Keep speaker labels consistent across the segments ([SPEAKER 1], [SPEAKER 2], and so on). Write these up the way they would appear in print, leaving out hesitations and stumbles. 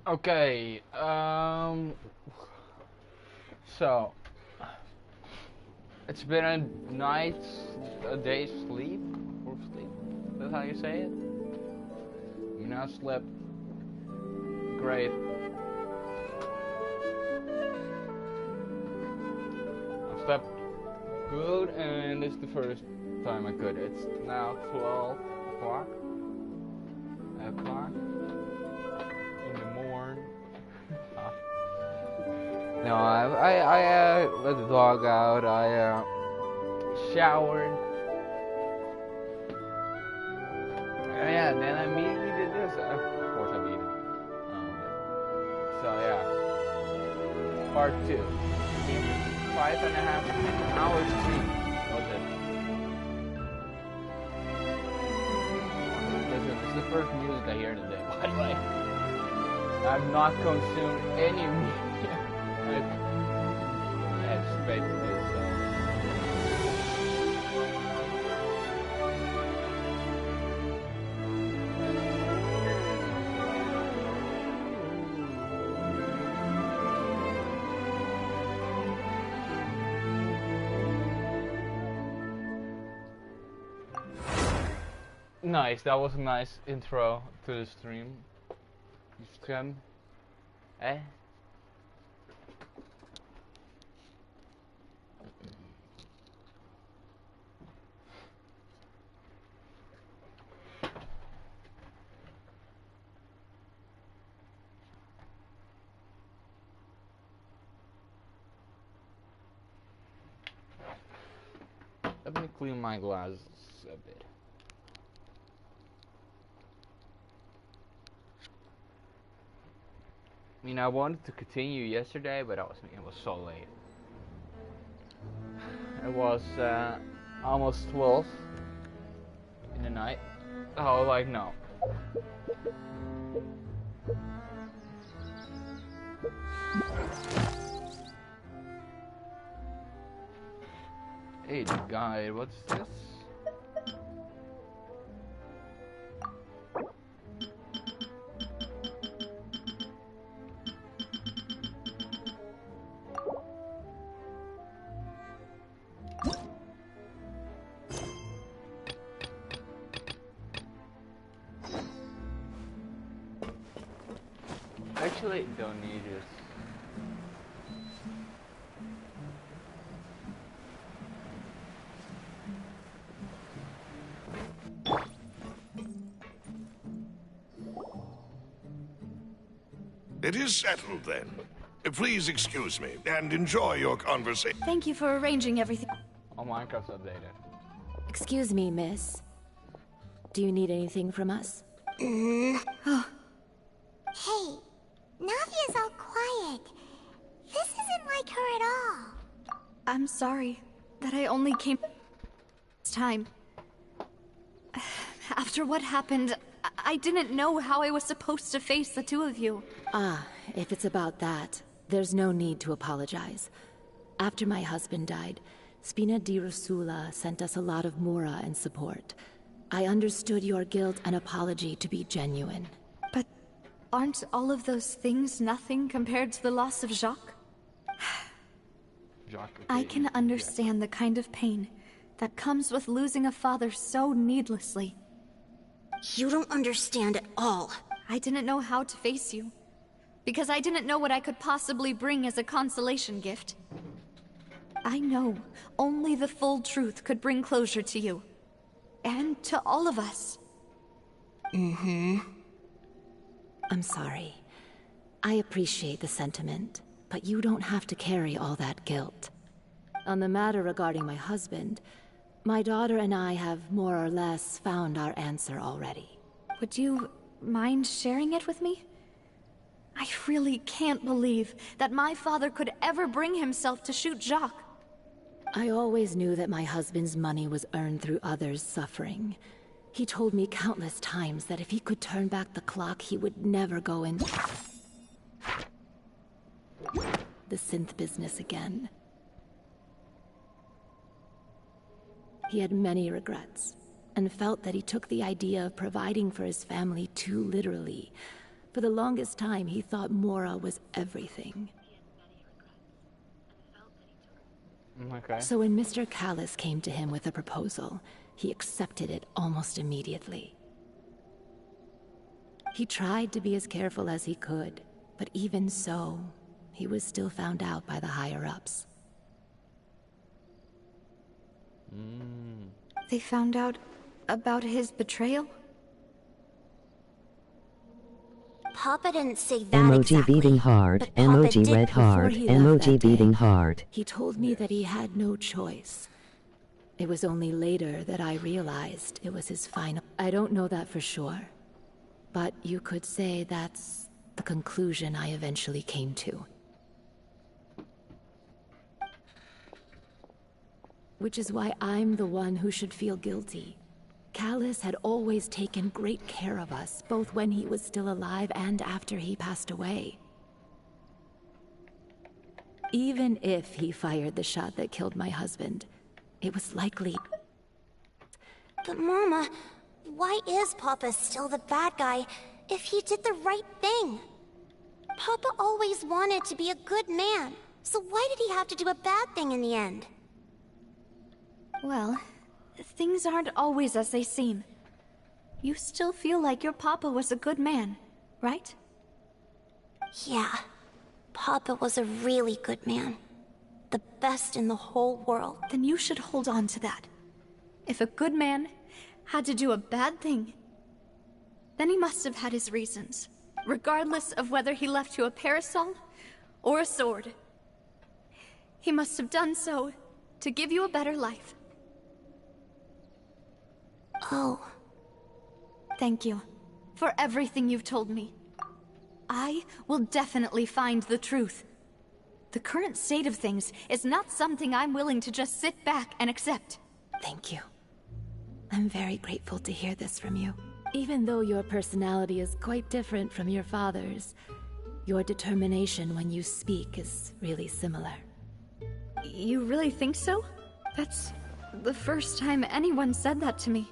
[SPEAKER 1] Okay, so it's been a day's sleep, or sleep. That's how you say it. You now slept great. I slept good, and this is the first time I could. It's now 12 o'clock. In the morning. No, I let the dog out. I showered. Yeah, then I immediately did this. Of course, I've eaten. So yeah, part 2. 5.5 hours stream was it? Listen, this is the first music I hear today, by the way. I've not consumed any media. I had straight to this, so. Nice, that was a nice intro to the stream. Eh? Let me clean my glasses a bit. I mean, I wanted to continue yesterday, but it was so late. It was almost 12 in the night. Oh, like no. Hey, guy, what's this? Actually, don't need this.
[SPEAKER 2] It is settled then. Please excuse me and enjoy your conversation.
[SPEAKER 3] Thank you for arranging everything.
[SPEAKER 1] Oh, Minecraft's updated.
[SPEAKER 4] Excuse me, miss. Do you need anything from us?
[SPEAKER 3] Oh.
[SPEAKER 5] Hey, Navia's all quiet. This isn't like her at all.
[SPEAKER 3] I'm sorry that I only came this time. After what happened, I didn't know how I was supposed to face the two of you.
[SPEAKER 4] Ah, if it's about that, there's no need to apologize. After my husband died, Spina di Rosula sent us a lot of mura and support. I understood your guilt and apology to be genuine.
[SPEAKER 3] But aren't all of those things nothing compared to the loss of Jacques? I can understand the kind of pain that comes with losing a father so needlessly.
[SPEAKER 5] You don't understand at all.
[SPEAKER 3] I didn't know how to face you, because I didn't know what I could possibly bring as a consolation gift. I know only the full truth could bring closure to you. And to all of us.
[SPEAKER 4] I'm sorry. I appreciate the sentiment, but you don't have to carry all that guilt. On the matter regarding my husband, my daughter and I have more or less found our answer already.
[SPEAKER 3] Would you mind sharing it with me? I really can't believe that my father could ever bring himself to shoot Jacques.
[SPEAKER 4] I always knew that my husband's money was earned through others' suffering. He told me countless times that if he could turn back the clock, he would never go into the synth business again. He had many regrets, and felt that he took the idea of providing for his family too literally. For the longest time, he thought Mora was everything.
[SPEAKER 1] Okay.
[SPEAKER 4] So when Mr. Callis came to him with a proposal, he accepted it almost immediately. He tried to be as careful as he could, but even so, he was still found out by the higher-ups.
[SPEAKER 3] They found out about his betrayal?
[SPEAKER 5] Papa didn't say that
[SPEAKER 6] Emoji
[SPEAKER 5] exactly.
[SPEAKER 6] beating hard,
[SPEAKER 5] but Papa
[SPEAKER 6] emoji
[SPEAKER 5] did
[SPEAKER 6] red
[SPEAKER 4] Before
[SPEAKER 6] heart,
[SPEAKER 4] he left
[SPEAKER 6] emoji
[SPEAKER 4] that day,
[SPEAKER 6] beating hard.
[SPEAKER 4] He told me that he had no choice. It was only later that I realized it was his final... I don't know that for sure, but you could say that's the conclusion I eventually came to. Which is why I'm the one who should feel guilty. Callis had always taken great care of us, both when he was still alive and after he passed away. Even if he fired the shot that killed my husband, it was likely...
[SPEAKER 5] But Mama, why is Papa still the bad guy if he did the right thing? Papa always wanted to be a good man, so why did he have to do a bad thing in the end?
[SPEAKER 3] Well, things aren't always as they seem. You still feel like your papa was a good man, right?
[SPEAKER 5] Yeah, Papa was a really good man. The best in the whole world.
[SPEAKER 3] Then you should hold on to that. If a good man had to do a bad thing, then he must have had his reasons, regardless of whether he left you a parasol or a sword. He must have done so to give you a better life.
[SPEAKER 5] Oh.
[SPEAKER 3] Thank you for everything you've told me. I will definitely find the truth. The current state of things is not something I'm willing to just sit back and accept.
[SPEAKER 4] Thank you. I'm very grateful to hear this from you. Even though your personality is quite different from your father's, your determination when you speak is really similar.
[SPEAKER 3] You really think so? That's the first time anyone said that to me.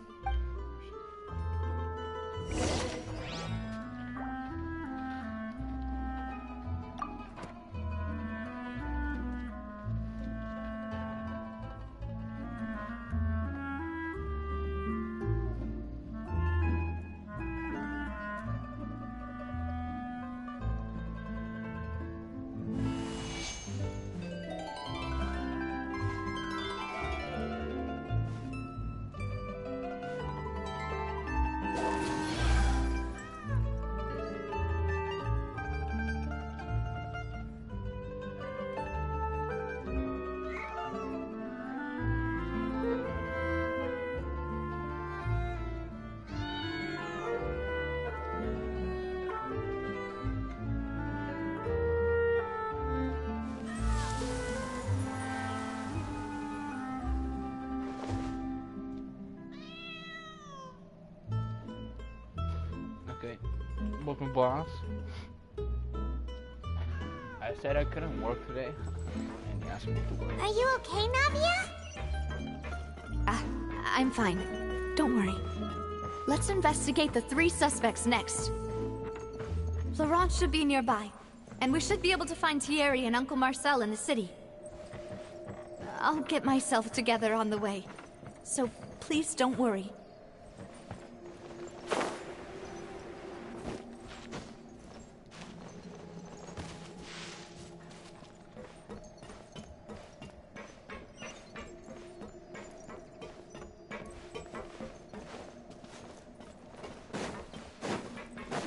[SPEAKER 1] Okay. Welcome, boss. I said I couldn't work today, and he asked me to work.
[SPEAKER 5] Are you okay, Navia?
[SPEAKER 3] I'm fine. Don't worry. Let's investigate the 3 suspects next. Laurent should be nearby, and we should be able to find Thierry and Uncle Marcel in the city. I'll get myself together on the way, so please don't worry.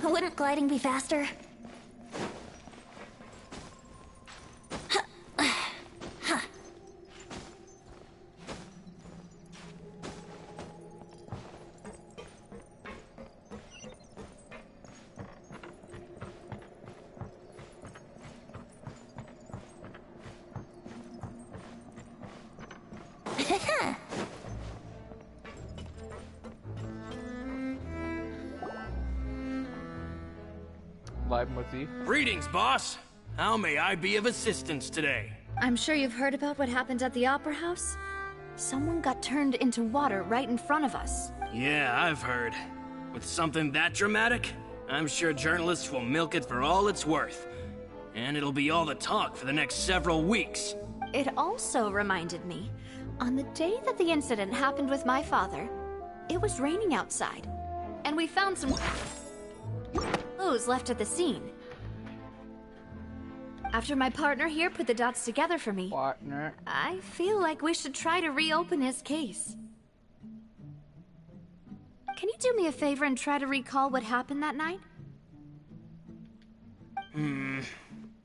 [SPEAKER 5] Wouldn't gliding be faster?
[SPEAKER 1] Live motif.
[SPEAKER 7] Greetings, boss. How may I be of assistance today?
[SPEAKER 3] I'm sure you've heard about what happened at the Opera House. Someone got turned into water right in front of us.
[SPEAKER 7] Yeah, I've heard. With something that dramatic, I'm sure journalists will milk it for all it's worth. And it'll be all the talk for the next several weeks.
[SPEAKER 3] It also reminded me, on the day that the incident happened with my father, it was raining outside, and we found some clothes left at the scene. After my partner here put the dots together for me,
[SPEAKER 1] Partner.
[SPEAKER 3] I feel like we should try to reopen his case. Can you do me a favor and try to recall what happened that night?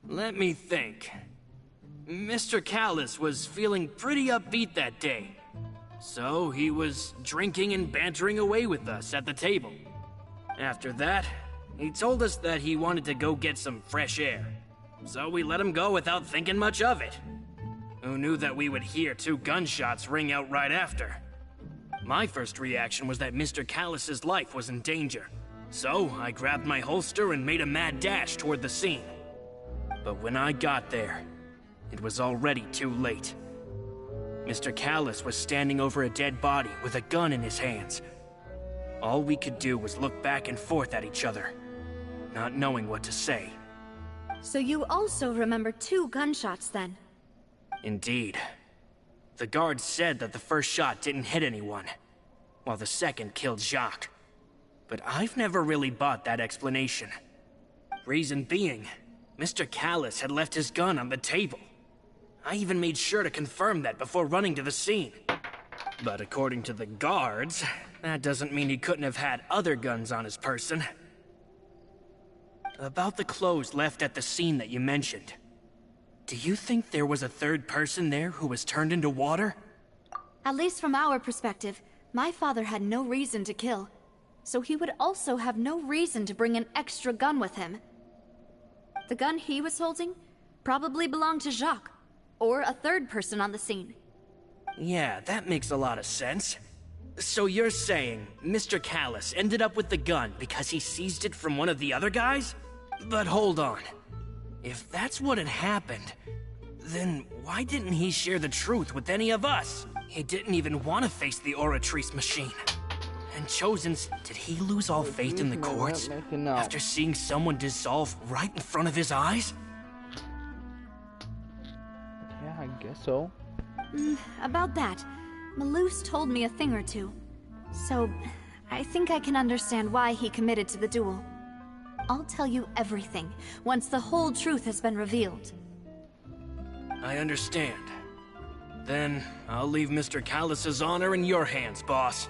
[SPEAKER 7] Let me think. Mr. Callus was feeling pretty upbeat that day. So he was drinking and bantering away with us at the table. After that, he told us that he wanted to go get some fresh air. So we let him go without thinking much of it. Who knew that we would hear 2 gunshots ring out right after? My first reaction was that Mr. Callus's life was in danger. So I grabbed my holster and made a mad dash toward the scene. But when I got there, it was already too late. Mr. Callus was standing over a dead body with a gun in his hands. All we could do was look back and forth at each other, not knowing what to say.
[SPEAKER 3] So you also remember 2 gunshots then?
[SPEAKER 7] Indeed. The guard said that the first shot didn't hit anyone, while the second killed Jacques. But I've never really bought that explanation. Reason being, Mr. Callus had left his gun on the table. I even made sure to confirm that before running to the scene. But according to the guards, that doesn't mean he couldn't have had other guns on his person. About the clothes left at the scene that you mentioned. Do you think there was a third person there who was turned into water?
[SPEAKER 3] At least from our perspective, my father had no reason to kill. So he would also have no reason to bring an extra gun with him. The gun he was holding probably belonged to Jacques, or a third person on the scene.
[SPEAKER 7] Yeah, that makes a lot of sense. So you're saying Mr. Callus ended up with the gun because he seized it from one of the other guys? But hold on. If that's what had happened, then why didn't he share the truth with any of us? He didn't even want to face the Oratrice machine. And Chosen's, did he lose all faith in the courts after seeing someone dissolve right in front of his eyes?
[SPEAKER 1] Yeah, I guess so.
[SPEAKER 3] About that, Malus told me a thing or two. So, I think I can understand why he committed to the duel. I'll tell you everything, once the whole truth has been revealed.
[SPEAKER 7] I understand. Then, I'll leave Mr. Callus's honor in your hands, boss.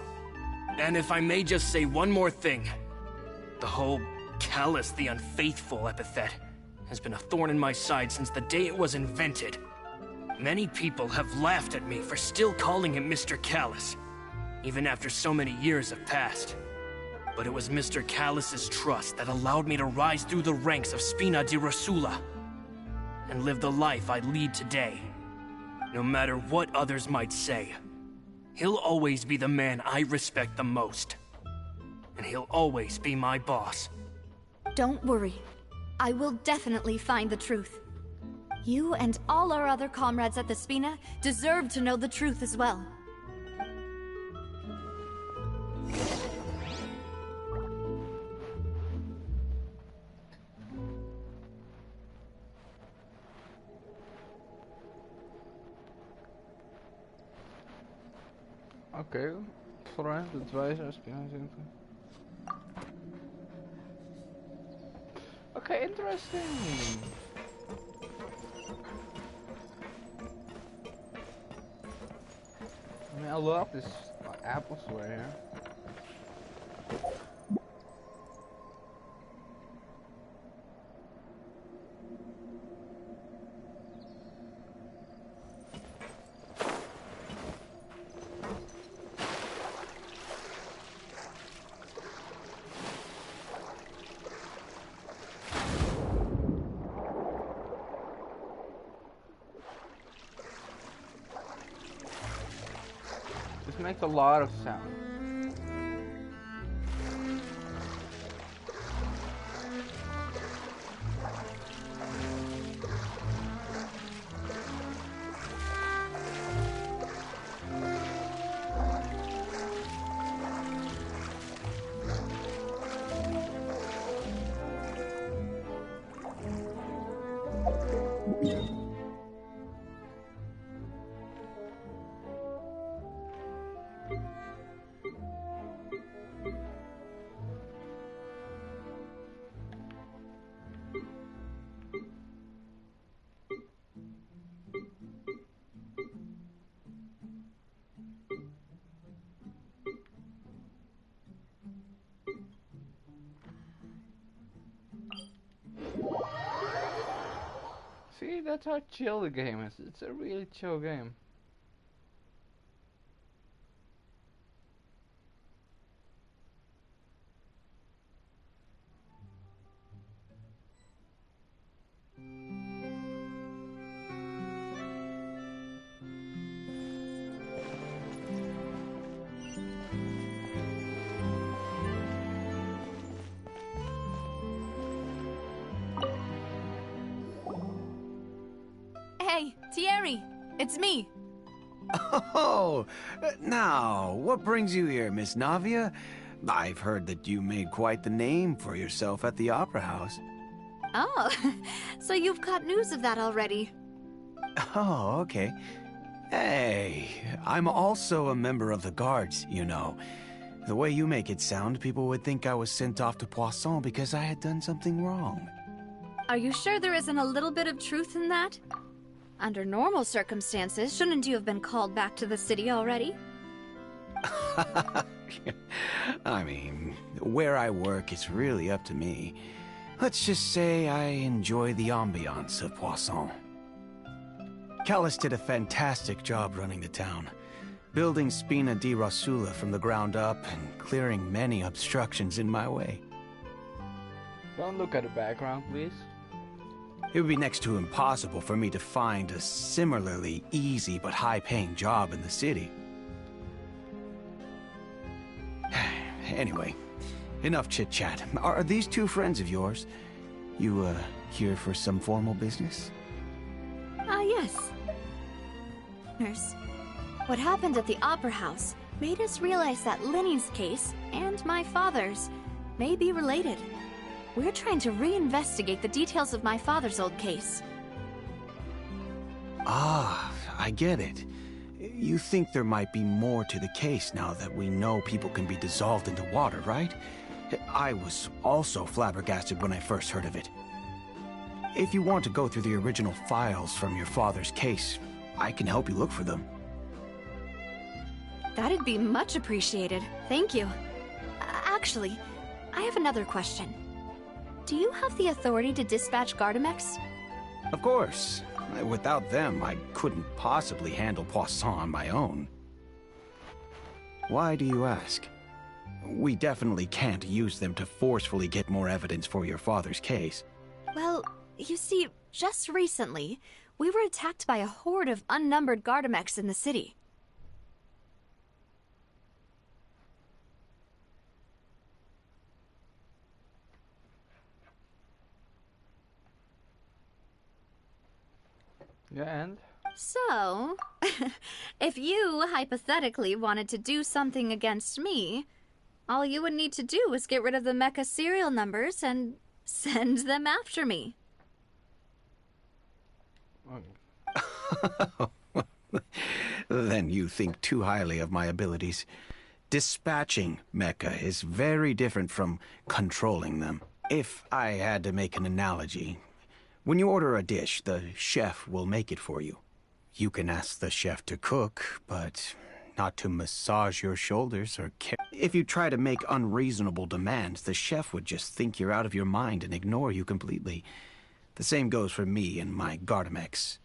[SPEAKER 7] And if I may just say one more thing. The whole Callus the Unfaithful epithet has been a thorn in my side since the day it was invented. Many people have laughed at me for still calling him Mr. Callus, even after so many years have passed. But it was Mr. Callus's trust that allowed me to rise through the ranks of Spina di Rosula and live the life I lead today. No matter what others might say, he'll always be the man I respect the most. And he'll always be my boss.
[SPEAKER 3] Don't worry. I will definitely find the truth. You and all our other comrades at the Spina deserve to know the truth as well.
[SPEAKER 1] Okay, vooruit, het wijzen, spelen. Okay, interesting. I mean, I love this apples right here. This makes a lot of sound. See, that's how chill the game is. It's a really chill game.
[SPEAKER 3] Hey, Thierry, it's me.
[SPEAKER 6] Oh, now, what brings you here, Miss Navia? I've heard that you made quite the name for yourself at the Opera House.
[SPEAKER 3] Oh, so you've caught news of that already.
[SPEAKER 6] Oh, okay. Hey, I'm also a member of the guards, you know. The way you make it sound, people would think I was sent off to Poisson because I had done something wrong.
[SPEAKER 3] Are you sure there isn't a little bit of truth in that? Under normal circumstances, shouldn't you have been called back to the city already?
[SPEAKER 6] I mean, where I work is really up to me. Let's just say I enjoy the ambiance of Poisson. Callis did a fantastic job running the town, building Spina di Rosula from the ground up and clearing many obstructions in my way.
[SPEAKER 1] Don't look at the background, please.
[SPEAKER 6] It would be next to impossible for me to find a similarly easy but high-paying job in the city. Anyway, enough chit-chat. Are these two friends of yours? You, here for some formal business?
[SPEAKER 3] Yes. Nurse, what happened at the Opera House made us realize that Lenny's case and my father's may be related. We're trying to reinvestigate the details of my father's old case.
[SPEAKER 6] Ah, I get it. You think there might be more to the case now that we know people can be dissolved into water, right? I was also flabbergasted when I first heard of it. If you want to go through the original files from your father's case, I can help you look for them.
[SPEAKER 3] That'd be much appreciated. Thank you. Actually, I have another question. Do you have the authority to dispatch Gardamex?
[SPEAKER 6] Of course. Without them, I couldn't possibly handle Poisson on my own. Why do you ask? We definitely can't use them to forcefully get more evidence for your father's case.
[SPEAKER 3] Well, you see, just recently, we were attacked by a horde of unnumbered Gardamex in the city.
[SPEAKER 1] Yeah, and?
[SPEAKER 3] So, if you hypothetically wanted to do something against me, all you would need to do is get rid of the mecha serial numbers and send them after me.
[SPEAKER 6] Then you think too highly of my abilities. Dispatching mecha is very different from controlling them. If I had to make an analogy, when you order a dish, the chef will make it for you. You can ask the chef to cook, but not to massage your shoulders or care. If you try to make unreasonable demands, the chef would just think you're out of your mind and ignore you completely. The same goes for me and my Gardamex.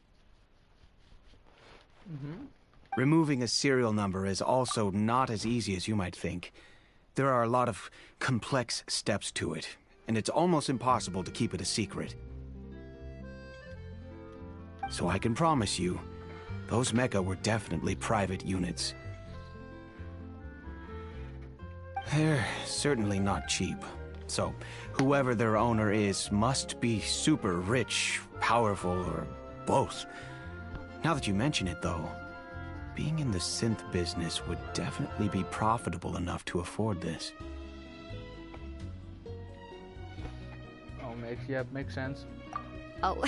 [SPEAKER 6] Removing a serial number is also not as easy as you might think. There are a lot of complex steps to it, and it's almost impossible to keep it a secret. So I can promise you, those mecha were definitely private units. They're certainly not cheap. So, whoever their owner is must be super rich, powerful, or both. Now that you mention it, though, being in the synth business would definitely be profitable enough to afford this.
[SPEAKER 1] Oh, makes sense.
[SPEAKER 3] Oh,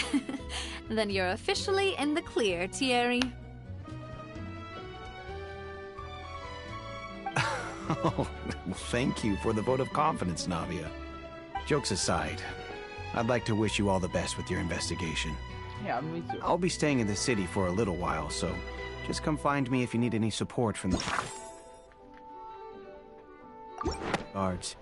[SPEAKER 3] then you're officially in the clear, Thierry.
[SPEAKER 6] Oh, thank you for the vote of confidence, Navia. Jokes aside, I'd like to wish you all the best with your investigation.
[SPEAKER 1] Yeah, me too.
[SPEAKER 6] I'll be staying in the city for a little while, so just come find me if you need any support from the guards.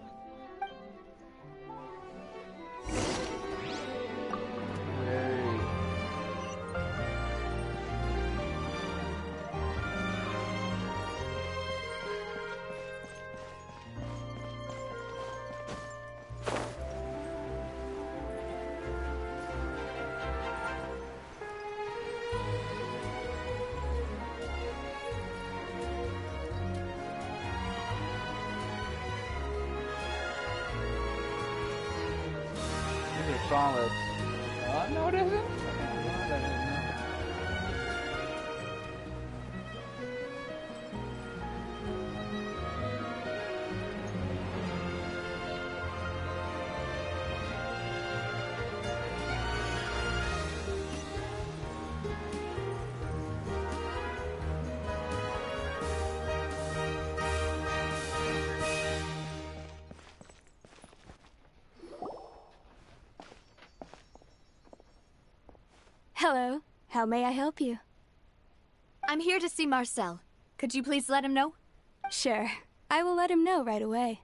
[SPEAKER 1] These are solids. No, it isn't. I didn't know.
[SPEAKER 8] Hello. How may I help you?
[SPEAKER 3] I'm here to see Marcel. Could you please let him know?
[SPEAKER 8] Sure. I will let him know right away.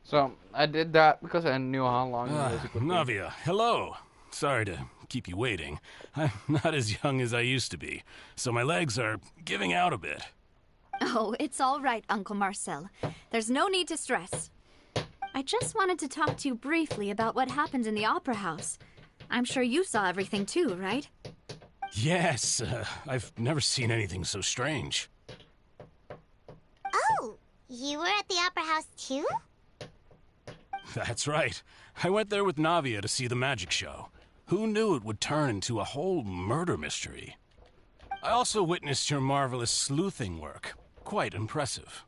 [SPEAKER 1] So, I did that because I knew how long the music would be.
[SPEAKER 9] Navia, hello. Sorry to keep you waiting. I'm not as young as I used to be, so my legs are giving out a bit.
[SPEAKER 3] Oh, it's all right, Uncle Marcel. There's no need to stress. I just wanted to talk to you briefly about what happened in the Opera House. I'm sure you saw everything too, right?
[SPEAKER 9] Yes, I've never seen anything so strange.
[SPEAKER 5] Oh, you were at the Opera House too?
[SPEAKER 9] That's right. I went there with Navia to see the magic show. Who knew it would turn into a whole murder mystery? I also witnessed your marvelous sleuthing work. Quite impressive.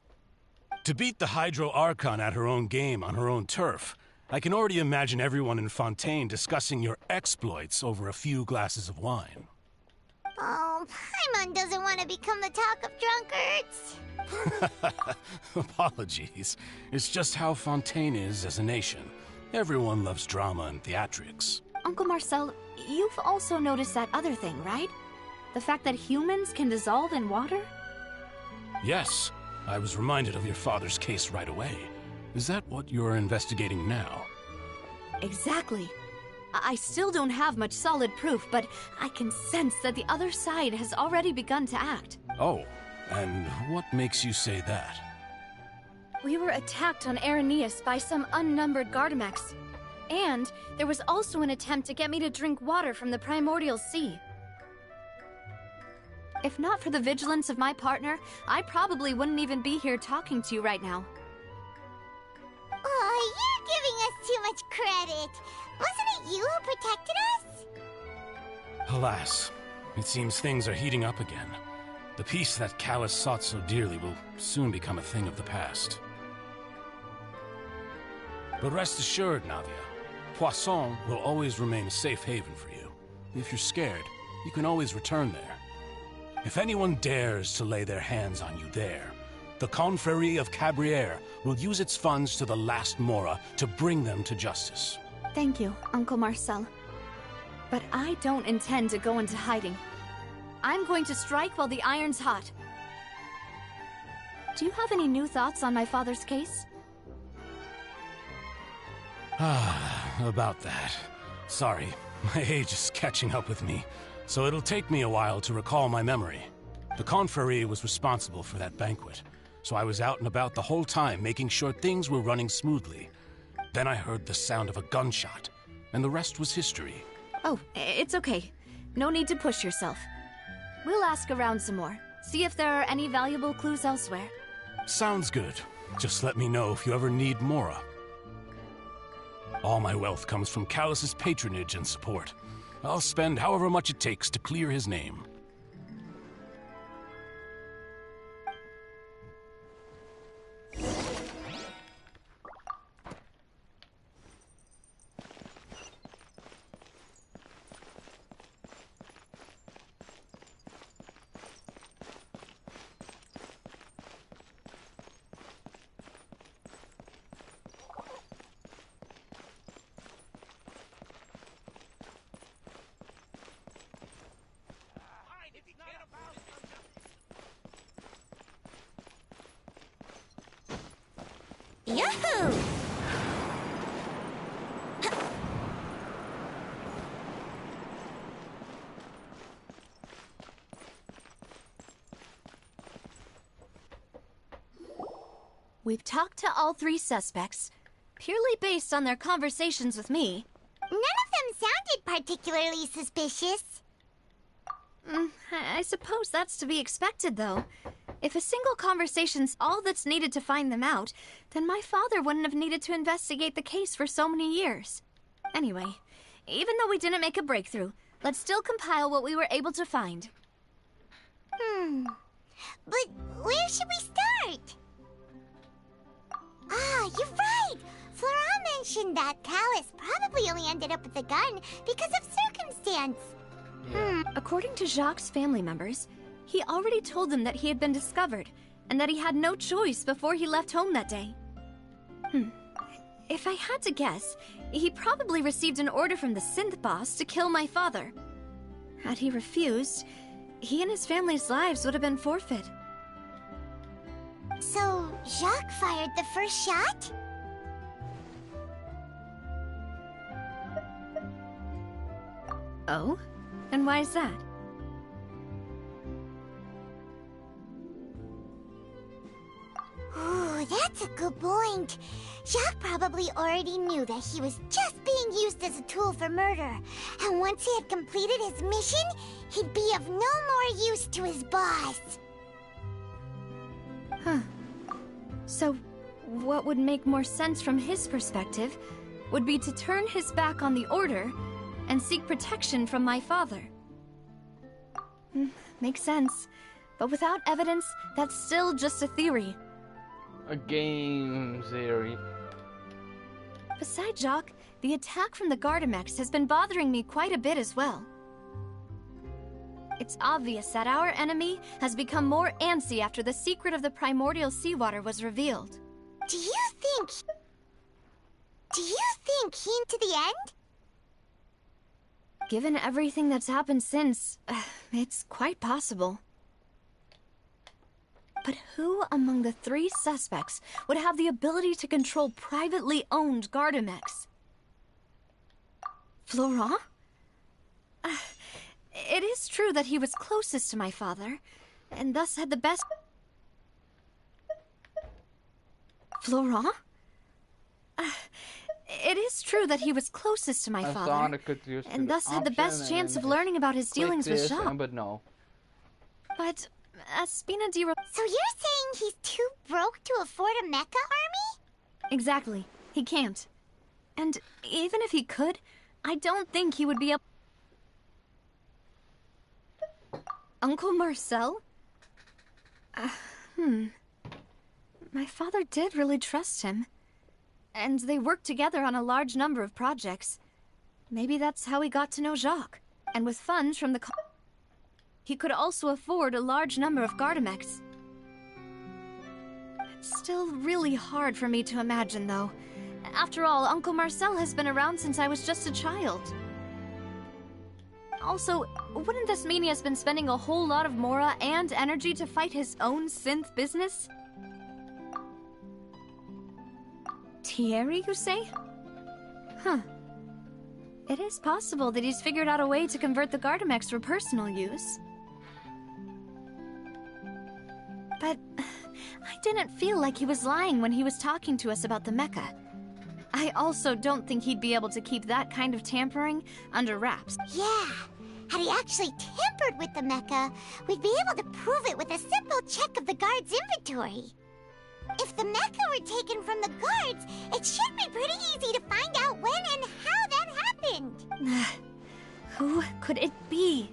[SPEAKER 9] To beat the Hydro Archon at her own game on her own turf, I can already imagine everyone in Fontaine discussing your exploits over a few glasses of wine.
[SPEAKER 5] Oh, Paimon doesn't want to become the talk of drunkards.
[SPEAKER 9] Apologies. It's just how Fontaine is as a nation. Everyone loves drama and theatrics.
[SPEAKER 3] Uncle Marcel, you've also noticed that other thing, right? The fact that humans can dissolve in water?
[SPEAKER 9] Yes. I was reminded of your father's case right away. Is that what you're investigating now?
[SPEAKER 3] Exactly. I still don't have much solid proof, but I can sense that the other side has already begun to act.
[SPEAKER 9] Oh, and what makes you say that?
[SPEAKER 8] We were attacked on Araneus by some unnumbered Gardamex. And there was also an attempt to get me to drink water from the primordial sea.
[SPEAKER 3] If not for the vigilance of my partner, I probably wouldn't even be here talking to you right now.
[SPEAKER 5] Oh, you're giving us too much credit. Wasn't it you who protected us?
[SPEAKER 9] Alas, it seems things are heating up again. The peace that Callus sought so dearly will soon become a thing of the past. But rest assured, Navia, Poisson will always remain a safe haven for you. If you're scared, you can always return there. If anyone dares to lay their hands on you there, the Confrérie of Cabrières will use its funds to the last Mora to bring them to justice.
[SPEAKER 3] Thank you, Uncle Marcel. But I don't intend to go into hiding. I'm going to strike while the iron's hot. Do you have any new thoughts on my father's case?
[SPEAKER 9] About that. Sorry, my age is catching up with me, so it'll take me a while to recall my memory. The Confrérie was responsible for that banquet, so I was out and about the whole time making sure things were running smoothly. Then I heard the sound of a gunshot, and the rest was history.
[SPEAKER 3] Oh, it's okay. No need to push yourself. We'll ask around some more, see if there are any valuable clues elsewhere.
[SPEAKER 9] Sounds good. Just let me know if you ever need Mora. All my wealth comes from Callus's patronage and support. I'll spend however much it takes to clear his name.
[SPEAKER 5] Yahoo!
[SPEAKER 8] We've talked to all 3 suspects, purely based on their conversations with me.
[SPEAKER 5] None of them sounded particularly suspicious.
[SPEAKER 8] I suppose that's to be expected, though. If a single conversation's all that's needed to find them out, then my father wouldn't have needed to investigate the case for so many years. Anyway, even though we didn't make a breakthrough, let's still compile what we were able to find.
[SPEAKER 5] But where should we start? Ah, you're right! Flora mentioned that Callus probably only ended up with the gun because of circumstance.
[SPEAKER 8] According to Jacques' family members, he already told them that he had been discovered, and that he had no choice before he left home that day. If I had to guess, he probably received an order from the synth boss to kill my father. Had he refused, he and his family's lives would have been forfeit.
[SPEAKER 5] So, Jacques fired the first shot?
[SPEAKER 8] Oh? And why is that?
[SPEAKER 5] Ooh, that's a good point. Jacques probably already knew that he was just being used as a tool for murder. And once he had completed his mission, he'd be of no more use to his boss.
[SPEAKER 8] So, what would make more sense from his perspective would be to turn his back on the Order and seek protection from my father. Makes sense. But without evidence, that's still just a theory.
[SPEAKER 1] A game theory.
[SPEAKER 8] Besides Jacques, the attack from the Gardamex has been bothering me quite a bit as well. It's obvious that our enemy has become more antsy after the secret of the primordial seawater was revealed.
[SPEAKER 5] Do you think he to the end?
[SPEAKER 8] Given everything that's happened since, it's quite possible. But who among the 3 suspects would have the ability to control privately owned Gardamex? Florent? It is true that he was closest to my father, and thus had the best... Florent? It is true that he was closest to my father, and thus had the best chance of learning about his dealings with Jacques.
[SPEAKER 1] But no.
[SPEAKER 8] But, Spina di...
[SPEAKER 5] So you're saying he's too broke to afford a mecha army?
[SPEAKER 8] Exactly. He can't. And even if he could, I don't think he would be able... Uncle Marcel? My father did really trust him. And they worked together on a large number of projects. Maybe that's how he got to know Jacques. And with funds from the... he could also afford a large number of Gardamex. It's still really hard for me to imagine, though. After all, Uncle Marcel has been around since I was just a child. Also, wouldn't this mean he has been spending a whole lot of mora and energy to fight his own synth business? Thierry, you say? It is possible that he's figured out a way to convert the Gardamex for personal use. But I didn't feel like he was lying when he was talking to us about the mecha. I also don't think he'd be able to keep that kind of tampering under wraps.
[SPEAKER 5] Yeah. Had he actually tampered with the mecha, we'd be able to prove it with a simple check of the guard's inventory. If the mecha were taken from the guards, it should be pretty easy to find out when and how that happened.
[SPEAKER 8] Who could it be?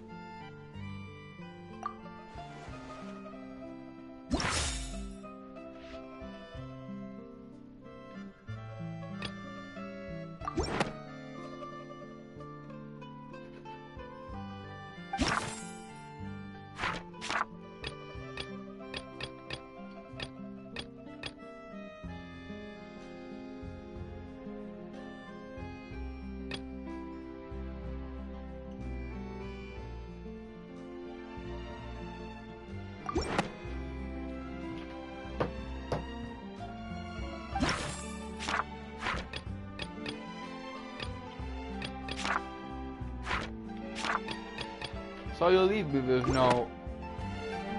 [SPEAKER 1] So you leave me with no...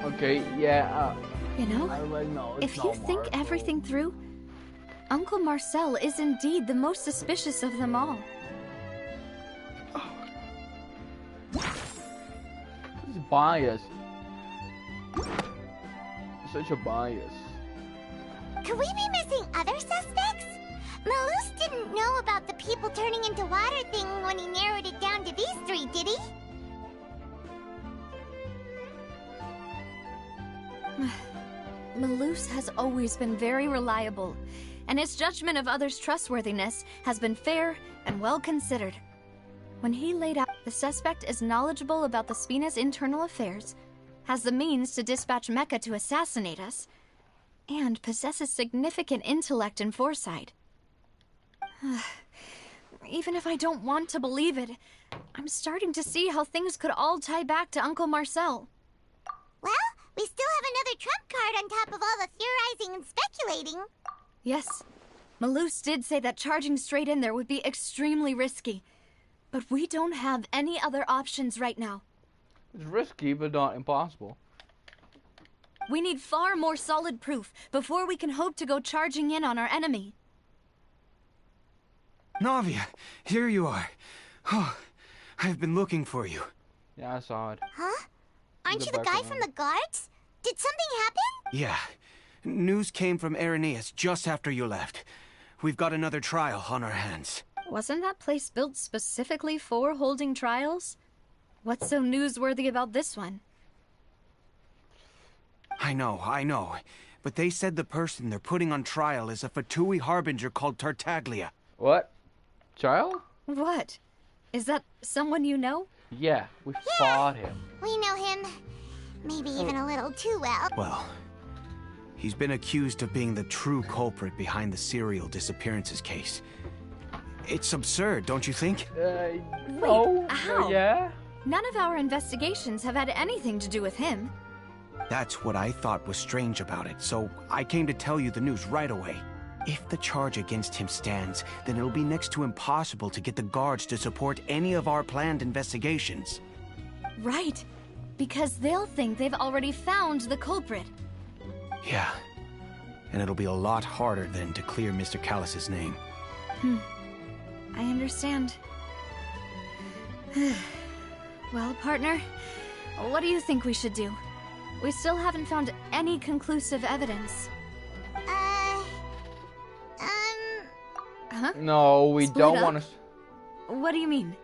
[SPEAKER 1] Okay, yeah,
[SPEAKER 8] You know,
[SPEAKER 1] I already know it's
[SPEAKER 8] if you
[SPEAKER 1] no
[SPEAKER 8] think
[SPEAKER 1] Marvel.
[SPEAKER 8] everything through, Uncle Marcel is indeed the most suspicious of them all.
[SPEAKER 1] He's biased. Such a bias.
[SPEAKER 5] Could we be missing other suspects? Malus didn't know about the people turning into water thing when he narrowed it down to these three, did he?
[SPEAKER 8] Malus has always been very reliable, and his judgment of others' trustworthiness has been fair and well considered. When he laid out the suspect is knowledgeable about the Spina's internal affairs, has the means to dispatch Mecha to assassinate us, and possesses significant intellect and foresight. Even if I don't want to believe it, I'm starting to see how things could all tie back to Uncle Marcel.
[SPEAKER 5] Well, we still have another trump card on top of all the theorizing and speculating.
[SPEAKER 8] Yes, Malus did say that charging straight in there would be extremely risky. But we don't have any other options right now.
[SPEAKER 1] It's risky, but not impossible.
[SPEAKER 8] We need far more solid proof before we can hope to go charging in on our enemy.
[SPEAKER 6] Navia, here you are. Oh, I've been looking for you.
[SPEAKER 1] Yeah, I saw it.
[SPEAKER 5] Huh? Aren't
[SPEAKER 1] The
[SPEAKER 5] you the guy from the guards? Did something happen?
[SPEAKER 6] Yeah. News came from Irenaeus just after you left. We've got another trial on our hands.
[SPEAKER 8] Wasn't that place built specifically for holding trials? What's so newsworthy about this one?
[SPEAKER 6] I know. But they said the person they're putting on trial is a Fatui harbinger called Tartaglia.
[SPEAKER 1] What? Child?
[SPEAKER 8] What? Is that someone you know?
[SPEAKER 1] Yeah, we fought him.
[SPEAKER 5] We know him. Maybe even a little too well.
[SPEAKER 6] Well, he's been accused of being the true culprit behind the serial disappearances case. It's absurd, don't you think?
[SPEAKER 1] No.
[SPEAKER 8] how?
[SPEAKER 1] Yeah?
[SPEAKER 8] None of our investigations have had anything to do with him.
[SPEAKER 6] That's what I thought was strange about it, so I came to tell you the news right away. If the charge against him stands, then it'll be next to impossible to get the guards to support any of our planned investigations.
[SPEAKER 8] Right. Because they'll think they've already found the culprit.
[SPEAKER 6] Yeah. And it'll be a lot harder then to clear Mr. Callus's name.
[SPEAKER 8] I understand. Well, partner, what do you think we should do? We still haven't found any conclusive evidence. Huh?
[SPEAKER 1] No, we
[SPEAKER 8] Split
[SPEAKER 1] don't
[SPEAKER 8] up?
[SPEAKER 1] want to...
[SPEAKER 8] What do you mean?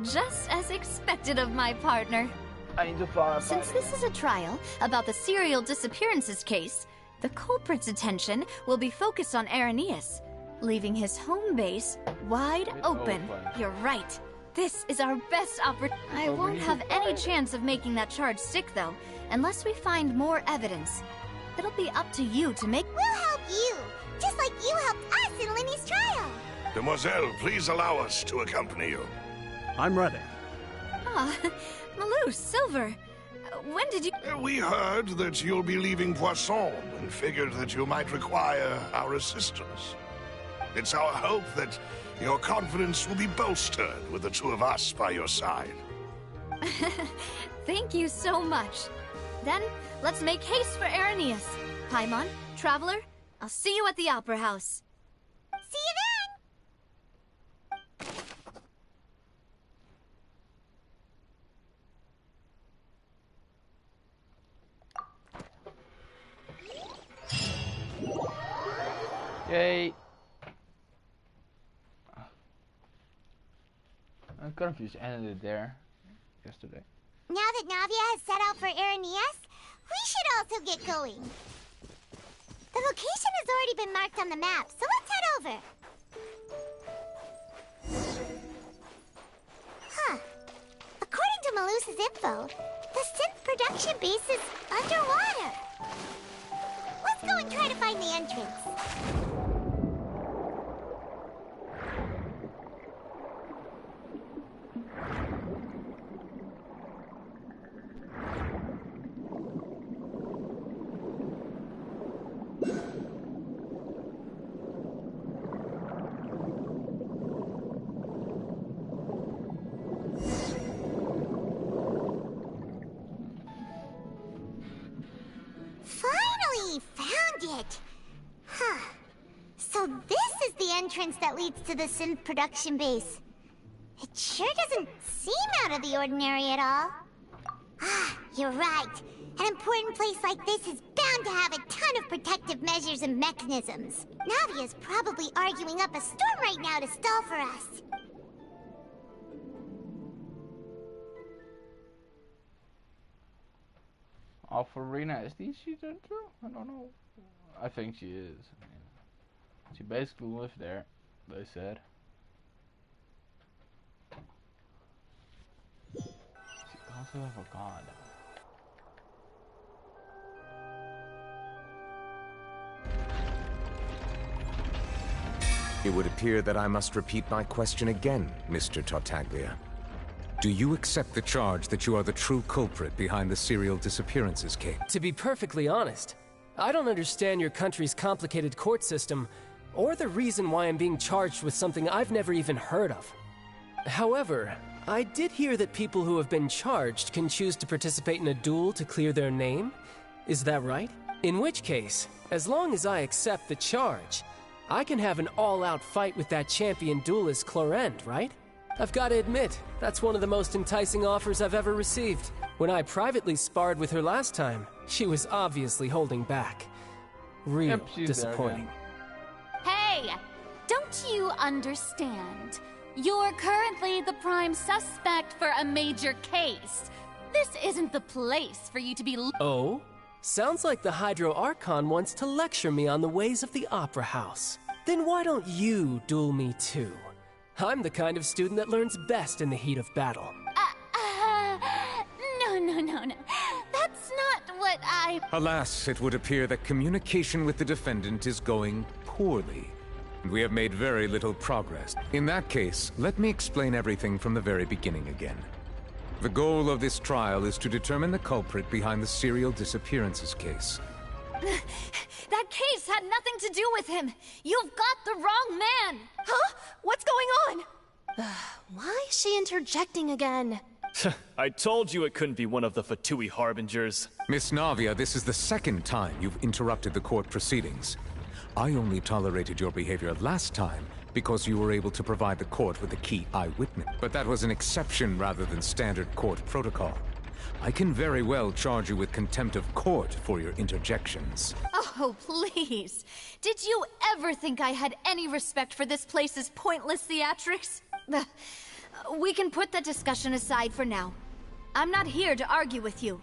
[SPEAKER 8] Just as expected of my partner.
[SPEAKER 1] I need to fire.
[SPEAKER 8] Since this is a trial about the serial disappearances case, the culprit's attention will be focused on Irenaeus, leaving his home base wide open. You're right. This is our best opportunity. I won't have any chance of making that charge stick, though, unless we find more evidence. It'll be up to you to make...
[SPEAKER 5] We'll help you, just like you helped us in Linny's trial.
[SPEAKER 2] Demoiselle, please allow us to accompany you.
[SPEAKER 10] I'm ready.
[SPEAKER 8] Ah, Malus, Silver, when did you...
[SPEAKER 2] We heard that you'll be leaving Poisson and figured that you might require our assistance. It's our hope that your confidence will be bolstered with the two of us by your side.
[SPEAKER 8] Thank you so much. Then, let's make haste for Irenaeus. Paimon, Traveler, I'll see you at the Opera House.
[SPEAKER 5] See you then!
[SPEAKER 1] Yay. I'm confused. Ended it there yesterday.
[SPEAKER 5] Now that Navia has set out for Irenaeus, we should also get going. The location has already been marked on the map, so let's head over. Huh. According to Malus's info, the synth production base is underwater. Let's go and try to find the entrance.
[SPEAKER 10] So this is the entrance that leads to the synth production base. It sure doesn't seem out of the ordinary at all. Ah, you're right. An important place like this is bound to have a ton of protective measures and mechanisms. Navia's probably arguing up a storm right now to stall for us.
[SPEAKER 1] Alpharina, is she too? I don't know. I think she is. I mean, she basically lived there, they said. She also have a god.
[SPEAKER 11] It would appear that I must repeat my question again, Mr. Tankjager. Do you accept the charge that you are the true culprit behind the serial disappearances case?
[SPEAKER 12] To be perfectly honest, I don't understand your country's complicated court system, or the reason why I'm being charged with something I've never even heard of. However, I did hear that people who have been charged can choose to participate in a duel to clear their name. Is that right? In which case, as long as I accept the charge, I can have an all-out fight with that champion duelist Clorend, right? I've got to admit, that's one of the most enticing offers I've ever received. When I privately sparred with her last time, she was obviously holding back. Real disappointing.
[SPEAKER 13] Hey! Don't you understand? You're currently the prime suspect for a major case. This isn't the place for you to be...
[SPEAKER 12] Oh? Sounds like the Hydro Archon wants to lecture me on the ways of the Opera House. Then why don't you duel me too? I'm the kind of student that learns best in the heat of battle.
[SPEAKER 13] No. That's not what I...
[SPEAKER 11] Alas, it would appear that communication with the defendant is going poorly, and we have made very little progress. In that case, let me explain everything from the very beginning again. The goal of this trial is to determine the culprit behind the serial disappearances case.
[SPEAKER 8] That case had nothing to do with him. You've got the wrong man. Huh? What's going on?
[SPEAKER 14] Why is she interjecting again?
[SPEAKER 15] I told you it couldn't be one of the Fatui Harbingers.
[SPEAKER 11] Miss Navia, this is the second time you've interrupted the court proceedings. I only tolerated your behavior last time because you were able to provide the court with a key eyewitness. But that was an exception rather than standard court protocol. I can very well charge you with contempt of court for your interjections.
[SPEAKER 8] Oh, please. Did you ever think I had any respect for this place's pointless theatrics? We can put that discussion aside for now. I'm not here to argue with you.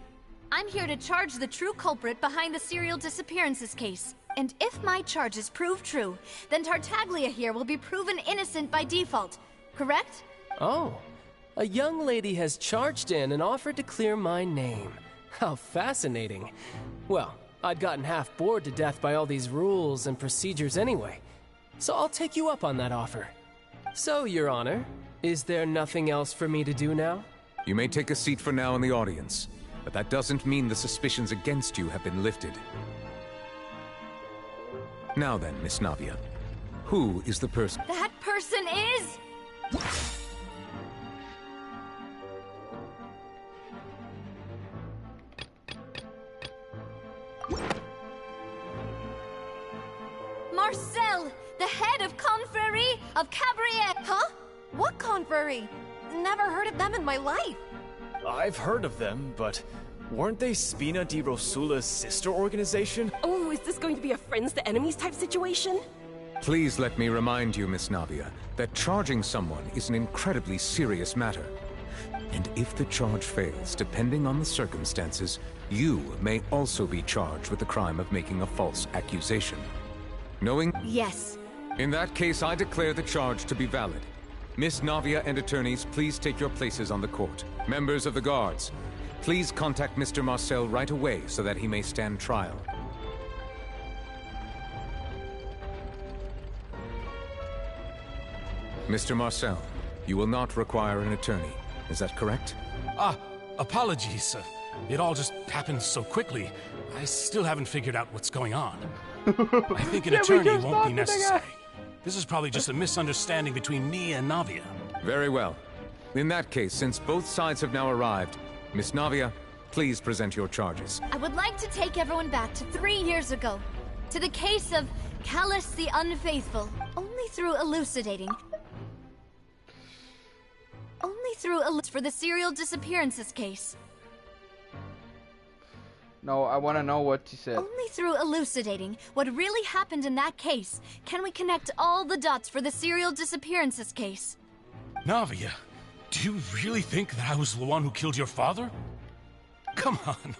[SPEAKER 8] I'm here to charge the true culprit behind the serial disappearances case. And if my charges prove true, then Tartaglia here will be proven innocent by default, correct?
[SPEAKER 12] Oh. A young lady has charged in and offered to clear my name. How fascinating. Well, I'd gotten half bored to death by all these rules and procedures anyway, so I'll take you up on that offer. So, Your Honor, is there nothing else for me to do now?
[SPEAKER 11] You may take a seat for now in the audience, but that doesn't mean the suspicions against you have been lifted. Now then, Miss Navia, who is the person?
[SPEAKER 8] That person is... Marcel, the head of Confrérie of Cabriet.
[SPEAKER 14] Huh? What Confrérie? Never heard of them in my life.
[SPEAKER 15] I've heard of them, but weren't they Spina di Rosula's sister organization?
[SPEAKER 14] Oh, is this going to be a friends to enemies type situation?
[SPEAKER 11] Please let me remind you, Miss Navia, that charging someone is an incredibly serious matter. And if the charge fails, depending on the circumstances, you may also be charged with the crime of making a false accusation. Knowing?
[SPEAKER 8] Yes.
[SPEAKER 11] In that case, I declare the charge to be valid. Miss Navia and attorneys, please take your places on the court. Members of the guards, please contact Mr. Marcel right away so that he may stand trial. Mr. Marcel, you will not require an attorney. Is that correct?
[SPEAKER 9] Apologies. It all just happened so quickly. I still haven't figured out what's going on. I think an attorney won't be necessary. This is probably just a misunderstanding between me and Navia.
[SPEAKER 11] Very well. In that case, since both sides have now arrived, Miss Navia, please present your charges.
[SPEAKER 8] I would like to take everyone back to 3 years ago, to the case of Callus the Unfaithful. Only through elucidating for the serial disappearances case.
[SPEAKER 1] No, I want to know what she said.
[SPEAKER 8] Only through elucidating what really happened in that case can we connect all the dots for the serial disappearances case.
[SPEAKER 9] Navia, do you really think that I was the one who killed your father? Come on,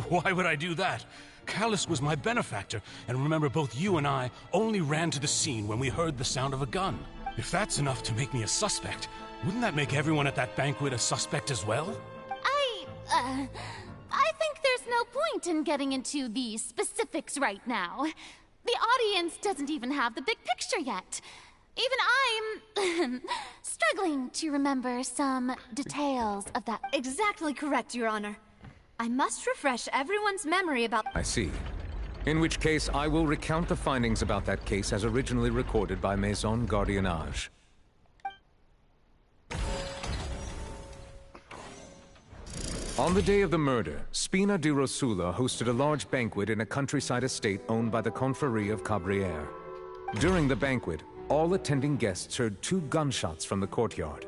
[SPEAKER 9] why would I do that? Callus was my benefactor, and remember, both you and I only ran to the scene when we heard the sound of a gun. If that's enough to make me a suspect, wouldn't that make everyone at that banquet a suspect as well?
[SPEAKER 13] I think there's no point in getting into the specifics right now. The audience doesn't even have the big picture yet. Even I'm struggling to remember some details of that.
[SPEAKER 8] Exactly correct, Your Honor. I must refresh everyone's memory about...
[SPEAKER 11] I see. In which case, I will recount the findings about that case as originally recorded by Maison Gardiennage. On the day of the murder, Spina di Rosula hosted a large banquet in a countryside estate owned by the Confrérie of Cabrières. During the banquet, all attending guests heard 2 gunshots from the courtyard.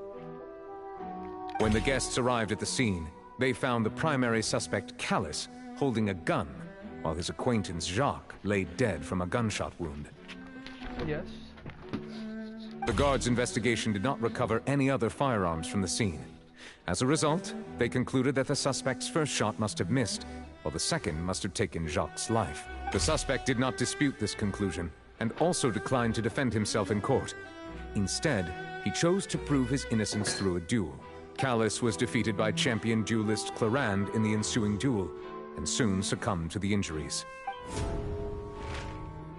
[SPEAKER 11] When the guests arrived at the scene, they found the primary suspect, Callus, holding a gun, while his acquaintance, Jacques, lay dead from a gunshot wound.
[SPEAKER 1] Yes.
[SPEAKER 11] The guards' investigation did not recover any other firearms from the scene. As a result, they concluded that the suspect's first shot must have missed, while the second must have taken Jacques' life. The suspect did not dispute this conclusion, and also declined to defend himself in court. Instead, he chose to prove his innocence through a duel. Callus was defeated by champion duelist Clarand in the ensuing duel, and soon succumbed to the injuries.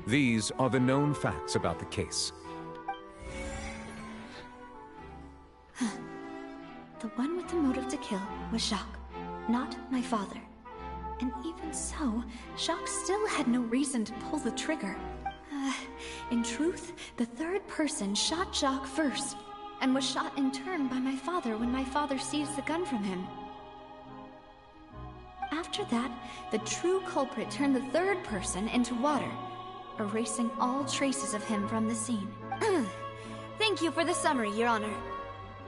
[SPEAKER 11] These are the known facts about the case.
[SPEAKER 8] The one with the motive to kill was Jacques, not my father. And even so, Jacques still had no reason to pull the trigger. In truth, the third person shot Jacques first, and was shot in turn by my father when my father seized the gun from him. After that, the true culprit turned the third person into water, erasing all traces of him from the scene. Thank you for the summary, Your Honor.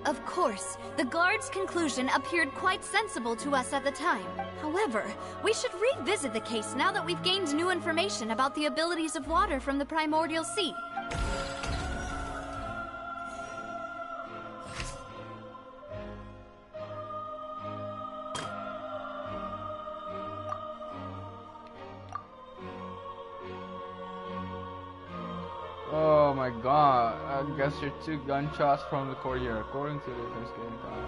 [SPEAKER 8] Of course, the guard's conclusion appeared quite sensible to us at the time. However, we should revisit the case now that we've gained new information about the abilities of water from the primordial sea.
[SPEAKER 1] Oh my god, I guess you're 2 gunshots from the courtyard, according to the investigating time.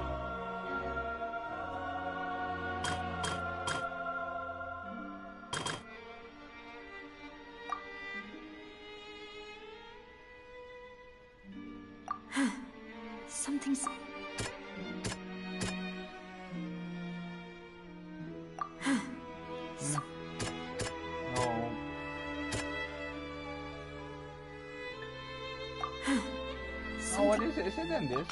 [SPEAKER 8] Something's...
[SPEAKER 1] No. Oh, what is it? Is it in this?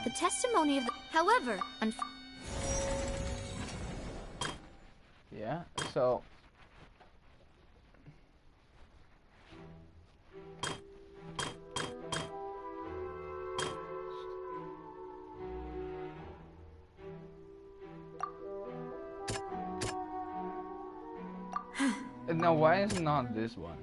[SPEAKER 8] The testimony of the... However,
[SPEAKER 1] Yeah, so... Now, why is it not this one?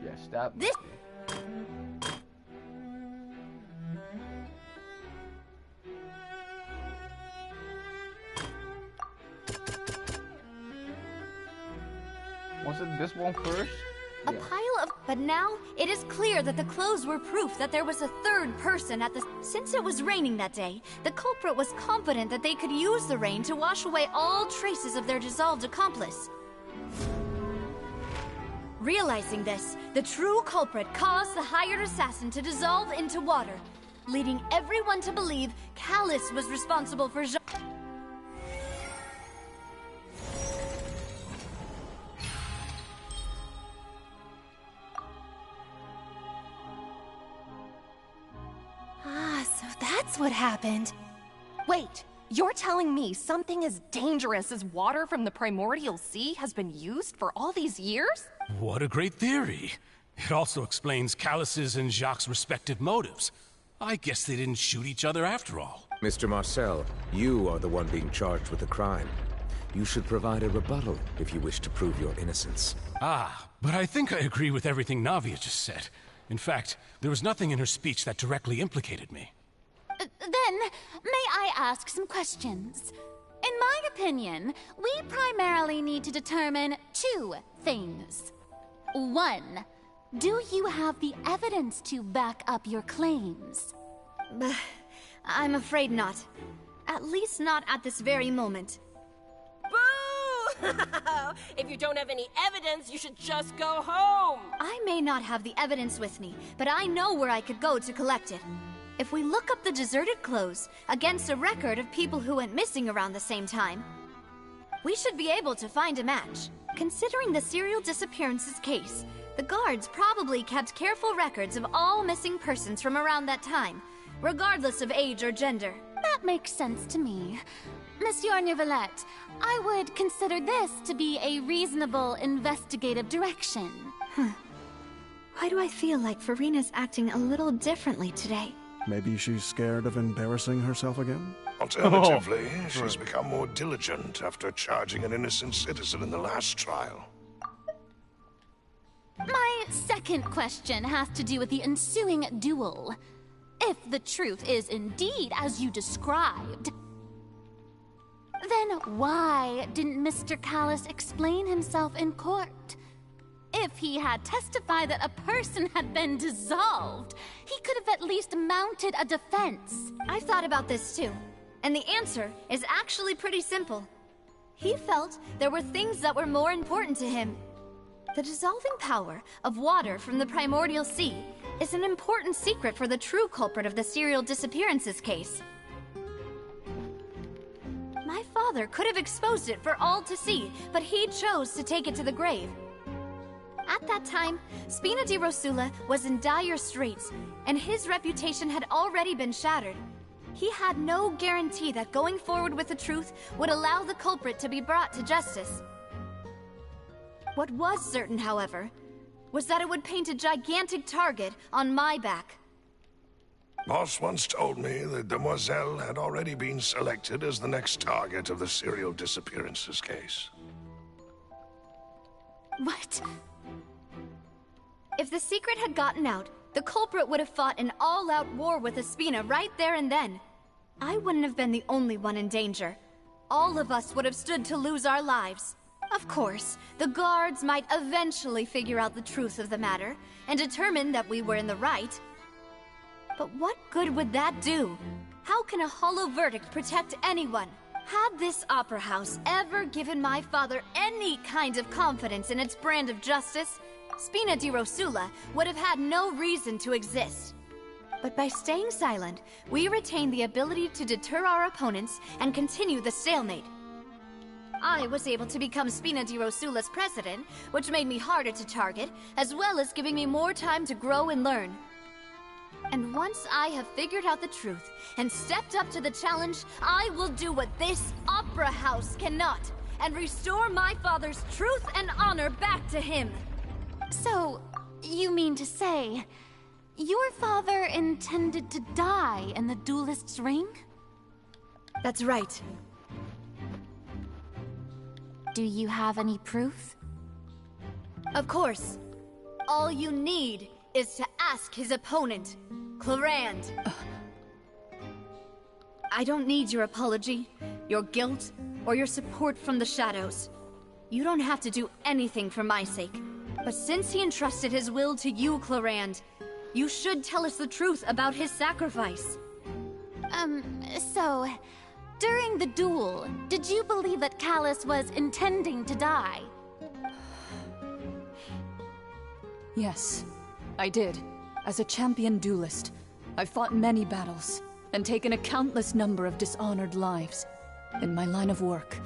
[SPEAKER 1] Yes, that
[SPEAKER 8] this...
[SPEAKER 1] Was it this one first?
[SPEAKER 8] A pile of... But now, it is clear that the clothes were proof that there was a third person at the... Since it was raining that day, the culprit was confident that they could use the rain to wash away all traces of their dissolved accomplice. Realizing this, the true culprit caused the hired assassin to dissolve into water, leading everyone to believe Callus was responsible for
[SPEAKER 5] So that's
[SPEAKER 14] what happened. Wait, you're telling me something as dangerous as water from the primordial sea has been used for all these years?
[SPEAKER 9] What a great theory. It also explains Callus's and Jacques' respective motives. I guess they didn't shoot each other after all.
[SPEAKER 11] Mr. Marcel, you are the one being charged with the crime. You should provide a rebuttal if you wish to prove your innocence.
[SPEAKER 9] Ah, but I think I agree with everything Navia just said. In fact, there was nothing in her speech that directly implicated me.
[SPEAKER 13] Then, may I ask some questions? In my opinion, we primarily need to determine two things. One, do you have the evidence to back up your claims?
[SPEAKER 8] I'm afraid not. At least not at this very moment.
[SPEAKER 14] Boo! If you don't have any evidence, you should just go home!
[SPEAKER 8] I may not have the evidence with me, but I know where I could go to collect it. If we look up the deserted clothes against a record of people who went missing around the same time, we should be able to find a match. Considering the serial disappearances case, the guards probably kept careful records of all missing persons from around that time, regardless of age or gender.
[SPEAKER 13] That makes sense to me. Monsieur Neuvillette, I would consider this to be a reasonable investigative direction.
[SPEAKER 8] Why do I feel like Farina's acting a little differently today?
[SPEAKER 16] Maybe she's scared of embarrassing herself again?
[SPEAKER 2] Alternatively, she's become more diligent after charging an innocent citizen in the last trial.
[SPEAKER 13] My second question has to do with the ensuing duel. If the truth is indeed as you described, then why didn't Mr. Callus explain himself in court? If he had testified that a person had been dissolved, he could have at least mounted a defense.
[SPEAKER 8] I've thought about this too, and the answer is actually pretty simple. He felt there were things that were more important to him. The dissolving power of water from the primordial sea is an important secret for the true culprit of the serial disappearances case. My father could have exposed it for all to see, but he chose to take it to the grave. At that time, Spina di Rosula was in dire straits, and his reputation had already been shattered. He had no guarantee that going forward with the truth would allow the culprit to be brought to justice. What was certain, however, was that it would paint a gigantic target on my back.
[SPEAKER 2] Boss once told me that Demoiselle had already been selected as the next target of the serial disappearances case.
[SPEAKER 13] What?
[SPEAKER 8] If the secret had gotten out, the culprit would have fought an all-out war with Espina right there and then. I wouldn't have been the only one in danger. All of us would have stood to lose our lives. Of course, the guards might eventually figure out the truth of the matter and determine that we were in the right. But what good would that do? How can a hollow verdict protect anyone? Had this opera house ever given my father any kind of confidence in its brand of justice, Spina di Rosula would have had no reason to exist. But by staying silent, we retain the ability to deter our opponents and continue the stalemate. I was able to become Spina di Rosula's president, which made me harder to target, as well as giving me more time to grow and learn. And once I have figured out the truth and stepped up to the challenge, I will do what this opera house cannot, and restore my father's truth and honor back to him.
[SPEAKER 13] So, you mean to say, your father intended to die in the duelist's ring?
[SPEAKER 8] That's right.
[SPEAKER 13] Do you have any proof?
[SPEAKER 8] Of course. All you need is to ask his opponent, Clorand. I don't need your apology, your guilt, or your support from the shadows. You don't have to do anything for my sake. But since he entrusted his will to you, Clorand, you should tell us the truth about his sacrifice.
[SPEAKER 13] So, during the duel, did you believe that Callus was intending to die?
[SPEAKER 17] Yes, I did. As a champion duelist, I've fought many battles and taken a countless number of dishonored lives. In my line of work,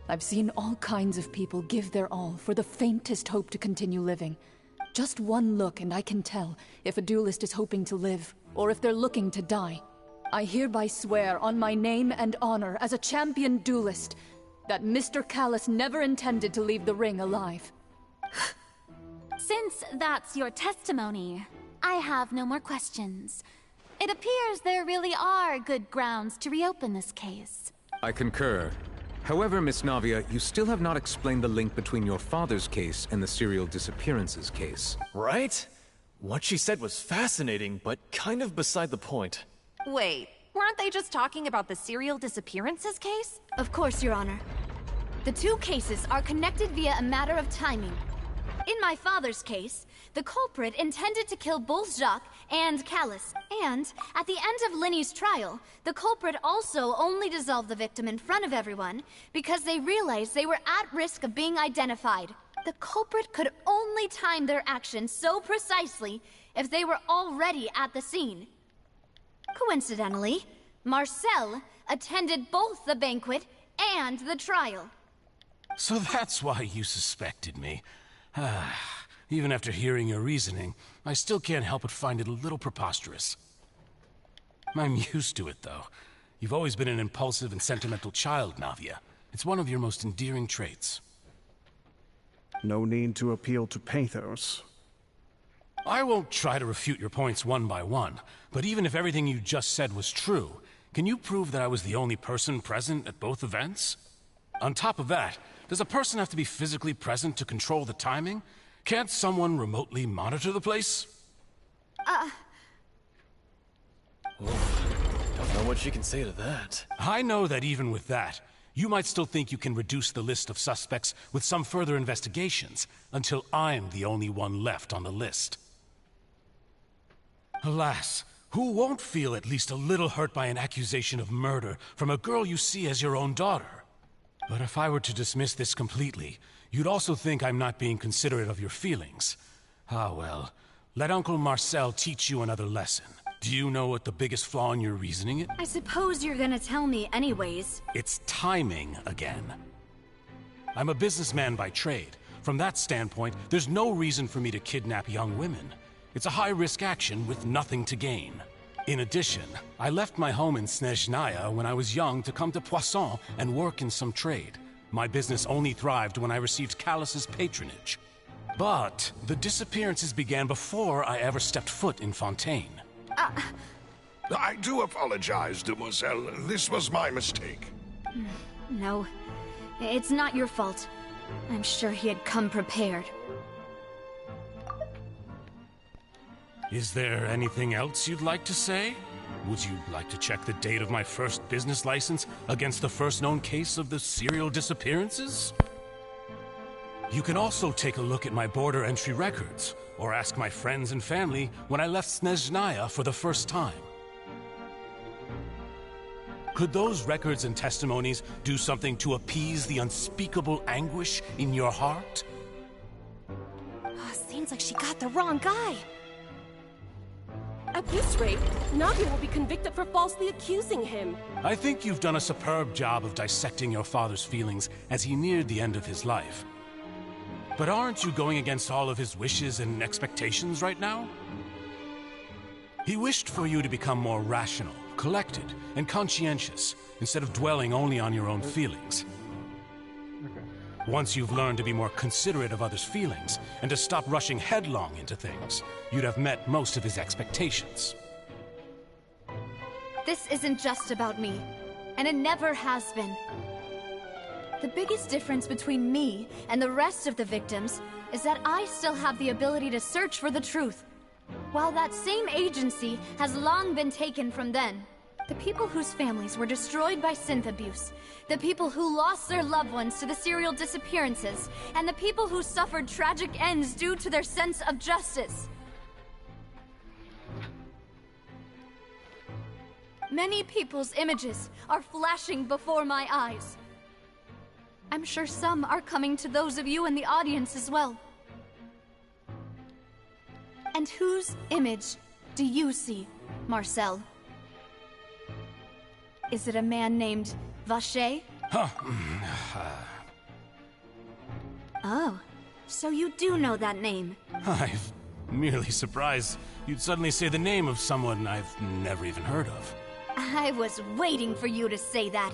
[SPEAKER 17] I've seen all kinds of people give their all for the faintest hope to continue living. Just one look and I can tell if a duelist is hoping to live or if they're looking to die. I hereby swear on my name and honor as a champion duelist that Mr. Callus never intended to leave the ring alive.
[SPEAKER 13] Since that's your testimony, I have no more questions. It appears there really are good grounds to reopen this case.
[SPEAKER 11] I concur. However, Miss Navia, you still have not explained the link between your father's case and the serial disappearances case.
[SPEAKER 15] Right? What she said was fascinating, but kind of beside the point.
[SPEAKER 14] Wait, weren't they just talking about the serial disappearances case?
[SPEAKER 8] Of course, Your Honor. The two cases are connected via a matter of timing. In my father's case, the culprit intended to kill both Jacques and Callus. And at the end of Linny's trial, the culprit also only dissolved the victim in front of everyone because they realized they were at risk of being identified. The culprit could only time their actions so precisely if they were already at the scene. Coincidentally, Marcel attended both the banquet and the trial.
[SPEAKER 9] So that's why you suspected me. Even after hearing your reasoning, I still can't help but find it a little preposterous. I'm used to it, though. You've always been an impulsive and sentimental child, Navia. It's one of your most endearing traits.
[SPEAKER 16] No need to appeal to pathos.
[SPEAKER 9] I won't try to refute your points one by one, but even if everything you just said was true, can you prove that I was the only person present at both events? On top of that, does a person have to be physically present to control the timing? Can't someone remotely monitor the place?
[SPEAKER 15] Don't know what she can say to that.
[SPEAKER 9] I know that even with that, you might still think you can reduce the list of suspects with some further investigations, until I'm the only one left on the list. Alas, who won't feel at least a little hurt by an accusation of murder from a girl you see as your own daughter? But if I were to dismiss this completely, you'd also think I'm not being considerate of your feelings. Ah well, let Uncle Marcel teach you another lesson. Do you know what the biggest flaw in your reasoning is?
[SPEAKER 8] I suppose you're gonna tell me anyways.
[SPEAKER 9] It's timing again. I'm a businessman by trade. From that standpoint, there's no reason for me to kidnap young women. It's a high-risk action with nothing to gain. In addition, I left my home in Snezhnaya when I was young to come to Poisson and work in some trade. My business only thrived when I received Callus's patronage. But the disappearances began before I ever stepped foot in Fontaine.
[SPEAKER 2] I do apologize, Demoiselle. This was my mistake.
[SPEAKER 8] No, it's not your fault. I'm sure he had come prepared.
[SPEAKER 9] Is there anything else you'd like to say? Would you like to check the date of my first business license against the first known case of the serial disappearances? You can also take a look at my border entry records, or ask my friends and family when I left Snezhnaya for the first time. Could those records and testimonies do something to appease the unspeakable anguish in your heart?
[SPEAKER 14] Seems like she got the wrong guy.
[SPEAKER 18] At this rate, Navia will be convicted for falsely accusing him.
[SPEAKER 9] I think you've done a superb job of dissecting your father's feelings as he neared the end of his life. But aren't you going against all of his wishes and expectations right now? He wished for you to become more rational, collected, and conscientious, instead of dwelling only on your own feelings. Once you've learned to be more considerate of others' feelings, and to stop rushing headlong into things, you'd have met most of his expectations.
[SPEAKER 8] This isn't just about me, and it never has been. The biggest difference between me and the rest of the victims is that I still have the ability to search for the truth, while that same agency has long been taken from them. The people whose families were destroyed by synth abuse, the people who lost their loved ones to the serial disappearances, and the people who suffered tragic ends due to their sense of justice. Many people's images are flashing before my eyes. I'm sure some are coming to those of you in the audience as well. And whose image do you see, Marcel? Is it a man named Vacher? Oh, so you do know that name.
[SPEAKER 9] I'm merely surprised you'd suddenly say the name of someone I've never even heard of.
[SPEAKER 8] I was waiting for you to say that.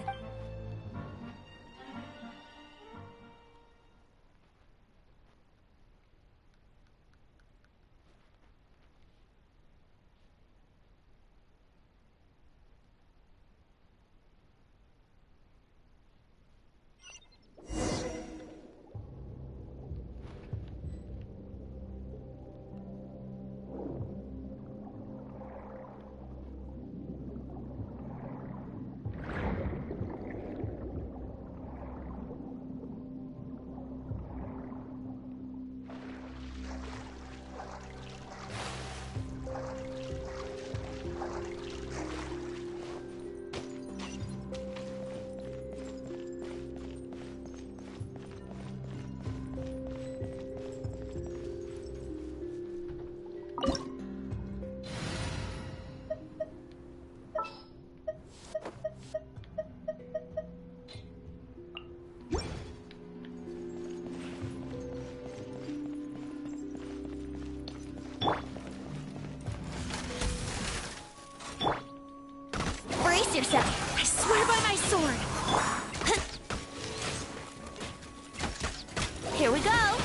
[SPEAKER 8] Brace yourself. I swear by my sword. Here we go.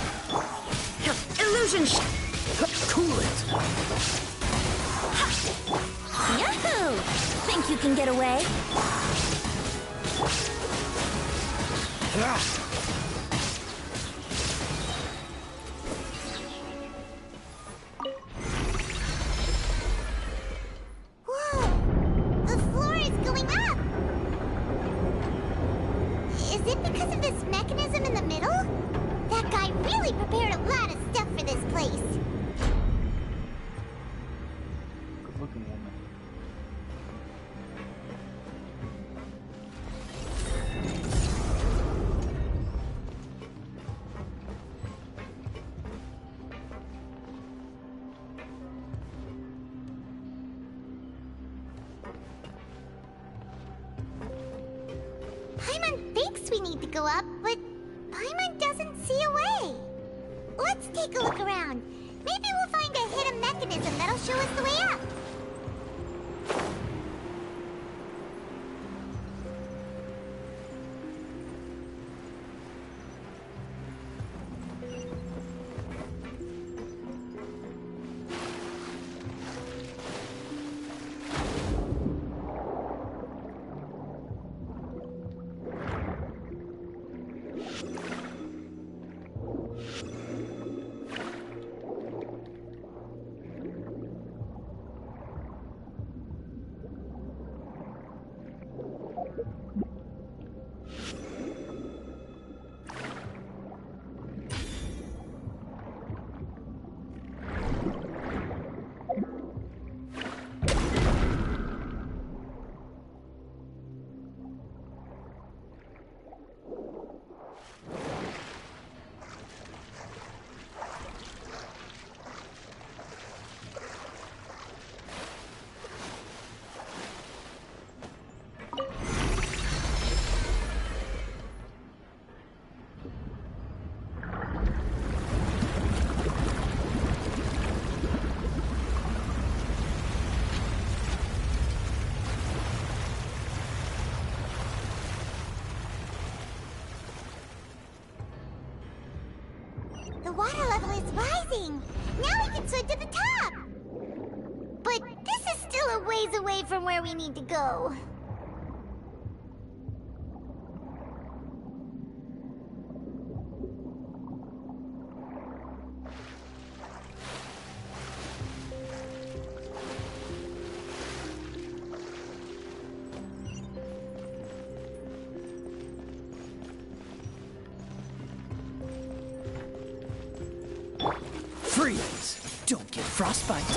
[SPEAKER 8] Illusion cool it. Yahoo! Think you can get away?
[SPEAKER 10] We need to go up, but Paimon doesn't see a way. Let's take a look around. Maybe we'll find a hidden mechanism that'll show us the way up. The water level is rising. Now we can swim to the top. But this is still a ways away from where we need to go.
[SPEAKER 19] Freeze! Don't get frostbite.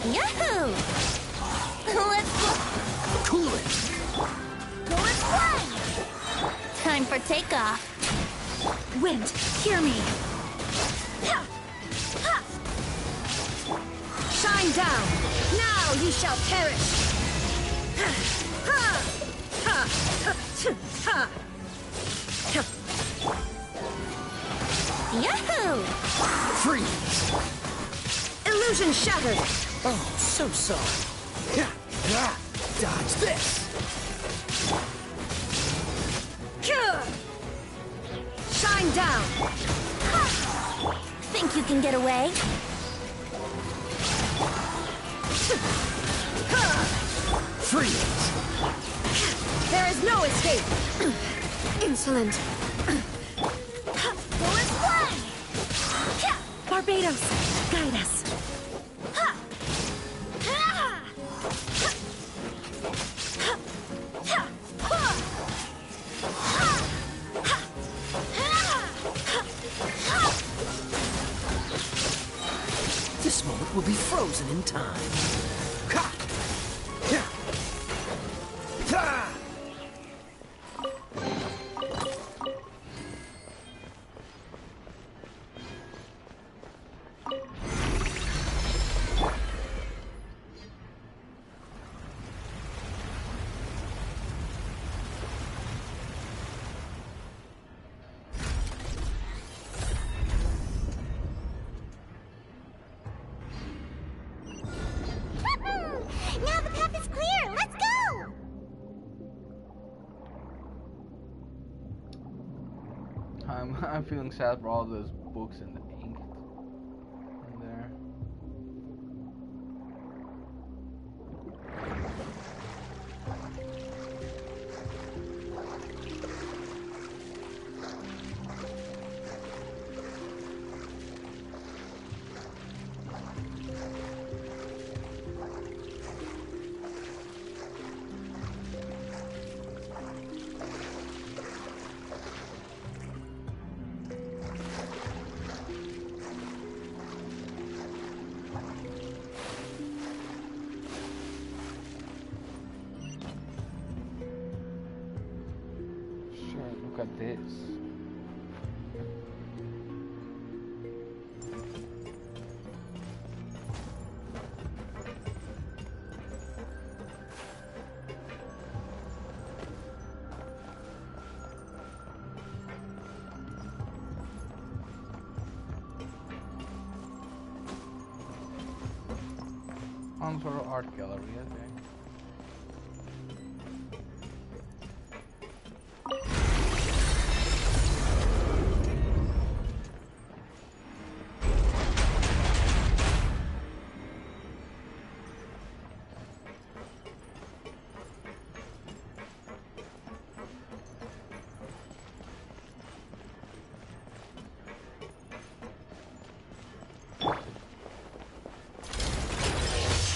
[SPEAKER 10] Yahoo! Let's go.
[SPEAKER 19] Cool it.
[SPEAKER 10] Go and fly. Time for takeoff.
[SPEAKER 8] Wind, hear me.
[SPEAKER 20] Shine down. Now ye shall perish.
[SPEAKER 10] Yahoo!
[SPEAKER 19] Freeze!
[SPEAKER 20] Illusion shattered!
[SPEAKER 19] Oh, so sorry. Dodge this!
[SPEAKER 20] Shine down!
[SPEAKER 5] Think you can get away?
[SPEAKER 19] Freeze!
[SPEAKER 20] There is no escape! Insolent!
[SPEAKER 5] Go and play!
[SPEAKER 20] Barbados, guide us!
[SPEAKER 19] This moment will be frozen in time.
[SPEAKER 10] Now the path is clear! Let's go!
[SPEAKER 1] I'm feeling sad for all those books and the ink in there. Look at this. Some sort of art gallery, I think.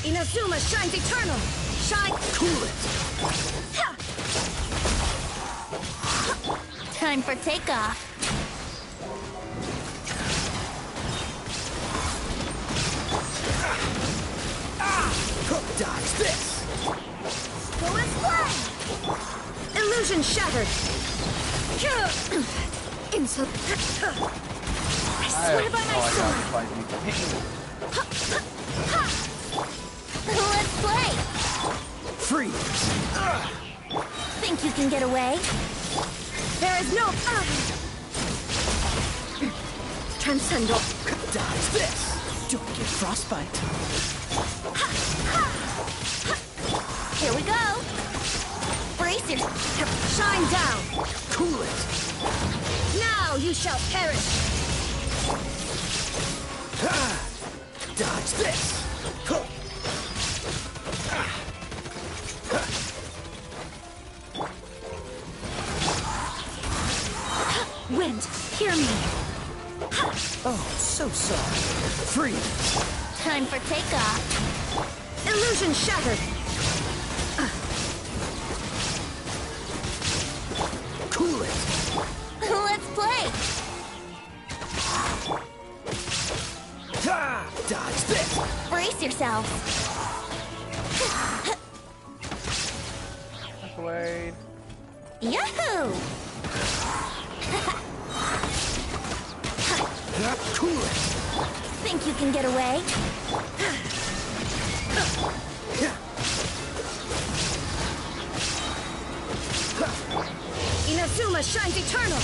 [SPEAKER 20] Inazuma shines eternal! Shine...
[SPEAKER 19] Cool it!
[SPEAKER 5] Time for takeoff.
[SPEAKER 19] Dodge this!
[SPEAKER 5] Go and play!
[SPEAKER 20] Illusion shattered! I swear by my sword!
[SPEAKER 5] Let's play!
[SPEAKER 19] Freeze!
[SPEAKER 5] Think you can get away?
[SPEAKER 20] There is no... Transcendal!
[SPEAKER 19] Dodge this! Don't get frostbite!
[SPEAKER 5] Here we go! Brace your...
[SPEAKER 20] Shine down!
[SPEAKER 19] Cool it!
[SPEAKER 20] Now you shall perish!
[SPEAKER 19] Dodge this!
[SPEAKER 20] Wind, hear me!
[SPEAKER 19] Oh, so sorry. Freeze!
[SPEAKER 5] Time for takeoff.
[SPEAKER 20] Illusion shattered!
[SPEAKER 19] Cool it!
[SPEAKER 5] Let's play!
[SPEAKER 19] Dodge this!
[SPEAKER 5] Brace yourself.
[SPEAKER 1] Wait.
[SPEAKER 5] Yahoo!
[SPEAKER 19] Cool it!
[SPEAKER 5] Think you can get away?
[SPEAKER 20] Inazuma shines eternal!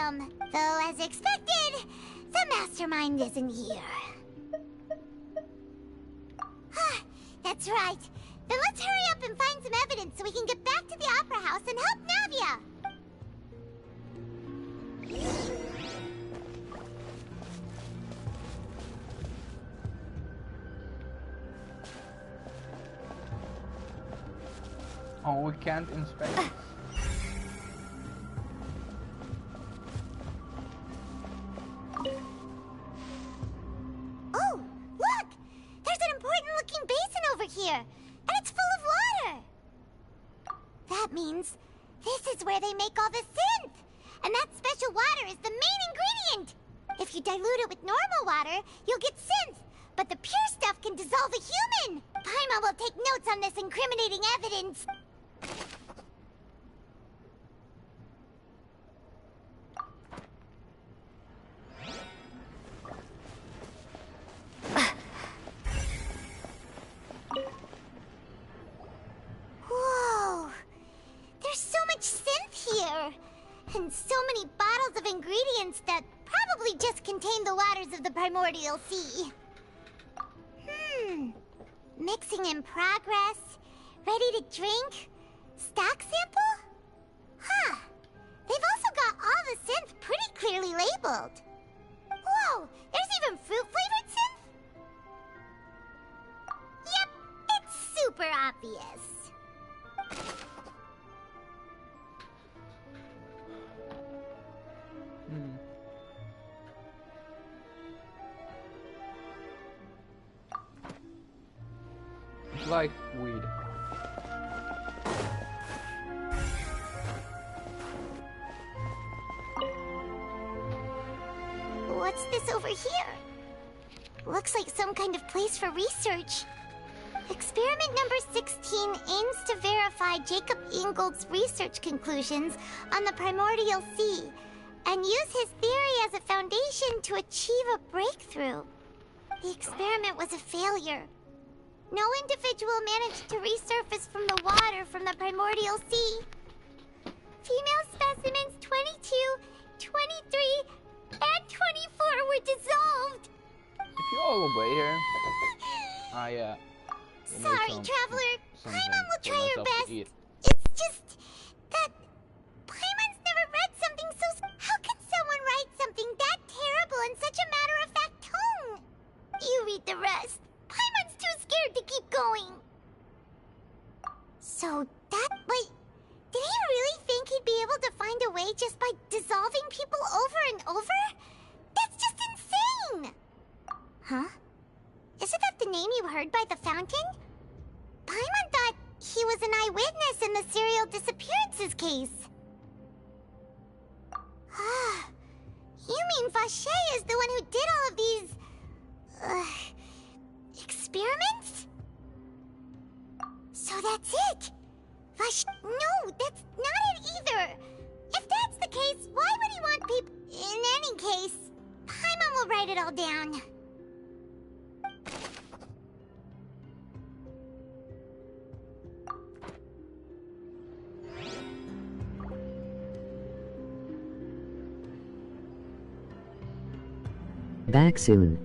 [SPEAKER 10] item. Though, as expected, the mastermind isn't here. That's right. Then let's hurry up and find some evidence so we can get back to the Opera House and help Navia!
[SPEAKER 1] Oh, we can't inspect it.
[SPEAKER 10] Oh, look! There's an important-looking basin over here, and it's full of water! That means this is where they make all the synth! And that special water is the main ingredient! If you dilute it with normal water, you'll get synth, but the pure stuff can dissolve a human! Paimon will take notes on this incriminating evidence. Whoa! There's so much synth here! And so many bottles of ingredients that probably just contain the waters of the primordial sea. Mixing in progress. Ready to drink? Stock sample? Huh. They've also got all the synth pretty clearly labeled. Whoa! There's even fruit-flavored synth? Yep, it's super obvious.
[SPEAKER 1] It's like weed.
[SPEAKER 10] What's this over here? Looks like some kind of place for research. Experiment number 16 aims to verify Jacob Ingold's research conclusions on the primordial sea and use his theory as a foundation to achieve a breakthrough. The experiment was a failure. No individual managed to resurface from the water from the primordial sea. Female specimens 22, 23, and 24 were dissolved.
[SPEAKER 1] If you all obey her, I
[SPEAKER 10] Sorry, Traveler. Paimon will try her best.
[SPEAKER 1] Eat.
[SPEAKER 10] It's just that Paimon's never read something so. How can someone write something that terrible in such a matter-of-fact tone? You read the rest. Paimon's too scared to keep going. So that. Wait. Did he really think he'd be able to find a way just by dissolving people over and over? That's just insane! Huh? Isn't that the name you heard by the fountain? Paimon thought he was an eyewitness in the serial disappearances case. Ah, you mean Vache is the one who did all of these... experiments? So that's it! Vache... No, that's not it either! If that's the case, why would he want people... In any case, Paimon will write it all down.
[SPEAKER 21] Back soon.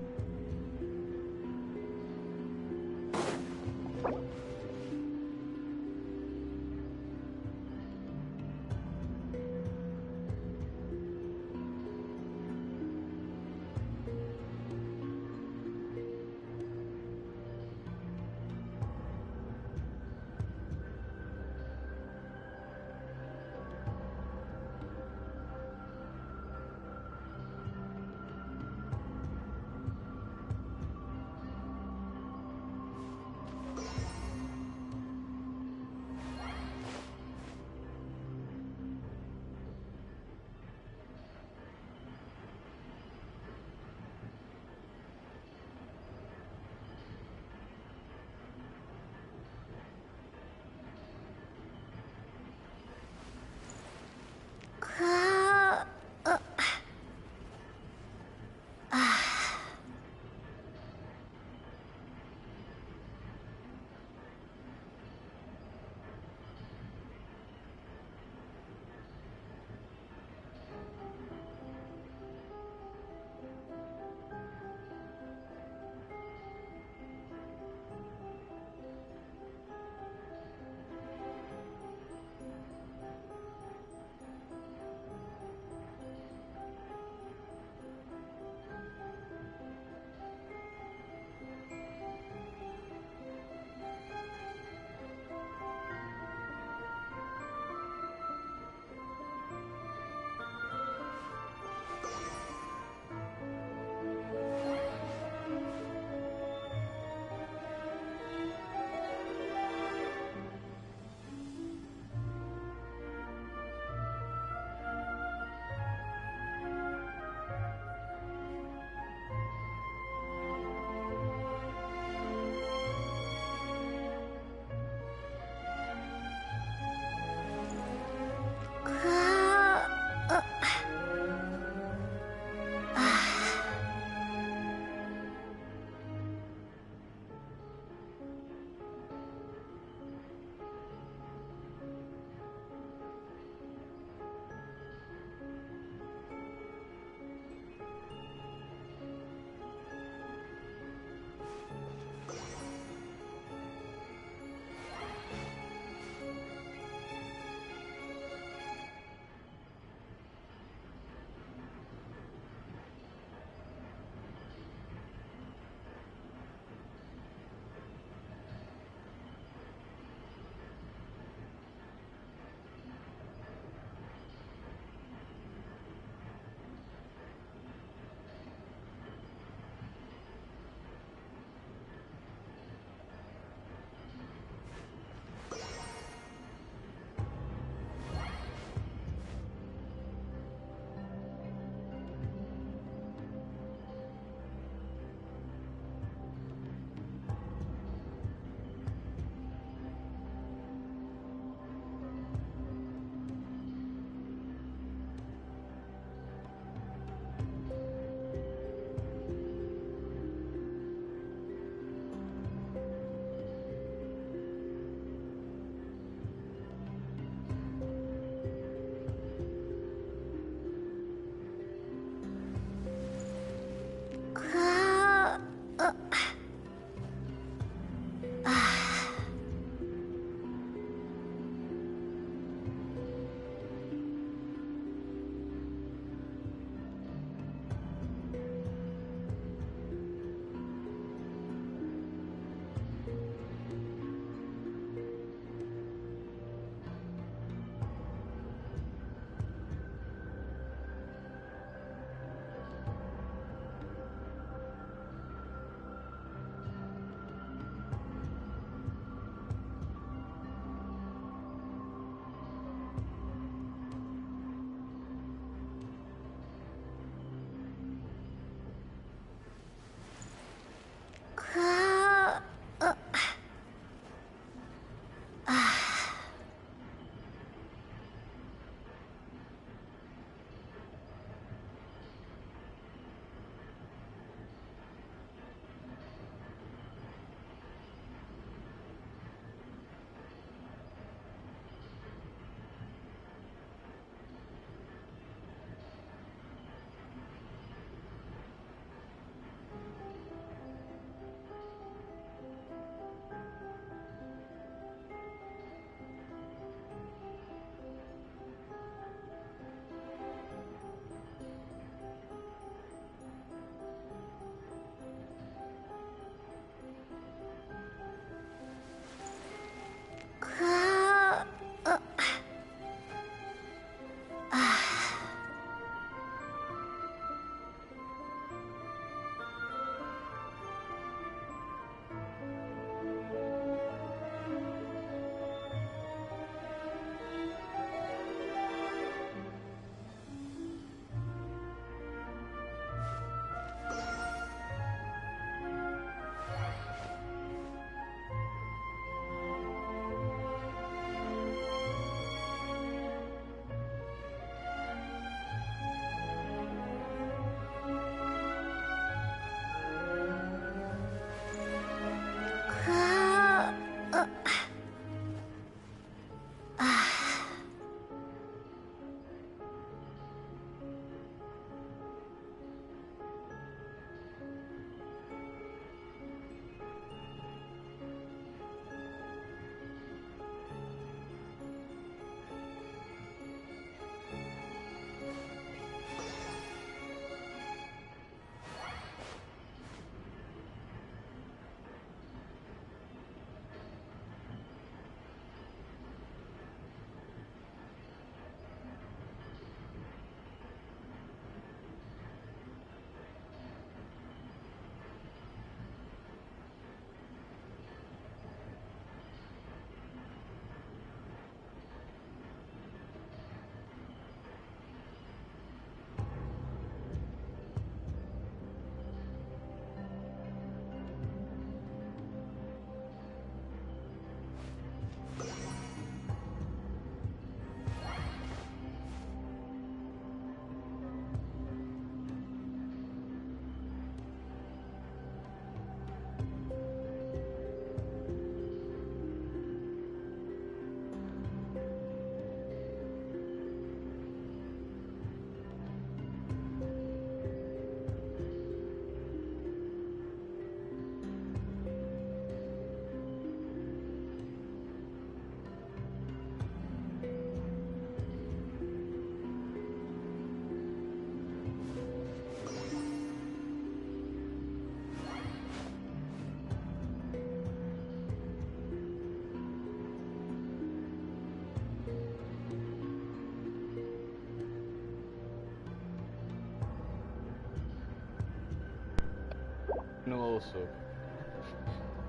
[SPEAKER 1] Noodle soup.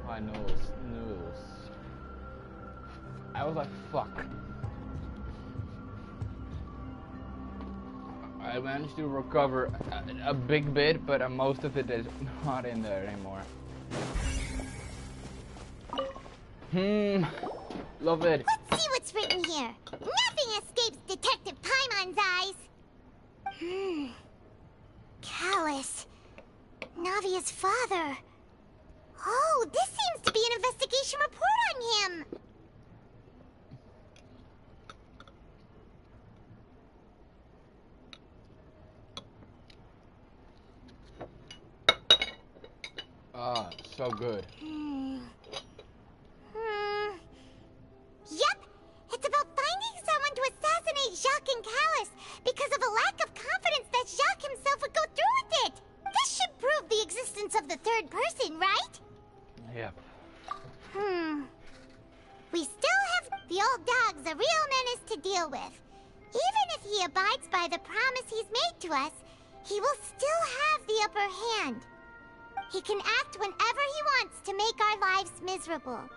[SPEAKER 1] Why noodles? Noodles. I was like, fuck. I managed to recover a big bit, but most of it is not in there anymore. Love it.
[SPEAKER 10] Let's see what's written here. Nothing escapes Detective Paimon's eyes. Callus. Navia's father. Oh, this seems to be an investigation report on him.
[SPEAKER 1] Ah, so good.
[SPEAKER 10] Yep, it's about finding someone to assassinate Jacques and Callus because of a lack of confidence that Jacques himself would go through with it. This should prove the existence of the third person, right?
[SPEAKER 1] Yep.
[SPEAKER 10] We still have the old dog's a real menace to deal with. Even if he abides by the promise he's made to us, he will still have the upper hand. He can act whenever he wants to make our lives miserable.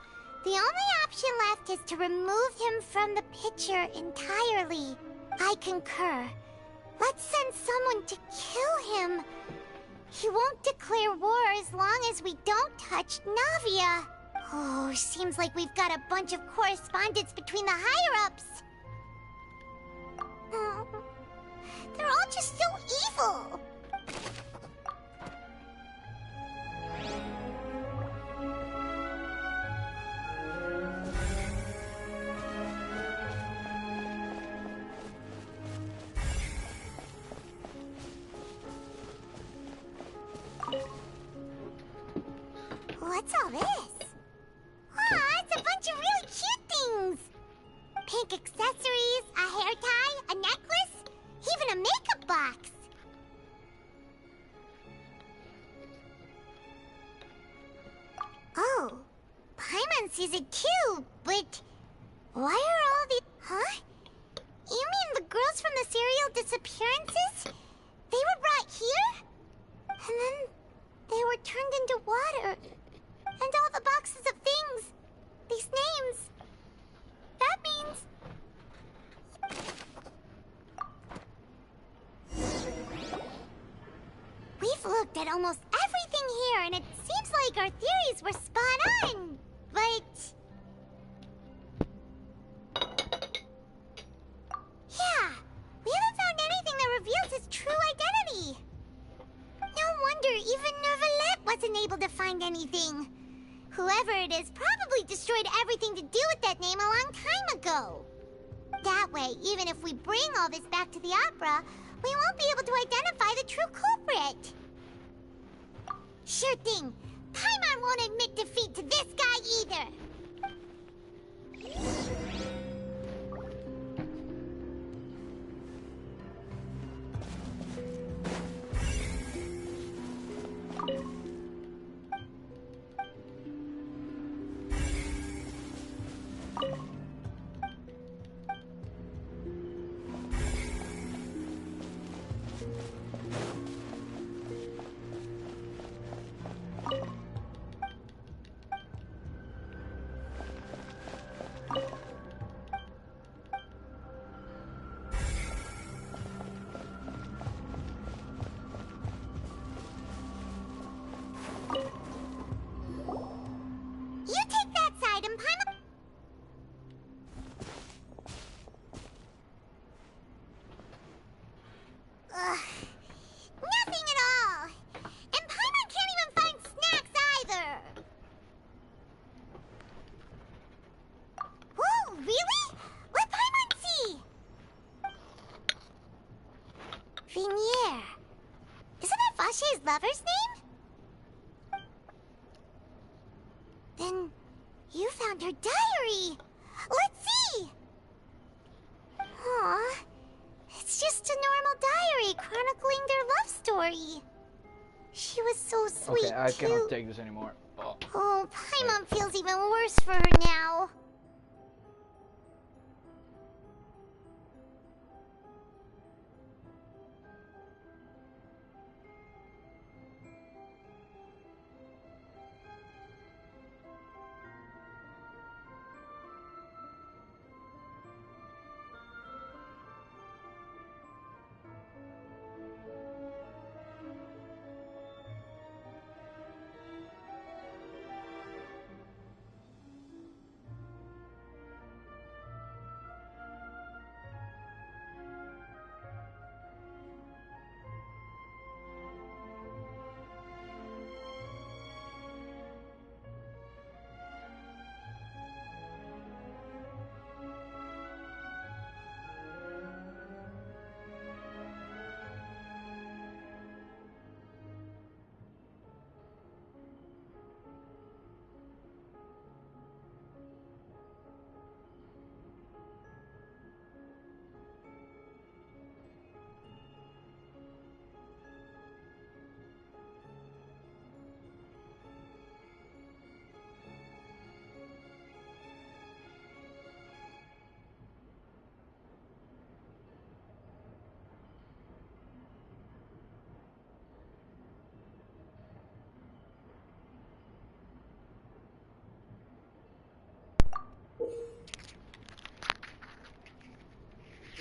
[SPEAKER 10] The only option left is to remove him from the picture entirely. I concur. Let's send someone to kill him. He won't declare war as long as we don't touch Navia. Oh, seems like we've got a bunch of correspondence between the higher-ups. They're all just so evil. What's all this? Aw, it's a bunch of really cute things. Pink accessories, a hair tie, a necklace, even a makeup box. Oh, Paimon sees it too, but why are all the... Huh? You mean the girls from the serial disappearances? They were brought here? And then they were turned into water. And all the boxes of things. These names. That means... We've looked at almost everything here, and it seems like our theories were spot on. But... yeah, we haven't found anything that reveals his true identity. No wonder even Neuvillette wasn't able to find anything. Whoever it is probably destroyed everything to do with that name a long time ago. That way, even if we bring all this back to the opera, we won't be able to identify the true culprit. Sure thing. Paimon won't admit defeat to this guy either. Nothing at all! And Paimon can't even find snacks either! Whoa, really? Let Paimon see! Vinier. Isn't that Vache's lover's name? Then you found her diary! Let's see! Aw. It's just a normal diary chronicling their love story. She was so sweet,
[SPEAKER 1] Okay, I
[SPEAKER 10] too.
[SPEAKER 1] cannot take this anymore.
[SPEAKER 10] Oh, Paimon feels even worse for her now.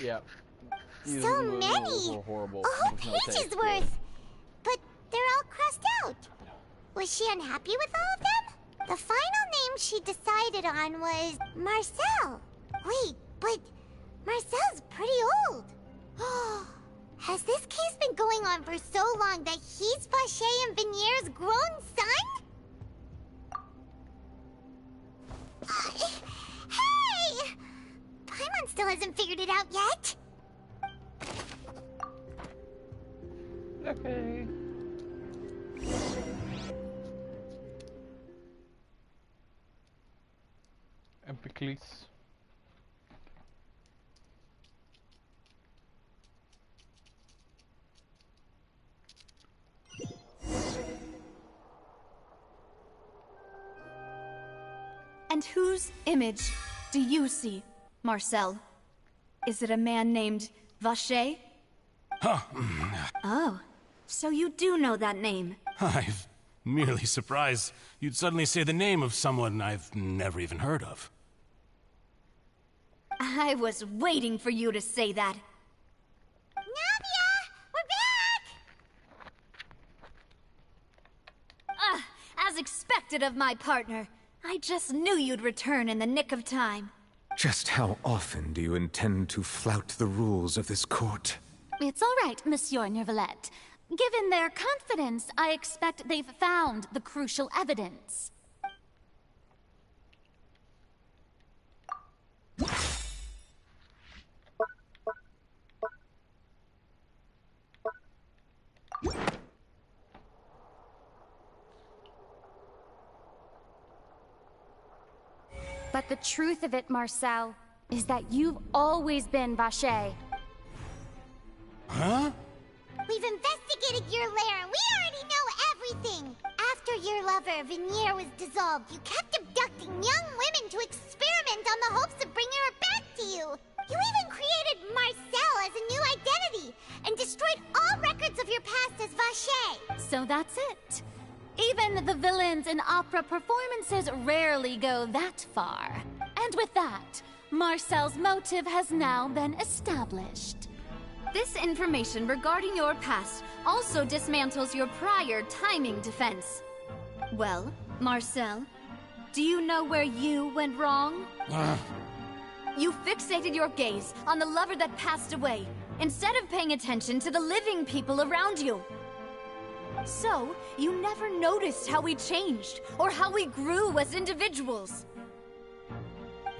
[SPEAKER 1] Yeah.
[SPEAKER 5] So many!
[SPEAKER 1] Horrible.
[SPEAKER 5] A whole page's worth! But they're all crossed out. Was she unhappy with all of them? The final name she decided on was Marcel. Wait, but Marcel's pretty old. Has this case been going on for so long that he's Vacher and Venier's grown son? Hey! Paimon still hasn't figured it out yet.
[SPEAKER 1] Okay. Epicles.
[SPEAKER 8] And whose image do you see, Marcel? Is it a man named Vacher?
[SPEAKER 9] Huh.
[SPEAKER 8] Oh, so you do know that name.
[SPEAKER 9] I'm merely surprised you'd suddenly say the name of someone I've never even heard of.
[SPEAKER 8] I was waiting for you to say that.
[SPEAKER 5] Navia! We're back!
[SPEAKER 8] As expected of my partner. I just knew you'd return in the nick of time.
[SPEAKER 11] Just how often do you intend to flout the rules of this court?
[SPEAKER 13] It's all right, Monsieur Neuvillette. Given their confidence, I expect they've found the crucial evidence. But the truth of it, Marcel, is that you've always been Vacher.
[SPEAKER 9] Huh?
[SPEAKER 5] We've investigated your lair and we already know everything! After your lover, Venier, was dissolved, you kept abducting young women to experiment on the hopes of bringing her back to you! You even created Marcel as a new identity, and destroyed all records of your past as Vacher!
[SPEAKER 13] So that's it. Even the villains in opera performances rarely go that far. And with that, Marcel's motive has now been established.
[SPEAKER 8] This information regarding your past also dismantles your prior timing defense. Well, Marcel, do you know where you went wrong? You fixated your gaze on the lover that passed away, instead of paying attention to the living people around you. So, you never noticed how we changed, or how we grew as individuals.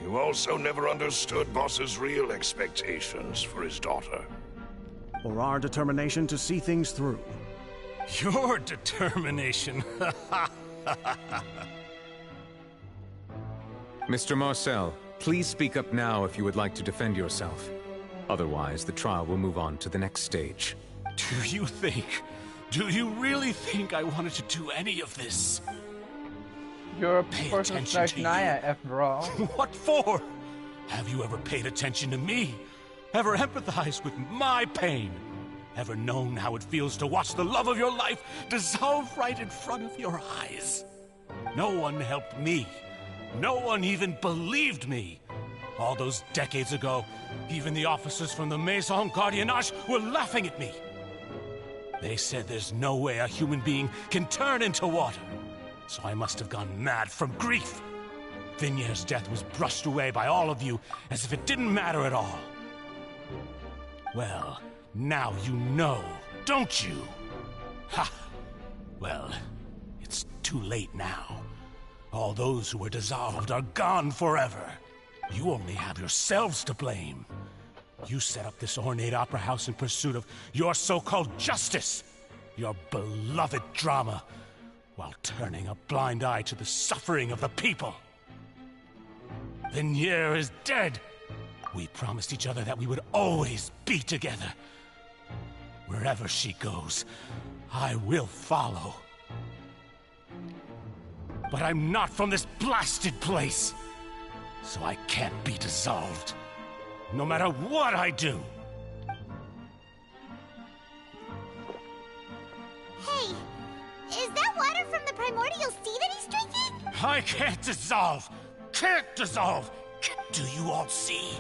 [SPEAKER 2] You also never understood Boss's real expectations for his daughter.
[SPEAKER 16] Or our determination to see things through.
[SPEAKER 9] Your determination.
[SPEAKER 11] Mr. Marcel, please speak up now if you would like to defend yourself. Otherwise, the trial will move on to the next stage.
[SPEAKER 9] Do you really think I wanted to do any of this?
[SPEAKER 1] You're a person like Naya, after all.
[SPEAKER 9] What for? Have you ever paid attention to me? Ever empathized with my pain? Ever known how it feels to watch the love of your life dissolve right in front of your eyes? No one helped me. No one even believed me. All those decades ago, even the officers from the Maison Gardiennage were laughing at me. They said there's no way a human being can turn into water. So I must have gone mad from grief. Vinier's death was brushed away by all of you as if it didn't matter at all. Well, now you know, don't you? Ha! Well, it's too late now. All those who were dissolved are gone forever. You only have yourselves to blame. You set up this ornate opera house in pursuit of your so-called justice, your beloved drama, while turning a blind eye to the suffering of the people. Venier is dead. We promised each other that we would always be together. Wherever she goes, I will follow. But I'm not from this blasted place, so I can't be dissolved. No matter what I do.
[SPEAKER 5] Hey, is that water from the primordial sea that he's drinking?
[SPEAKER 9] I can't dissolve! Can't dissolve! Do you all see?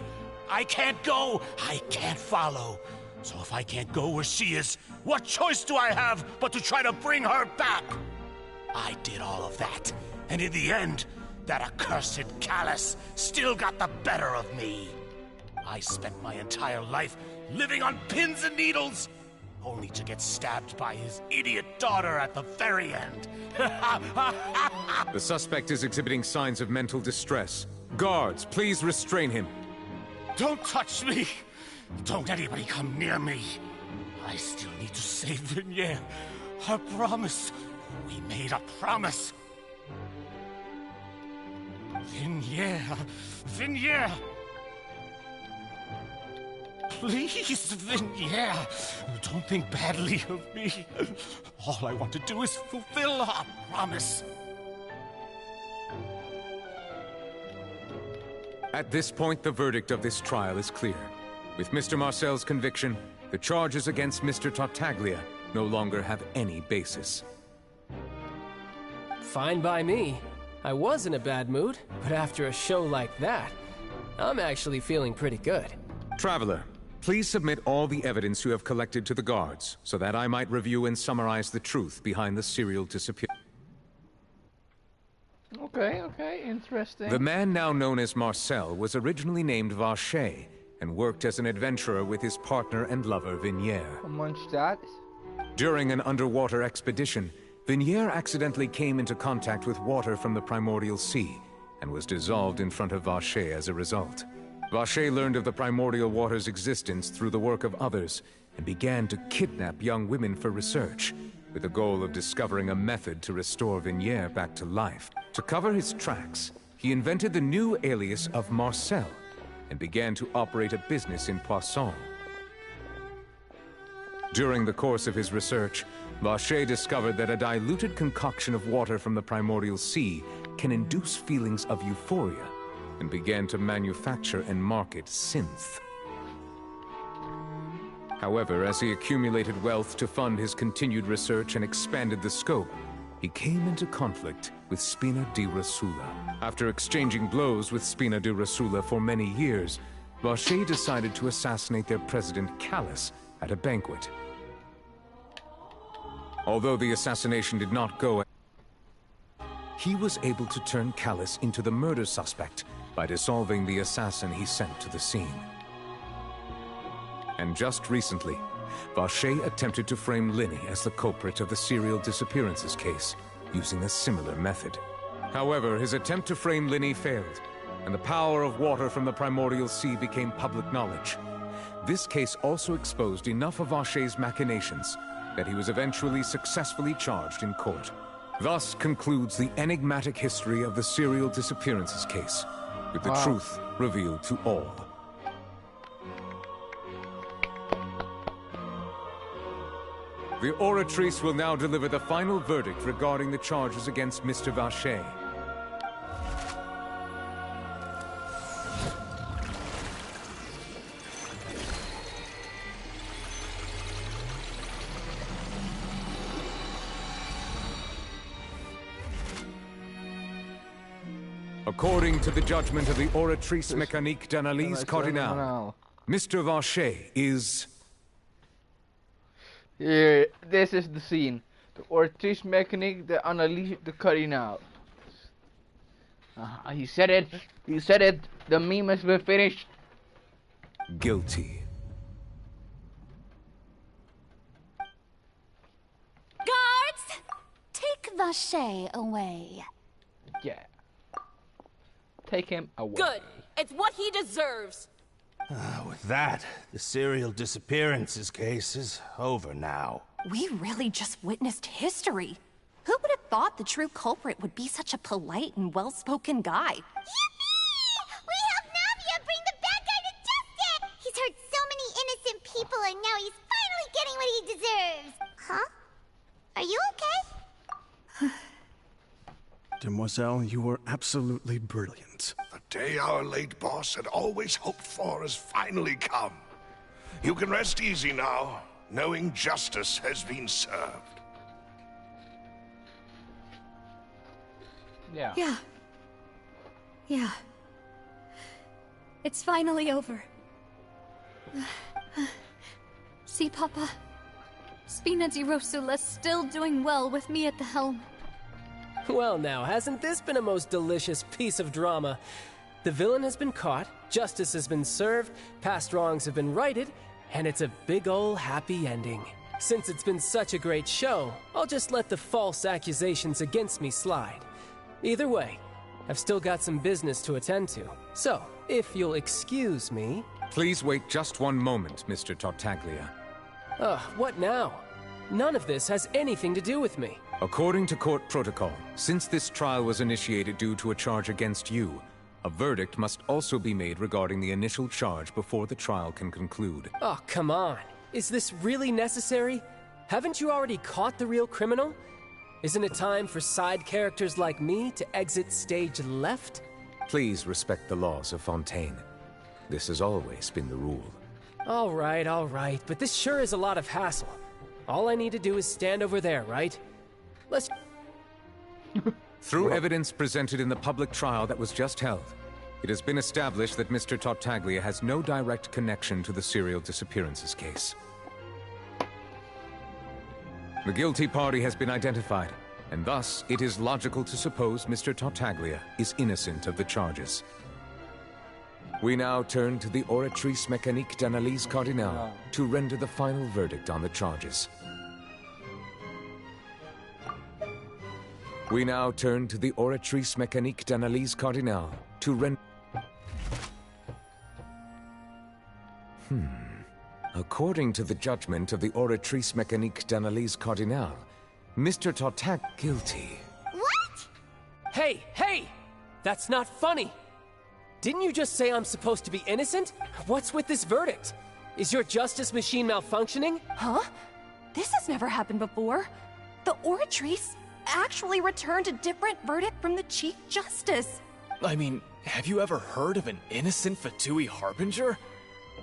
[SPEAKER 9] I can't go. I can't follow. So if I can't go where she is, what choice do I have but to try to bring her back? I did all of that, and in the end, that accursed Callus still got the better of me. I spent my entire life living on pins and needles, only to get stabbed by his idiot daughter at the very end.
[SPEAKER 11] The suspect is exhibiting signs of mental distress. Guards, please restrain him.
[SPEAKER 9] Don't touch me! Don't anybody come near me. I still need to save Vignere. Her promise. We made a promise. Vignere. Vignere. Please, Vignere. Don't think badly of me. All I want to do is fulfill our promise.
[SPEAKER 11] At this point, the verdict of this trial is clear. With Mr. Marcel's conviction, the charges against Mr. Tartaglia no longer have any basis.
[SPEAKER 12] Fine by me. I was in a bad mood, but after a show like that, I'm actually feeling pretty good.
[SPEAKER 11] Traveler, please submit all the evidence you have collected to the guards, so that I might review and summarize the truth behind the serial disappearance.
[SPEAKER 1] Okay, interesting.
[SPEAKER 11] The man now known as Marcel was originally named Vacher, and worked as an adventurer with his partner and lover, Vignere.
[SPEAKER 1] Amongst that?
[SPEAKER 11] During an underwater expedition, Vignere accidentally came into contact with water from the primordial sea, and was dissolved in front of Vacher as a result. Vacher learned of the primordial water's existence through the work of others, and began to kidnap young women for research, with the goal of discovering a method to restore Vignere back to life. To cover his tracks, he invented the new alias of Marcel, and began to operate a business in Poisson. During the course of his research, Vacher discovered that a diluted concoction of water from the primordial sea can induce feelings of euphoria, and began to manufacture and market synth. However, as he accumulated wealth to fund his continued research and expanded the scope, he came into conflict with Spina di Rosula. After exchanging blows with Spina di Rosula for many years, Vacher decided to assassinate their president Callus at a banquet. Although the assassination did not go, he was able to turn Callus into the murder suspect by dissolving the assassin he sent to the scene. And just recently, Vacher attempted to frame Linny as the culprit of the serial disappearances case, using a similar method. However, his attempt to frame Linny failed, and the power of water from the primordial sea became public knowledge. This case also exposed enough of Vacher's machinations that he was eventually successfully charged in court. Thus concludes the enigmatic history of the serial disappearances case, with the truth revealed to all. The Oratrice will now deliver the final verdict regarding the charges against Mr. Vacher. According to the judgment of the Oratrice Mécanique d'Analyse Cardinale, Mr. Vacher is...
[SPEAKER 1] Here, this is the scene. The Oratrice Mécanique d'Analyse Cardinale. He said it. He said it. The meme has been finished.
[SPEAKER 11] Guilty.
[SPEAKER 13] Guards! Take Vacher away.
[SPEAKER 1] Yeah. Take him away.
[SPEAKER 18] Good. It's what he deserves.
[SPEAKER 21] With that, the serial disappearances case is over now.
[SPEAKER 14] We really just witnessed history. Who would have thought the true culprit would be such a polite and well-spoken guy?
[SPEAKER 10] Yippee! We helped Navia bring the bad guy to justice! He's hurt so many innocent people, and now he's finally getting what he deserves. Huh? Are you okay?
[SPEAKER 16] Demoiselle, you were absolutely brilliant.
[SPEAKER 2] The day our late boss had always hoped for has finally come. You can rest easy now, knowing justice has been served.
[SPEAKER 3] Yeah. It's finally over. See, Papa? Spina di Rosula's still doing well with me at the helm.
[SPEAKER 12] Well now, hasn't this been a most delicious piece of drama? The villain has been caught, justice has been served, past wrongs have been righted, and it's a big ol' happy ending. Since it's been such a great show, I'll just let the false accusations against me slide. Either way, I've still got some business to attend to. So, if you'll excuse me...
[SPEAKER 11] Please wait just one moment, Mr. Tankjager.
[SPEAKER 12] What now? None of this has anything to do with me.
[SPEAKER 11] According to court protocol, since this trial was initiated due to a charge against you, a verdict must also be made regarding the initial charge before the trial can conclude.
[SPEAKER 12] Oh, come on. Is this really necessary? Haven't you already caught the real criminal? Isn't it time for side characters like me to exit stage left?
[SPEAKER 11] Please respect the laws of Fontaine. This has always been the rule.
[SPEAKER 12] All right, but this sure is a lot of hassle. All I need to do is stand over there, right? Let's...
[SPEAKER 11] Through evidence presented in the public trial that was just held, it has been established that Mr. Tankjager has no direct connection to the serial disappearances case. The guilty party has been identified, and thus it is logical to suppose Mr. Tankjager is innocent of the charges. We now turn to the Oratrice Mécanique d'Analyse Cardinale to render the final verdict on the charges. We now turn to the Oratrice Mécanique d'Analyse Cardinale to render... According to the judgment of the Oratrice Mécanique d'Analyse Cardinale, Mr. Tankjager guilty.
[SPEAKER 10] What?
[SPEAKER 12] Hey! That's not funny! Didn't you just say I'm supposed to be innocent? What's with this verdict? Is your justice machine malfunctioning?
[SPEAKER 14] Huh? This has never happened before. The Oratrice actually returned a different verdict from the Chief Justice.
[SPEAKER 15] I mean, have you ever heard of an innocent Fatui Harbinger?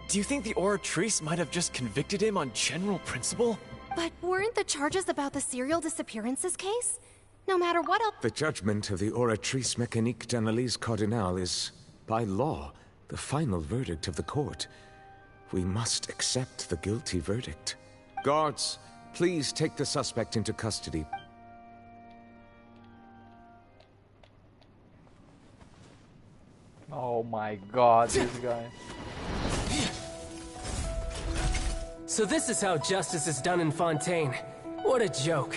[SPEAKER 15] Do you think the Oratrice might have just convicted him on general principle?
[SPEAKER 14] But weren't the charges about the serial disappearances case? No matter what else...
[SPEAKER 11] The judgment of the Oratrice Mécanique d'Analyse Cardinale is, by law, the final verdict of the court. We must accept the guilty verdict. Guards, please take the suspect into custody.
[SPEAKER 1] Oh my god, this guy.
[SPEAKER 12] So this is how justice is done in Fontaine. What a joke.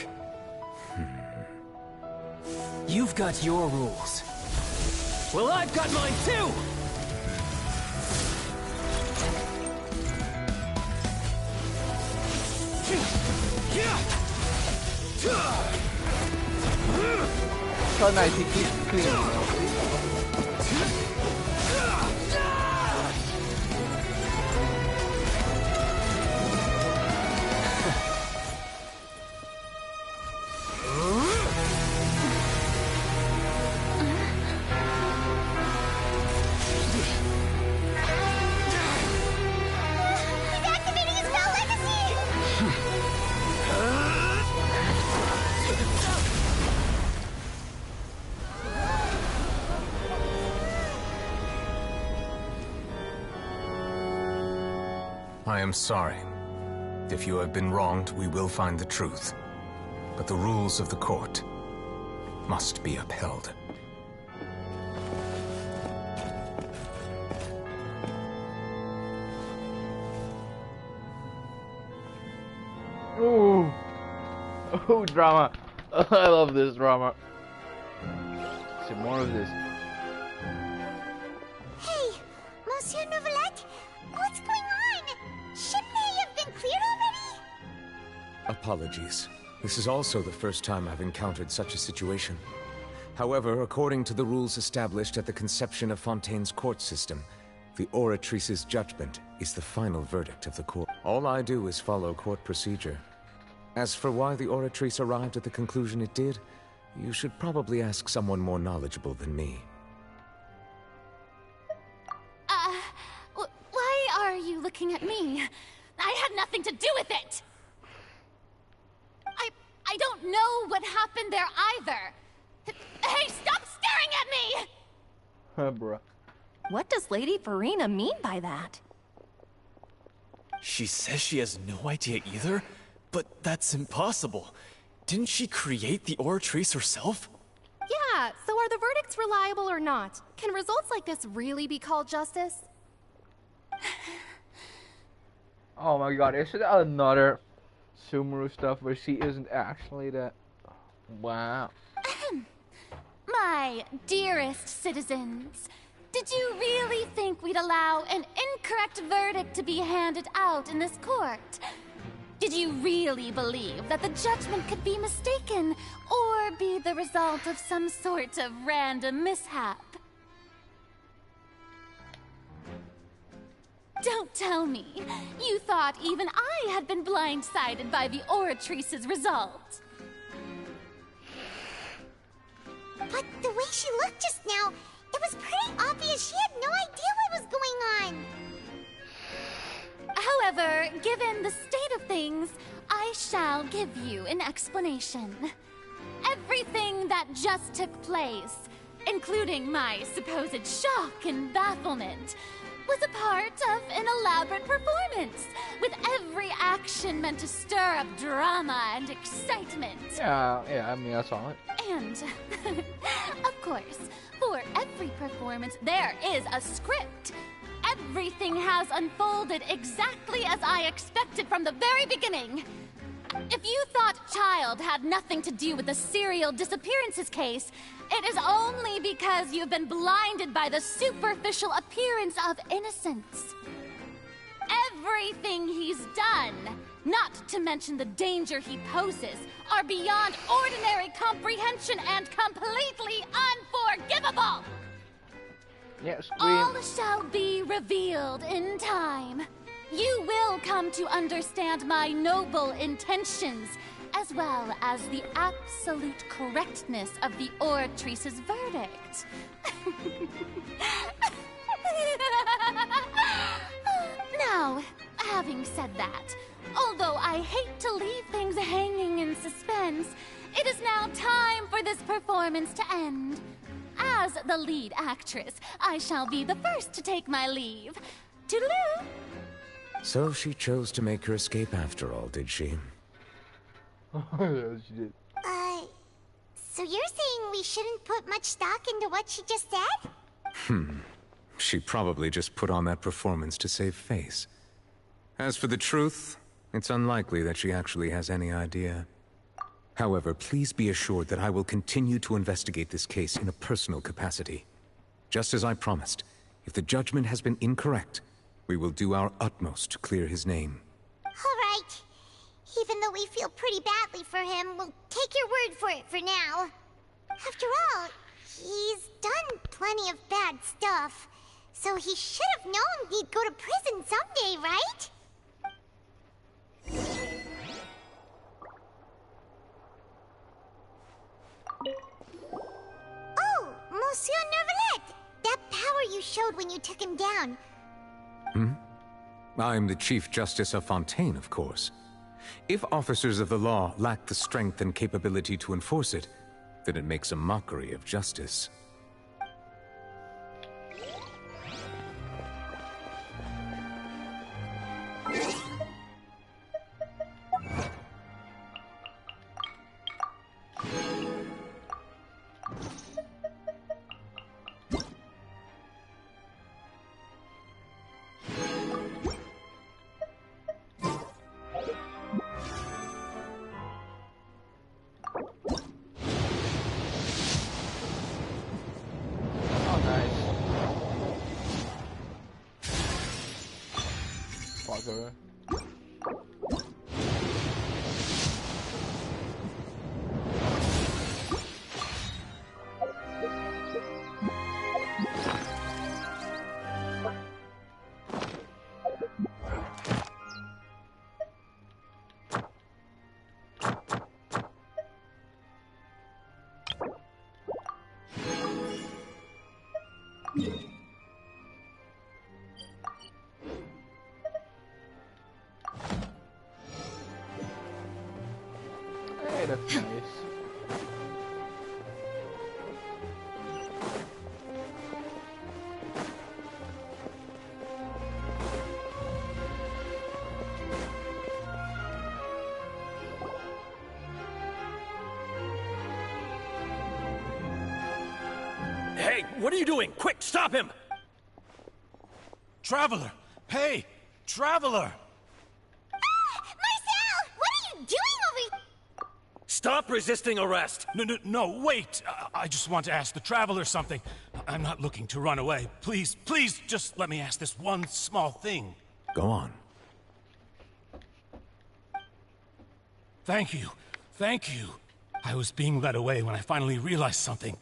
[SPEAKER 12] You've got your rules. Well, I've got mine too!
[SPEAKER 1] So nice, he keeps clean.
[SPEAKER 11] I am sorry. If you have been wronged, we will find the truth. But the rules of the court must be upheld.
[SPEAKER 1] Ooh. Ooh, drama. I love this drama. See more of this.
[SPEAKER 10] Hey, Monsieur Novelette, what's going on? Shouldn't they have been cleared already?
[SPEAKER 11] Apologies. This is also the first time I've encountered such a situation. However, according to the rules established at the conception of Fontaine's court system, the Oratrice's judgment is the final verdict of the court. All I do is follow court procedure. As for why the Oratrice arrived at the conclusion it did, you should probably ask someone more knowledgeable than me.
[SPEAKER 13] Why are you looking at me? I had nothing to do with it! I don't know what happened there either. Hey, stop staring at me!
[SPEAKER 1] Bruh.
[SPEAKER 14] What does Lady Farina mean by that?
[SPEAKER 15] She says she has no idea either, but that's impossible. Didn't she create the Oratrice herself?
[SPEAKER 14] Yeah, so are the verdicts reliable or not? Can results like this really be called justice?
[SPEAKER 1] Oh my god, is it another Sumeru stuff where she isn't actually that? Wow.
[SPEAKER 13] My dearest citizens, did you really think we'd allow an incorrect verdict to be handed out in this court? Did you really believe that the judgment could be mistaken or be the result of some sort of random mishap? Don't tell me you thought even I had been blindsided by the Oratrice's result.
[SPEAKER 10] But the way she looked just now, it was pretty obvious she had no idea what was going on.
[SPEAKER 13] However, given the state of things, I shall give you an explanation. Everything that just took place, including my supposed shock and bafflement, was a part of an elaborate performance, with every action meant to stir up drama and excitement.
[SPEAKER 1] Yeah, I mean, I saw it.
[SPEAKER 13] And, of course, for every performance, there is a script. Everything has unfolded exactly as I expected from the very beginning. If you thought Child had nothing to do with the serial disappearances case, it is only because you've been blinded by the superficial appearance of innocence. Everything he's done, not to mention the danger he poses, are beyond ordinary comprehension and completely unforgivable!
[SPEAKER 1] Yes,
[SPEAKER 13] all shall be revealed in time. You will come to understand my noble intentions, as well as the absolute correctness of the Oratrice's verdict. Now, having said that, although I hate to leave things hanging in suspense, it is now time for this performance to end. As the lead actress, I shall be the first to take my leave. Toodaloo!
[SPEAKER 11] So she chose to make her escape after all, did she?
[SPEAKER 1] She did.
[SPEAKER 10] So you're saying we shouldn't put much stock into what she just said?
[SPEAKER 11] She probably just put on that performance to save face. As for the truth, it's unlikely that she actually has any idea. However, please be assured that I will continue to investigate this case in a personal capacity. Just as I promised, if the judgment has been incorrect, we will do our utmost to clear his name.
[SPEAKER 10] All right. Even though we feel pretty badly for him, we'll take your word for it for now. After all, he's done plenty of bad stuff, so he should have known he'd go to prison someday, right? Oh, Monsieur Neuvillette! That power you showed when you took him down.
[SPEAKER 11] I'm the Chief Justice of Fontaine, of course. If officers of the law lack the strength and capability to enforce it, then it makes a mockery of justice.
[SPEAKER 1] Fucker.
[SPEAKER 15] Hey, what are you doing? Quick, stop him!
[SPEAKER 9] Traveler! Hey! Traveler!
[SPEAKER 10] Marcel! What are you doing over here?
[SPEAKER 15] Stop resisting arrest!
[SPEAKER 9] No, wait! I just want to ask the Traveler something. I'm not looking to run away. Please, just let me ask this one small thing.
[SPEAKER 11] Go on.
[SPEAKER 9] Thank you. I was being led away when I finally realized something.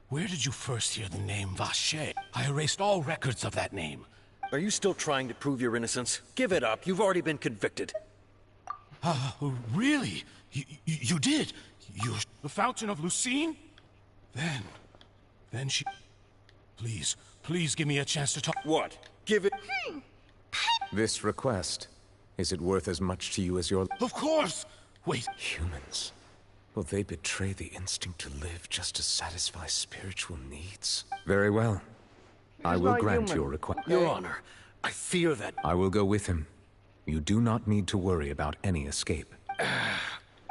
[SPEAKER 9] Where did you first hear the name Vacher? I erased all records of that name.
[SPEAKER 15] Are you still trying to prove your innocence? Give it up. You've already been convicted.
[SPEAKER 9] Really? You did? You're the Fountain of Lucine? Then she... Please give me a chance to talk.
[SPEAKER 15] What? Give it...
[SPEAKER 11] This request, is it worth as much to you as your...
[SPEAKER 9] Of course! Wait.
[SPEAKER 11] Humans. Will they betray the instinct to live just to satisfy spiritual needs? Very well. I will grant your request.
[SPEAKER 15] Your Honor, I fear that...
[SPEAKER 11] I will go with him. You do not need to worry about any escape.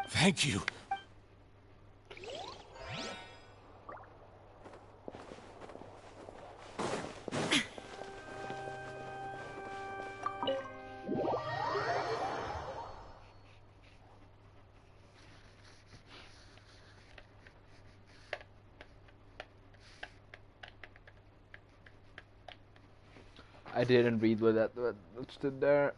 [SPEAKER 9] Thank you.
[SPEAKER 1] I didn't read what that stood there.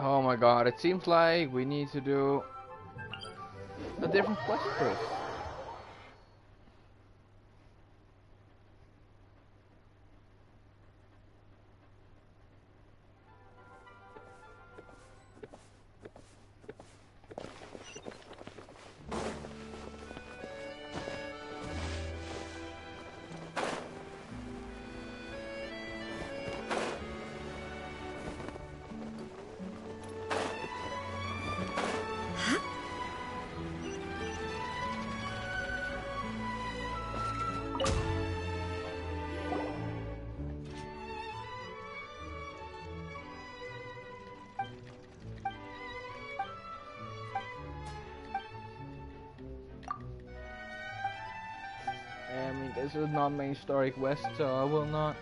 [SPEAKER 1] Oh my god, it seems like we need to do a different quest first. I mean, this is not main story quest, so I will not.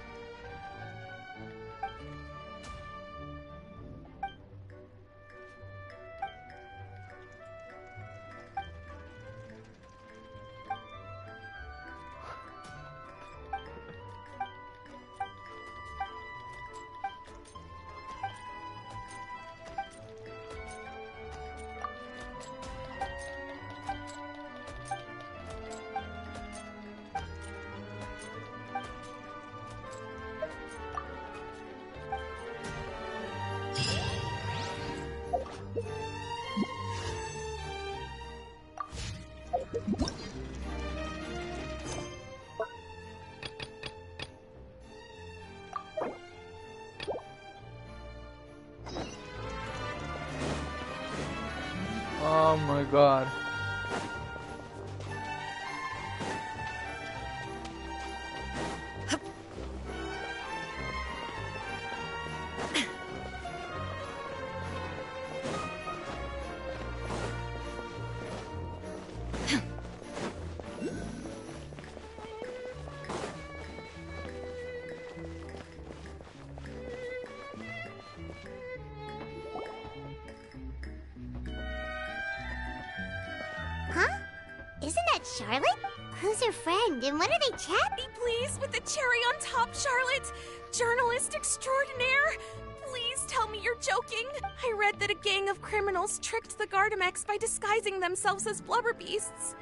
[SPEAKER 1] Oh my god.
[SPEAKER 10] Charlotte? Who's her friend, and what are they chatting?
[SPEAKER 18] Please, with the cherry on top, Charlotte! Journalist extraordinaire! Please tell me you're joking! I read that a gang of criminals tricked the Gardamex by disguising themselves as blubber beasts.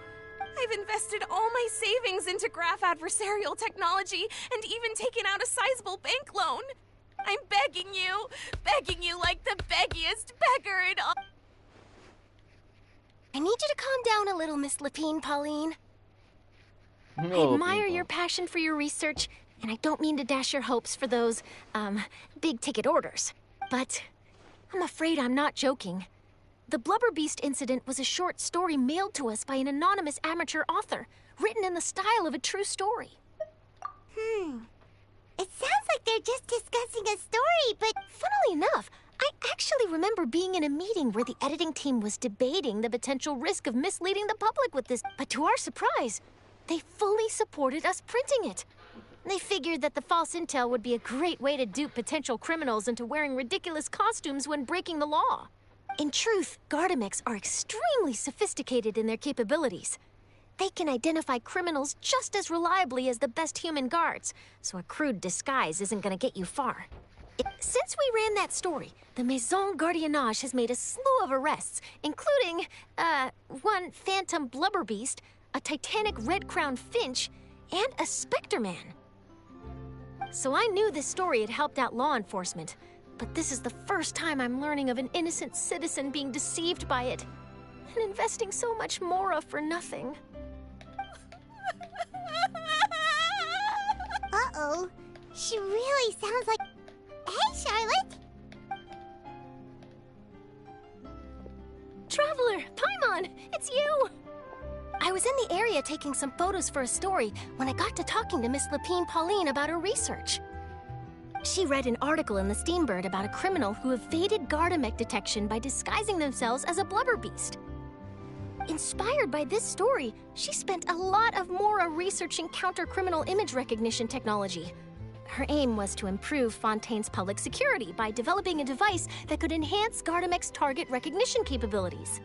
[SPEAKER 18] I've invested all my savings into graph adversarial technology and even taken out a sizable bank loan. I'm begging you like the beggiest beggar in all.
[SPEAKER 14] I need you to calm down a little, Miss Lapine, Pauline.
[SPEAKER 1] No,
[SPEAKER 14] I admire
[SPEAKER 1] people.
[SPEAKER 14] your passion for your research, and I don't mean to dash your hopes for those, big-ticket orders. But I'm afraid I'm not joking. The Blubber Beast incident was a short story mailed to us by an anonymous amateur author, written in the style of a true story.
[SPEAKER 10] It sounds like they're just discussing a story, but...
[SPEAKER 14] Funnily enough, I actually remember being in a meeting where the editing team was debating the potential risk of misleading the public with this, but to our surprise, they fully supported us printing it. They figured that the false intel would be a great way to dupe potential criminals into wearing ridiculous costumes when breaking the law. In truth, Gardamex are extremely sophisticated in their capabilities. They can identify criminals just as reliably as the best human guards, so a crude disguise isn't gonna get you far. Since we ran that story, the Maison Gardiennage has made a slew of arrests, including, one phantom blubber beast, a titanic red-crowned finch, and a specter man. So I knew this story had helped out law enforcement, but this is the first time I'm learning of an innocent citizen being deceived by it, and investing so much mora for nothing.
[SPEAKER 10] Uh-oh. She really sounds like... Hey, Charlotte!
[SPEAKER 14] Traveler, Paimon, it's you! I was in the area taking some photos for a story when I got to talking to Miss Lapine Pauline about her research. She read an article in the Steambird about a criminal who evaded Gardamex detection by disguising themselves as a blubber beast. Inspired by this story, she spent a lot of mora researching counter-criminal image recognition technology. Her aim was to improve Fontaine's public security by developing a device that could enhance Gardamex target recognition capabilities.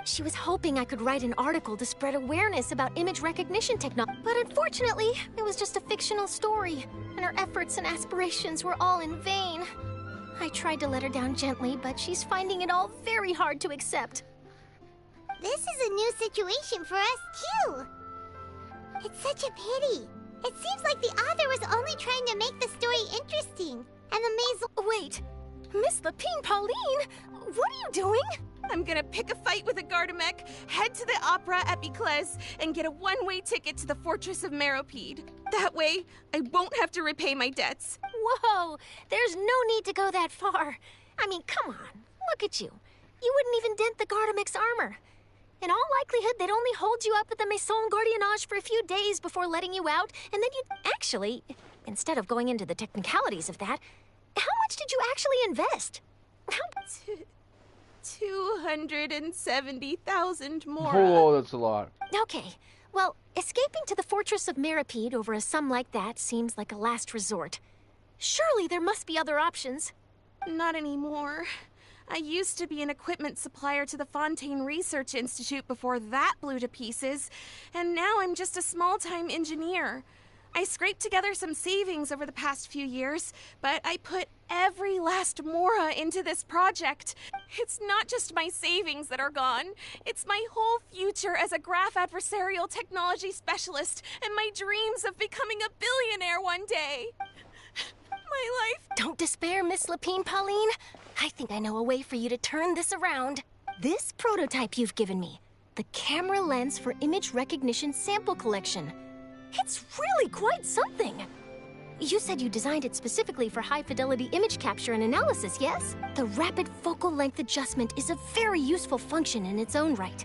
[SPEAKER 14] She was hoping I could write an article to spread awareness about image recognition technology, but unfortunately, it was just a fictional story, and her efforts and aspirations were all in vain. I tried to let her down gently, but she's finding it all very hard to accept.
[SPEAKER 10] This is a new situation for us, too. It's such a pity. It seems like the author was only trying to make the story interesting, and the Maison...
[SPEAKER 14] Wait, Miss Lapine Pauline, what are you doing?
[SPEAKER 18] I'm gonna pick a fight with a Gardamex, head to the Opera at Biclez, and get a one-way ticket to the Fortress of Meropide. That way, I won't have to repay my debts.
[SPEAKER 14] Whoa, there's no need to go that far. I mean, come on, look at you. You wouldn't even dent the Gardamex armor. In all likelihood, they'd only hold you up at the Maison Gardiennage for a few days before letting you out, and then you'd... Actually, instead of going into the technicalities of that, how much did you actually invest?
[SPEAKER 18] 270,000 more.
[SPEAKER 1] Oh, that's a lot.
[SPEAKER 14] Okay, well, escaping to the Fortress of Meropide over a sum like that seems like a last resort. Surely there must be other options.
[SPEAKER 18] Not anymore. I used to be an equipment supplier to the Fontaine Research Institute before that blew to pieces, and now I'm just a small-time engineer. I scraped together some savings over the past few years, but I put every last mora into this project. It's not just my savings that are gone. It's my whole future as a graph adversarial technology specialist and my dreams of becoming a billionaire one day. My life...
[SPEAKER 14] Don't despair, Miss Lapine Pauline. I think I know a way for you to turn this around. This prototype you've given me, the camera lens for image recognition sample collection. It's really quite something. You said you designed it specifically for high-fidelity image capture and analysis, yes? The rapid focal length adjustment is a very useful function in its own right.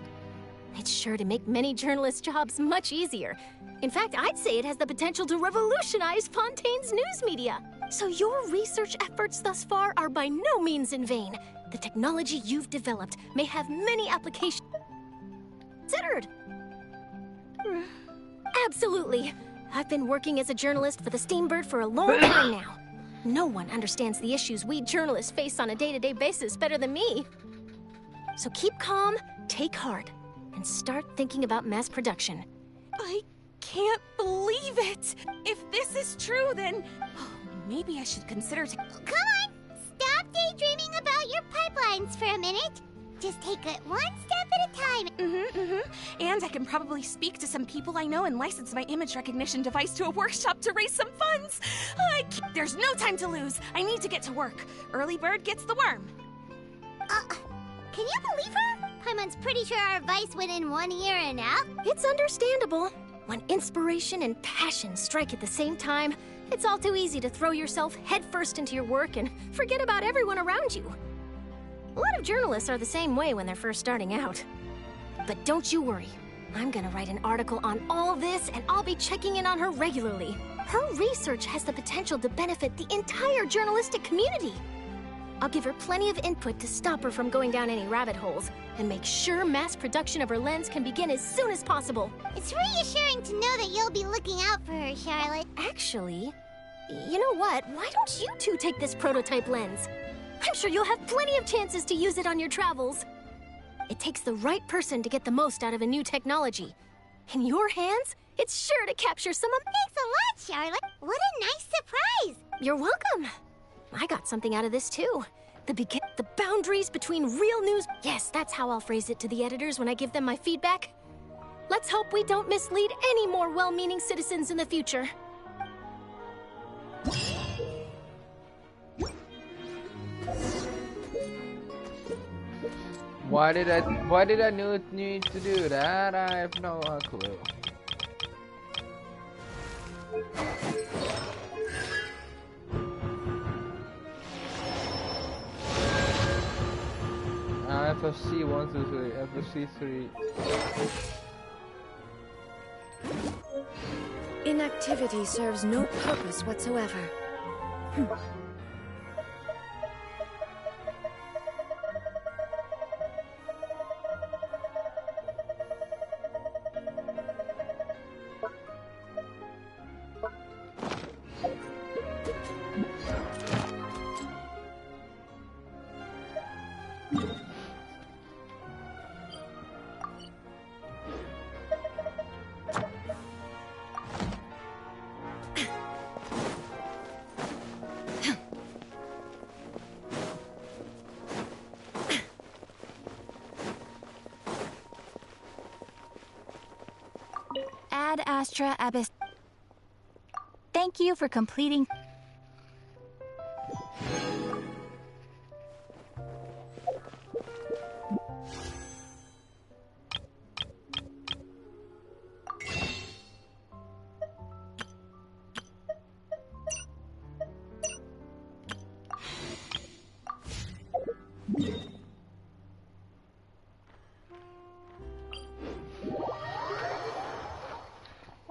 [SPEAKER 14] It's sure to make many journalists' jobs much easier. In fact, I'd say it has the potential to revolutionize Fontaine's news media. So your research efforts thus far are by no means in vain. The technology you've developed may have many applications considered. Absolutely. I've been working as a journalist for the Steambird for a long time now. No one understands the issues we journalists face on a day-to-day basis better than me. So keep calm, take heart. and start thinking about mass production.
[SPEAKER 18] I can't believe it! If this is true, then maybe I should consider
[SPEAKER 10] Come on! Stop daydreaming about your pipelines for a minute. Just take it one step at a time.
[SPEAKER 18] And I can probably speak to some people I know and license my image recognition device to a workshop to raise some funds. There's no time to lose. I need to get to work. Early bird gets the worm.
[SPEAKER 10] Can you believe her? Paimon's pretty sure our advice went in one ear and out.
[SPEAKER 14] It's understandable. When inspiration and passion strike at the same time, it's all too easy to throw yourself headfirst into your work and forget about everyone around you. A lot of journalists are the same way when they're first starting out. But don't you worry. I'm gonna write an article on all this, and I'll be checking in on her regularly. Her research has the potential to benefit the entire journalistic community. I'll give her plenty of input to stop her from going down any rabbit holes, and make sure mass production of her lens can begin as soon as possible.
[SPEAKER 10] It's reassuring to know that you'll be looking out for her, Charlotte.
[SPEAKER 14] Actually, you know what? Why don't you two take this prototype lens? I'm sure you'll have plenty of chances to use it on your travels. It takes the right person to get the most out of a new technology. In your hands, it's sure to capture some of...
[SPEAKER 10] Thanks a lot, Charlotte. What a nice surprise.
[SPEAKER 14] You're welcome. I got something out of this too. The boundaries between real news... Yes, that's how I'll phrase it to the editors when I give them my feedback. Let's hope we don't mislead any more well-meaning citizens in the future.
[SPEAKER 1] Why did I need to do that? I have no clue. FFC 1, 2, 3, FFC 3.
[SPEAKER 14] Inactivity serves no purpose whatsoever.
[SPEAKER 4] Ad Astra Abyss. Thank you for completing.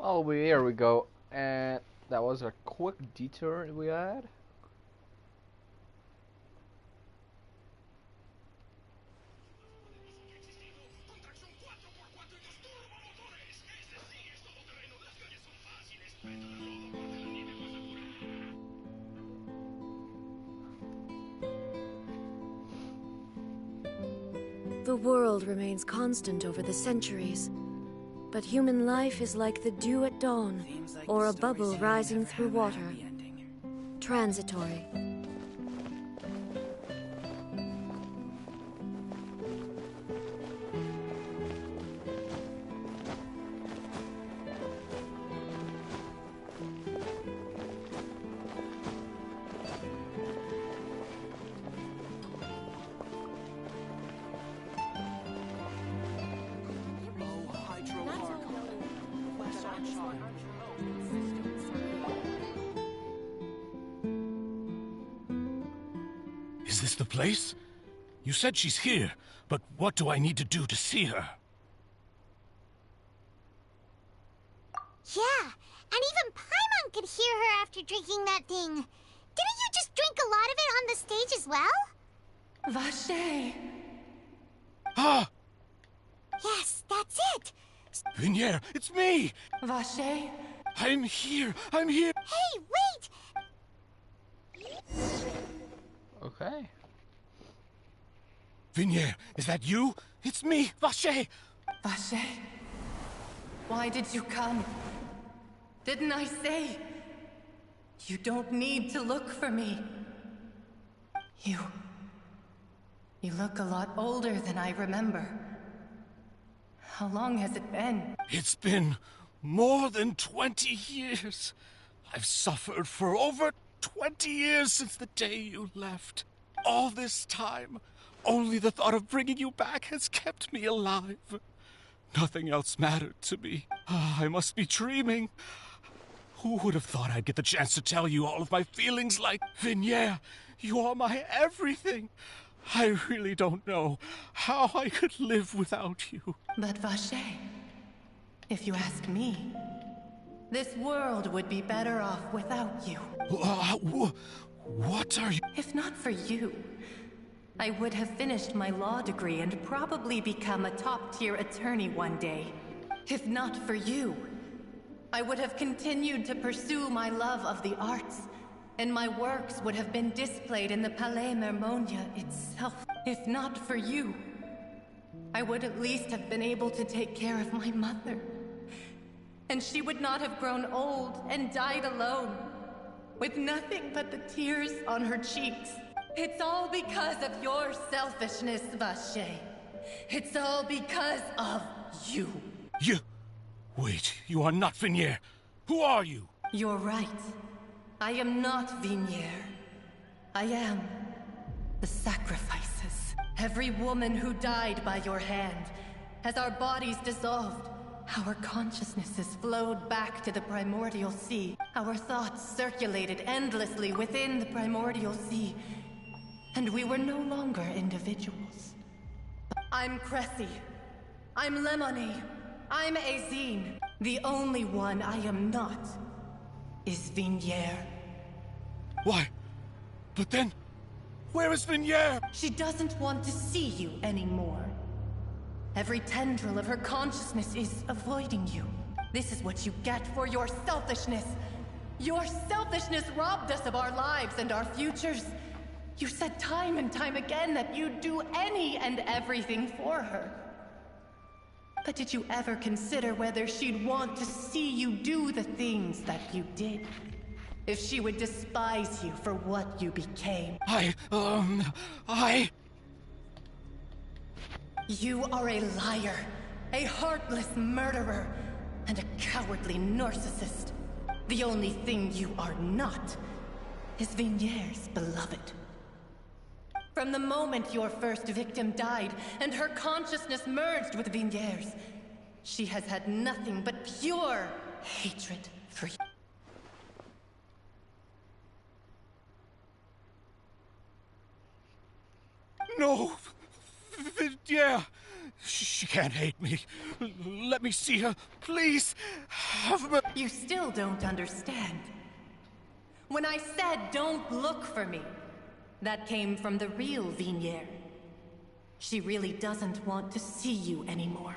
[SPEAKER 1] Oh, here we go, and that was a quick detour we had.
[SPEAKER 22] The world remains constant over the centuries. But human life is like the dew at dawn, or a bubble rising through water. Transitory.
[SPEAKER 9] Is this the place? You said she's here, but what do I need to do to see her?
[SPEAKER 10] Yeah, and even Paimon could hear her after drinking that thing. Didn't you just drink a lot of it on the stage as well?
[SPEAKER 20] Vache.
[SPEAKER 9] Ah!
[SPEAKER 10] Yes, that's it.
[SPEAKER 9] Vignier, it's me!
[SPEAKER 20] Vache.
[SPEAKER 9] I'm here! I'm here!
[SPEAKER 10] Hey, wait!
[SPEAKER 1] Okay.
[SPEAKER 9] Vignier, is that you? It's me, Vache!
[SPEAKER 20] Vache, why did you come? Didn't I say? You don't need to look for me. You look a lot older than I remember. How long has it been?
[SPEAKER 9] It's been more than 20 years. I've suffered for over 20 years since the day you left. All this time, only the thought of bringing you back has kept me alive. Nothing else mattered to me. I must be dreaming. Who would have thought I'd get the chance to tell you all of my feelings like, Vignier, you are my everything. I really don't know how I could live without you.
[SPEAKER 20] But Vache, if you ask me, this world would be better off without you.
[SPEAKER 9] What are you?
[SPEAKER 20] If not for you, I would have finished my law degree and probably become a top-tier attorney one day. If not for you, I would have continued to pursue my love of the arts, and my works would have been displayed in the Palais Mermonia itself. If not for you, I would at least have been able to take care of my mother. And she would not have grown old and died alone, with nothing but the tears on her cheeks. It's all because of your selfishness, Vache. It's all because of you.
[SPEAKER 9] You... Wait, you are not Vignier. Who are you?
[SPEAKER 20] You're right. I am not Vignier. I am the sacrifices. Every woman who died by your hand, as our bodies dissolved, our consciousnesses flowed back to the primordial sea. Our thoughts circulated endlessly within the primordial sea, and we were no longer individuals. I'm Cressy. I'm Lemonie. I'm Azine. The only one I am not is Vignier.
[SPEAKER 9] Why? But then, where is Vignier?
[SPEAKER 20] She doesn't want to see you anymore. Every tendril of her consciousness is avoiding you. This is what you get for your selfishness. Your selfishness robbed us of our lives and our futures. You said time and time again that you'd do any and everything for her. But did you ever consider whether she'd want to see you do the things that you did? If she would despise you for what you became? You are a liar, a heartless murderer, and a cowardly narcissist. The only thing you are not is Vignier's beloved. From the moment your first victim died and her consciousness merged with Vignier's, she has had nothing but pure hatred for you.
[SPEAKER 9] No! Vignier! She can't hate me. Let me see her, please.
[SPEAKER 20] You still don't understand. When I said don't look for me, that came from the real Vignier. She really doesn't want to see you anymore.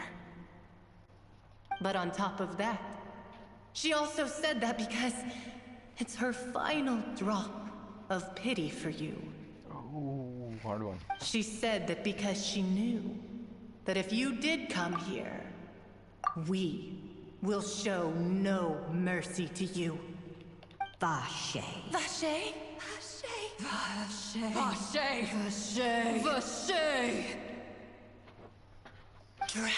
[SPEAKER 20] But on top of that, she also said that because it's her final drop of pity for you.
[SPEAKER 1] Oh, hard one.
[SPEAKER 20] She said that because she knew that if you did come here, we will show no mercy to you.
[SPEAKER 6] Vache.
[SPEAKER 20] Vache?
[SPEAKER 6] Vache.
[SPEAKER 20] Vache!
[SPEAKER 6] Vache.
[SPEAKER 20] Vache!
[SPEAKER 6] Drown.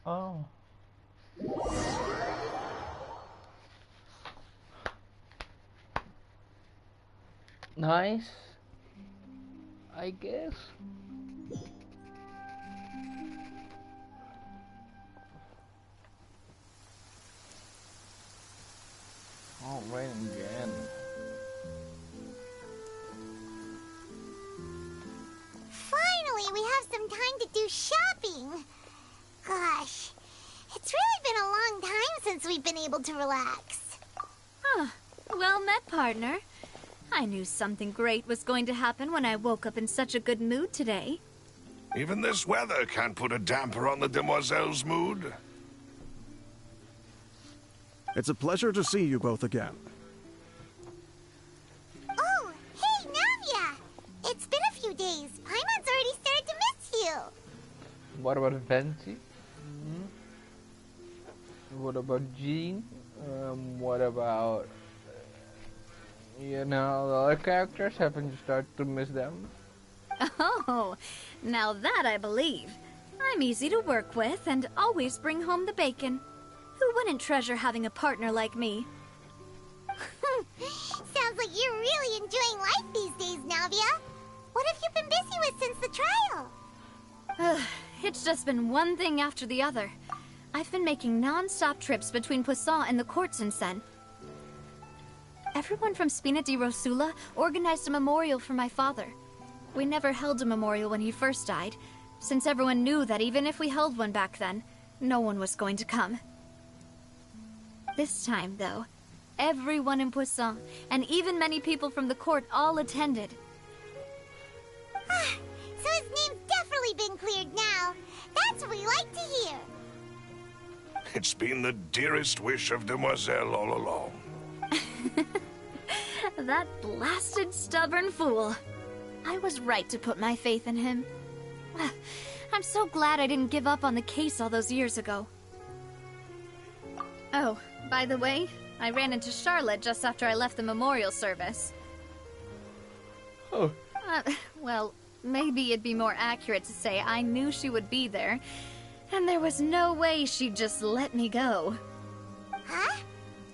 [SPEAKER 1] Oh. Nice, I guess. Oh, right again.
[SPEAKER 10] Finally, we have some time to do shopping. Gosh, it's really been a long time since we've been able to relax.
[SPEAKER 3] Huh. Well met, partner. I knew something great was going to happen when I woke up in such a good mood today.
[SPEAKER 2] Even this weather can't put a damper on the demoiselle's mood.
[SPEAKER 16] It's a pleasure to see you both again.
[SPEAKER 10] Oh, hey, Navia! It's been a few days. Paimon's already started to miss you.
[SPEAKER 1] What about Venti? What about Jean? What about... you know, the other characters? Haven't you started to miss them?
[SPEAKER 8] Oh, now that I believe. I'm easy to work with and always bring home the bacon. Who wouldn't treasure having a partner like me?
[SPEAKER 10] Sounds like you're really enjoying life these days, Navia. What have you been busy with since the trial?
[SPEAKER 8] It's just been one thing after the other. I've been making non-stop trips between Poisson and the courts in Sen. Everyone from Spina di Rosula organized a memorial for my father. We never held a memorial when he first died, since everyone knew that even if we held one back then, no one was going to come. This time, though, everyone in Poisson, and even many people from the court, all attended.
[SPEAKER 10] So his name's definitely been cleared now. That's what we like to hear.
[SPEAKER 2] It's been the dearest wish of Demoiselle all along.
[SPEAKER 8] That blasted stubborn fool. I was right to put my faith in him. I'm so glad I didn't give up on the case all those years ago. Oh, by the way, I ran into Charlotte just after I left the memorial service.
[SPEAKER 1] Oh.
[SPEAKER 8] Well, maybe it'd be more accurate to say I knew she would be there, and there was no way she'd just let me go.
[SPEAKER 10] Huh?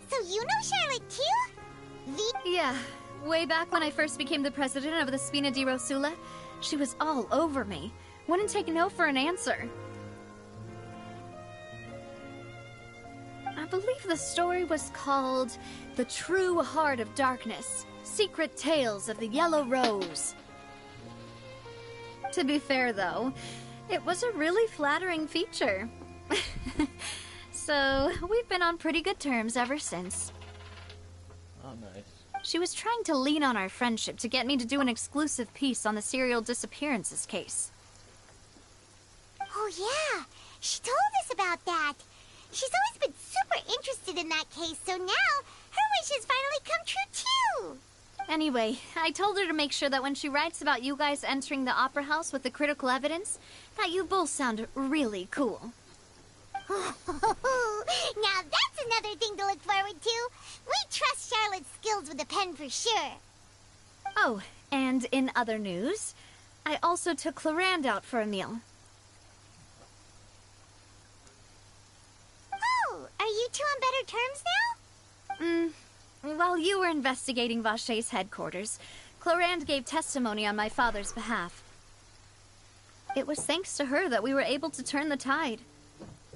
[SPEAKER 10] So you know Charlotte too?
[SPEAKER 8] Yeah, way back when I first became the president of the Spina di Rosula, she was all over me. Wouldn't take no for an answer. I believe the story was called The True Heart of Darkness, Secret Tales of the Yellow Rose. To be fair, though, it was a really flattering feature. So, we've been on pretty good terms ever since.
[SPEAKER 1] Oh, nice.
[SPEAKER 8] She was trying to lean on our friendship to get me to do an exclusive piece on the serial disappearances case.
[SPEAKER 10] Oh yeah, she told us about that. She's always been super interested in that case, so now her wish has finally come true too.
[SPEAKER 8] Anyway, I told her to make sure that when she writes about you guys entering the opera house with the critical evidence, that you both sound really cool.
[SPEAKER 10] Now that's another thing to look forward to. We trust Charlotte's skills with a pen for sure.
[SPEAKER 8] Oh, and in other news, I also took Clarand out for a meal.
[SPEAKER 10] Oh, are you two on better terms now?
[SPEAKER 8] While you were investigating Vacher's headquarters, Clarand gave testimony on my father's behalf. It was thanks to her that we were able to turn the tide.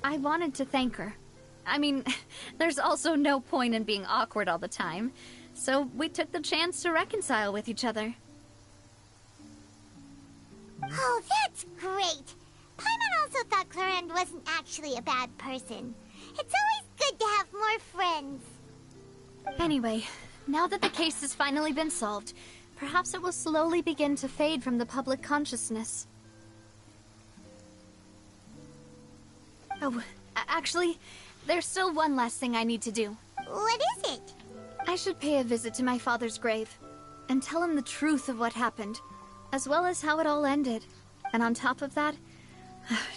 [SPEAKER 8] I wanted to thank her. I mean, there's also no point in being awkward all the time, so we took the chance to reconcile with each other.
[SPEAKER 10] Oh, that's great. Paimon also thought Clarand wasn't actually a bad person. It's always good to have more friends.
[SPEAKER 8] Anyway, now that the case has finally been solved, perhaps it will slowly begin to fade from the public consciousness. Oh, actually, there's still one last thing I need to do.
[SPEAKER 10] What is it?
[SPEAKER 8] I should pay a visit to my father's grave and tell him the truth of what happened, as well as how it all ended. And on top of that,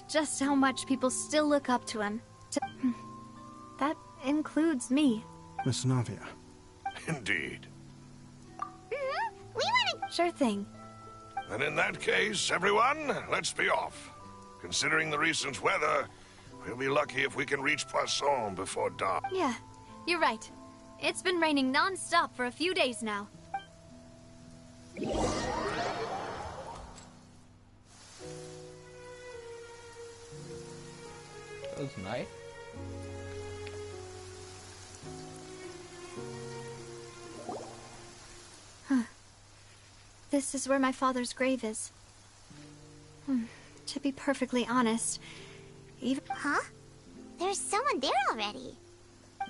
[SPEAKER 8] just how much people still look up to him. That includes me.
[SPEAKER 16] Miss Navia.
[SPEAKER 2] Indeed.
[SPEAKER 10] We want to...
[SPEAKER 8] Sure thing.
[SPEAKER 2] And in that case, everyone, let's be off. Considering the recent weather, we'll be lucky if we can reach Poisson before dark.
[SPEAKER 8] Yeah, you're right. It's been raining non-stop for a few days now.
[SPEAKER 1] That was nice.
[SPEAKER 8] Huh. This is where my father's grave is. To be perfectly honest, even...
[SPEAKER 10] Huh? There's someone there already.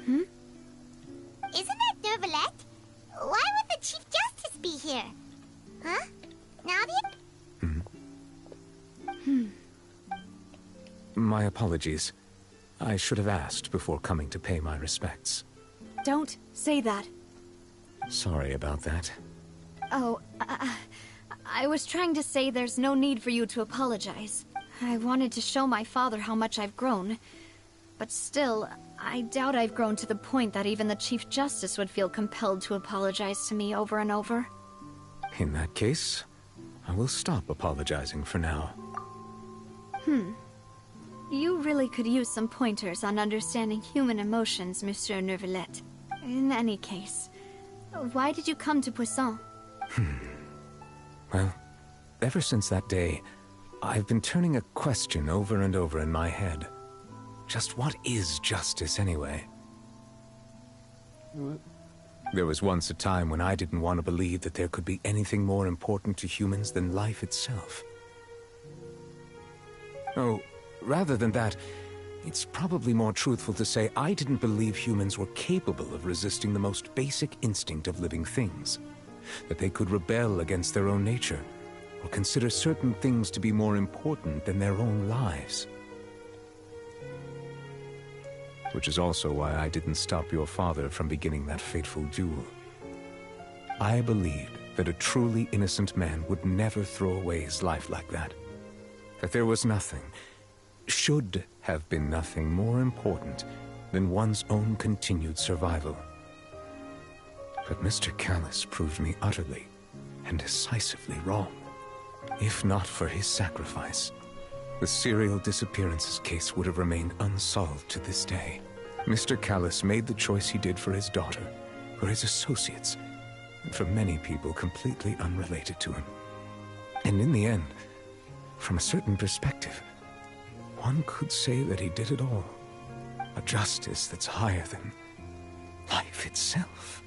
[SPEAKER 8] Hmm?
[SPEAKER 10] Isn't that Dervalette? Why would the Chief Justice be here? Huh? Navia?
[SPEAKER 11] My apologies. I should have asked before coming to pay my respects.
[SPEAKER 8] Don't say that.
[SPEAKER 11] Sorry about that.
[SPEAKER 8] Oh, I was trying to say there's no need for you to apologize. I wanted to show my father how much I've grown. But still, I doubt I've grown to the point that even the Chief Justice would feel compelled to apologize to me over and over.
[SPEAKER 11] In that case, I will stop apologizing for now.
[SPEAKER 8] You really could use some pointers on understanding human emotions, Monsieur Neuvillette. In any case, why did you come to Poisson?
[SPEAKER 11] Well, ever since that day, I've been turning a question over and over in my head. Just what is justice, anyway? There was once a time when I didn't want to believe that there could be anything more important to humans than life itself. Oh, rather than that, it's probably more truthful to say I didn't believe humans were capable of resisting the most basic instinct of living things. That they could rebel against their own nature, or consider certain things to be more important than their own lives. Which is also why I didn't stop your father from beginning that fateful duel. I believed that a truly innocent man would never throw away his life like that. That there was nothing, should have been nothing more important than one's own continued survival. But Mr. Callus proved me utterly and decisively wrong. If not for his sacrifice, the serial disappearances case would have remained unsolved to this day. Mr. Callus made the choice he did for his daughter, for his associates, and for many people completely unrelated to him. And in the end, from a certain perspective, one could say that he did it all. A justice that's higher than life itself.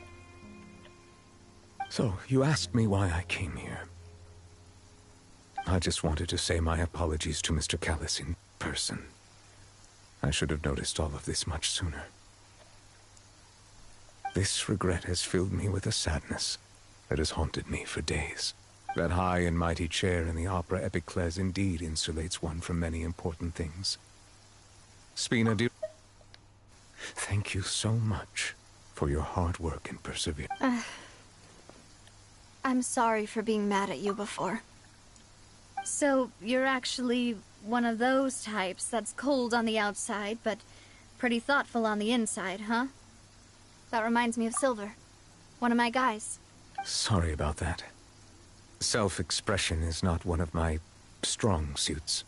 [SPEAKER 11] So, you asked me why I came here. I just wanted to say my apologies to Mr. Callus in person. I should have noticed all of this much sooner. This regret has filled me with a sadness that has haunted me for days. That high and mighty chair in the Opera Epiclese indeed insulates one from many important things. Spina, thank you so much for your hard work and perseverance.
[SPEAKER 8] I'm sorry for being mad at you before. So, you're actually one of those types that's cold on the outside, but pretty thoughtful on the inside, huh? That reminds me of Silver, one of my guys.
[SPEAKER 11] Sorry about that. Self-expression is not one of my strong suits.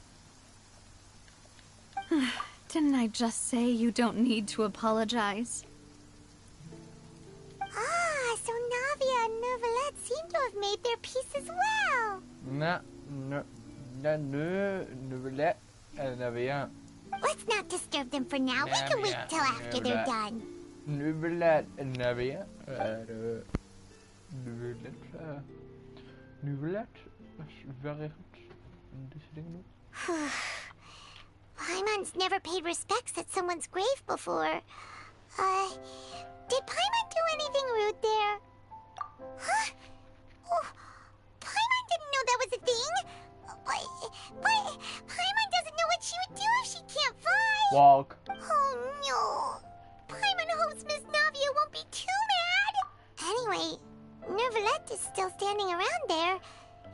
[SPEAKER 8] Didn't I just say you don't need to apologize?
[SPEAKER 10] Ah, so Navia and Neuvillette seem to have made their peace as well. Let's not disturb them for now. We can wait till after they're done. Paimon's never paid respects at someone's grave before. Did Paimon do anything rude there? Huh? Oh, Paimon didn't know that was a thing. But Paimon doesn't know what she would do if she can't fly.
[SPEAKER 1] Walk.
[SPEAKER 10] Oh no. Paimon hopes Miss Navia won't be too mad. Anyway, Neuvillette is still standing around there.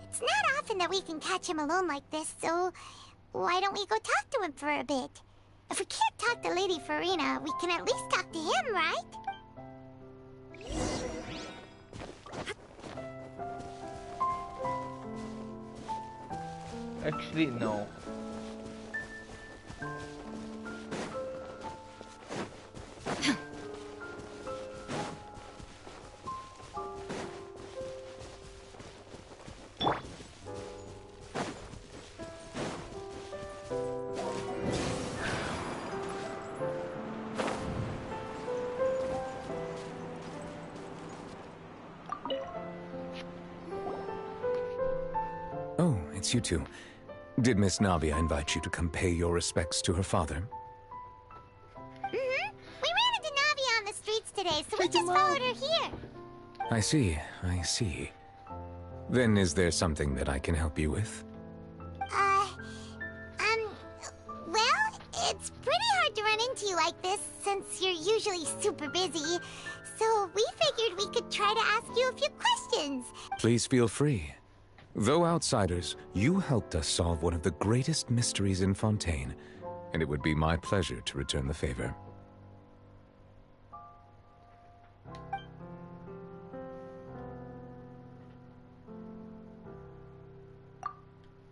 [SPEAKER 10] It's not often that we can catch him alone like this, so why don't we go talk to him for a bit? If we can't talk to Lady Farina, we can at least talk to him, right?
[SPEAKER 1] Actually, no.
[SPEAKER 11] Oh, it's you two. Did Miss Navia invite you to come pay your respects to her father?
[SPEAKER 10] We ran into Navia on the streets today, so we just followed her here.
[SPEAKER 11] I see, I see. Then is there something that I can help you with?
[SPEAKER 10] Well, it's pretty hard to run you like this, since you're usually super busy. So we figured we could try to ask you a few questions.
[SPEAKER 11] Please feel free. Though outsiders, you helped us solve one of the greatest mysteries in Fontaine, and it would be my pleasure to return the favor.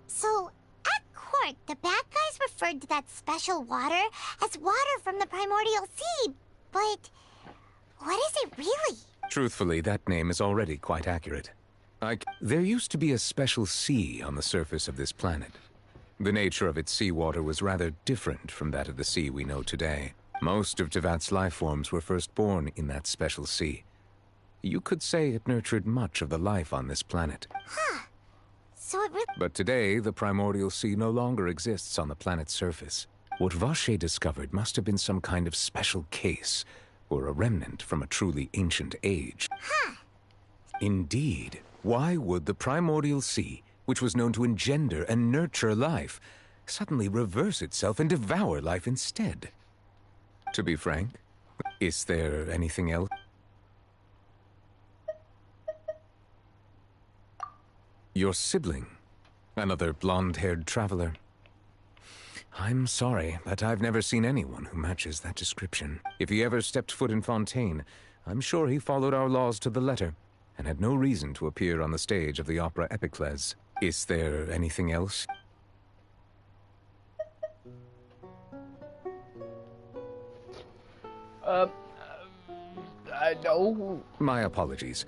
[SPEAKER 10] So, at court, the bad guys referred to that special water as water from the primordial sea, but what is it really?
[SPEAKER 11] Truthfully, that name is already quite accurate. There used to be a special sea on the surface of this planet. The nature of its seawater was rather different from that of the sea we know today. Most of Tevat's life forms were first born in that special sea. You could say it nurtured much of the life on this planet.
[SPEAKER 10] Huh. So it really...
[SPEAKER 11] But today, the primordial sea no longer exists on the planet's surface. What Vacher discovered must have been some kind of special case, or a remnant from a truly ancient age.
[SPEAKER 10] Huh.
[SPEAKER 11] Indeed. Why would the primordial sea, which was known to engender and nurture life, suddenly reverse itself and devour life instead? To be frank, is there anything else? Your sibling, another blonde-haired traveler. I'm sorry, but I've never seen anyone who matches that description. If he ever stepped foot in Fontaine, I'm sure he followed our laws to the letter, and had no reason to appear on the stage of the opera Epiclese. Is there anything else?
[SPEAKER 1] I know.
[SPEAKER 11] My apologies.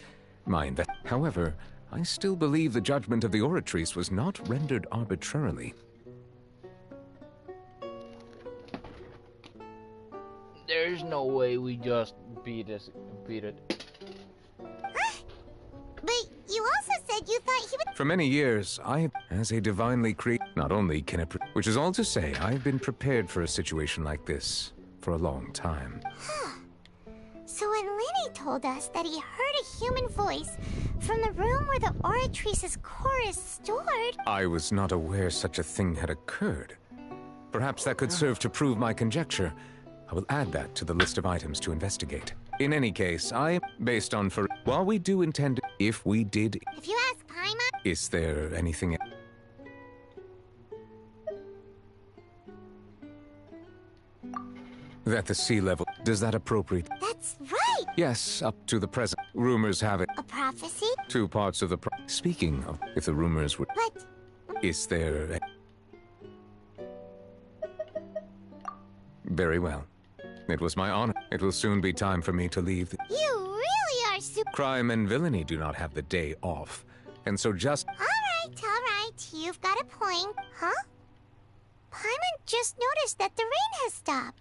[SPEAKER 11] However, I still believe the judgment of the Oratrice was not rendered arbitrarily.
[SPEAKER 1] There's no way we just beat it.
[SPEAKER 10] But you also said you thought he would...
[SPEAKER 11] For many years, as a divinely created, not only can it, which is all to say, I've been prepared for a situation like this for a long time.
[SPEAKER 10] So when Lenny told us that he heard a human voice from the room where the Oratrice's core is stored...
[SPEAKER 11] I was not aware such a thing had occurred. Perhaps that could serve to prove my conjecture. I will add that to the list of items to investigate. In any case, based on while we do intend, if we did...
[SPEAKER 10] If you ask Paimon...
[SPEAKER 11] Is there anything... That the sea level... Does that appropriate...
[SPEAKER 10] That's right!
[SPEAKER 11] Yes, up to the present. Rumors have it...
[SPEAKER 10] A prophecy?
[SPEAKER 11] 2 parts of the... Speaking of... If the rumors were...
[SPEAKER 10] But...
[SPEAKER 11] Is there... Very well. It was my honor. It will soon be time for me to leave.
[SPEAKER 10] You really are super...
[SPEAKER 11] Crime and villainy do not have the day off. And so just...
[SPEAKER 10] All right. You've got a point. Huh? Paimon just noticed that the rain has stopped.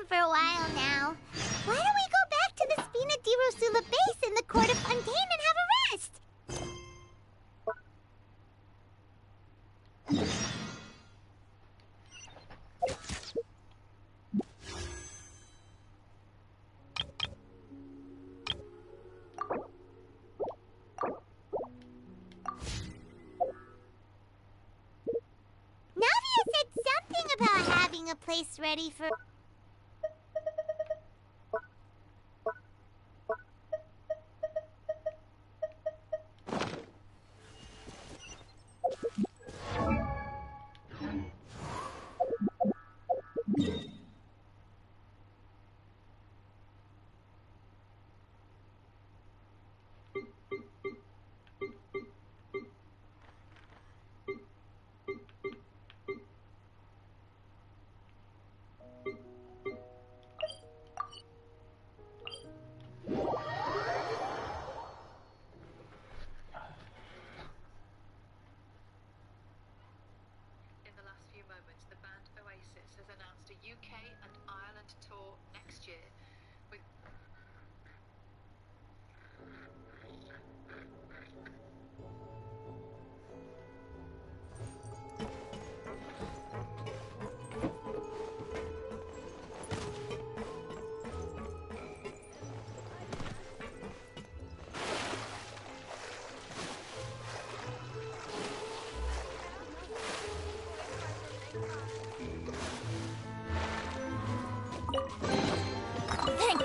[SPEAKER 10] For a while now. Why don't we go back to the Spina di Rosula base in the court of Fontaine and have a rest? Navia said something about having a place ready for...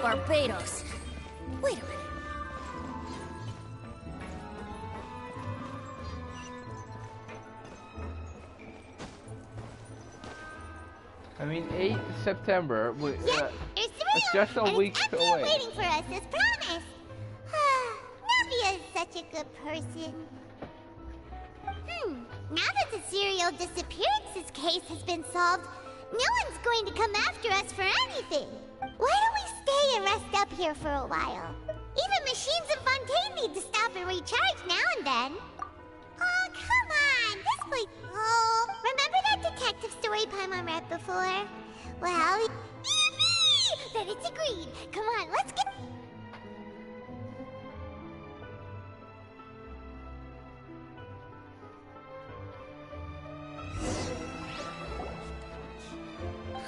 [SPEAKER 14] Barbados. Wait a minute.
[SPEAKER 1] I mean, 8th September. It's just a week
[SPEAKER 10] It's
[SPEAKER 1] away.
[SPEAKER 10] waiting for us as promised. Navia is such a good person. Now that the serial disappearances case has been solved, no one's going to come after us for anything. Why don't we stay and rest up here for a while? Even machines in Fontaine need to stop and recharge now and then. Oh, come on. This place... Oh, remember that detective story Paimon read before? Well, yippee! Then it's agreed. Come on, let's get...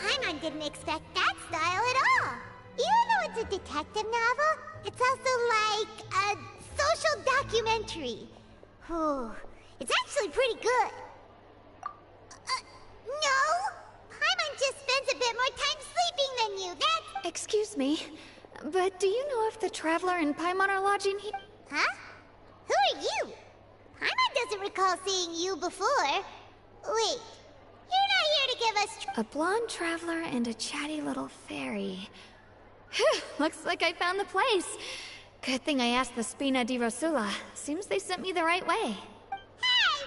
[SPEAKER 10] Paimon didn't expect that style at all. Even though it's a detective novel, it's also like a social documentary. Whew. It's actually pretty good. No! Paimon just spends a bit more time sleeping than you. That's...
[SPEAKER 8] Excuse me, but do you know if the Traveler and Paimon are lodging here?
[SPEAKER 10] Huh? Who are you? Paimon doesn't recall seeing you before. Wait, you're not here to give us...
[SPEAKER 8] A blonde traveler and a chatty little fairy. Whew, looks like I found the place. Good thing I asked the Spina di Rosula. Seems they sent me the right way.
[SPEAKER 10] Hey,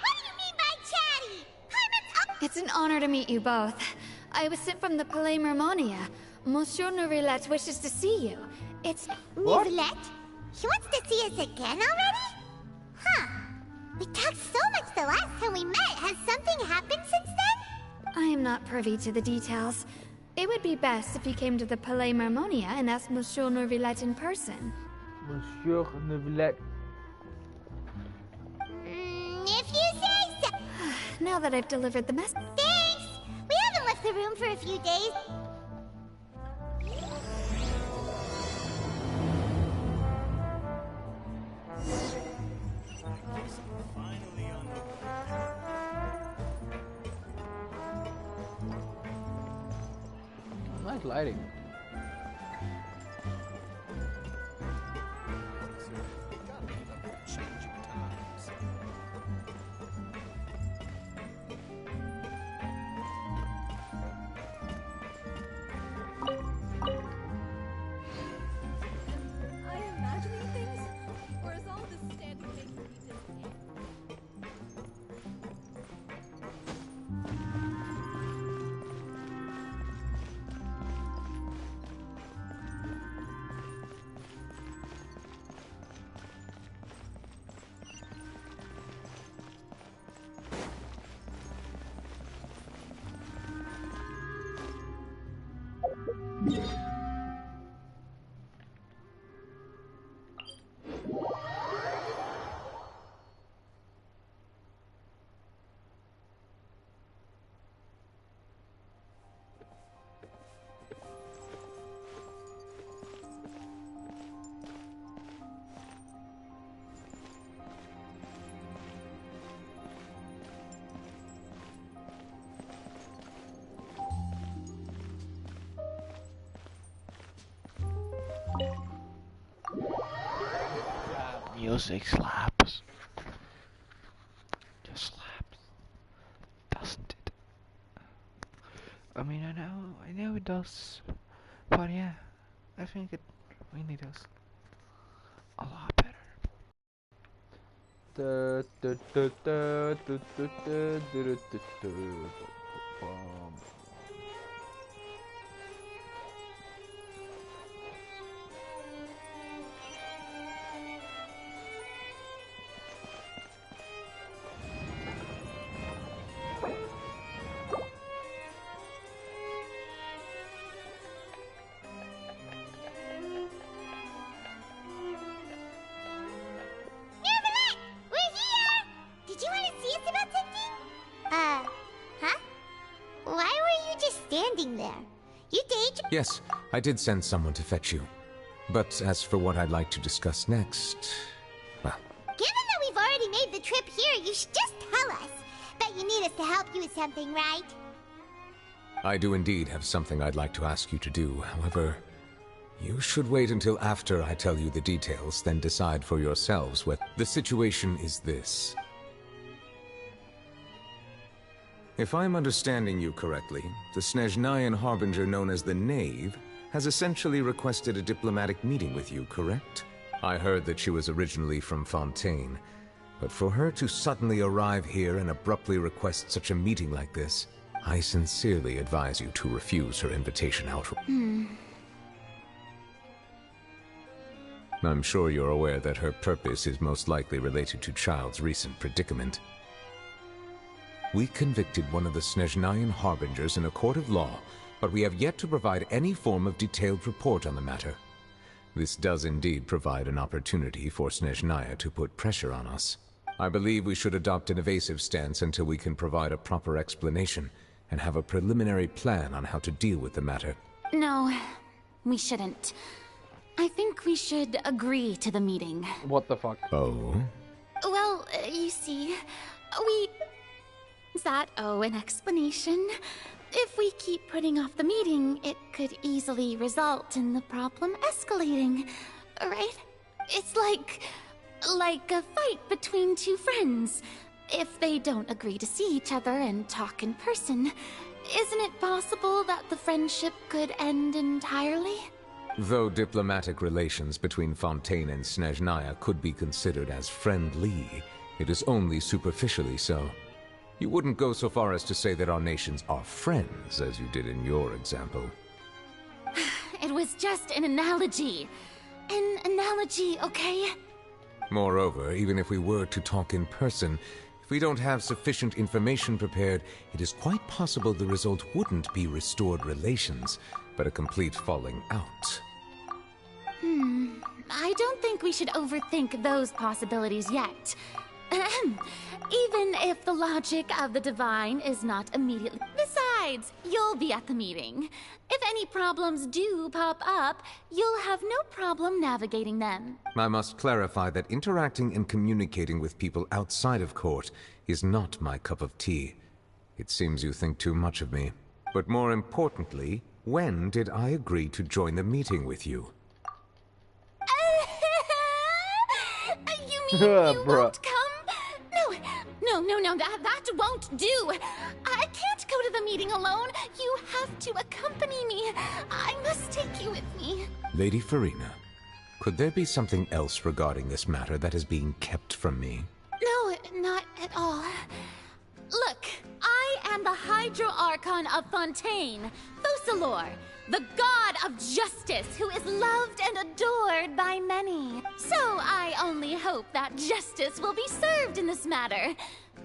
[SPEAKER 10] what do you mean by chatty? Paimon's...
[SPEAKER 8] It's an honor to meet you both. I was sent from the Palais Mermonia. Monsieur Nourilette wishes to see you. It's...
[SPEAKER 10] Nourilette? He wants to see us again already? Huh. We talked so much the last time we met. Has something happened since then?
[SPEAKER 8] I am not privy to the details. It would be best if you came to the Palais Mermonia and asked Monsieur Nourilette in person.
[SPEAKER 1] Monsieur Nourilette.
[SPEAKER 10] If you say so.
[SPEAKER 8] Now that I've delivered the message.
[SPEAKER 10] Thanks! We haven't left the room for a few days.
[SPEAKER 1] Nice lighting. Music slaps. Just slaps. Doesn't it? I mean, I know it does. But yeah, I think it really does a lot better.
[SPEAKER 11] Yes, I did send someone to fetch you. But as for what I'd like to discuss next, well...
[SPEAKER 10] Given that we've already made the trip here, you should just tell us. Bet you need us to help you with something, right?
[SPEAKER 11] I do indeed have something I'd like to ask you to do. However, You should wait until after I tell you the details, then decide for yourselves what... The situation is this. If I'm understanding you correctly, the Snezhnayan Harbinger known as the Knave has essentially requested a diplomatic meeting with you, correct? I heard that she was originally from Fontaine, but for her to suddenly arrive here and abruptly request such a meeting like this, I sincerely advise you to refuse her invitation outright. I'm sure you're aware that her purpose is most likely related to Child's recent predicament. We convicted one of the Snezhnayan Harbingers in a court of law, but we have yet to provide any form of detailed report on the matter. This does indeed provide an opportunity for Snezhnaya to put pressure on us. I believe we should adopt an evasive stance until we can provide a proper explanation and have a preliminary plan on how to deal with the matter.
[SPEAKER 13] No, we shouldn't. I think we should agree to the meeting.
[SPEAKER 1] What the fuck?
[SPEAKER 11] Oh?
[SPEAKER 13] Well, you see, that owe an explanation. If we keep putting off the meeting, it could easily result in the problem escalating, right? It's like a fight between two friends. If they don't agree to see each other and talk in person, isn't it possible that the friendship could end entirely?
[SPEAKER 11] Though diplomatic relations between Fontaine and Snezhnaya could be considered as friendly, it is only superficially so. You wouldn't go so far as to say that our nations are friends, as you did in your example.
[SPEAKER 13] It was just an analogy. An analogy, okay?
[SPEAKER 11] Moreover, even if we were to talk in person, if we don't have sufficient information prepared, it is quite possible the result wouldn't be restored relations, but a complete falling out.
[SPEAKER 13] I don't think we should overthink those possibilities yet. Even if the logic of the divine is not immediately... Besides, you'll be at the meeting. If any problems do pop up, you'll have no problem navigating them.
[SPEAKER 11] I must clarify that interacting and communicating with people outside of court is not my cup of tea. It seems you think too much of me. But more importantly, when did I agree to join the meeting with you?
[SPEAKER 13] You mean you won't come? No, that won't do. I can't go to the meeting alone. You have to accompany me. I must take you with me.
[SPEAKER 11] Lady Farina, could there be something else regarding this matter that is being kept from me?
[SPEAKER 13] No, not at all. Look, I am the Hydro Archon of Fontaine, Focalor, the god of justice who is loved and adored by many. So I only hope that justice will be served in this matter.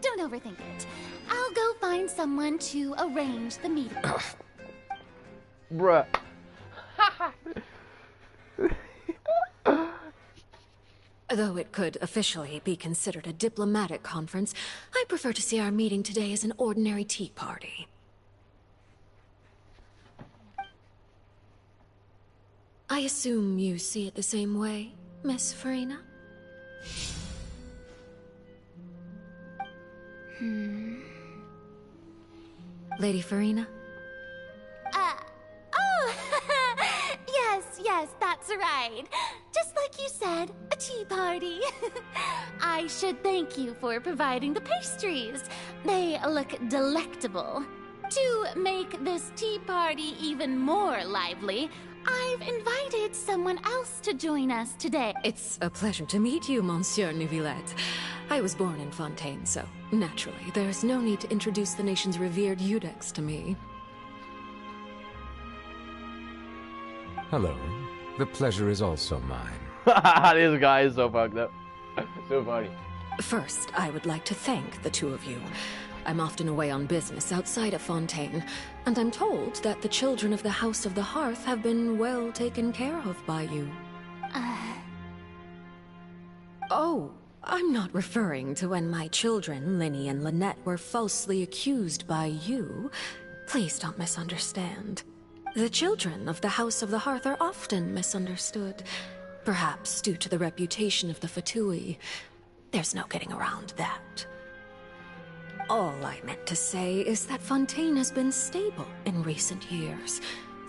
[SPEAKER 13] Don't overthink it. I'll go find someone to arrange the meeting.
[SPEAKER 1] Bruh.
[SPEAKER 22] Though it could officially be considered a diplomatic conference, I prefer to see our meeting today as an ordinary tea party. I assume you see it the same way, Miss Farina? Lady Farina?
[SPEAKER 13] Yes, that's right. Just like you said, a tea party. I should thank you for providing the pastries. They look delectable. To make this tea party even more lively, I've invited someone else to join us today.
[SPEAKER 22] It's a pleasure to meet you, Monsieur Neuvillette. I was born in Fontaine, so naturally, there's no need to introduce the nation's revered Eudex to me.
[SPEAKER 11] Hello. The pleasure is also mine.
[SPEAKER 1] This guy is so fucked up. So funny.
[SPEAKER 22] First, I would like to thank the two of you. I'm often away on business outside of Fontaine, and I'm told that the children of the House of the Hearth have been well taken care of by you. Oh, I'm not referring to when my children, Linny and Lynette, were falsely accused by you. Please don't misunderstand. The children of the House of the Hearth are often misunderstood, perhaps due to the reputation of the Fatui. There's no getting around that. All I meant to say is that Fontaine has been stable in recent years.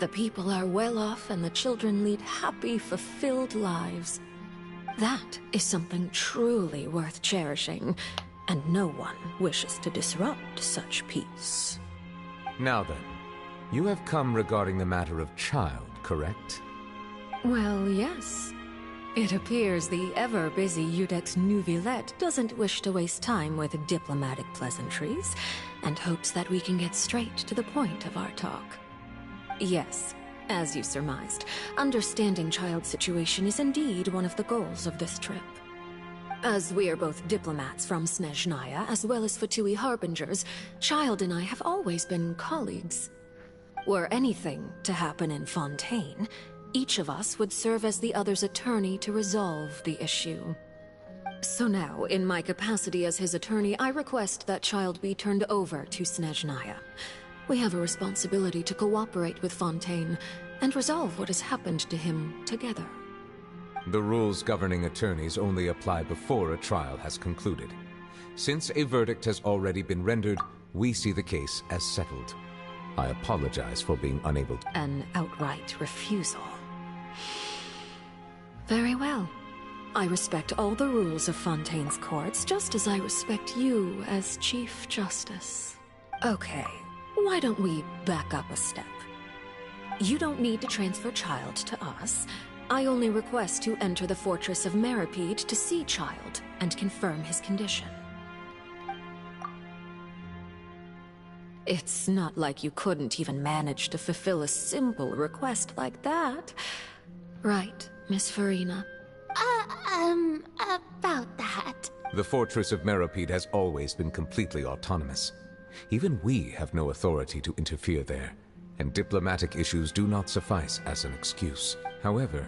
[SPEAKER 22] The people are well off and the children lead happy, fulfilled lives. That is something truly worth cherishing, and no one wishes to disrupt such peace.
[SPEAKER 11] Now then, you have come regarding the matter of child, correct?
[SPEAKER 22] Well, yes. It appears the ever-busy Iudex Nuvilette doesn't wish to waste time with diplomatic pleasantries, and hopes that we can get straight to the point of our talk. Yes, as you surmised, understanding Child's situation is indeed one of the goals of this trip. As we are both diplomats from Snezhnaya, as well as Fatui Harbingers, Child and I have always been colleagues. Were anything to happen in Fontaine, each of us would serve as the other's attorney to resolve the issue. So now, in my capacity as his attorney, I request that Child be turned over to Snezhnaya. We have a responsibility to cooperate with Fontaine and resolve what has happened to him together.
[SPEAKER 11] The rules governing attorneys only apply before a trial has concluded. Since a verdict has already been rendered, we see the case as settled. I apologize for being unable to...
[SPEAKER 22] An outright refusal. Very well. I respect all the rules of Fontaine's courts, just as I respect you as Chief Justice. Okay, why don't we back up a step? You don't need to transfer Child to us. I only request to enter the fortress of Meripede to see Child and confirm his condition. It's not like you couldn't even manage to fulfill a simple request like that. Right, Miss Farina?
[SPEAKER 10] About that.
[SPEAKER 11] The fortress of Meripede has always been completely autonomous. Even we have no authority to interfere there, and diplomatic issues do not suffice as an excuse. However,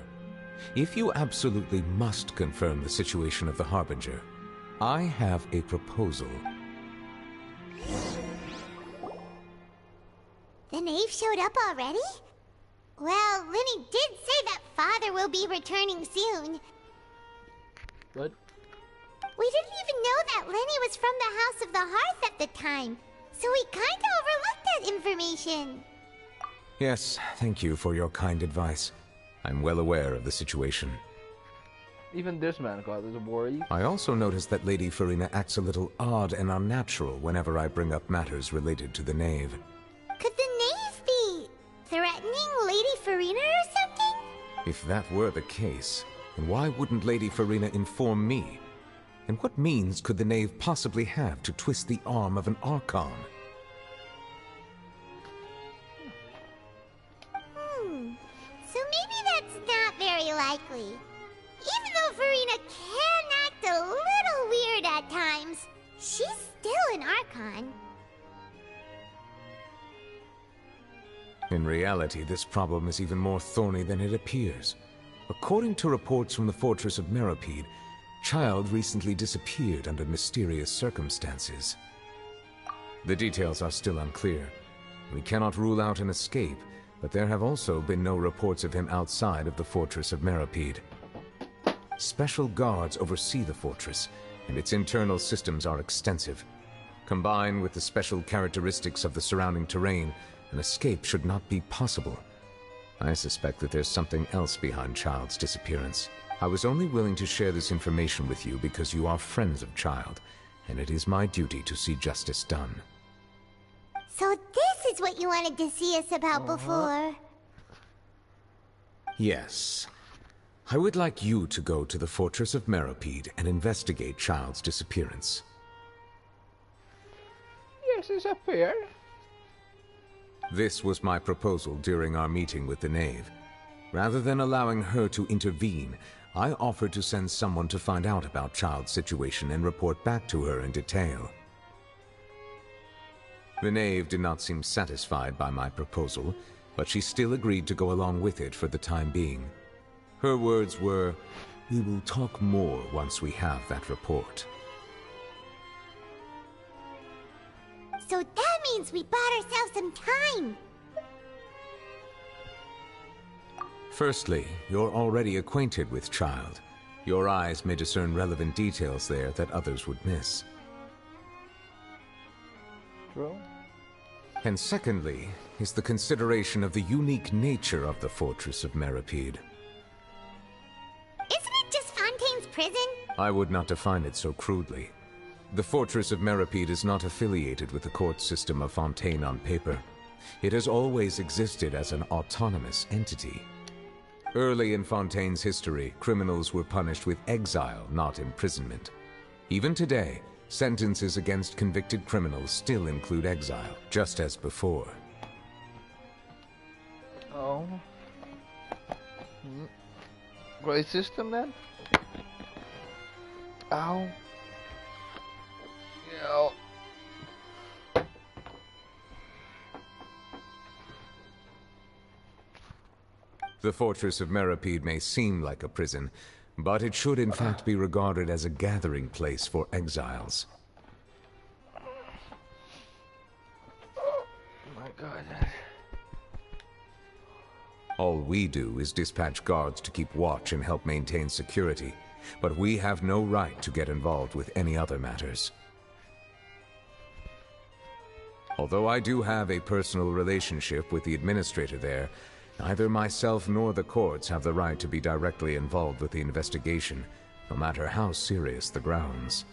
[SPEAKER 11] if you absolutely must confirm the situation of the Harbinger, I have a proposal.
[SPEAKER 10] The knave showed up already? Well, Lenny did say that Father will be returning soon.
[SPEAKER 7] What?
[SPEAKER 10] We didn't even know that Lenny was from the House of the Hearth at the time, so we kinda overlooked that information.
[SPEAKER 11] Yes, thank you for your kind advice. I'm well aware of the situation.
[SPEAKER 7] Even this man causes worries.
[SPEAKER 11] I also noticed that Lady Farina acts a little odd and unnatural whenever I bring up matters related to the knave.
[SPEAKER 10] Could the knave be threatening Lady Farina or something?
[SPEAKER 11] If that were the case, then why wouldn't Lady Farina inform me? And what means could the knave possibly have to twist the arm of an Archon?
[SPEAKER 10] So maybe that's not very likely. Even though Farina can act a little weird at times, she's still an Archon.
[SPEAKER 11] In reality, this problem is even more thorny than it appears. According to reports from the fortress of Meripede, Child recently disappeared under mysterious circumstances. The details are still unclear. We cannot rule out an escape, but there have also been no reports of him outside of the fortress of Meripede. Special guards oversee the fortress, and its internal systems are extensive. Combined with the special characteristics of the surrounding terrain, an escape should not be possible. I suspect that there's something else behind Child's disappearance. I was only willing to share this information with you because you are friends of Child, and it is my duty to see justice done.
[SPEAKER 10] So this is what you wanted to see us about before.
[SPEAKER 11] Yes. I would like you to go to the fortress of Meripede and investigate Child's disappearance.
[SPEAKER 7] Yes, is that fair?
[SPEAKER 11] This was my proposal during our meeting with the knave. Rather than allowing her to intervene, I offered to send someone to find out about Child's situation and report back to her in detail. The knave did not seem satisfied by my proposal, but she still agreed to go along with it for the time being. Her words were, "We will talk more once we have that report."
[SPEAKER 10] So that means we bought ourselves some time.
[SPEAKER 11] Firstly, you're already acquainted with Child. Your eyes may discern relevant details there that others would miss.
[SPEAKER 7] True.
[SPEAKER 11] And secondly, is the consideration of the unique nature of the Fortress of Meripede.
[SPEAKER 10] Isn't it just Fontaine's prison?
[SPEAKER 11] I would not define it so crudely. The Fortress of Meripede is not affiliated with the court system of Fontaine on paper. It has always existed as an autonomous entity. Early in Fontaine's history, criminals were punished with exile, not imprisonment. Even today, sentences against convicted criminals still include exile, just as before.
[SPEAKER 1] Oh. Great system then? Ow. Yeah.
[SPEAKER 11] The Fortress of Meripede may seem like a prison, but it should in fact be regarded as a gathering place for exiles.
[SPEAKER 1] My God.
[SPEAKER 11] All we do is dispatch guards to keep watch and help maintain security, but we have no right to get involved with any other matters. Although I do have a personal relationship with the administrator there, neither myself nor the courts have the right to be directly involved with the investigation, no matter how serious the grounds.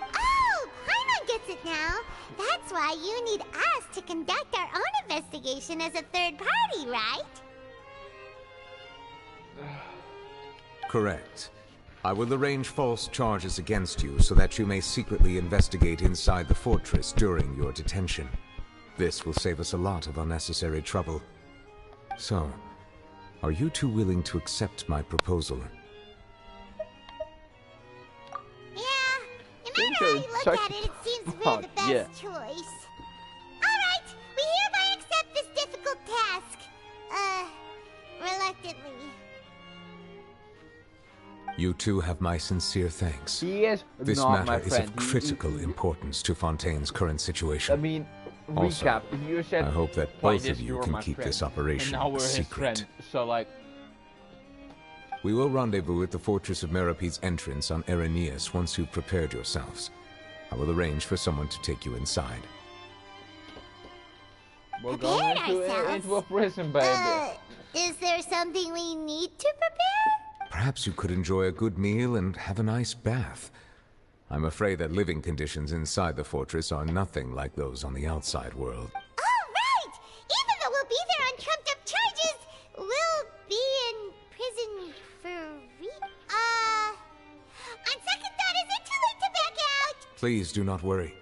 [SPEAKER 10] Oh, Paimon gets it now. That's why you need us to conduct our own investigation as a third party, right?
[SPEAKER 11] Correct. I will arrange false charges against you so that you may secretly investigate inside the fortress during your detention. This will save us a lot of unnecessary trouble. So, are you two willing to accept my proposal?
[SPEAKER 10] Yeah, no matter how you look at it, it seems we're the best choice. Alright, we hereby accept this difficult task. Reluctantly.
[SPEAKER 11] You two have my sincere thanks.
[SPEAKER 1] He is
[SPEAKER 11] this
[SPEAKER 1] not
[SPEAKER 11] matter
[SPEAKER 1] my
[SPEAKER 11] is
[SPEAKER 1] friend.
[SPEAKER 11] of critical importance to Fontaine's current situation.
[SPEAKER 1] I mean,
[SPEAKER 11] also,
[SPEAKER 1] recap. You said
[SPEAKER 11] I hope that
[SPEAKER 1] "Why
[SPEAKER 11] both
[SPEAKER 1] this,
[SPEAKER 11] of you
[SPEAKER 1] you're
[SPEAKER 11] can
[SPEAKER 1] my
[SPEAKER 11] keep
[SPEAKER 1] friend,"
[SPEAKER 11] this operation
[SPEAKER 1] and now we're
[SPEAKER 11] a
[SPEAKER 1] his
[SPEAKER 11] secret.
[SPEAKER 1] friend. So like,
[SPEAKER 11] We will rendezvous at the Fortress of Meripede's entrance on Erinius once you've prepared yourselves. I will arrange for someone to take you inside.
[SPEAKER 1] we're going into a prison, baby.
[SPEAKER 10] Is there something we need to prepare?
[SPEAKER 11] Perhaps you could enjoy a good meal and have a nice bath. I'm afraid that living conditions inside the fortress are nothing like those on the outside world.
[SPEAKER 10] Oh, right! Even though we'll be there on trumped-up charges, we'll be in prison for on second thought, is it too late to back out?
[SPEAKER 11] Please do not worry.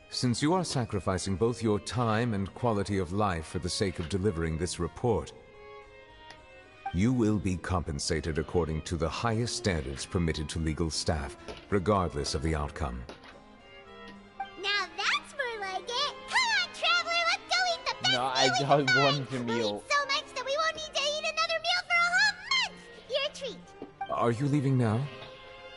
[SPEAKER 11] Since you are sacrificing both your time and quality of life for the sake of delivering this report, you will be compensated according to the highest standards permitted to legal staff, regardless of the outcome.
[SPEAKER 10] Now that's more like it! Come on, Traveler, let's go eat the best
[SPEAKER 1] No, I just want a meal.
[SPEAKER 10] so much that we won't need to eat another meal for a whole month! You're a treat.
[SPEAKER 11] Are you leaving now?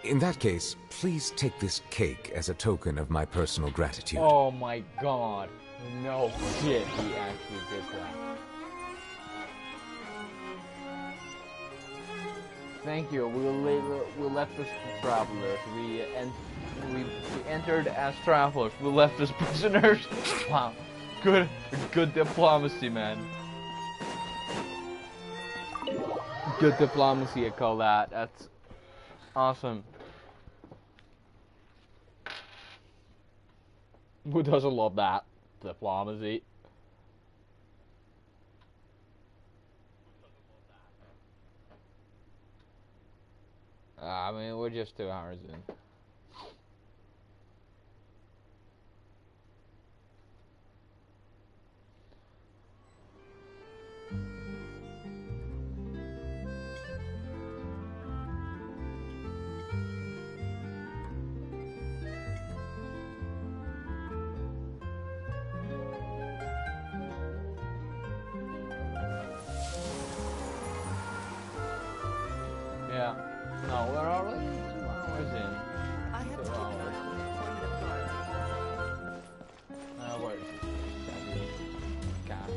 [SPEAKER 11] In that case, please take this cake as a token of my personal gratitude.
[SPEAKER 1] Oh my God! No shit, he actually did that. Thank you. We left as travelers. We entered as travelers. We left as prisoners. Wow, good diplomacy, man. Good diplomacy, I call that. That's awesome. Who doesn't love that diplomacy? I mean, we're just 2 hours in. Yeah. No, we're already 2 hours in. 2 hours. Where is it? God.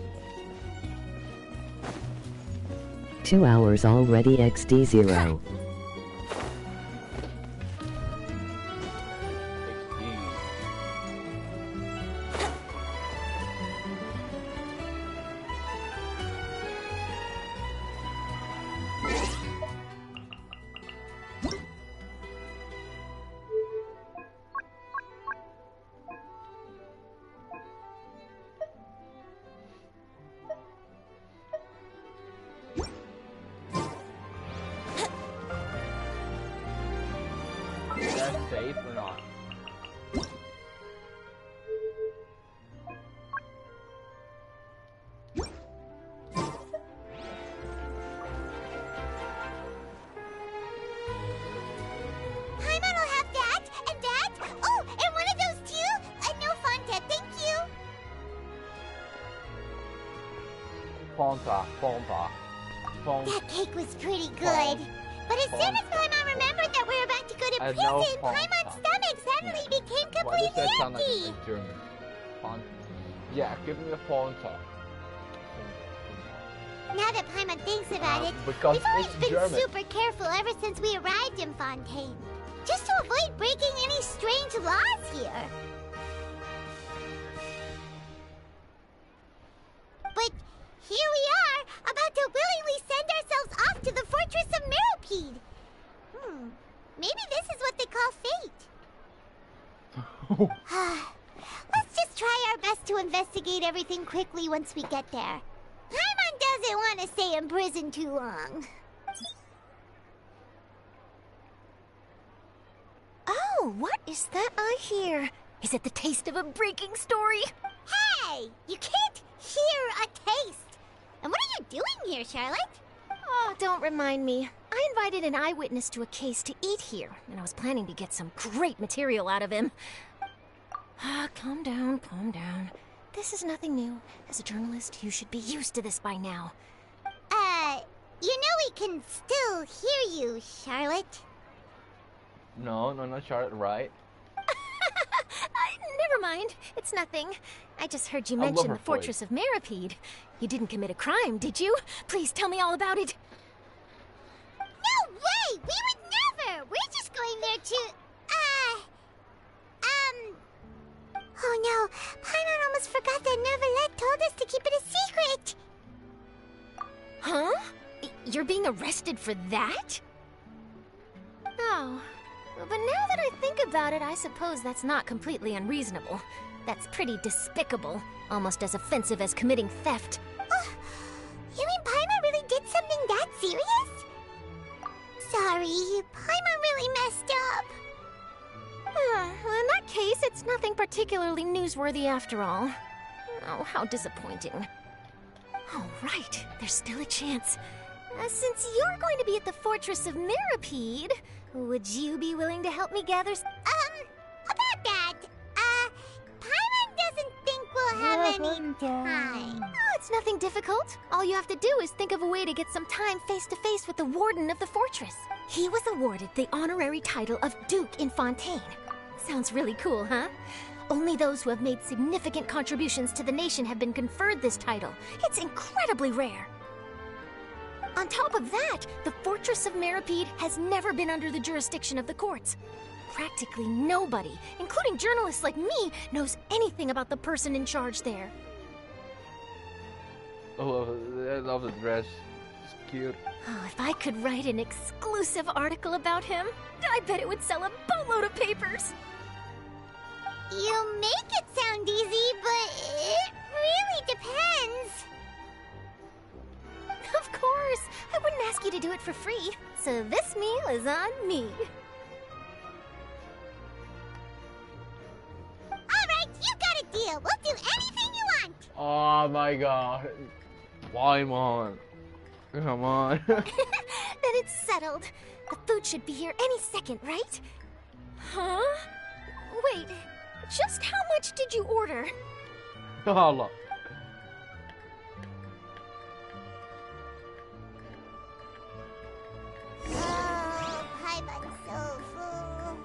[SPEAKER 17] 2 hours already XD0.
[SPEAKER 7] that safe or not?
[SPEAKER 10] Paimon will have that, and that. Oh, and one of those too. No fontain, thank you.
[SPEAKER 7] Fontain.
[SPEAKER 10] That cake was pretty good. But as soon as Paimon remembered that we were about to go to prison, Paimon's stomach suddenly became
[SPEAKER 7] Why does
[SPEAKER 10] completely
[SPEAKER 7] that sound like
[SPEAKER 10] empty.
[SPEAKER 7] a German? Yeah, give me a fontain.
[SPEAKER 10] Now that Paimon thinks about it,
[SPEAKER 7] because
[SPEAKER 10] we've always
[SPEAKER 7] it's
[SPEAKER 10] been
[SPEAKER 7] German.
[SPEAKER 10] super careful ever since we arrived in Fontaine. Just to avoid breaking any strange laws here. But here we are, about to willingly send ourselves off to the fortress of Meropide. Maybe this is what they call fate. Let's just try our best to investigate everything quickly once we get there. Paimon doesn't want to stay in prison too long.
[SPEAKER 14] Oh, what is that I hear? Is it the taste of a breaking story?
[SPEAKER 10] Hey! You can't hear a taste! And what are you doing here, Charlotte?
[SPEAKER 14] Oh, don't remind me. I invited an eyewitness to a case to eat here, and I was planning to get some great material out of him. Calm down, calm down. This is nothing new. As a journalist, you should be used to this by now.
[SPEAKER 10] You know we can still hear you, Charlotte.
[SPEAKER 7] No, not Charlotte, right?
[SPEAKER 14] Never mind. It's nothing. I just heard you
[SPEAKER 7] I love
[SPEAKER 14] mention
[SPEAKER 7] her
[SPEAKER 14] the Fortress of Meropide. You didn't commit a crime, did you? Please tell me all about it.
[SPEAKER 10] No way! We would never! We're just going there to... Oh no, Paimon almost forgot that Neuvillette told us to keep it a secret!
[SPEAKER 14] Huh? You're being arrested for that? Oh. But now that I think about it, I suppose that's not completely unreasonable. That's pretty despicable. Almost as offensive as committing theft.
[SPEAKER 10] You mean Paimon really did something that serious? Sorry, Paimon really messed up.
[SPEAKER 14] Well, in that case, it's nothing particularly newsworthy after all. Oh, how disappointing. Oh, right. There's still a chance. Since you're going to be at the Fortress of Meropide, would you be willing to help me gather
[SPEAKER 10] About that, Paimon doesn't think we'll have any time.
[SPEAKER 14] Oh, it's nothing difficult. All you have to do is think of a way to get some time face-to-face with the warden of the fortress. He was awarded the honorary title of Duke in Fontaine. Sounds really cool, huh? Only those who have made significant contributions to the nation have been conferred this title. It's incredibly rare. On top of that, the Fortress of Meropide has never been under the jurisdiction of the courts. Practically nobody, including journalists like me, knows anything about the person in charge there.
[SPEAKER 7] Oh, I love the dress. It's cute.
[SPEAKER 14] Oh, if I could write an exclusive article about him, I bet it would sell a boatload of papers.
[SPEAKER 10] You make it sound easy, but it really depends.
[SPEAKER 14] Of course, I wouldn't ask you to do it for free, so this meal is on me.
[SPEAKER 10] Alright, you got a deal. We'll do anything you want.
[SPEAKER 7] Oh my god. Paimon. Come on.
[SPEAKER 14] Then it's settled. The food should be here any second, right? Huh? Wait, just how much did you order?
[SPEAKER 7] Oh, look.
[SPEAKER 10] Paimon's so full.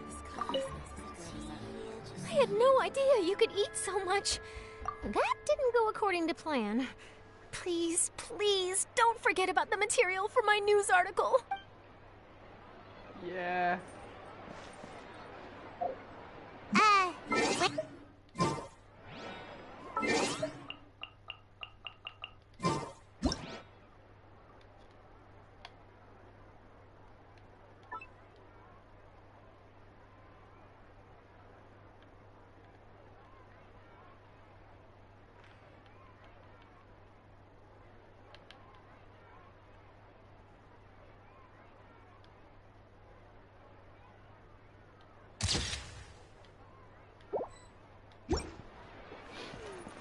[SPEAKER 14] I had no idea you could eat so much. That didn't go according to plan. Please, please, don't forget about the material for my news article.
[SPEAKER 7] Yeah.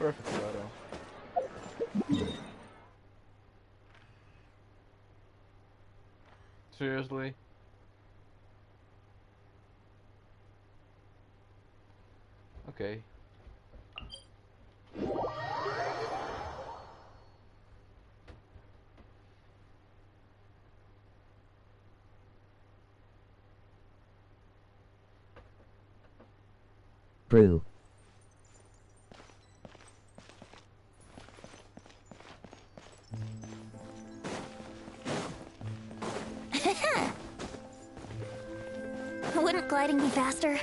[SPEAKER 7] Perfect photo. Seriously? Okay.
[SPEAKER 17] Brew.
[SPEAKER 14] Wouldn't gliding be faster?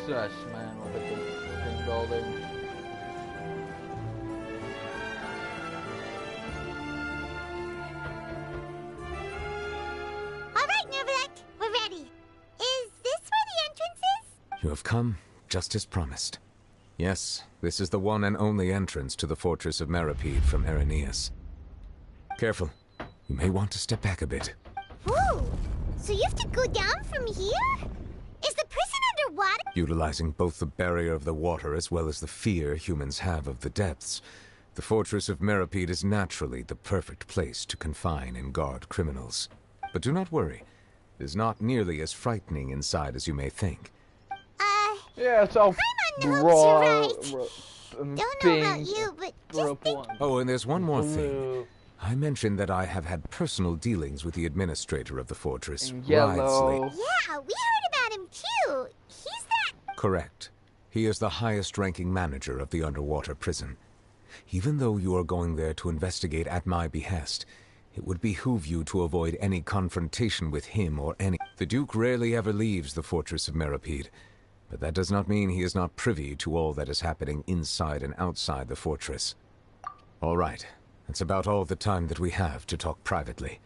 [SPEAKER 7] Jesus, man, look at the fucking building.
[SPEAKER 10] Alright, Nervalek, we're ready. Is this where the entrance is?
[SPEAKER 11] You have come, just as promised. Yes, this is the one and only entrance to the fortress of Meripede from Irenaeus. Careful. You may want to step back a bit.
[SPEAKER 10] Whoa! So you have to go down from here? Is the prison underwater?
[SPEAKER 11] Utilizing both the barrier of the water as well as the fear humans have of the depths, the fortress of Meripede is naturally the perfect place to confine and guard criminals. But do not worry. It is not nearly as frightening inside as you may think.
[SPEAKER 7] Yeah, it's all
[SPEAKER 10] raw. Don't know about you, but just think...
[SPEAKER 11] Oh, and there's one more thing. I mentioned that I have had personal dealings with the administrator of the fortress,
[SPEAKER 7] Yellow.
[SPEAKER 11] Wriothesley.
[SPEAKER 10] Yeah, we heard about him too. He's that...
[SPEAKER 11] Correct. He is the highest-ranking manager of the underwater prison. Even though you are going there to investigate at my behest, it would behoove you to avoid any confrontation with him or any... The Duke rarely ever leaves the fortress of Meripede, but that does not mean he is not privy to all that is happening inside and outside the fortress. All right. That's about all the time that we have to talk privately.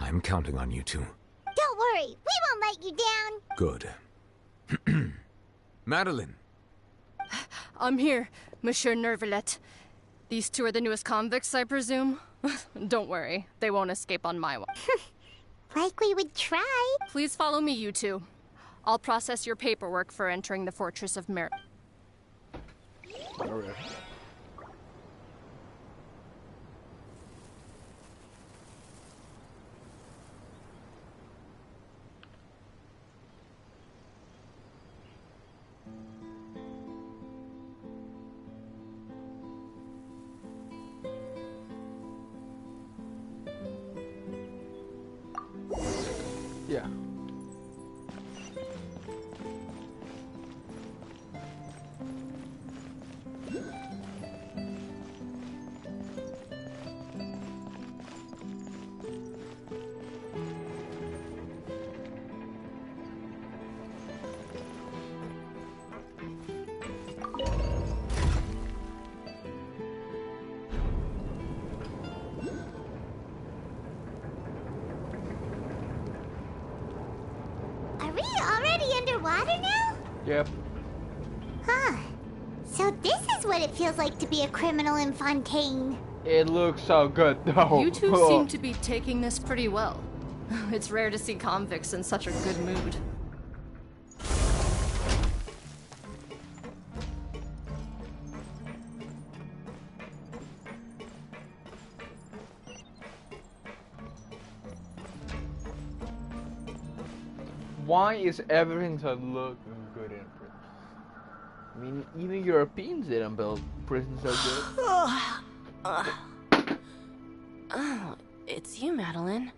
[SPEAKER 11] I'm counting on you two.
[SPEAKER 10] Don't worry, we won't let you down.
[SPEAKER 11] Good. Madeline.
[SPEAKER 5] I'm here, Monsieur Nervalet. These two are the newest convicts, I presume? Don't worry, they won't escape on my watch.
[SPEAKER 10] Like we would try.
[SPEAKER 5] Please follow me, you two. I'll process your paperwork for entering the Fortress of Merit.
[SPEAKER 7] Alright. Yeah.
[SPEAKER 10] Underwater now?
[SPEAKER 7] Yep.
[SPEAKER 10] Huh. So this is what it feels like to be a criminal in Fontaine.
[SPEAKER 7] It looks so good though.
[SPEAKER 5] You two seem to be taking this pretty well. It's rare to see convicts in such a good mood.
[SPEAKER 7] Why is everything so looking good in prison? I mean, even Europeans didn't build prisons so good.
[SPEAKER 19] Oh, it's you, Madeline.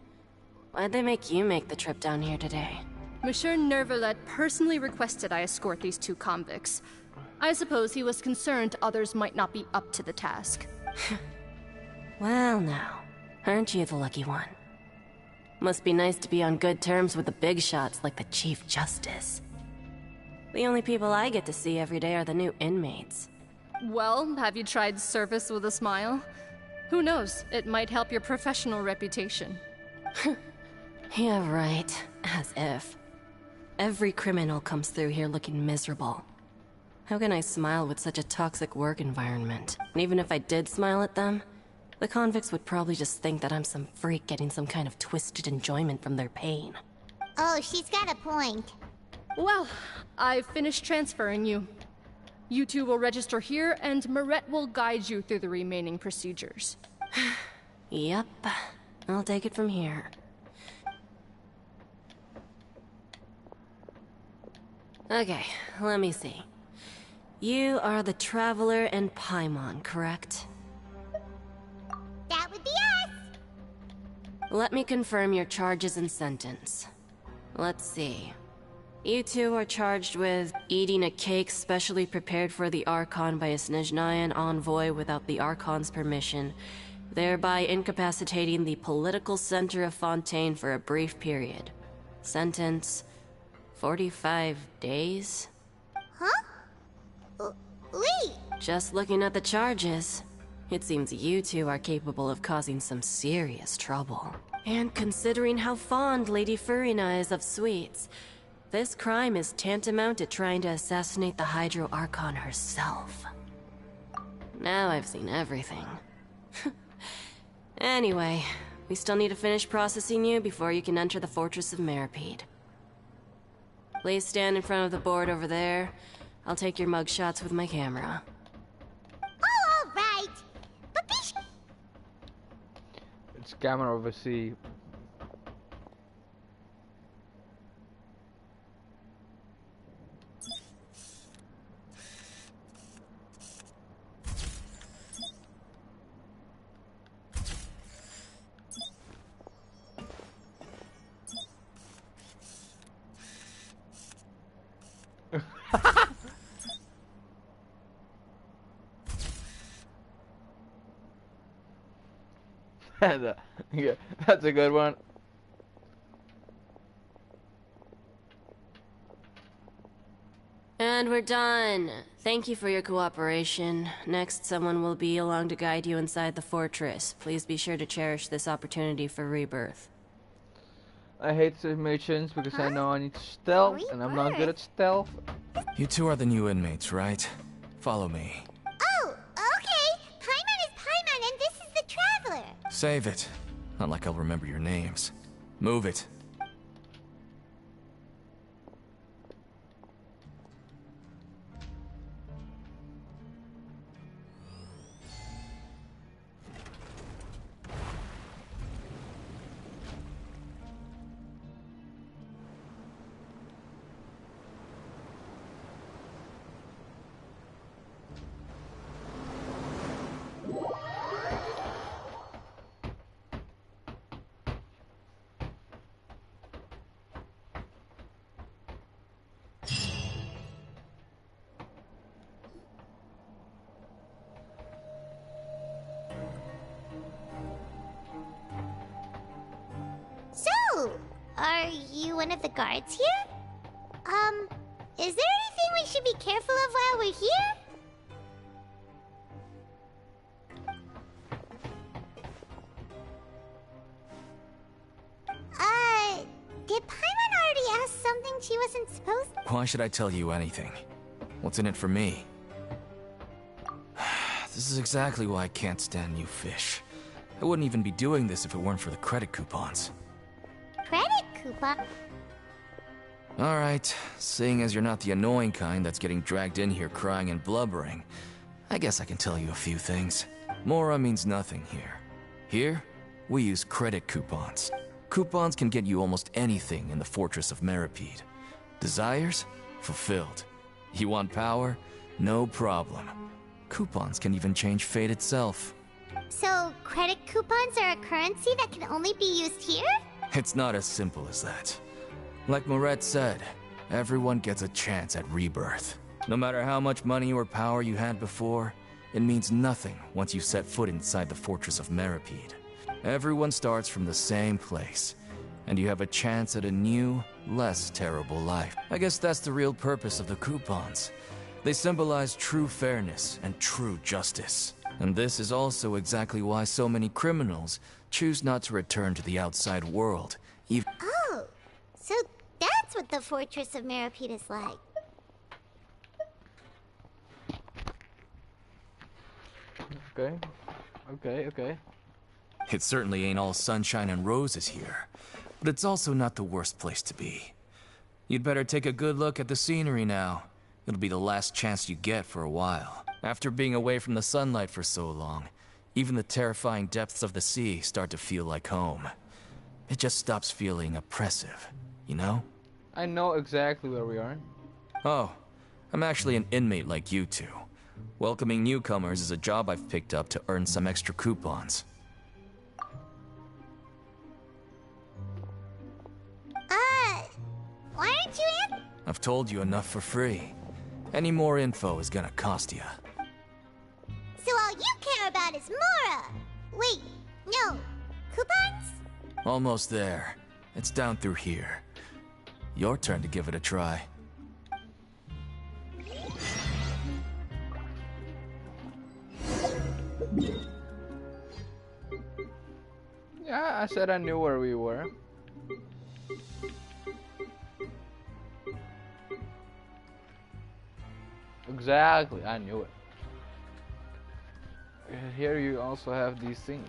[SPEAKER 19] Why'd they make you make the trip down here today?
[SPEAKER 5] Monsieur Nervalet personally requested I escort these 2 convicts. I suppose he was concerned others might not be up to the task.
[SPEAKER 19] Well now, aren't you the lucky one? Must be nice to be on good terms with the big shots like the Chief Justice. The only people I get to see every day are the new inmates.
[SPEAKER 5] Well, have you tried service with a smile? Who knows, it might help your professional reputation.
[SPEAKER 19] Yeah, right. As if. Every criminal comes through here looking miserable. How can I smile with such a toxic work environment? And even if I did smile at them, the convicts would probably just think that I'm some freak getting some kind of twisted enjoyment from their pain.
[SPEAKER 10] Oh, she's got a point.
[SPEAKER 5] Well, I've finished transferring you. You 2 will register here, and Marette will guide you through the remaining procedures.
[SPEAKER 19] Yep. I'll take it from here. Okay, let me see. You are the Traveler and Paimon, correct?
[SPEAKER 10] That would be us!
[SPEAKER 19] Let me confirm your charges and sentence. Let's see. You 2 are charged with eating a cake specially prepared for the Archon by a Snezhnayan envoy without the Archon's permission, thereby incapacitating the political center of Fontaine for a brief period. Sentence: 45 days?
[SPEAKER 10] Huh? Wait!
[SPEAKER 19] Just looking at the charges, it seems you 2 are capable of causing some serious trouble. And considering how fond Lady Furina is of sweets, this crime is tantamount to trying to assassinate the Hydro Archon herself. Now I've seen everything. Anyway, we still need to finish processing you before you can enter the Fortress of Meripede. Please stand in front of the board over there. I'll take your mugshots with my camera.
[SPEAKER 10] Oh, all right. But be
[SPEAKER 7] It's camera oversee. Yeah, that's a good one.
[SPEAKER 19] And we're done. Thank you for your cooperation. Next, someone will be along to guide you inside the fortress. Please be sure to cherish this opportunity for rebirth.
[SPEAKER 7] I hate missions because I know I need stealth, and I'm not good at stealth.
[SPEAKER 15] You 2 are the new inmates, right? Follow me.
[SPEAKER 10] Oh, okay. Paimon is Paimon, and this is the Traveler.
[SPEAKER 15] Save it. Not like I'll remember your names. Move it.
[SPEAKER 10] So, are you one of the guards here? Is there anything we should be careful of while we're here? Did Paimon already ask something she wasn't supposed to?
[SPEAKER 15] Why should I tell you anything? What's in it for me? This is exactly why I can't stand you fish. I wouldn't even be doing this if it weren't for the credit coupons.
[SPEAKER 10] Credit coupon?
[SPEAKER 15] Alright, seeing as you're not the annoying kind that's getting dragged in here crying and blubbering, I guess I can tell you a few things. Mora means nothing here. Here, we use credit coupons. Coupons can get you almost anything in the Fortress of Meripede. Desires? Fulfilled. You want power? No problem. Coupons can even change fate itself.
[SPEAKER 10] So, credit coupons are a currency that can only be used here?
[SPEAKER 15] It's not as simple as that. Like Moret said, everyone gets a chance at rebirth. No matter how much money or power you had before, it means nothing once you set foot inside the fortress of Meripede. Everyone starts from the same place, and you have a chance at a new, less terrible life. I guess that's the real purpose of the coupons. They symbolize true fairness and true justice. And this is also exactly why so many criminals choose not to return to the outside world.
[SPEAKER 10] Oh, so that's what the Fortress of Meripede is like.
[SPEAKER 7] Okay.
[SPEAKER 15] It certainly ain't all sunshine and roses here, but it's also not the worst place to be. You'd better take a good look at the scenery now. It'll be the last chance you get for a while. After being away from the sunlight for so long, even the terrifying depths of the sea start to feel like home. It just stops feeling oppressive, you know?
[SPEAKER 7] I know exactly where we are.
[SPEAKER 15] Oh, I'm actually an inmate like you two. Welcoming newcomers is a job I've picked up to earn some extra coupons.
[SPEAKER 10] Why aren't you in?
[SPEAKER 15] I've told you enough for free. Any more info is gonna cost you.
[SPEAKER 10] So all you care about is Mora! Wait, no. Coupons?
[SPEAKER 15] Almost there. It's down through here. Your turn to give it a try.
[SPEAKER 7] Yeah, I said I knew where we were. Exactly, I knew it. Here you also have these things.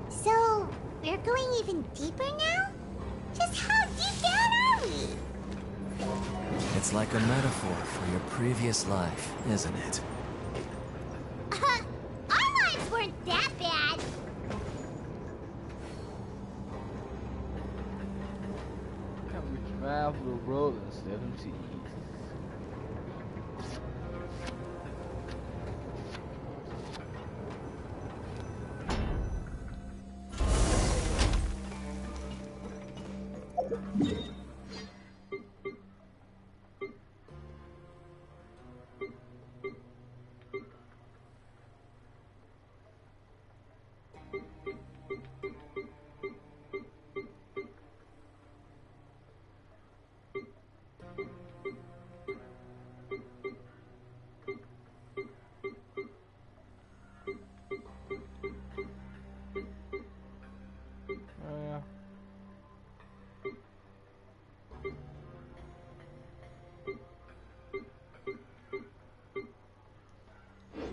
[SPEAKER 10] So, we're going even deeper now? Just how deep down are we?
[SPEAKER 15] It's like a metaphor for your previous life, isn't it?
[SPEAKER 10] Our lives weren't that bad.
[SPEAKER 7] Can we travel the road in 17?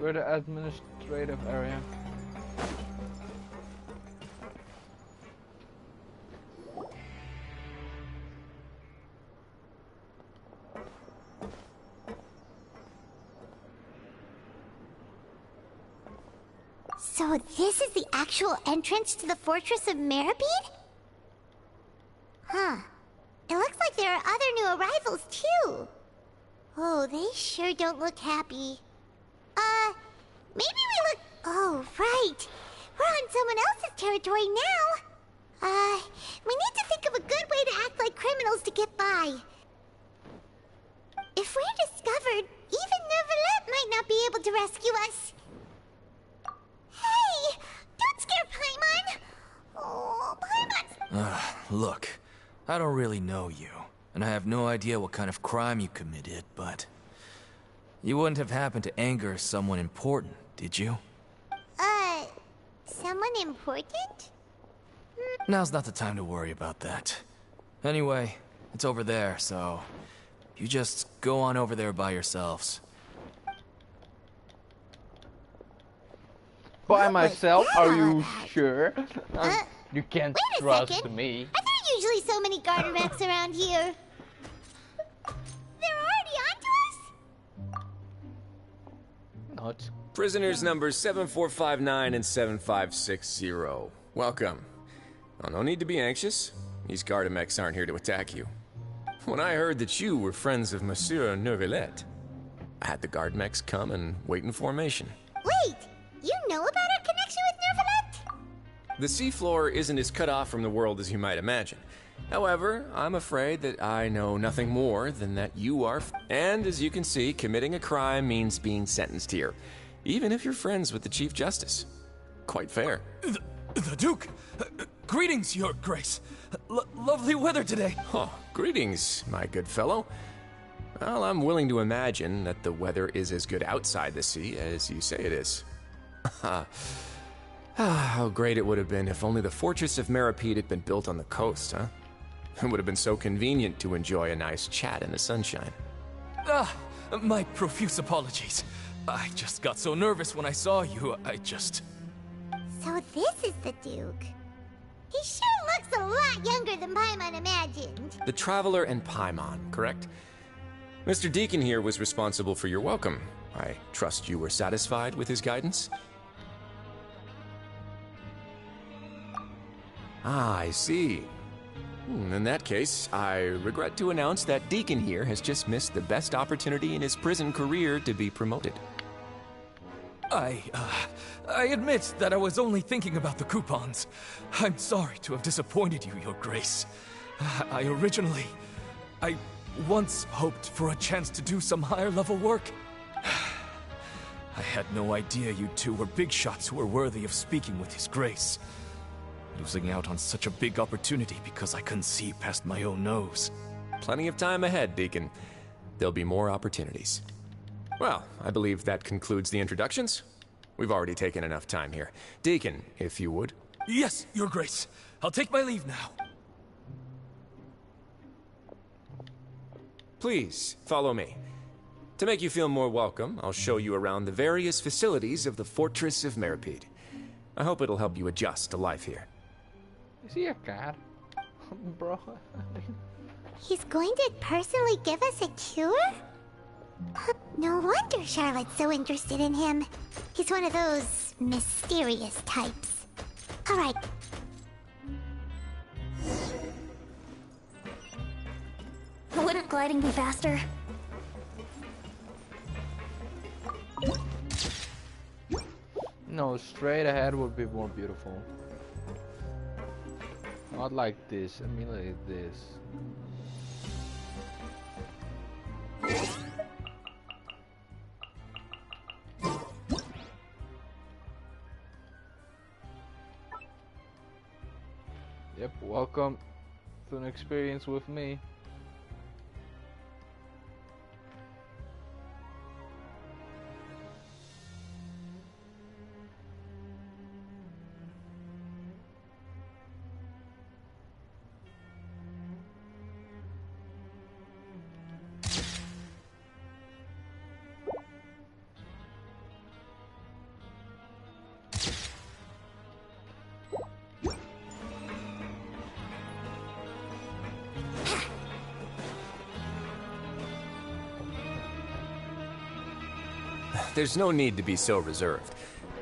[SPEAKER 7] We're the administrative area.
[SPEAKER 10] So this is the actual entrance to the Fortress of Meripede? Huh. It looks like there are other new arrivals, too. Oh, they sure don't look happy. Maybe we look... Oh, right. We're on someone else's territory now. We need to think of a good way to act like criminals to get by. If we're discovered, even Neuvillette might not be able to rescue us. Hey! Don't scare Paimon! Oh, Paimon's...
[SPEAKER 15] Look, I don't really know you, and I have no idea what kind of crime you committed, but... You wouldn't have happened to anger someone important, did you?
[SPEAKER 10] Someone important?
[SPEAKER 15] Now's not the time to worry about that. Anyway, it's over there, so... You just go on over there by yourselves.
[SPEAKER 7] By myself? Are you sure? You can't
[SPEAKER 10] Wait a
[SPEAKER 7] trust
[SPEAKER 10] second.
[SPEAKER 7] me.
[SPEAKER 10] Are there usually so many Garderex around here? They're already onto us?
[SPEAKER 7] Not.
[SPEAKER 12] Prisoners numbers 7459 and 7560. Welcome. Oh, no need to be anxious. These Gardemex aren't here to attack you. When I heard that you were friends of Monsieur Neuvillette, I had the Gardemex come and wait in formation.
[SPEAKER 10] Wait! You know about our connection with Neuvillette?
[SPEAKER 12] The seafloor isn't as cut off from the world as you might imagine. However, I'm afraid that I know nothing more than that you are... And as you can see, committing a crime means being sentenced here. Even if you're friends with the Chief Justice. Quite fair.
[SPEAKER 15] The Duke! Greetings, Your Grace. Lovely weather today.
[SPEAKER 12] Oh, greetings, my good fellow. Well, I'm willing to imagine that the weather is as good outside the sea as you say it is. How great it would have been if only the Fortress of Meripede had been built on the coast, huh? It would have been so convenient to enjoy a nice chat in the sunshine.
[SPEAKER 15] My profuse apologies. I just got so nervous when I saw you,
[SPEAKER 10] So this is the Duke. He sure looks a lot younger than Paimon imagined.
[SPEAKER 12] The Traveler and Paimon, correct? Mr. Deacon here was responsible for your welcome. I trust you were satisfied with his guidance? Ah, I see. In that case, I regret to announce that Deacon here has just missed the best opportunity in his prison career to be promoted.
[SPEAKER 15] I admit that I was only thinking about the coupons. I'm sorry to have disappointed you, Your Grace. I once hoped for a chance to do some higher-level work. I had no idea you two were big shots who were worthy of speaking with His Grace. Losing out on such a big opportunity because I couldn't see past my own nose.
[SPEAKER 12] Plenty of time ahead, Deacon. There'll be more opportunities. Well, I believe that concludes the introductions. We've already taken enough time here. Deacon, if you would.
[SPEAKER 15] Yes, Your Grace. I'll take my leave now.
[SPEAKER 12] Please, follow me. To make you feel more welcome, I'll show you around the various facilities of the Fortress of Meripede. I hope it'll help you adjust to life here.
[SPEAKER 7] Is he a cat? Bro.
[SPEAKER 10] He's going to personally give us a cure? No wonder Charlotte's so interested in him. He's one of those mysterious types. Alright.
[SPEAKER 8] Wouldn't gliding be faster?
[SPEAKER 7] No, straight ahead would be more beautiful. Not like this. I mean like this. Yep, welcome to an experience with me.
[SPEAKER 12] There's no need to be so reserved.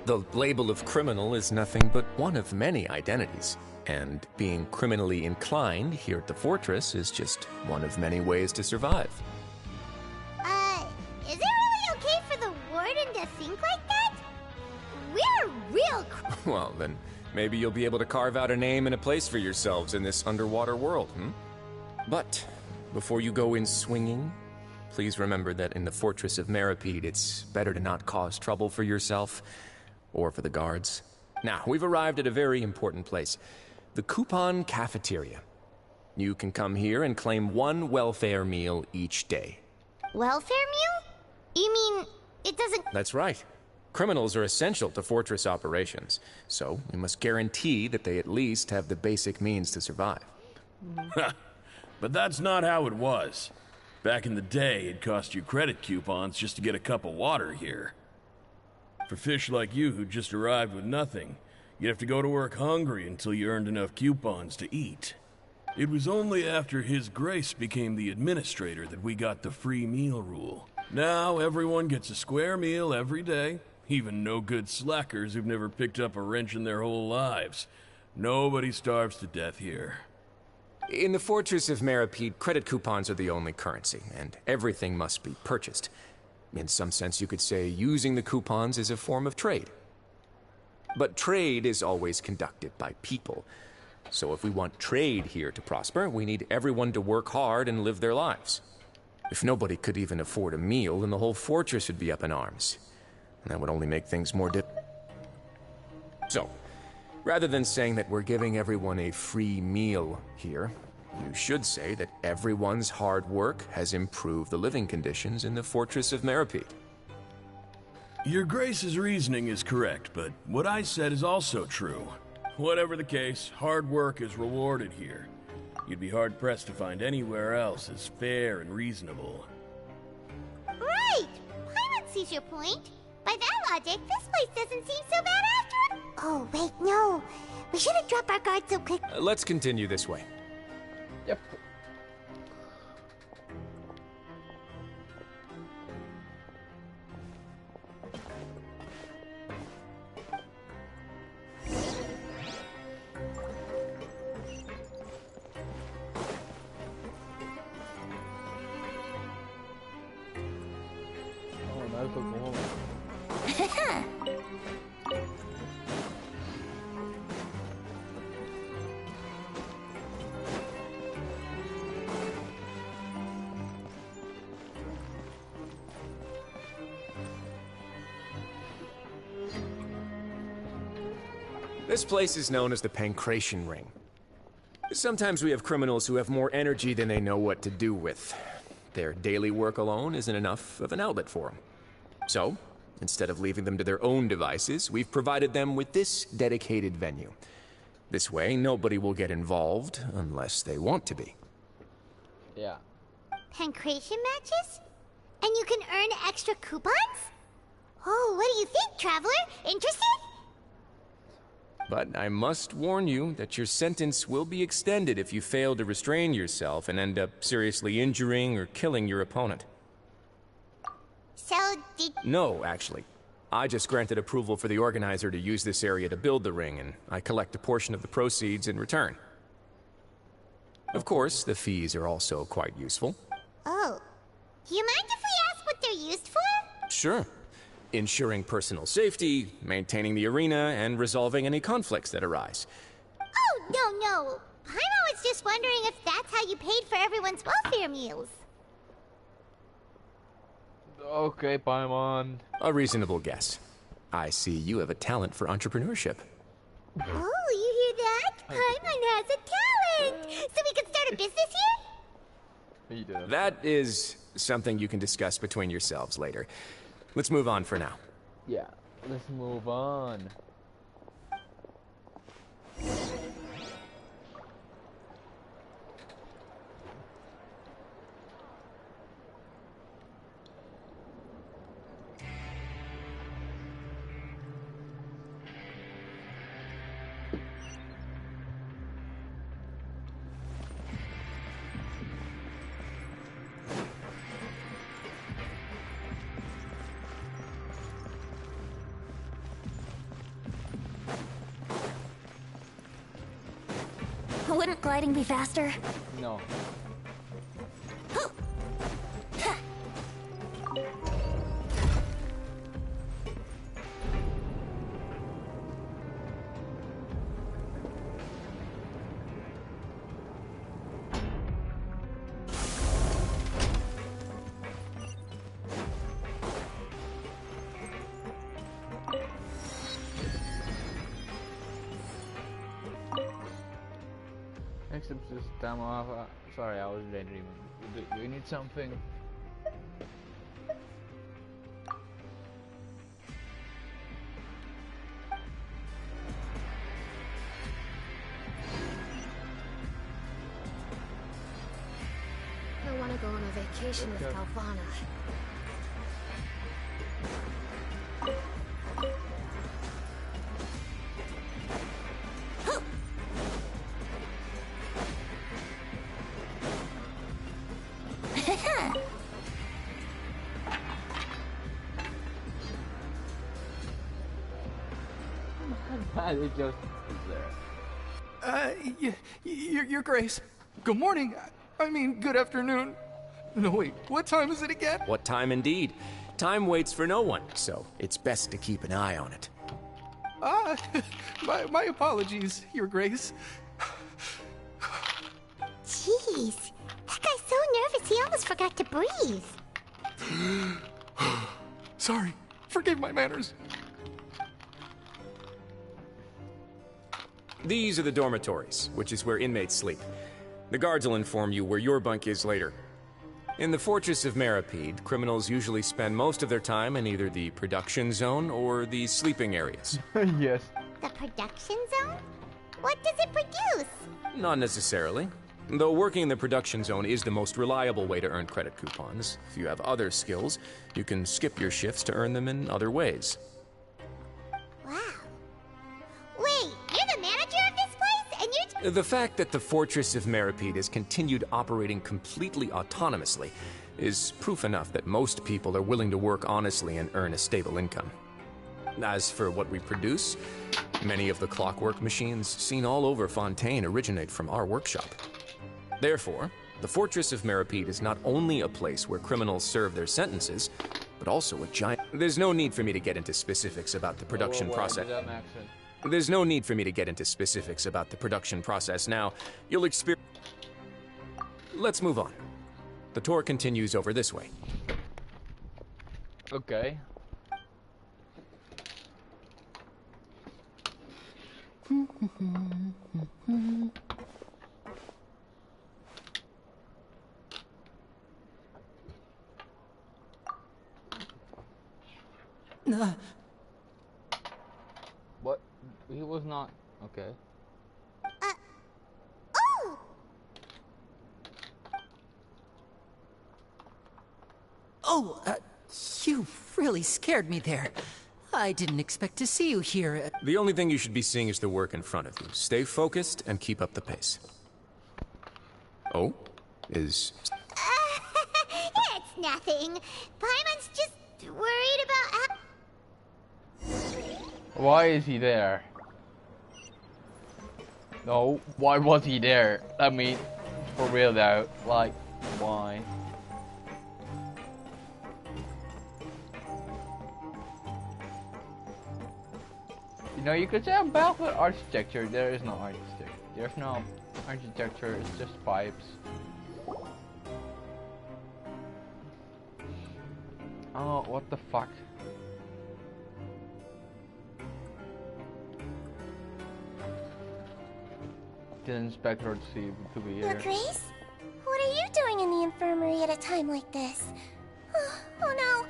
[SPEAKER 12] The label of criminal is nothing but one of many identities. And being criminally inclined here at the Fortress is just one of many ways to survive.
[SPEAKER 10] Is it really okay for the Warden to think like that? We're real
[SPEAKER 12] Well, then, Maybe you'll be able to carve out a name and a place for yourselves in this underwater world, But before you go in swinging, please remember that in the Fortress of Meripede, it's better to not cause trouble for yourself or for the guards. Now, we've arrived at a very important place, the Coupon Cafeteria. You can come here and claim one welfare meal each day.
[SPEAKER 10] Welfare meal? You mean, it doesn't...
[SPEAKER 12] That's right. Criminals are essential to Fortress operations, so we must guarantee that they at least have the basic means to survive.
[SPEAKER 18] But that's not how it was. Back in the day, it cost you credit coupons just to get a cup of water here. For fish like you who just arrived with nothing, you'd have to go to work hungry until you earned enough coupons to eat. It was only after His Grace became the administrator that we got the free meal rule. Now everyone gets a square meal every day, even no-good slackers who've never picked up a wrench in their whole lives. Nobody starves to death here.
[SPEAKER 12] In the Fortress of Meripede, credit coupons are the only currency, and everything must be purchased. In some sense, you could say using the coupons is a form of trade. But trade is always conducted by people. So if we want trade here to prosper, we need everyone to work hard and live their lives. If nobody could even afford a meal, then the whole fortress would be up in arms. And that would only make things more So, rather than saying that we're giving everyone a free meal here, you should say that everyone's hard work has improved the living conditions in the Fortress of Meripede.
[SPEAKER 18] Your Grace's reasoning is correct, but what I said is also true. Whatever the case, hard work is rewarded here. You'd be hard-pressed to find anywhere else as fair and reasonable.
[SPEAKER 10] Right! Paimon sees your point. By that logic, this place doesn't seem so bad after all. Oh, wait, no. We shouldn't drop our guard so quick.
[SPEAKER 12] Let's continue this way.
[SPEAKER 7] Yep.
[SPEAKER 12] This place is known as the Pancration Ring. Sometimes we have criminals who have more energy than they know what to do with. Their daily work alone isn't enough of an outlet for them. So, instead of leaving them to their own devices, we've provided them with this dedicated venue. This way, nobody will get involved unless they want to be.
[SPEAKER 7] Yeah.
[SPEAKER 10] Pancration matches? And you can earn extra coupons? Oh, what do you think, Traveler? Interested?
[SPEAKER 12] But I must warn you that your sentence will be extended if you fail to restrain yourself and end up seriously injuring or killing your opponent.
[SPEAKER 10] So, did...
[SPEAKER 12] No, actually. I just granted approval for the organizer to use this area to build the ring, and I collect a portion of the proceeds in return. Of course, the fees are also quite useful.
[SPEAKER 10] Oh. Do you mind if we ask what they're used for?
[SPEAKER 12] Sure. Ensuring personal safety, maintaining the arena, and resolving any conflicts that arise.
[SPEAKER 10] Oh, no. Paimon was just wondering if that's how you paid for everyone's welfare meals.
[SPEAKER 7] Okay, Paimon.
[SPEAKER 12] A reasonable guess. I see you have a talent for entrepreneurship.
[SPEAKER 10] Oh, you hear that? Paimon has a talent! So we can start a business here?
[SPEAKER 12] That is something you can discuss between yourselves later. Let's move on for now.
[SPEAKER 7] Yeah, let's move on.
[SPEAKER 8] Wouldn't gliding be faster?
[SPEAKER 7] No. next episode's time off. Sorry, I was daydreaming. Do you need something?
[SPEAKER 14] I want to go on a vacation with Calvana.
[SPEAKER 7] It just is there.
[SPEAKER 4] Your Grace. Good morning. I mean, good afternoon. No, wait, what time is it again?
[SPEAKER 12] What time indeed? Time waits for no one, so it's best to keep an eye on it.
[SPEAKER 4] My apologies, Your Grace.
[SPEAKER 10] Jeez, that guy's so nervous he almost forgot to breathe.
[SPEAKER 4] Sorry, forgive my manners.
[SPEAKER 12] These are the dormitories, which is where inmates sleep. The guards will inform you where your bunk is later. In the Fortress of Meripede, criminals usually spend most of their time in either the production zone or the sleeping areas.
[SPEAKER 7] Yes.
[SPEAKER 10] The production zone? What does it produce?
[SPEAKER 12] Not necessarily. Though working in the production zone is the most reliable way to earn credit coupons, if you have other skills, you can skip your shifts to earn them in other ways.
[SPEAKER 10] Wow. Wait, you're the manager of this place? And you're...
[SPEAKER 12] The fact that the Fortress of Meripede has continued operating completely autonomously is proof enough that most people are willing to work honestly and earn a stable income. As for what we produce, many of the clockwork machines seen all over Fontaine originate from our workshop. Therefore, the Fortress of Meripede is not only a place where criminals serve their sentences, but also a giant... There's no need for me to get into specifics about the production process. There's no need for me to get into specifics about the production process now. You'll experience... Let's move on. The tour continues over this way.
[SPEAKER 7] Okay. What? He was not... Okay.
[SPEAKER 10] Oh!
[SPEAKER 6] Oh, you really scared me there. I didn't expect to see you here.
[SPEAKER 12] The only thing you should be seeing is the work in front of you. Stay focused and keep up the pace. Oh? Is...
[SPEAKER 10] It's nothing. Paimon's just worried about...
[SPEAKER 7] Why is he there? No, why was he there? I mean, for real though, like, why? You know, you could say about the architecture. There is no architecture. There's no architecture, it's just pipes. Oh, what the fuck? Didn't expect her to be
[SPEAKER 10] Your
[SPEAKER 7] here.
[SPEAKER 10] Grace? What are you doing in the infirmary at a time like this? Oh no,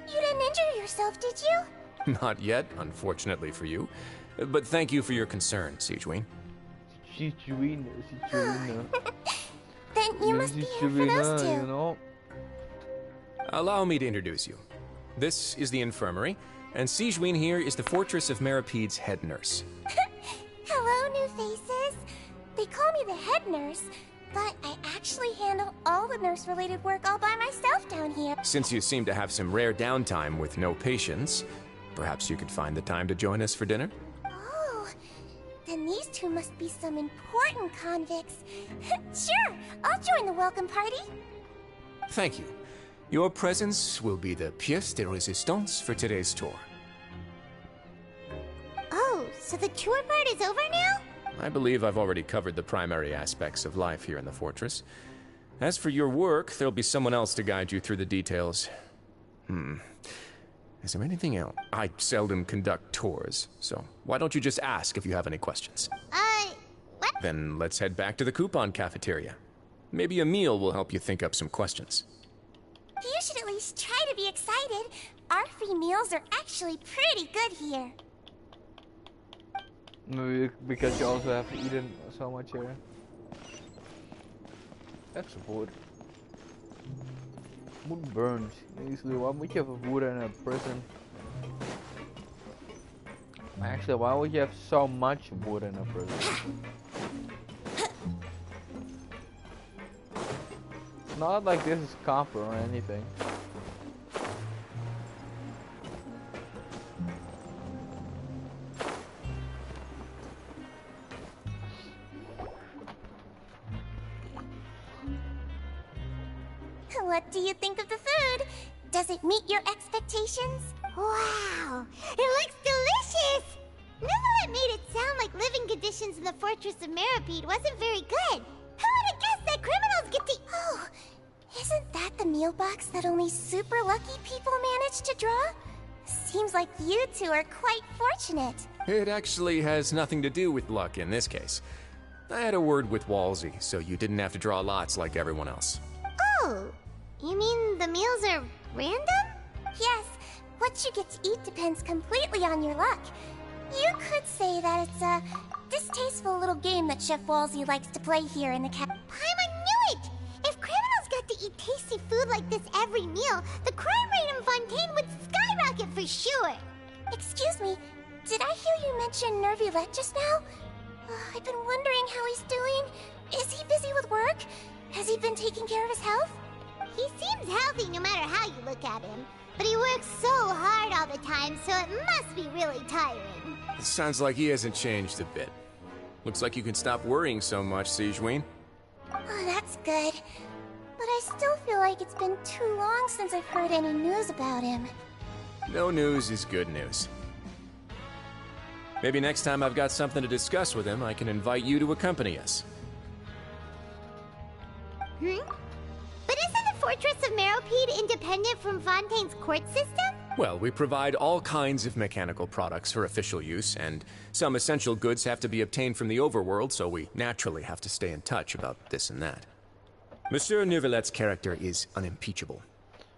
[SPEAKER 10] you didn't injure yourself, did you?
[SPEAKER 12] Not yet, unfortunately for you. But thank you for your concern, Siegeween.
[SPEAKER 7] Siegeween.
[SPEAKER 10] Then you must be here for those two.
[SPEAKER 7] You know?
[SPEAKER 12] Allow me to introduce you. This is the infirmary, and Siegeween here is the Fortress of Meripede's head nurse.
[SPEAKER 10] Hello, new faces. They call me the head nurse, but I actually handle all the nurse-related work all by myself down here.
[SPEAKER 12] Since you seem to have some rare downtime with no patients, perhaps you could find the time to join us for dinner?
[SPEAKER 10] Oh, then these two must be some important convicts. Sure, I'll join the welcome party.
[SPEAKER 12] Thank you. Your presence will be the pièce de résistance for today's tour.
[SPEAKER 10] Oh, so the tour part is over now?
[SPEAKER 12] I believe I've already covered the primary aspects of life here in the fortress. As for your work, there'll be someone else to guide you through the details. Is there anything else? I seldom conduct tours, so why don't you just ask if you have any questions?
[SPEAKER 10] What
[SPEAKER 12] Then let's head back to the coupon cafeteria. Maybe a meal will help you think up some questions.
[SPEAKER 10] You should at least try to be excited. Our free meals are actually pretty good here.
[SPEAKER 7] Maybe because you also have eaten so much here. That's wood. Wood burns easily. Why would you have wood in a prison? Actually, why would you have so much wood in a prison? It's not like this is copper or anything.
[SPEAKER 10] What do you think of the food? Does it meet your expectations? Wow, it looks delicious! Neverlet made it sound like living conditions in the Fortress of Meripede wasn't very good. Who would have guessed that criminals get to... Oh, isn't that the meal box that only super lucky people manage to draw? Seems like you two are quite fortunate.
[SPEAKER 12] It actually has nothing to do with luck in this case. I had a word with Walsey, so you didn't have to draw lots like everyone else.
[SPEAKER 10] Oh, you mean the meals are random? Yes, what you get to eat depends completely on your luck. You could say that it's a distasteful little game that Chef Walsey likes to play here in the Paimon knew it! If criminals got to eat tasty food like this every meal, the crime rate in Fontaine would skyrocket for sure! Excuse me, did I hear you mention Nervulette just now? I've been wondering how he's doing. Is he busy with work? Has he been taking care of his health? He seems healthy no matter how you look at him. But he works so hard all the time, so it must be really tiring.
[SPEAKER 12] It sounds like he hasn't changed a bit. Looks like you can stop worrying so much, Sigewinne.
[SPEAKER 10] Oh, that's good. But I still feel like it's been too long since I've heard any news about him.
[SPEAKER 12] No news is good news. Maybe next time I've got something to discuss with him, I can invite you to accompany us.
[SPEAKER 10] But isn't the Fortress of Meripede independent from Fontaine's court system?
[SPEAKER 12] Well, we provide all kinds of mechanical products for official use, and some essential goods have to be obtained from the overworld, so we naturally have to stay in touch about this and that. Monsieur Nervulet's character is unimpeachable.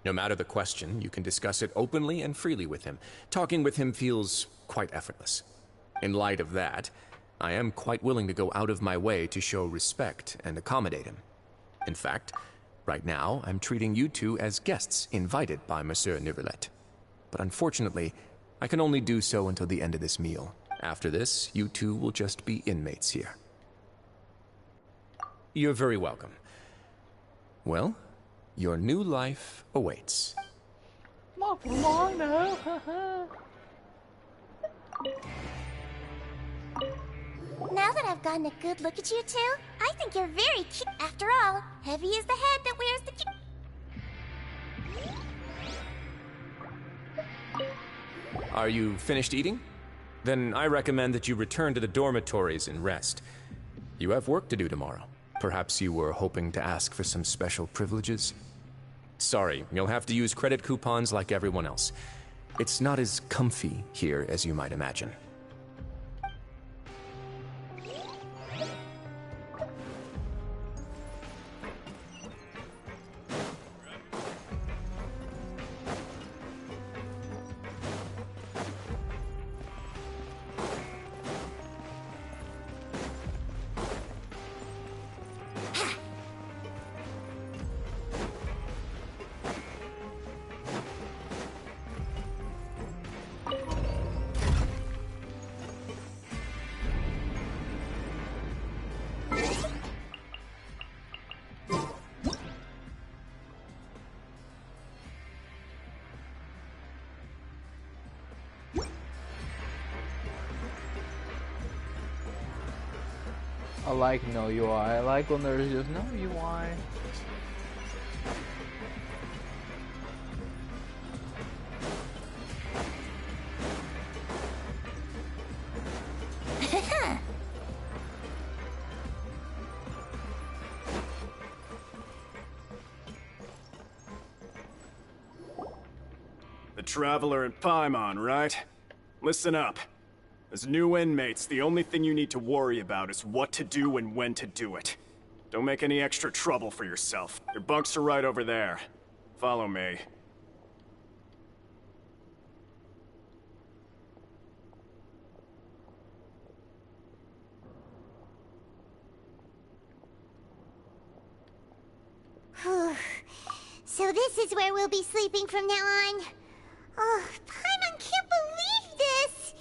[SPEAKER 12] No matter the question, you can discuss it openly and freely with him. Talking with him feels quite effortless. In light of that, I am quite willing to go out of my way to show respect and accommodate him. In fact, right now, I'm treating you two as guests invited by Monsieur Nervulet. But unfortunately, I can only do so until the end of this meal. After this, you two will just be inmates here. You're very welcome. Well, your new life awaits.
[SPEAKER 7] Not for long now.
[SPEAKER 10] Now that I've gotten a good look at you two, I think you're very cute. After all, heavy is the head that wears the
[SPEAKER 12] Are you finished eating? Then I recommend that you return to the dormitories and rest. You have work to do tomorrow. Perhaps you were hoping to ask for some special privileges? Sorry, you'll have to use credit coupons like everyone else. It's not as comfy here as you might imagine.
[SPEAKER 7] I like no UI. I like when there's just no UI.
[SPEAKER 9] The Traveler in Paimon, right? Listen up. As new inmates, the only thing you need to worry about is what to do and when to do it. Don't make any extra trouble for yourself. Your bunks are right over there. Follow me.
[SPEAKER 10] So this is where we'll be sleeping from now on. Oh, Paimon can't believe this!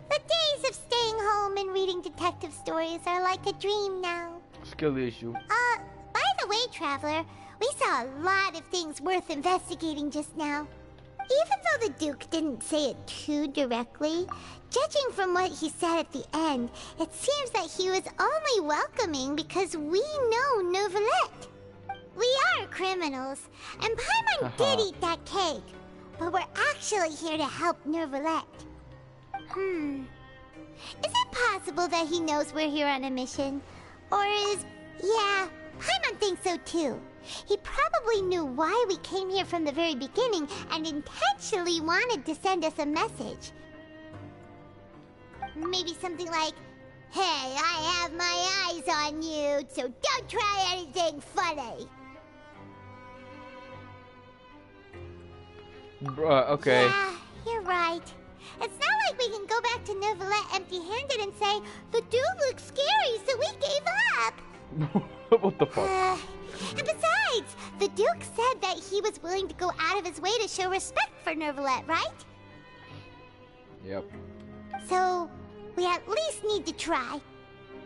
[SPEAKER 10] The days of staying home and reading detective stories are like a dream now.
[SPEAKER 7] Skill issue.
[SPEAKER 10] By the way, Traveler, we saw a lot of things worth investigating just now. Even though the Duke didn't say it too directly, judging from what he said at the end, it seems that he was only welcoming because we know Neuvillette. We are criminals, and Paimon did eat that cake, but we're actually here to help Neuvillette. Is it possible that he knows we're here on a mission? Or yeah, Paimon thinks so too. He probably knew why we came here from the very beginning and intentionally wanted to send us a message. Maybe something like, "Hey, I have my eyes on you, so don't try anything funny."
[SPEAKER 7] Okay.
[SPEAKER 10] Yeah, you're right. It's not like we can go back to Neuvillette empty-handed and say, "The dude looks scary, so we gave up."
[SPEAKER 7] What the fuck?
[SPEAKER 10] And besides, the Duke said that he was willing to go out of his way to show respect for Neuvillette, right?
[SPEAKER 7] Yep.
[SPEAKER 10] So, we at least need to try.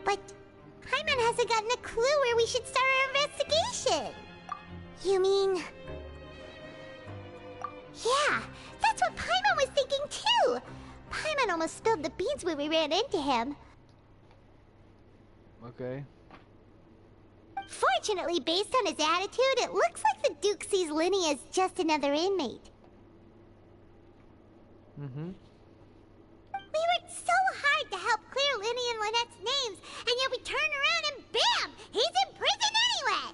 [SPEAKER 10] But Paimon hasn't gotten a clue where we should start our investigation. You mean... Yeah, that's what Paimon was thinking too. Paimon almost spilled the beans when we ran into him.
[SPEAKER 7] Okay.
[SPEAKER 10] Fortunately, based on his attitude, it looks like the Duke sees Linny as just another inmate. We worked so hard to help clear Linny and Lynette's names, and yet we turn around and bam! He's in prison anyway!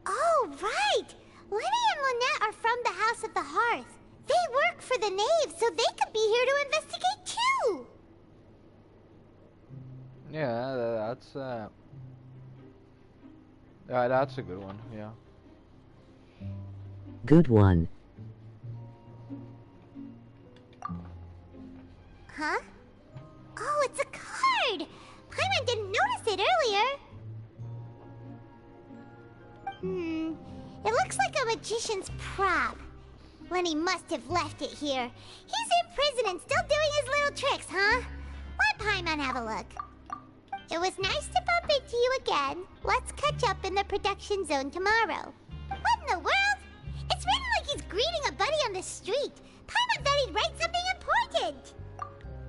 [SPEAKER 10] Oh, right! Linny and Lynette are from the House of the Hearth. They work for the Knave, so they could be here to investigate too!
[SPEAKER 7] Yeah, that's a good one, yeah.
[SPEAKER 17] Good one.
[SPEAKER 10] Huh? Oh, it's a card! Paimon didn't notice it earlier. It looks like a magician's prop. Lenny must have left it here. He's in prison and still doing his little tricks, huh? Let Paimon have a look. It was nice to bump into you again. Let's catch up in the production zone tomorrow. What in the world? It's written like he's greeting a buddy on the street. Paimon thought he'd write something important.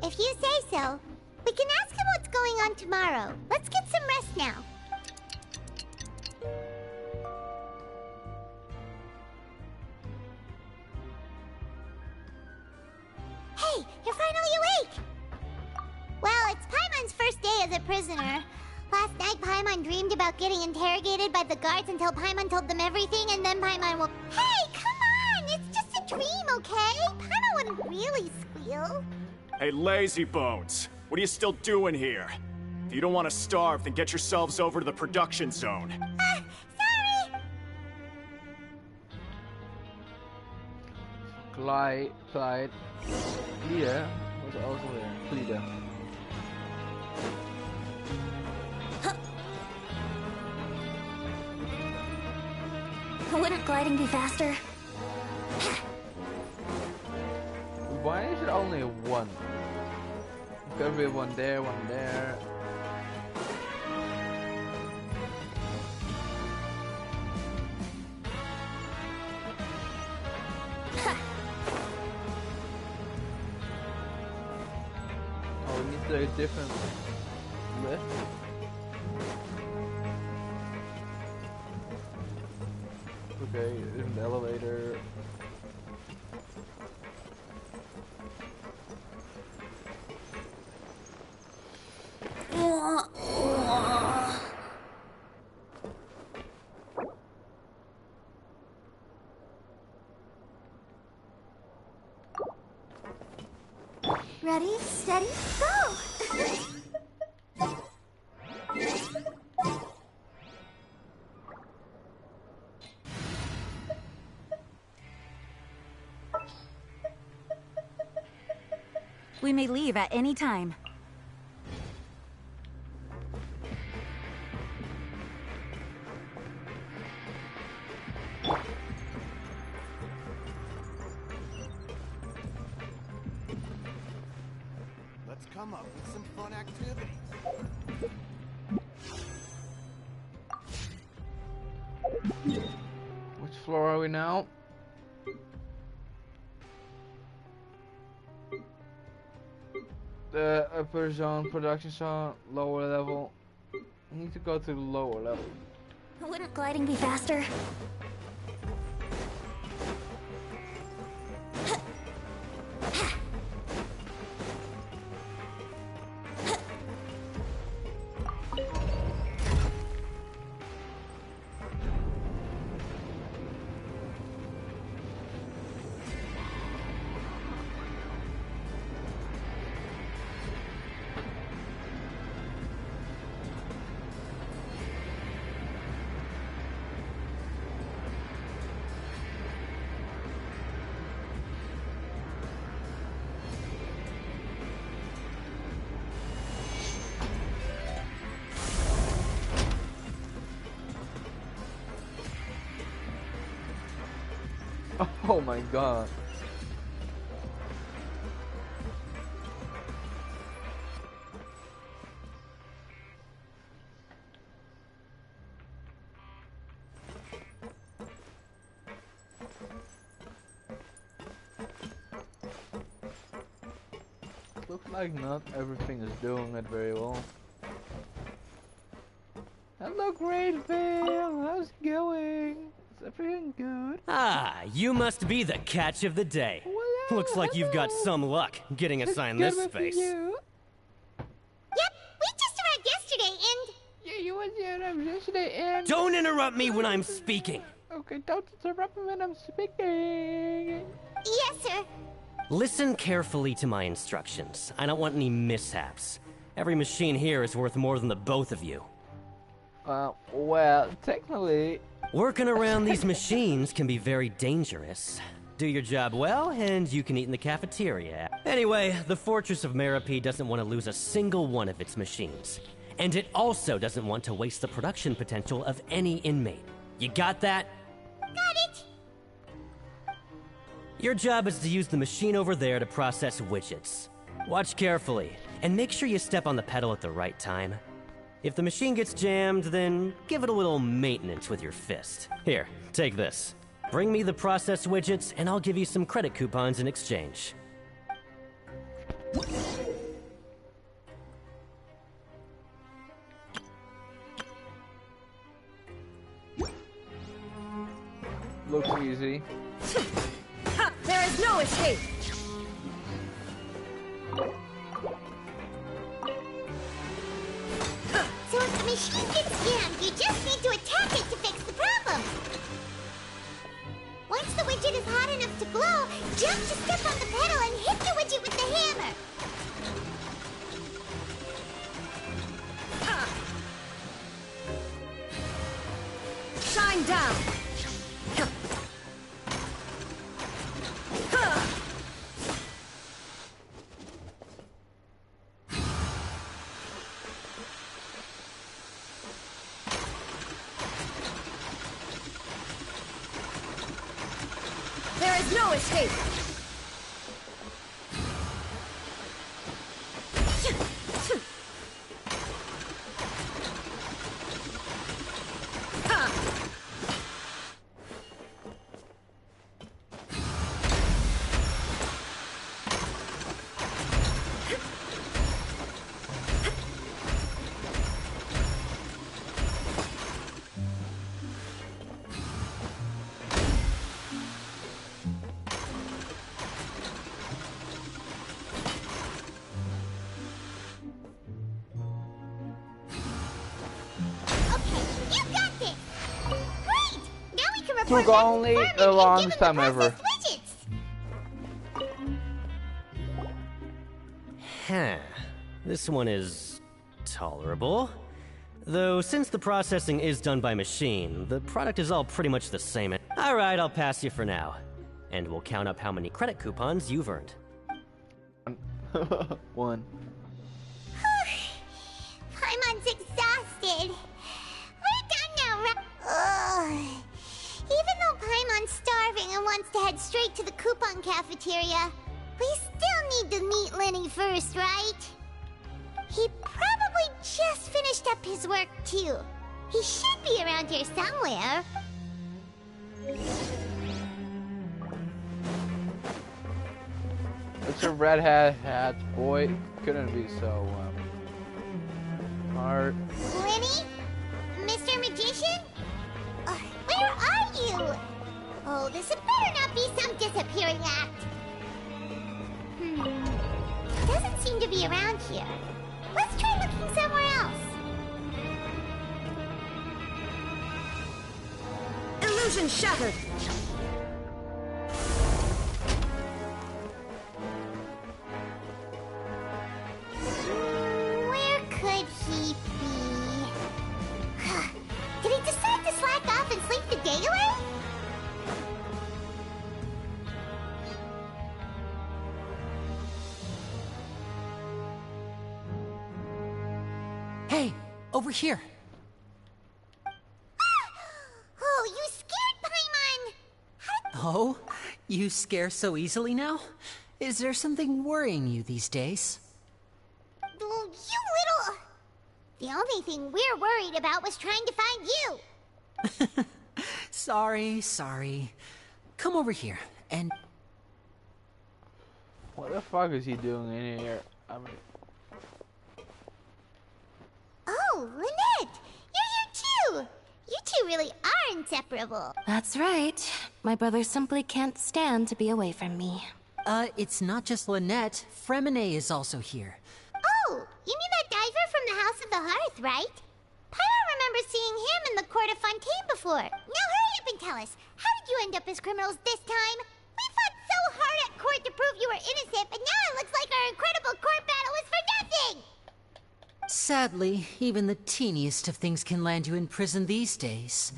[SPEAKER 10] If you say so, we can ask him what's going on tomorrow. Let's get some rest now. Hey, you're finally awake! Well, it's Paimon's first day as a prisoner. Last night, Paimon dreamed about getting interrogated by the guards until Paimon told them everything, and then Paimon woke... Hey, come on! It's just a dream, okay? Paimon wouldn't really squeal.
[SPEAKER 9] Hey, lazy bones. What are you still doing here? If you don't want to starve, then get yourselves over to the production zone.
[SPEAKER 10] Sorry!
[SPEAKER 7] Clyde. Leader was also there. Leader.
[SPEAKER 8] Wouldn't gliding be faster?
[SPEAKER 7] Why is it only one? There could be one there, one there. Oh, we need a different lift. Okay, in the elevator.
[SPEAKER 10] Ready, steady, go!
[SPEAKER 20] We may leave at any time.
[SPEAKER 21] Let's come up with some fun activities.
[SPEAKER 7] Which floor are we now? The upper zone, production zone, lower level. I need to go to the lower level.
[SPEAKER 8] Wouldn't gliding be faster?
[SPEAKER 7] Oh my god. Looks like not everything is doing it very well. Hello, Gradeville. How's it going? Is everything good?
[SPEAKER 23] Ah, you must be the catch of the day.
[SPEAKER 7] Well,
[SPEAKER 23] Looks like you've got some luck getting assigned this space.
[SPEAKER 10] Yep, we just arrived yesterday and...
[SPEAKER 7] Yeah, you was here yesterday and...
[SPEAKER 23] Don't interrupt me when I'm speaking.
[SPEAKER 7] Okay, don't interrupt me when I'm speaking.
[SPEAKER 10] Yes, sir.
[SPEAKER 23] Listen carefully to my instructions. I don't want any mishaps. Every machine here is worth more than the both of you.
[SPEAKER 7] Well, technically...
[SPEAKER 23] Working around these machines can be very dangerous. Do your job well, and you can eat in the cafeteria. Anyway, the Fortress of Meropee doesn't want to lose a single one of its machines. And it also doesn't want to waste the production potential of any inmate. You got that?
[SPEAKER 10] Got it!
[SPEAKER 23] Your job is to use the machine over there to process widgets. Watch carefully, and make sure you step on the pedal at the right time. If the machine gets jammed, then give it a little maintenance with your fist. Here, take this. Bring me the processed widgets, and I'll give you some credit coupons in exchange.
[SPEAKER 7] Looks easy.
[SPEAKER 14] There is no escape!
[SPEAKER 10] So if the machine gets jammed, you just need to attack it to fix the problem. Once the widget is hot enough to blow, jump to step on the pedal and hit the widget with the hammer.
[SPEAKER 14] Shine down! There is no escape!
[SPEAKER 7] Took only the longest time ever.
[SPEAKER 23] This one is tolerable. Though, since the processing is done by machine, the product is all pretty much the same. Alright, I'll pass you for now. And we'll count up how many credit coupons you've earned.
[SPEAKER 1] 1.
[SPEAKER 10] Paimon's exhausted. We're done now, right? Ugh. Even though Paimon's starving and wants to head straight to the coupon cafeteria, we still need to meet Lenny first, right? He probably just finished up his work, too. He should be around here somewhere.
[SPEAKER 7] What's your red hat, boy? Couldn't be so, hard.
[SPEAKER 10] Lenny? Mr. Magician? Where are you? Oh, this had better not be some disappearing act. Doesn't seem to be around here. Let's try looking somewhere else.
[SPEAKER 14] Illusion shattered!
[SPEAKER 10] Where could he be? Did he decide to slack off and sleep the day away?
[SPEAKER 6] Hey, over here.
[SPEAKER 10] Oh, you scared Paimon!
[SPEAKER 6] Oh, you scare so easily now? Is there something worrying you these days?
[SPEAKER 10] Oh, you little... The only thing we're worried about was trying to find you.
[SPEAKER 6] Sorry. Come over here, and...
[SPEAKER 7] What the fuck is he doing in here? I mean...
[SPEAKER 10] Oh, Lynette! You're here too! You two really are inseparable.
[SPEAKER 19] That's right. My brother simply can't stand to be away from me.
[SPEAKER 6] It's not just Lynette. Fremine is also here.
[SPEAKER 10] Oh, you mean that diver from the House of the Hearth, right? Paimon remembers seeing him in the Court of Fontaine before. Now hurry up and tell us, how did you end up as criminals this time? We fought so hard at court to prove you were innocent, but now it looks like our incredible court battle was for nothing!
[SPEAKER 6] Sadly, even the teeniest of things can land you in prison these days.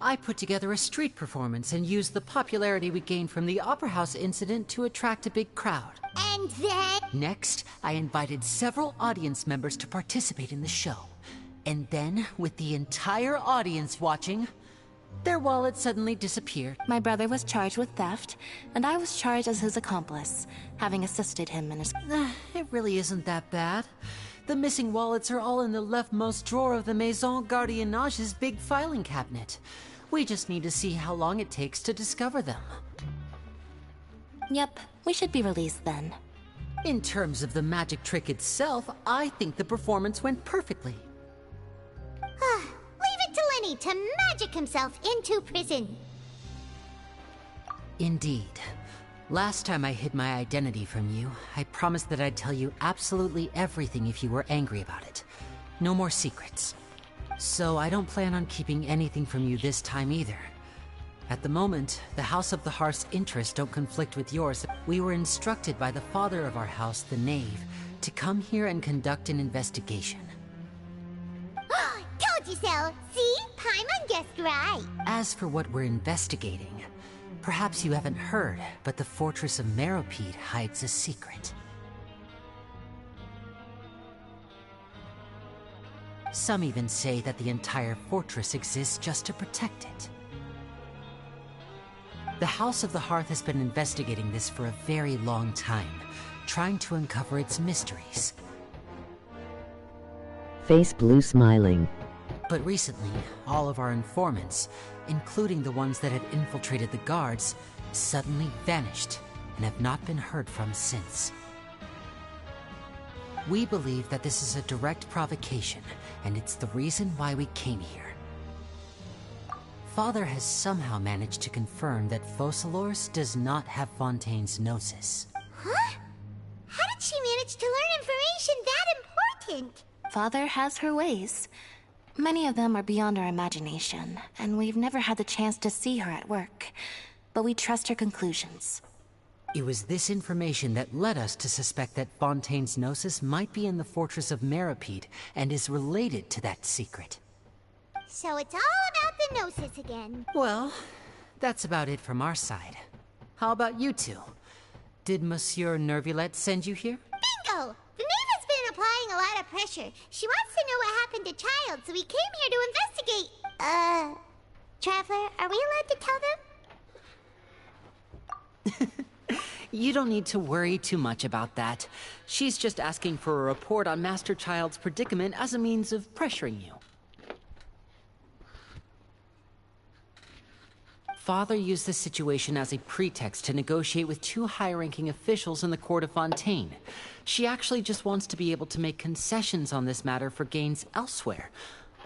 [SPEAKER 6] I put together a street performance and used the popularity we gained from the Opera House incident to attract a big crowd.
[SPEAKER 10] And then...
[SPEAKER 6] Next, I invited several audience members to participate in the show. And then, with the entire audience watching, their wallet suddenly disappeared.
[SPEAKER 19] My brother was charged with theft, and I was charged as his accomplice, having assisted him in his...
[SPEAKER 6] It really isn't that bad. The missing wallets are all in the leftmost drawer of the Maison Gardiennage's big filing cabinet. We just need to see how long it takes to discover them.
[SPEAKER 19] Yep, we should be released then.
[SPEAKER 6] In terms of the magic trick itself, I think the performance went perfectly.
[SPEAKER 10] Leave it to Lenny to magic himself into prison.
[SPEAKER 6] Indeed. Last time I hid my identity from you, I promised that I'd tell you absolutely everything if you were angry about it. No more secrets. So I don't plan on keeping anything from you this time either. At the moment, the House of the Hearth's interests don't conflict with yours. We were instructed by the father of our house, the Knave, to come here and conduct an investigation.
[SPEAKER 10] Told you so! See? Paimon guessed right.
[SPEAKER 6] As for what we're investigating, perhaps you haven't heard, but the fortress of Meropide hides a secret. Some even say that the entire fortress exists just to protect it. The House of the Hearth has been investigating this for a very long time, trying to uncover its mysteries.
[SPEAKER 17] Face blue smiling.
[SPEAKER 6] But recently, all of our informants, including the ones that had infiltrated the guards, suddenly vanished and have not been heard from since. We believe that this is a direct provocation, and it's the reason why we came here. Father has somehow managed to confirm that Focalors does not have Fontaine's Gnosis.
[SPEAKER 10] Huh? How did she manage to learn information that important?
[SPEAKER 19] Father has her ways. Many of them are beyond our imagination, and we've never had the chance to see her at work. But we trust her conclusions.
[SPEAKER 6] It was this information that led us to suspect that Fontaine's Gnosis might be in the fortress of Meripede and is related to that secret.
[SPEAKER 10] So it's all about the Gnosis again.
[SPEAKER 6] Well, that's about it from our side. How about you two? Did Monsieur Nervulette send you here?
[SPEAKER 10] Bingo! The Knave has been applying a lot of pressure. She wants to know what happened to Child, so we came here to investigate. Traveler, are we allowed to tell them?
[SPEAKER 6] You don't need to worry too much about that. She's just asking for a report on Master Child's predicament as a means of pressuring you. Father used this situation as a pretext to negotiate with two high-ranking officials in the court of Fontaine. She actually just wants to be able to make concessions on this matter for gains elsewhere,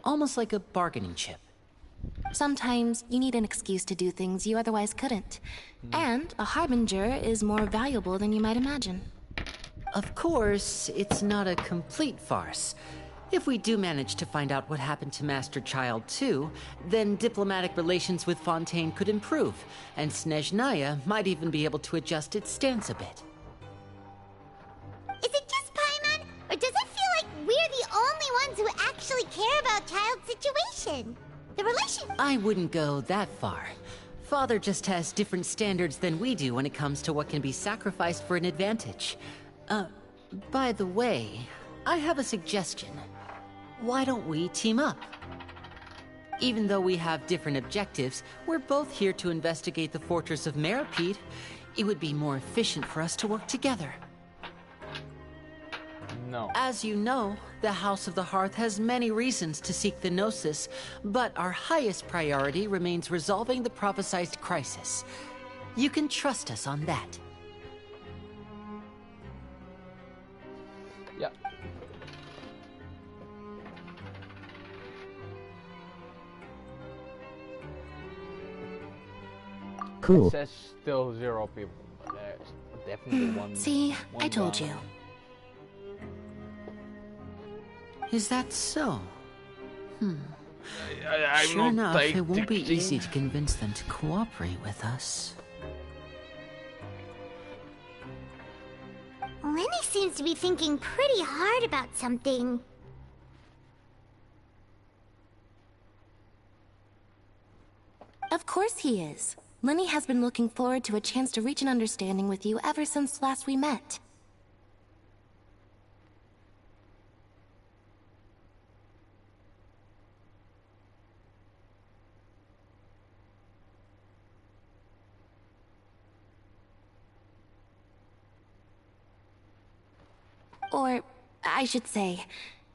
[SPEAKER 6] almost like a bargaining chip.
[SPEAKER 2] Sometimes you need an excuse to do things you otherwise couldn't. And a harbinger is more valuable than you might imagine.
[SPEAKER 6] Of course, it's not a complete farce. If we do manage to find out what happened to Master Child too, then diplomatic relations with Fontaine could improve, and Snezhnaya might even be able to adjust its stance a bit.
[SPEAKER 10] Is it just Paimon, or does it feel like we're the only ones who actually care about Child's situation? The relation—
[SPEAKER 6] I wouldn't go that far. Father just has different standards than we do when it comes to what can be sacrificed for an advantage. By the way, I have a suggestion. Why don't we team up? Even though we have different objectives, we're both here to investigate the fortress of Meripede. It would be more efficient for us to work together.
[SPEAKER 7] No.
[SPEAKER 6] As you know, the House of the Hearth has many reasons to seek the Gnosis, but our highest priority remains resolving the prophesized crisis. You can trust us on that.
[SPEAKER 7] Yeah.
[SPEAKER 17] Cool.
[SPEAKER 7] It says still 0 people, but there's definitely one.
[SPEAKER 2] See,
[SPEAKER 7] one
[SPEAKER 2] I told
[SPEAKER 7] down.
[SPEAKER 2] you.
[SPEAKER 6] Is that so?
[SPEAKER 7] I'm
[SPEAKER 6] Sure
[SPEAKER 7] not
[SPEAKER 6] enough, it won't be
[SPEAKER 7] thinking.
[SPEAKER 6] easy to convince them to cooperate with us.
[SPEAKER 10] Lenny seems to be thinking pretty hard about something.
[SPEAKER 2] Of course he is. Lenny has been looking forward to a chance to reach an understanding with you ever since last we met. Or, I should say,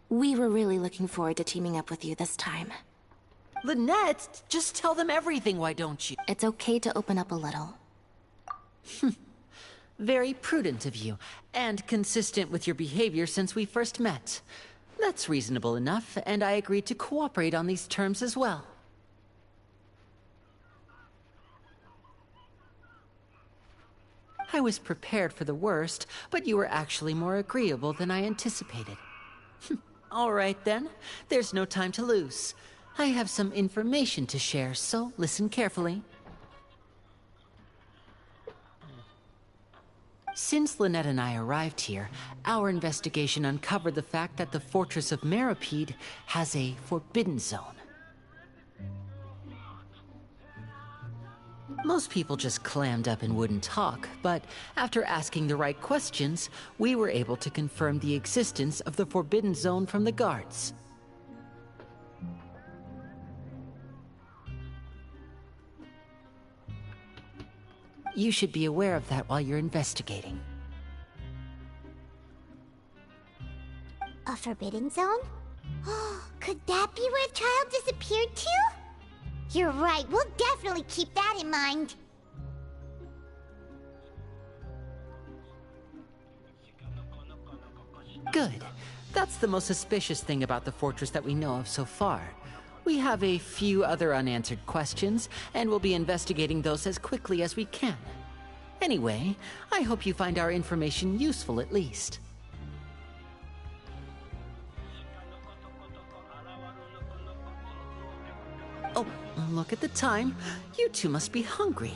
[SPEAKER 2] we were really looking forward to teaming up with you this time.
[SPEAKER 6] Lynette, just tell them everything, why don't you?
[SPEAKER 2] It's okay to open up a little.
[SPEAKER 6] Very prudent of you, and consistent with your behavior since we first met. That's reasonable enough, and I agreed to cooperate on these terms as well. I was prepared for the worst, but you were actually more agreeable than I anticipated. All right then, there's no time to lose. I have some information to share, so listen carefully. Since Lynette and I arrived here, our investigation uncovered the fact that the fortress of Meripede has a forbidden zone. Most people just clammed up and wouldn't talk, but after asking the right questions, we were able to confirm the existence of the forbidden zone from the guards. You should be aware of that while you're investigating.
[SPEAKER 10] A forbidden zone? Could that be where Child disappeared to? You're right, we'll definitely keep that in mind.
[SPEAKER 6] Good. That's the most suspicious thing about the fortress that we know of so far. We have a few other unanswered questions, and we'll be investigating those as quickly as we can. Anyway, I hope you find our information useful at least. Oh, look at the time. You two must be hungry.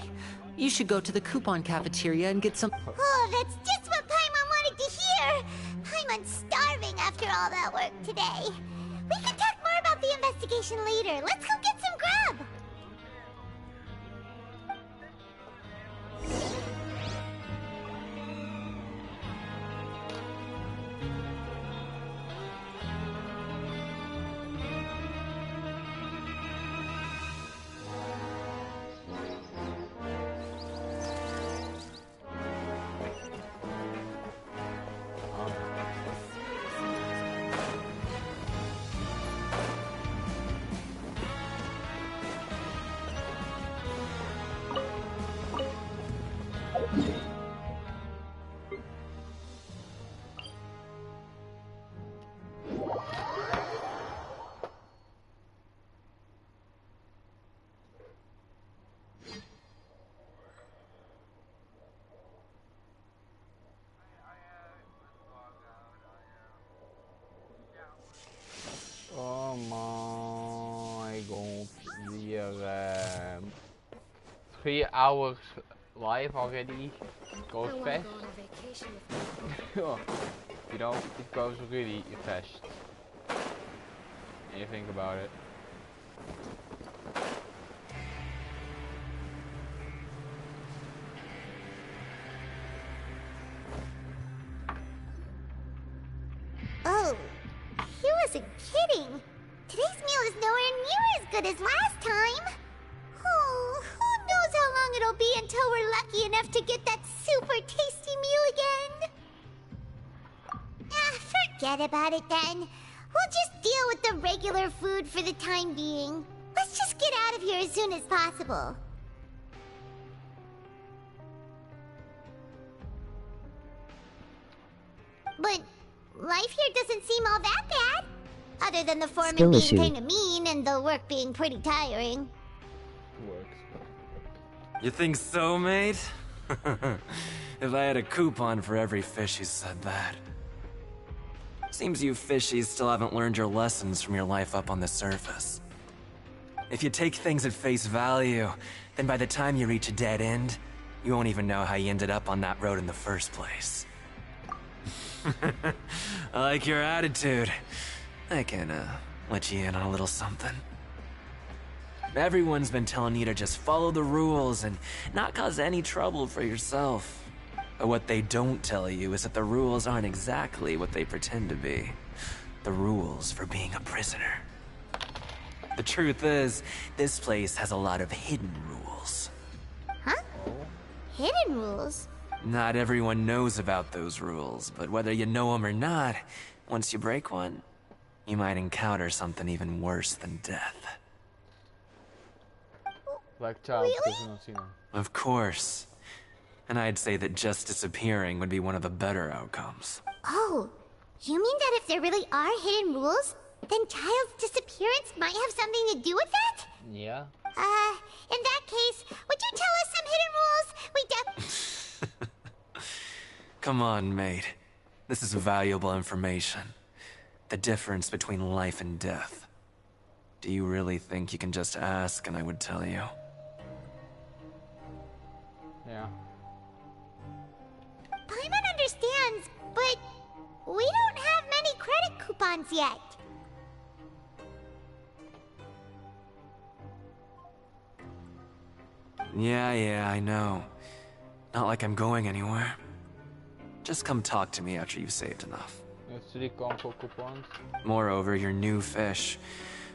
[SPEAKER 6] You should go to the coupon cafeteria and get some...
[SPEAKER 10] Oh, that's just what Paimon wanted to hear! Paimon's starving after all that work today. We can talk more about the investigation later. Let's go get some grub!
[SPEAKER 7] Oh my god, weer 3 hours live already. Goes fast. You know, it goes really fast. When you think about it.
[SPEAKER 10] Oh, he wasn't kidding. Today's meal is nowhere near as good as last time. Oh, who knows how long it'll be until we're lucky enough to get that super tasty meal again. Ah, forget about it then. We'll just deal with the regular food for the time being. Let's just get out of here as soon as possible. But life here doesn't seem all that bad. Other than the foreman
[SPEAKER 17] Skill
[SPEAKER 10] being
[SPEAKER 17] issue.
[SPEAKER 10] kind of mean and the work being pretty tiring.
[SPEAKER 15] You think so, mate? If I had a coupon for every fish who said that. Seems you fishies still haven't learned your lessons from your life up on the surface. If you take things at face value, then by the time you reach a dead end, you won't even know how you ended up on that road in the first place. I like your attitude. I can, let you in on a little something. Everyone's been telling you to just follow the rules and not cause any trouble for yourself. But what they don't tell you is that the rules aren't exactly what they pretend to be. The rules for being a prisoner. The truth is, this place has a lot of hidden rules.
[SPEAKER 10] Huh? Hidden rules?
[SPEAKER 15] Not everyone knows about those rules, but whether you know them or not, once you break one, you might encounter something even worse than death.
[SPEAKER 7] Black child doesn't not see them.
[SPEAKER 15] Of course. And I'd say that just disappearing would be one of the better outcomes.
[SPEAKER 10] Oh, you mean that if there really are hidden rules, then Child's disappearance might have something to do with that?
[SPEAKER 7] Yeah.
[SPEAKER 10] In that case, would you tell us some hidden rules? We
[SPEAKER 15] Come on, mate. This is valuable information. The difference between life and death. Do you really think you can just ask and I would tell you?
[SPEAKER 7] Yeah.
[SPEAKER 10] Paimon understands, but we don't have many credit coupons yet.
[SPEAKER 15] Yeah, I know. Not like I'm going anywhere. Just come talk to me after you've saved enough.
[SPEAKER 7] You have 3 combo coupons.
[SPEAKER 15] Moreover, you're new fish,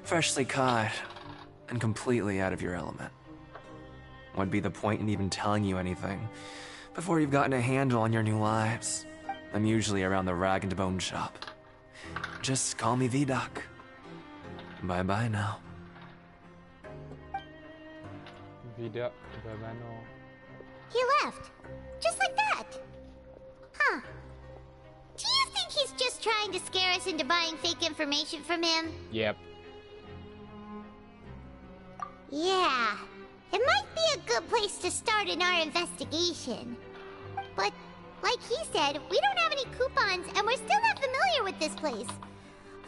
[SPEAKER 15] freshly caught, and completely out of your element. What'd be the point in even telling you anything before you've gotten a handle on your new lives? I'm usually around the rag and bone shop. Just call me V-Doc. Bye-bye now.
[SPEAKER 7] Video. No.
[SPEAKER 10] He left. Just like that. Huh. Do you think he's just trying to scare us into buying fake information from him?
[SPEAKER 7] Yep.
[SPEAKER 10] Yeah. It might be a good place to start in our investigation. But, like he said, we don't have any coupons and we're still not familiar with this place.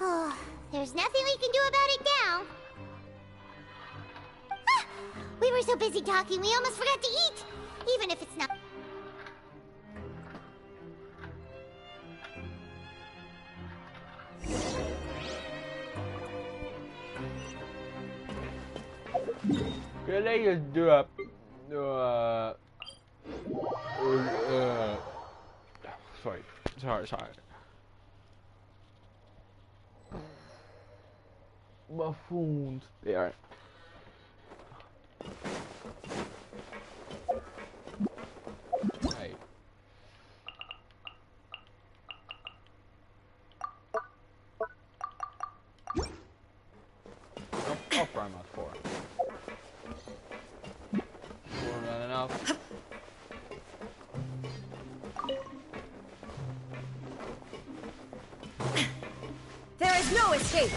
[SPEAKER 10] Oh, there's nothing we can do about it now. Ah, we were so busy talking we almost forgot to eat. even if it's not.
[SPEAKER 7] Can they just do a sorry. Buffoons. They are. Hey. I'll prime out 4. 4 not enough.
[SPEAKER 14] There is no escape!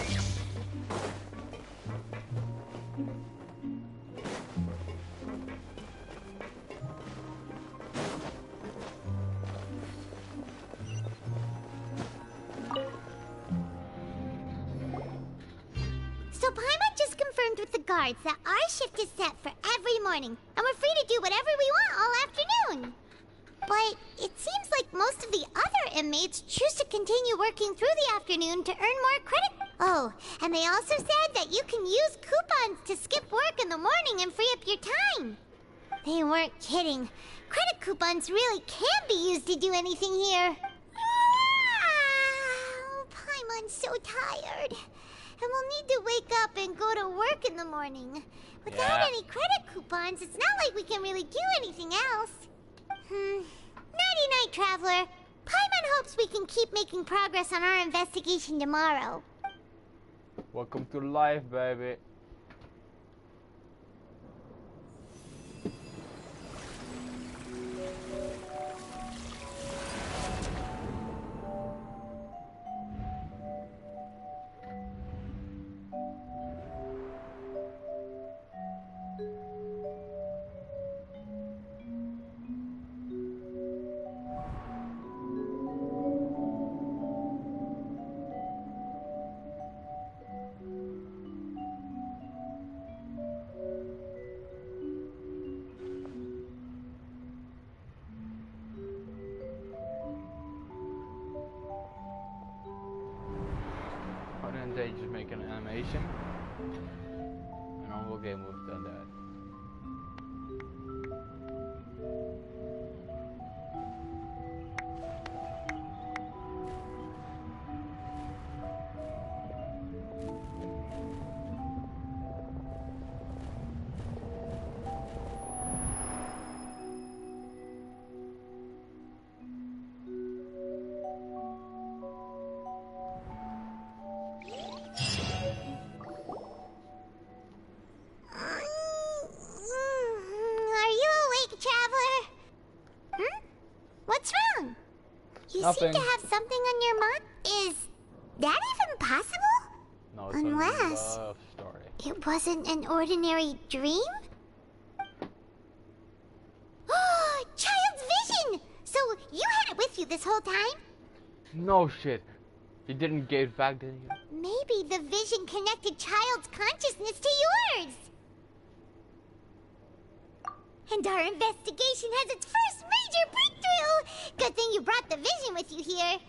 [SPEAKER 10] So Paimon just confirmed with the guards that our shift is set for every morning, and we're free to do whatever we want all afternoon. But it seems like most of the other inmates choose to continue working through the afternoon to earn more credit. Oh, and they also said that you can use coupons to skip work in the morning and free up your time. They weren't kidding. Credit coupons really can be used to do anything here. Paimon's so tired. And we'll need to wake up and go to work in the morning. Without any credit coupons, it's not like we can really do anything else. Nighty-night, Traveler. Paimon hopes we can keep making progress on our investigation tomorrow.
[SPEAKER 7] Welcome to life, baby. Why didn't they just make an animation? A normal game would have done that.
[SPEAKER 10] You
[SPEAKER 7] Nothing.
[SPEAKER 10] seem to have something on your mind. Is that even possible?
[SPEAKER 7] No, it's
[SPEAKER 10] Unless
[SPEAKER 7] a love story.
[SPEAKER 10] it wasn't an ordinary dream? Child's vision! So you had it with you this whole time?
[SPEAKER 7] No shit. You didn't get back then yet?
[SPEAKER 10] Maybe the vision connected Child's consciousness to yours. And our investigation has its first major breakthrough! Good thing you brought the vision with you here.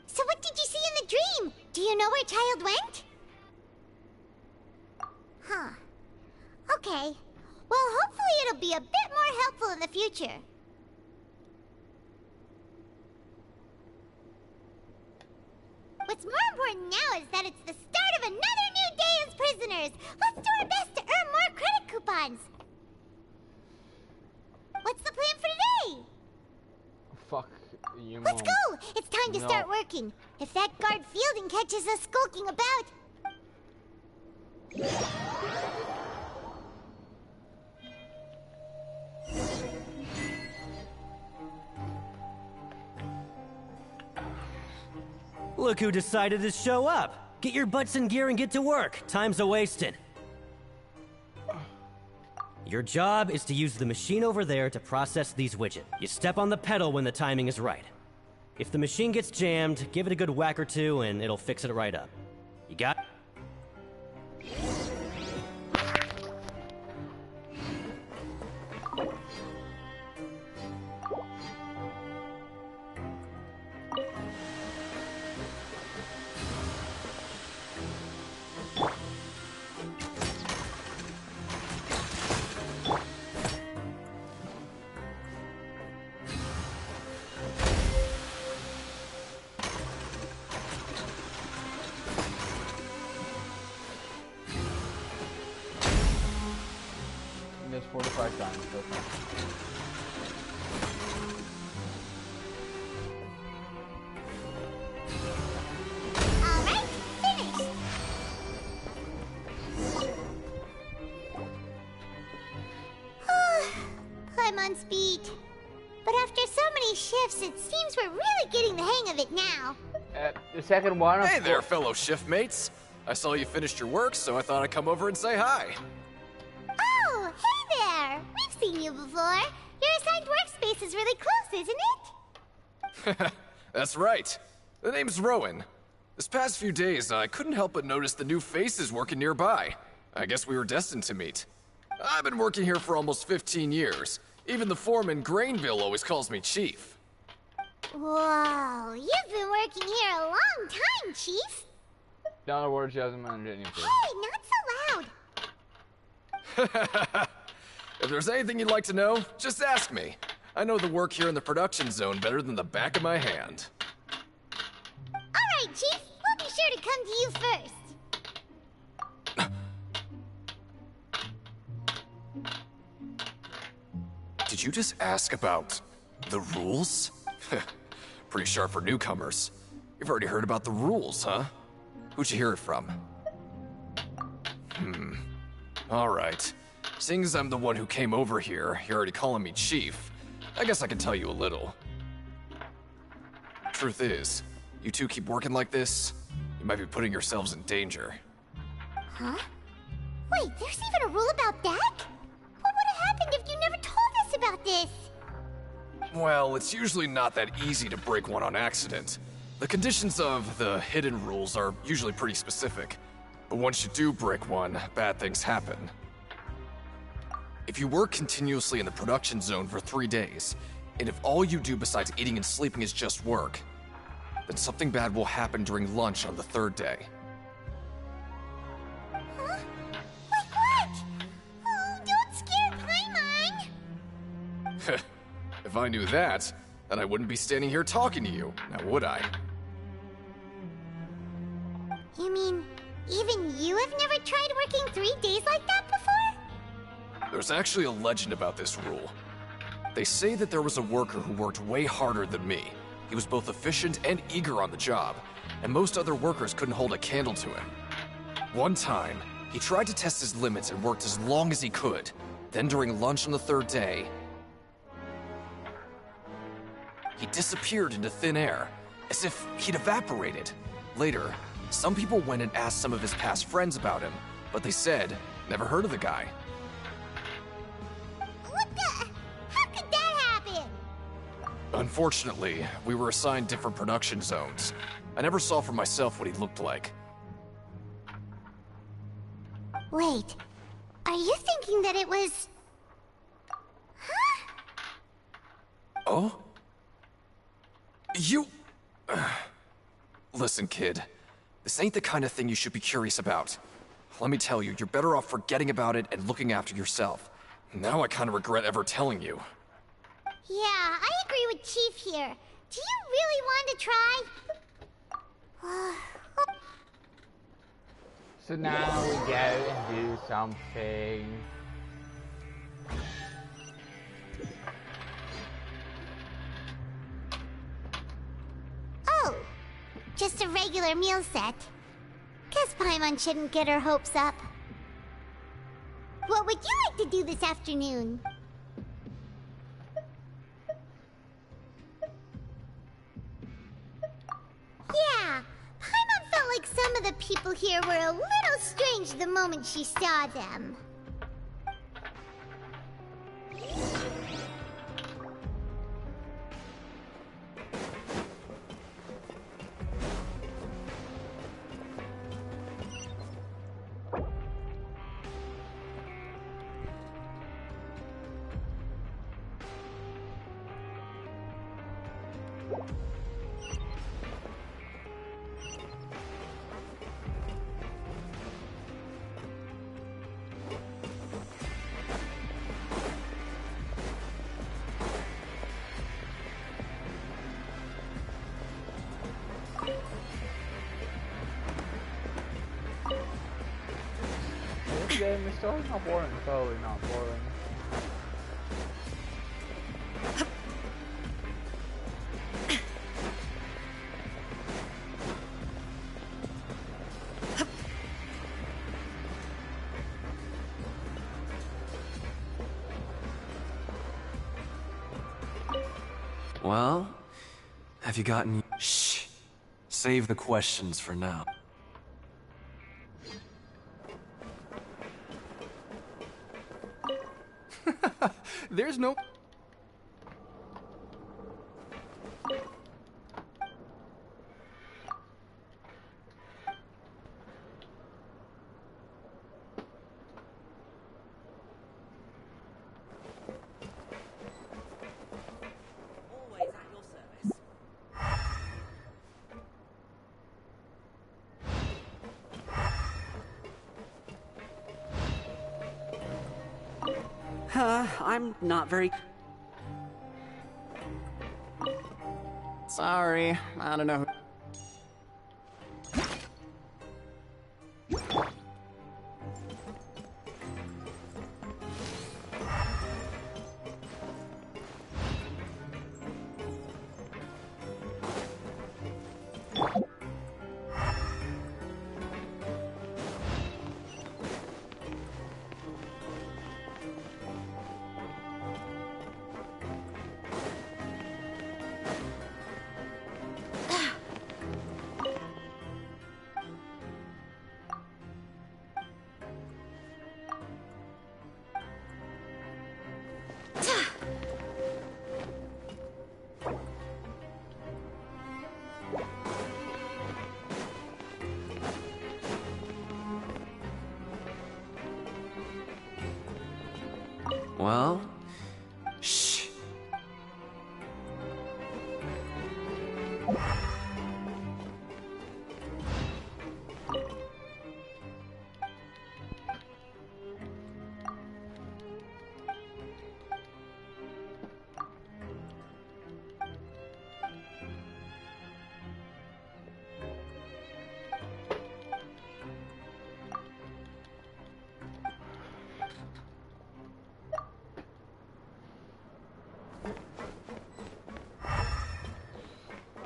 [SPEAKER 10] So what did you see in the dream? Do you know where Child went? Huh. Okay. Well, hopefully it'll be a bit more helpful in the future. What's more important now is that it's the start of another new day as prisoners. Let's do our best to earn more credit coupons. What's the plan for today?
[SPEAKER 7] Fuck you,
[SPEAKER 10] Let's
[SPEAKER 7] Mom.
[SPEAKER 10] go! It's time to start working. If that guard Fielding catches us skulking about...
[SPEAKER 23] Look who decided to show up! Get your butts in gear and get to work. Time's a-wasting. Your job is to use the machine over there to process these widgets. You step on the pedal when the timing is right. If the machine gets jammed, give it a good whack or two and it'll fix it right up. You got it?
[SPEAKER 7] There's 45 times so far.
[SPEAKER 10] Alright, finished! Paimon's beat. But after so many shifts, it seems we're really getting the hang of it now.
[SPEAKER 7] The second one.
[SPEAKER 3] Hey there, fellow shift mates. I saw you finished your work, so I thought I'd come over and say hi.
[SPEAKER 10] Oh, hey there! We've seen you before. Your assigned workspace is really close, isn't it?
[SPEAKER 3] That's right. The name's Rowan. This past few days, I couldn't help but notice the new faces working nearby. I guess we were destined to meet. I've been working here for almost 15 years. Even the foreman, Grainville, always calls me Chief.
[SPEAKER 10] Whoa, you've been working here a long time, Chief.
[SPEAKER 7] In other words, she hasn't managed anything.
[SPEAKER 10] Hey, not so loud.
[SPEAKER 3] If there's anything you'd like to know, just ask me. I know the work here in the production zone better than the back of my hand.
[SPEAKER 10] Alright, Chief. We'll be sure to come to you first.
[SPEAKER 3] Did you just ask about the rules? Pretty sharp for newcomers. You've already heard about the rules, huh? Who'd you hear it from? Alright. Seeing as I'm the one who came over here, you're already calling me Chief. I guess I can tell you a little. Truth is, you two keep working like this, you might be putting yourselves in danger.
[SPEAKER 10] Huh? Wait, there's even a rule about that? What would have happened if you never told us about this?
[SPEAKER 3] Well, it's usually not that easy to break one on accident. The conditions of the hidden rules are usually pretty specific. But once you do break one, bad things happen. If you work continuously in the production zone for 3 days, and if all you do besides eating and sleeping is just work, then something bad will happen during lunch on the 3rd day.
[SPEAKER 10] Huh? Like what? Oh, don't scare Paimon!
[SPEAKER 3] If I knew that, then I wouldn't be standing here talking to you, now would I?
[SPEAKER 10] You mean, even you have never tried working 3 days like that before?
[SPEAKER 3] There's actually a legend about this rule. They say that there was a worker who worked way harder than me. He was both efficient and eager on the job, and most other workers couldn't hold a candle to him. One time, he tried to test his limits and worked as long as he could. Then during lunch on the 3rd day, he disappeared into thin air, as if he'd evaporated. Later, some people went and asked some of his past friends about him, but they said, never heard of the guy.
[SPEAKER 10] How could that happen?
[SPEAKER 3] Unfortunately, we were assigned different production zones. I never saw for myself what he looked like.
[SPEAKER 10] Wait, are you thinking that it was... Huh?
[SPEAKER 3] Oh? You... Listen, kid. This ain't the kind of thing you should be curious about. Let me tell you, you're better off forgetting about it and looking after yourself. Now I kind of regret ever telling you.
[SPEAKER 10] Yeah, I agree with Chief here. Do you really want to try?
[SPEAKER 7] So now we go and do something.
[SPEAKER 10] Oh, just a regular meal set. Guess Paimon shouldn't get her hopes up. What would you like to do this afternoon? Yeah, Paimon felt like some of the people here were a little strange the moment she saw them.
[SPEAKER 7] This game is totally not boring. Totally not boring.
[SPEAKER 3] Well, have you gotten... Shh. Save the questions for now.
[SPEAKER 4] There's no...
[SPEAKER 13] I'm not very...
[SPEAKER 3] Sorry, I don't know. Well, shh.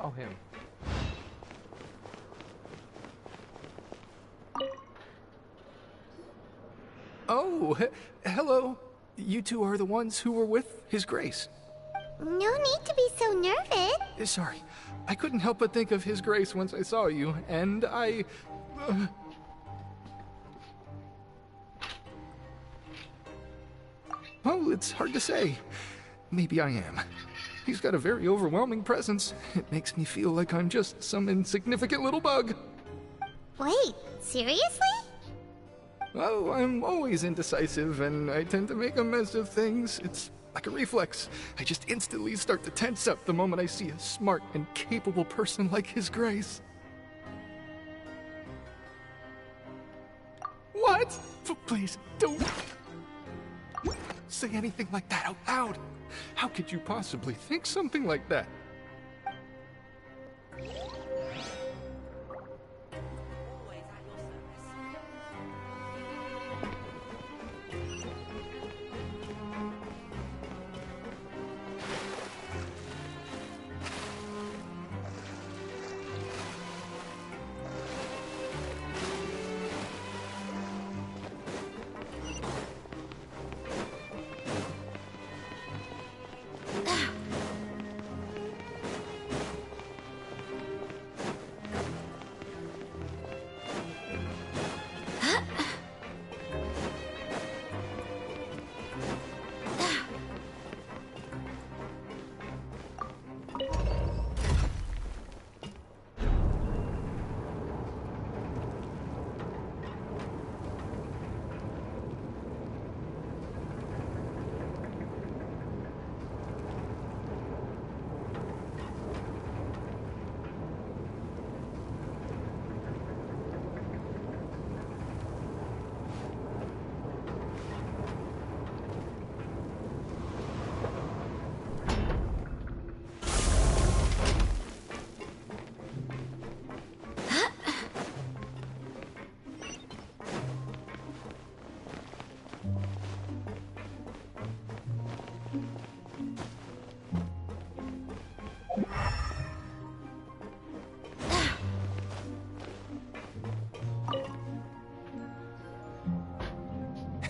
[SPEAKER 7] Oh, him.
[SPEAKER 4] Oh, hello. You two are the ones who were with His Grace.
[SPEAKER 10] No need to be so nervous.
[SPEAKER 4] Sorry, I couldn't help but think of His Grace once I saw you, and I... Well, it's hard to say. Maybe I am. He's got a very overwhelming presence. It makes me feel like I'm just some insignificant little bug.
[SPEAKER 10] Wait, seriously?
[SPEAKER 4] Oh, I'm always indecisive, and I tend to make a mess of things. It's like a reflex. I just instantly start to tense up the moment I see a smart and capable person like His Grace. What? Please, don't say anything like that out loud. How could you possibly think something like that?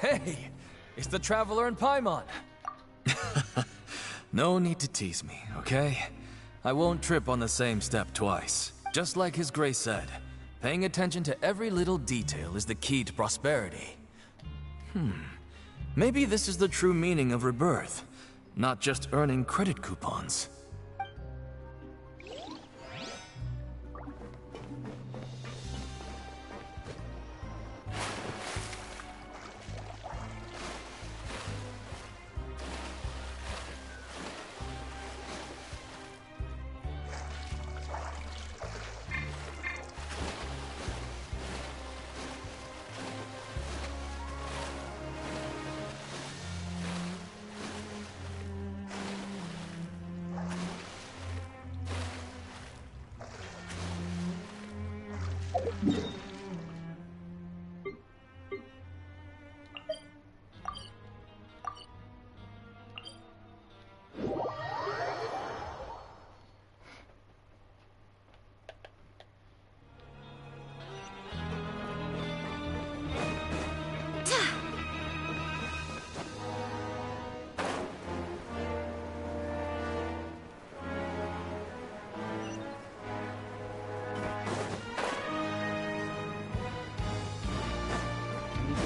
[SPEAKER 15] Hey, it's the Traveler in Paimon. No need to tease me, okay? I won't trip on the same step twice. Just like His Grace said, paying attention to every little detail is the key to prosperity. Maybe this is the true meaning of rebirth, not just earning credit coupons.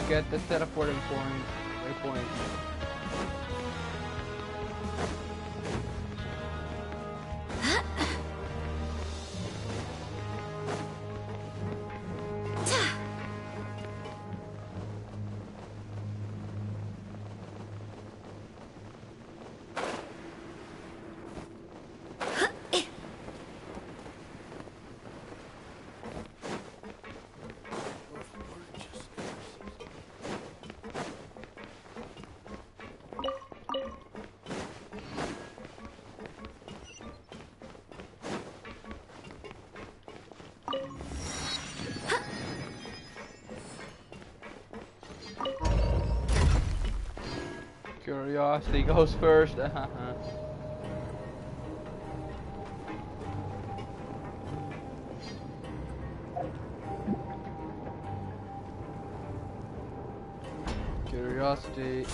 [SPEAKER 7] Get the teleporting point, waypoint. Curiosity goes first. Curiosity.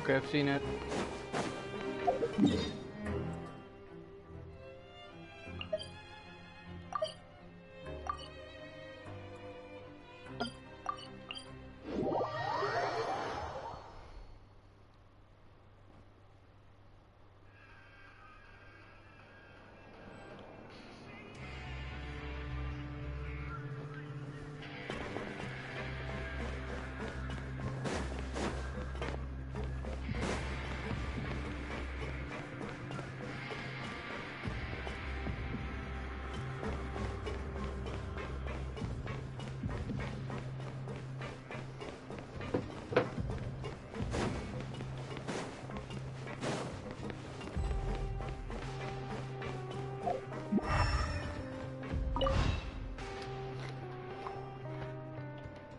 [SPEAKER 7] Okay, I've seen it.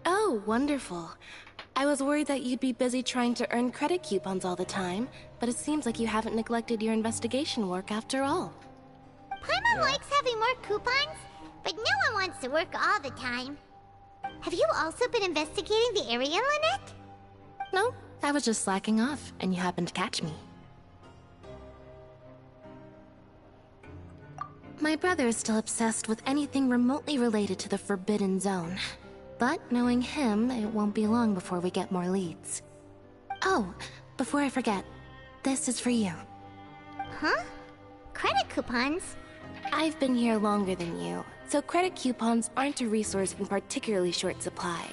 [SPEAKER 2] Oh, wonderful. I was worried that you'd be busy trying to earn credit coupons all the time, but it seems like you haven't neglected your investigation work after all.
[SPEAKER 10] Paimon likes having more coupons, but no one wants to work all the time. Have you also been investigating the area, Lynette?
[SPEAKER 2] No, I was just slacking off, and you happened to catch me. My brother is still obsessed with anything remotely related to the Forbidden Zone. But knowing him, it won't be long before we get more leads. Oh, before I forget, this is for you.
[SPEAKER 10] Huh? Credit coupons?
[SPEAKER 2] I've been here longer than you, so credit coupons aren't a resource in particularly short supply.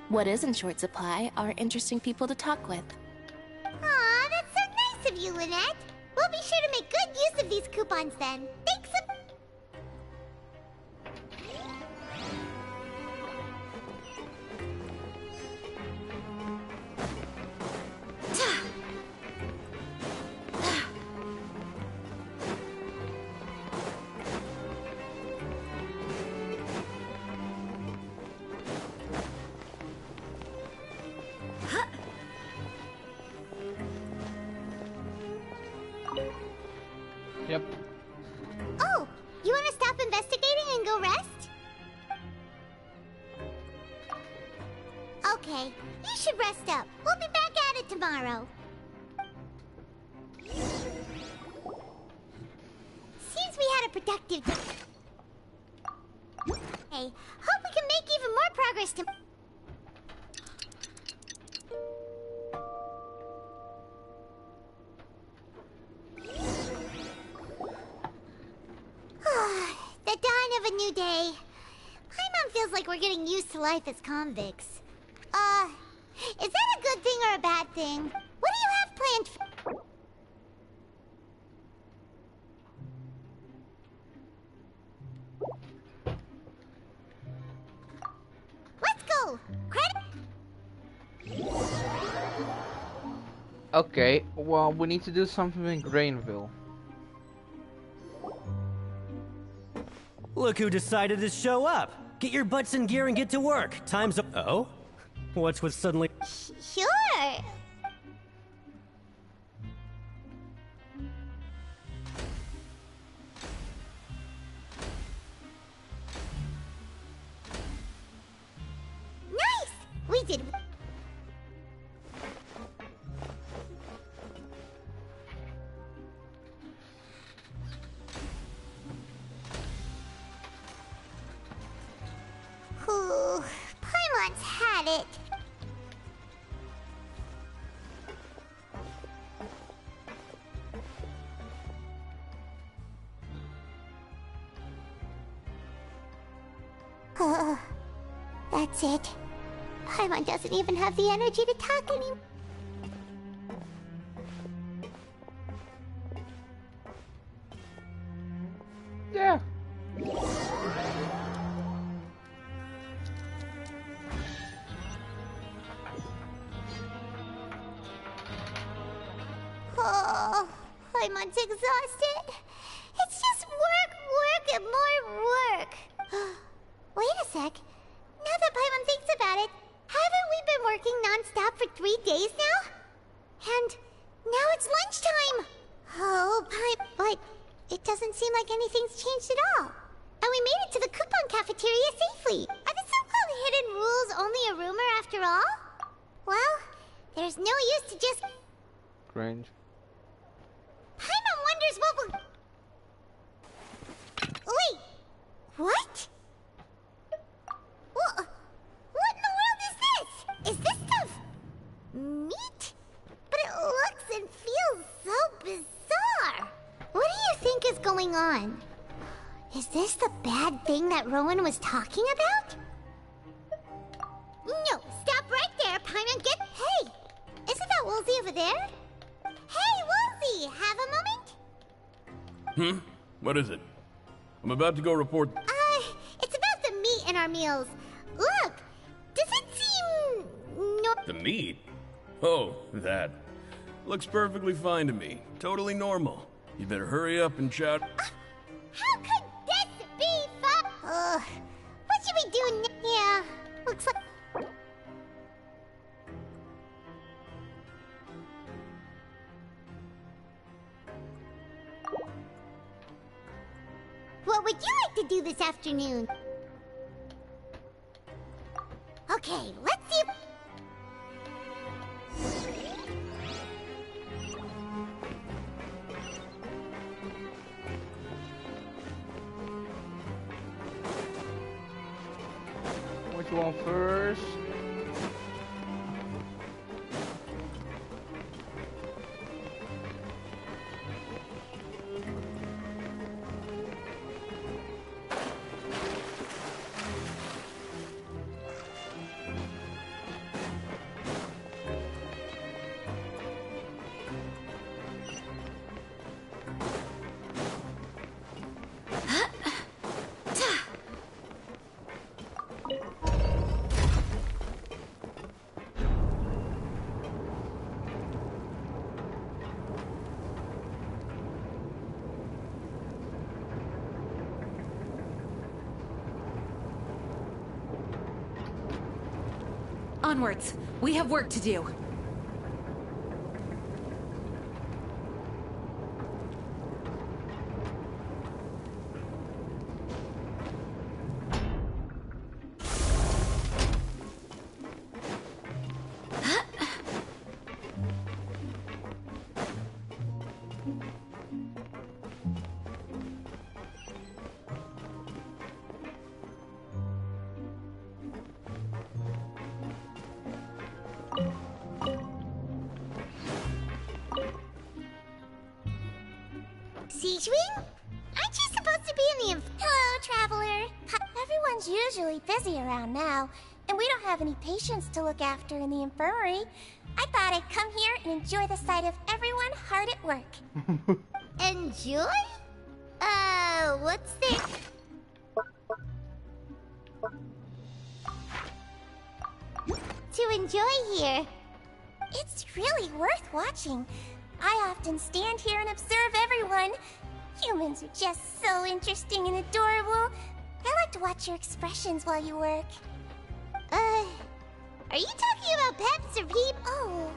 [SPEAKER 2] What is in short supply are interesting people to talk with.
[SPEAKER 10] Aw, that's so nice of you, Lynette. We'll be sure to make good use of these coupons then. Thanks
[SPEAKER 7] Yep.
[SPEAKER 10] Oh, you want to stop investigating and go rest? Okay, you should rest up. We'll be back at it tomorrow. Seems we had a productive day. Hey, hope we can make even more progress tomorrow. The dawn of a new day. Paimon feels like we're getting used to life as convicts. Is that a good thing or a bad thing? What do you have planned for... Let's go! Credit...
[SPEAKER 7] Okay, well, we need to do something in Grainville.
[SPEAKER 23] Look who decided to show up! Get your butts in gear and get to work! Time's up. Oh? What's with suddenly.
[SPEAKER 10] Sure! Nice! We did... Ooh, Paimon's had it. That's it. Paimon doesn't even have the energy to talk anymore.
[SPEAKER 7] Yeah.
[SPEAKER 10] Oh, Paimon's exhausted. It's just work, work, and more work. Wait a sec. Now that Paimon thinks about it, haven't we been working non-stop for 3 days now? And now it's lunchtime. Oh, but it doesn't seem like anything's changed at all. And we made it to the coupon cafeteria safely. Are the so-called hidden rules only a rumor after all? Well, there's no use to just...
[SPEAKER 7] Cringe.
[SPEAKER 10] Paimon wonders what will... Wait, what? What in the world is this? Is this stuff meat? But it looks and feels so bizarre. What do you think is going on? Is this the bad thing that Rowan was talking about? No, stop right there, Paimon. Hey, isn't that Woolsey over there? Hey, Woolsey, have a moment?
[SPEAKER 18] What is it? I'm about to go report.
[SPEAKER 10] It's about the meat in our meals. Look, does it seem...
[SPEAKER 18] The meat? Oh, that. Looks perfectly fine to me. Totally normal. You better hurry up and shout.
[SPEAKER 10] How could this be fun? What should we do now? Yeah, looks like... What would you like to do this afternoon? Okay, let's see if...
[SPEAKER 7] this one first.
[SPEAKER 20] Onwards. We have work to do.
[SPEAKER 10] Siege Wing? Aren't you supposed to be in the Hello, Traveler. Everyone's usually busy around now, and we don't have any patients to look after in the infirmary. I thought I'd come here and enjoy the sight of everyone hard at work. Enjoy? What's this? To enjoy here. It's really worth watching. I often stand here and observe everyone. Humans are just so interesting and adorable. I like to watch your expressions while you work. Are you talking about pets or peep? Oh,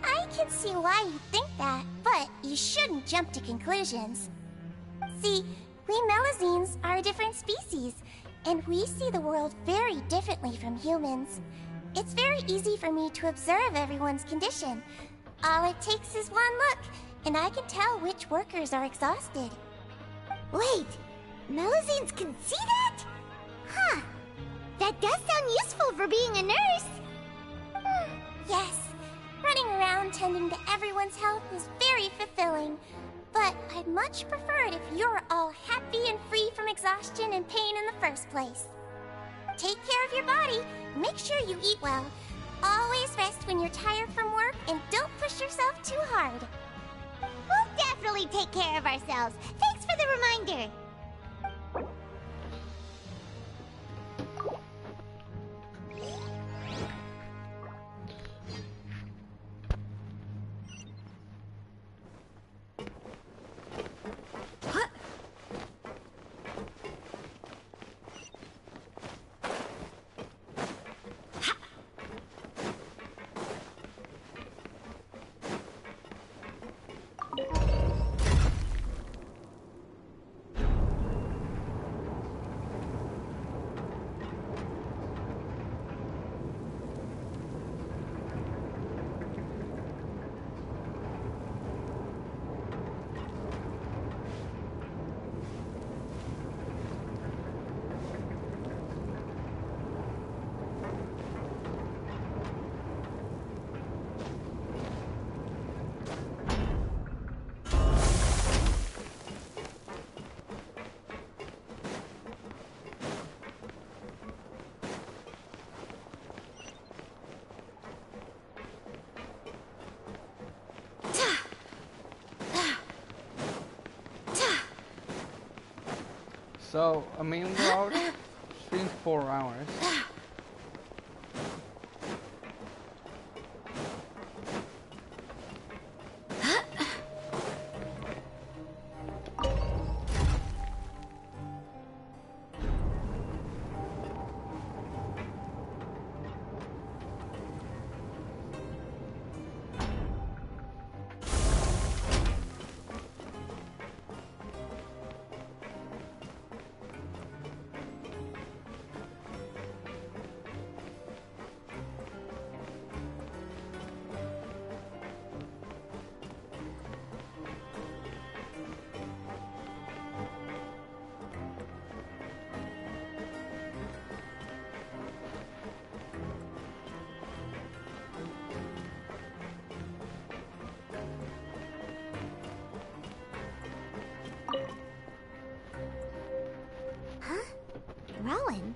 [SPEAKER 10] I can see why you think that, but you shouldn't jump to conclusions. See, we Melazines are a different species, and we see the world very differently from humans. It's very easy for me to observe everyone's condition. All it takes is one look, and I can tell which workers are exhausted. Wait, Melazines can see that? Huh. That does sound useful for being a nurse. Yes, running around tending to everyone's health is very fulfilling. But I'd much prefer it if you're all happy and free from exhaustion and pain in the first place. Take care of your body, make sure you eat well. Always rest when you're tired from work, and don't push yourself too hard. We'll definitely take care of ourselves. Thanks for the reminder.
[SPEAKER 7] So, a main router streams 4 hours.
[SPEAKER 10] Rowan?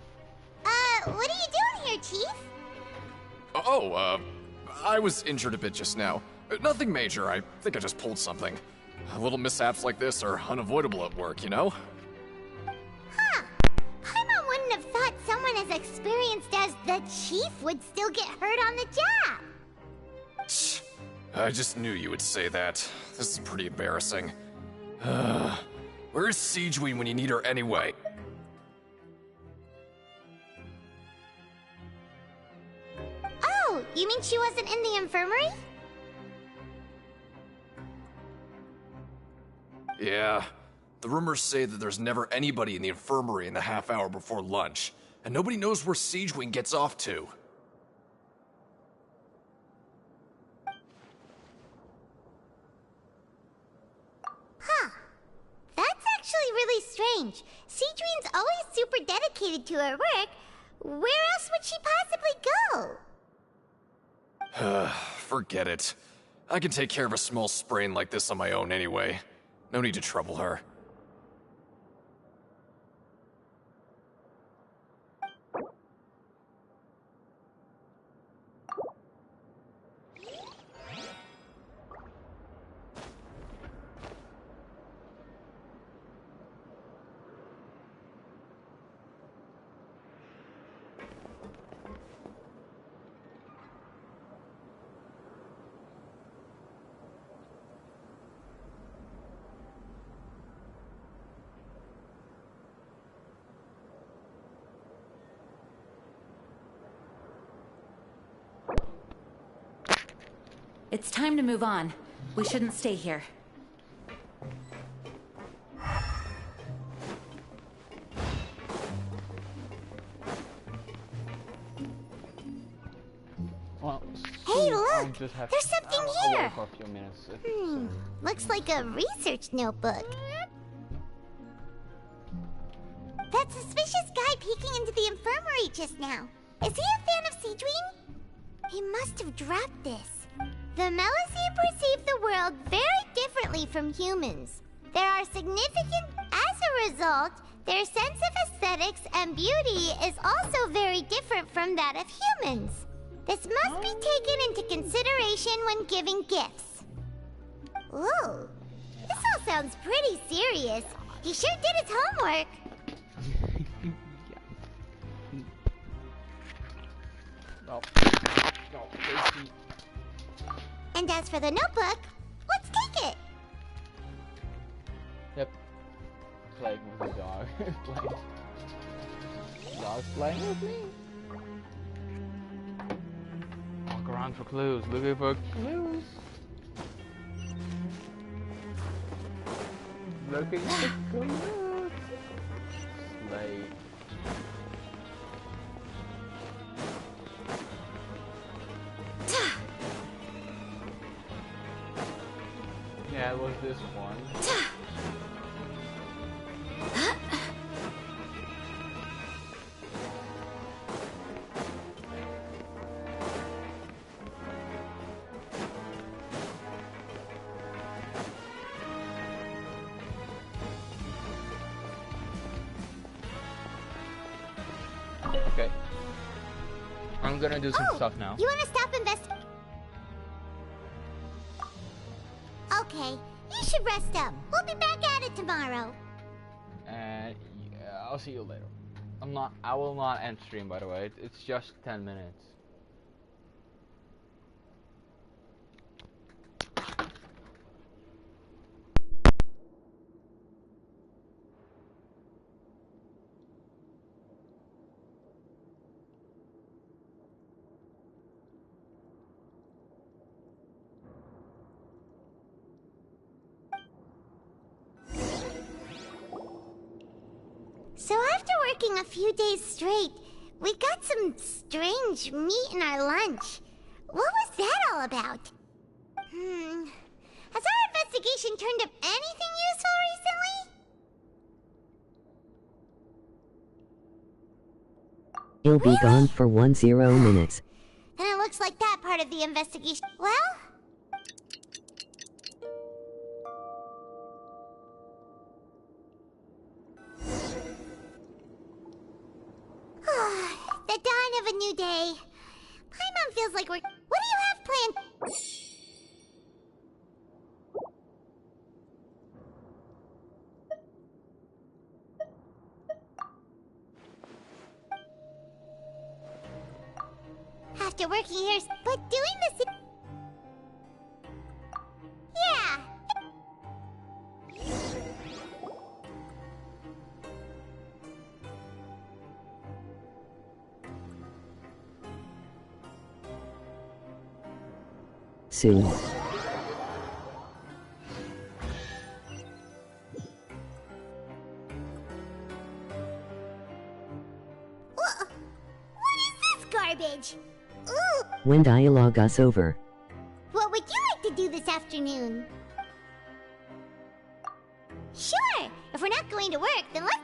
[SPEAKER 10] What are you doing here, Chief?
[SPEAKER 3] Oh, I was injured a bit just now. Nothing major, I think I just pulled something. Little mishaps like this are unavoidable at work, you know?
[SPEAKER 10] Huh. Paimon wouldn't have thought someone as experienced as the Chief would still get hurt on the job.
[SPEAKER 3] I just knew you would say that. This is pretty embarrassing. Where's Siegeween when you need her anyway?
[SPEAKER 10] Oh, you mean she wasn't in the infirmary?
[SPEAKER 3] Yeah. The rumors say that there's never anybody in the infirmary in the half hour before lunch, and nobody knows where Siegeween gets off to.
[SPEAKER 10] Huh. That's actually really strange. Siegeween's always super dedicated to her work. Where else would she possibly go?
[SPEAKER 3] Forget it. I can take care of a small sprain like this on my own anyway. No need to trouble her.
[SPEAKER 20] It's time to move on. We shouldn't stay here.
[SPEAKER 7] Well,
[SPEAKER 10] Hey, look!
[SPEAKER 7] I'll just have
[SPEAKER 10] There's something
[SPEAKER 7] I'll
[SPEAKER 10] here!
[SPEAKER 7] wait for a few minutes.
[SPEAKER 10] Looks like a research notebook. That suspicious guy peeking into the infirmary just now. Is he a fan of Siegeween? He must have dropped this. The Melusine perceive the world very differently from humans. There are significant... As a result, their sense of aesthetics and beauty is also very different from that of humans. This must be taken into consideration when giving gifts. Ooh, this all sounds pretty serious. He sure did his homework.
[SPEAKER 7] No. No, Casey.
[SPEAKER 10] And as for the notebook, let's take it.
[SPEAKER 7] Yep. Playing with the dog. Dog's playing with me. Walk around for clues, looking for clues. Looking for clues. Slay. Yeah, it was this one. Okay. I'm gonna do some stuff now.
[SPEAKER 10] You wanna stop investigating? Okay, you should rest up. We'll be back at it tomorrow.
[SPEAKER 7] And yeah, I'll see you later. I will not end stream, by the way. It's just 10 minutes.
[SPEAKER 10] So after working a few days straight, we got some strange meat in our lunch. What was that all about? Has our investigation turned up anything useful recently?
[SPEAKER 17] He'll be gone for 10 minutes.
[SPEAKER 10] Then it looks like that part of the investigation... Well... dawn of a new day. Paimon feels like we're... What do you have planned? After working here, but doing this... Yeah.
[SPEAKER 17] Soon.
[SPEAKER 10] What is this garbage? Ooh.
[SPEAKER 17] When dialogue us over.
[SPEAKER 10] What would you like to do this afternoon? Sure. If we're not going to work, then let's...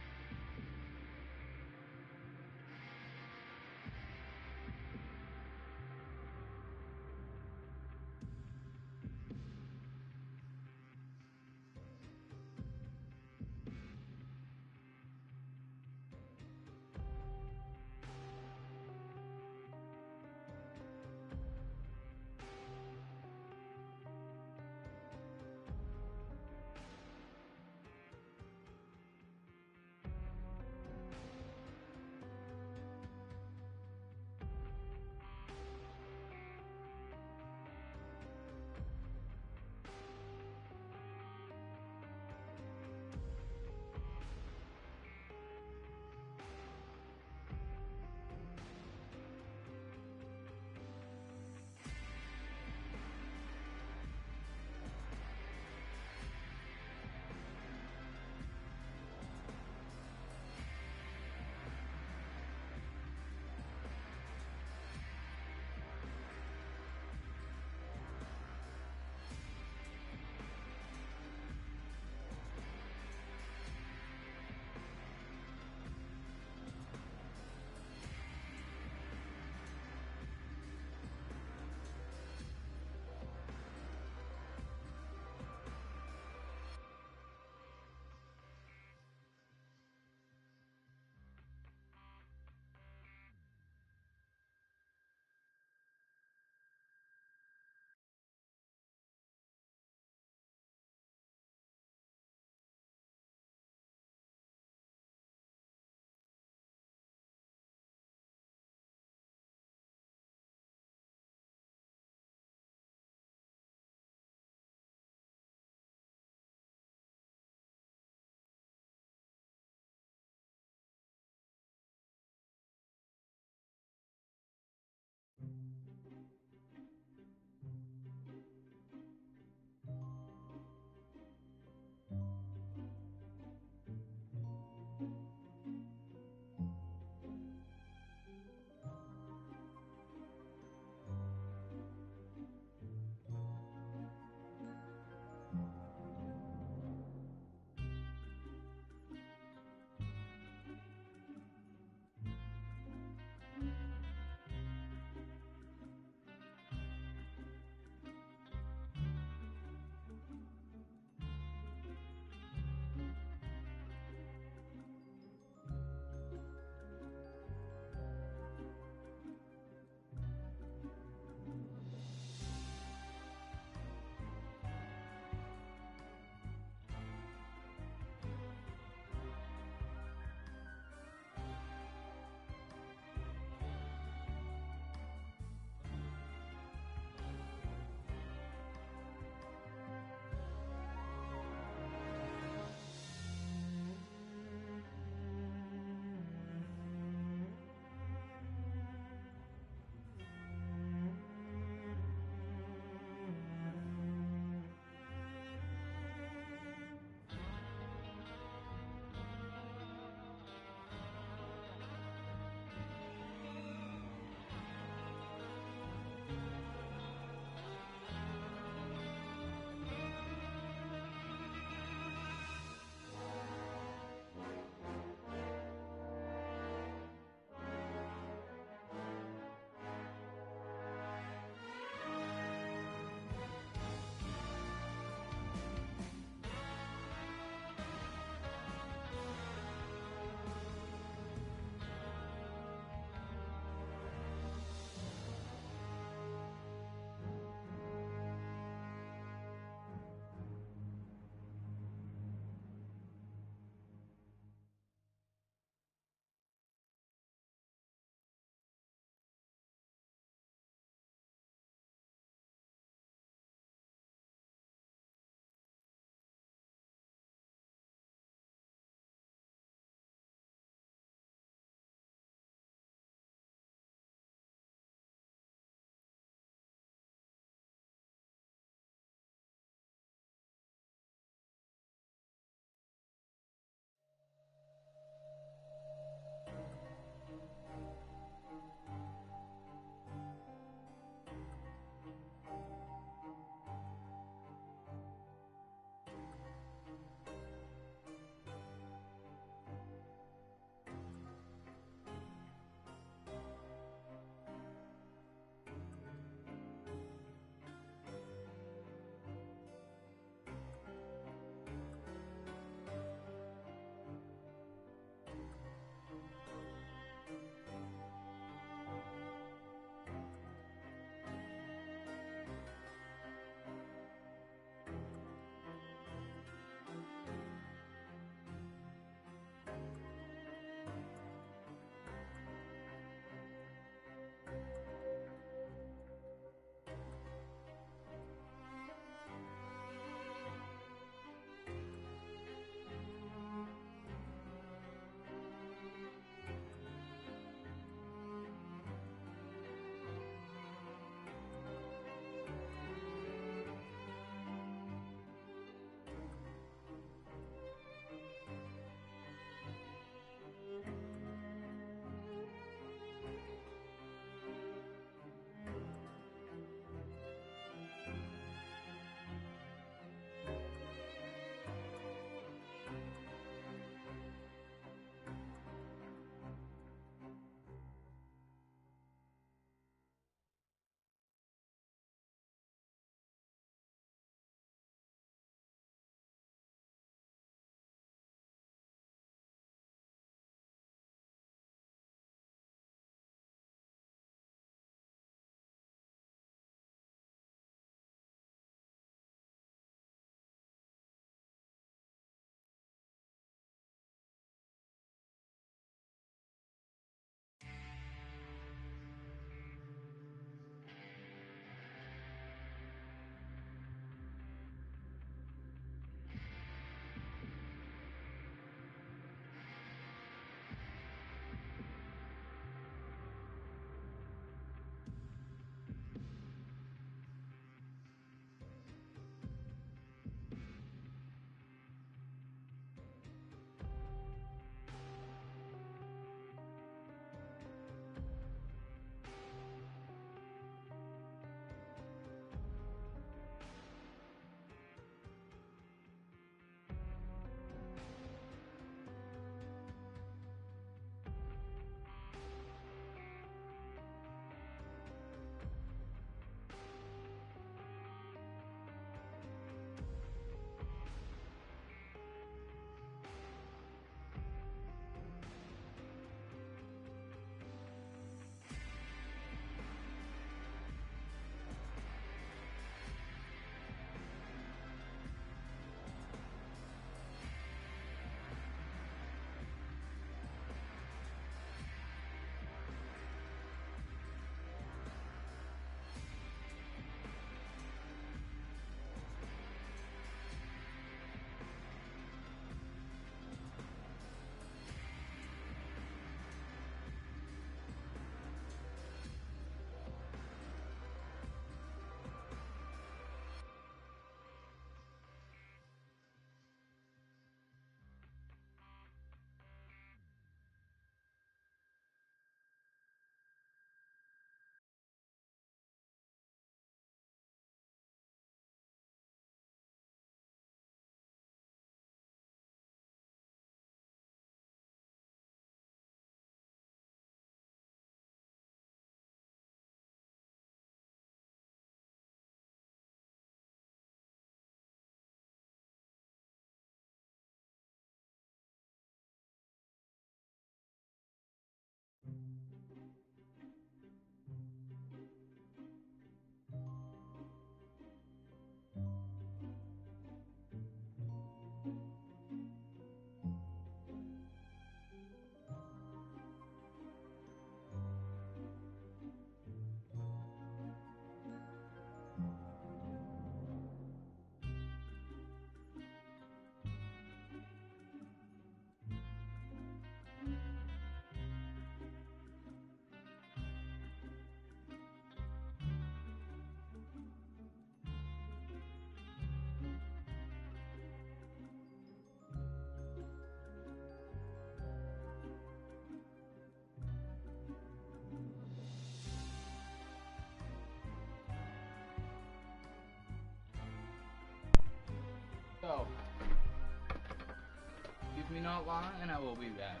[SPEAKER 7] not long, and I will be back.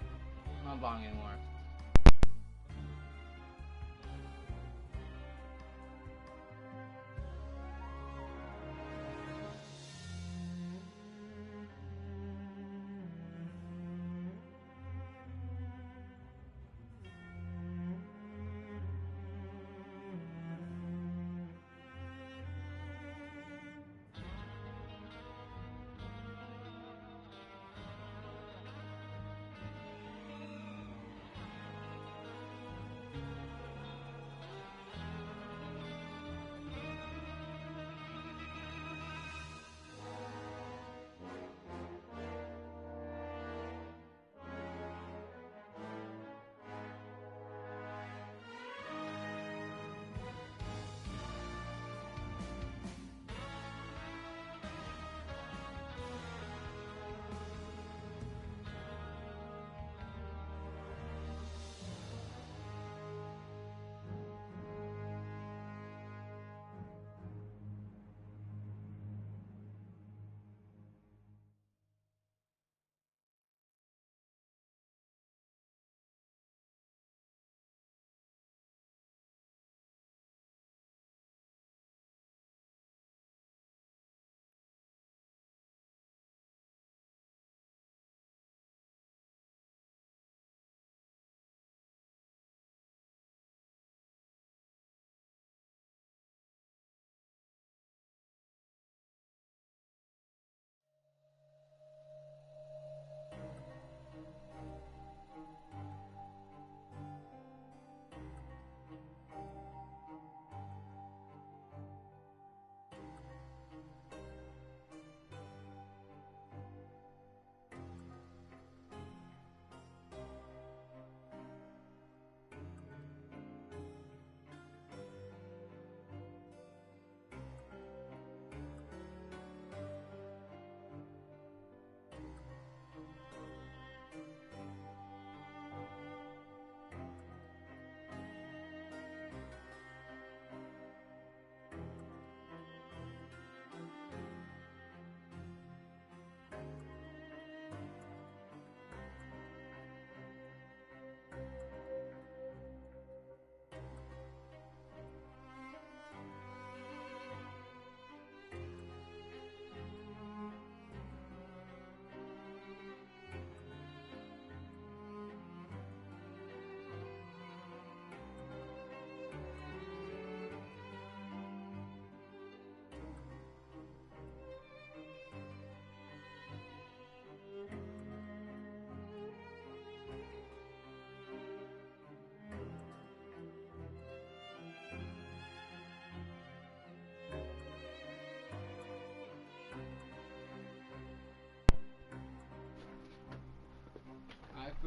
[SPEAKER 7] Not long anymore.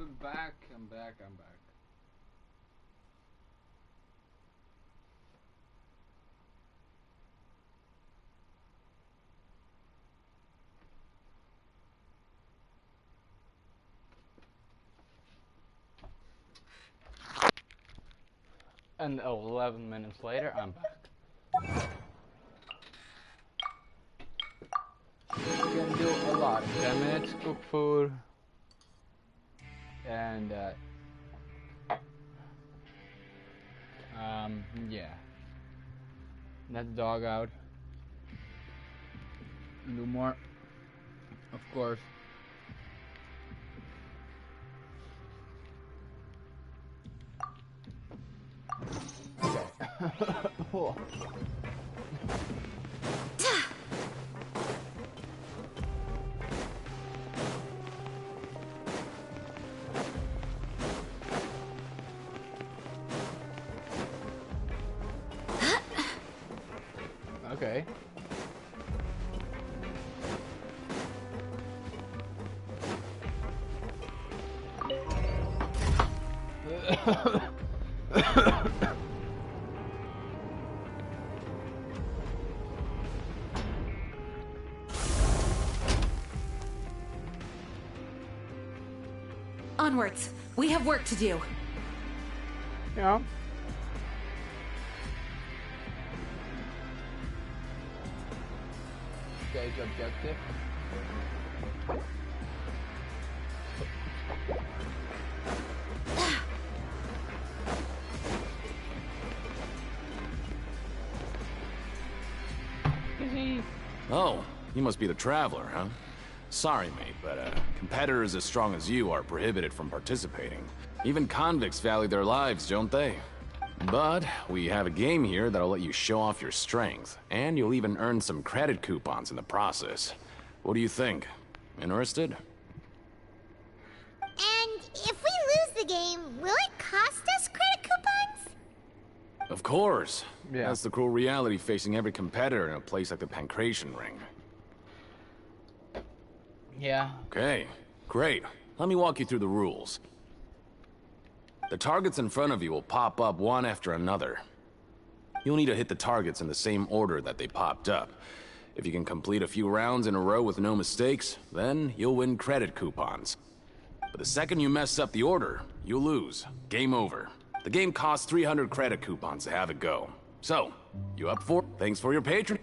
[SPEAKER 7] I'm back. I'm back. And 11 minutes later, I'm back. You can do a lot. 10 minutes, cook food. And yeah, let the dog out. Do more, of course. Okay. Okay.
[SPEAKER 20] Onwards. We have work to do.
[SPEAKER 7] Yeah. Stage objective.
[SPEAKER 11] Oh, you must be the Traveler, huh? Sorry, mate, but competitors as strong as you are prohibited from participating. Even convicts value their lives, don't they? But we have a game here that'll let you show off your strength, and you'll even earn some credit coupons in the process. What do you think? Interested?
[SPEAKER 10] And if we lose the game, will it cost us credit coupons?
[SPEAKER 11] Of course.
[SPEAKER 7] Yeah.
[SPEAKER 11] That's the cruel reality facing every competitor in a place like the Pancration Ring.
[SPEAKER 7] Yeah.
[SPEAKER 11] Okay, great. Let me walk you through the rules. The targets in front of you will pop up one after another. You'll need to hit the targets in the same order that they popped up. If you can complete a few rounds in a row with no mistakes, then you'll win credit coupons. But the second you mess up the order, you'll lose. Game over. The game costs 300 credit coupons to have it go. So, you up for it? Thanks for your patron.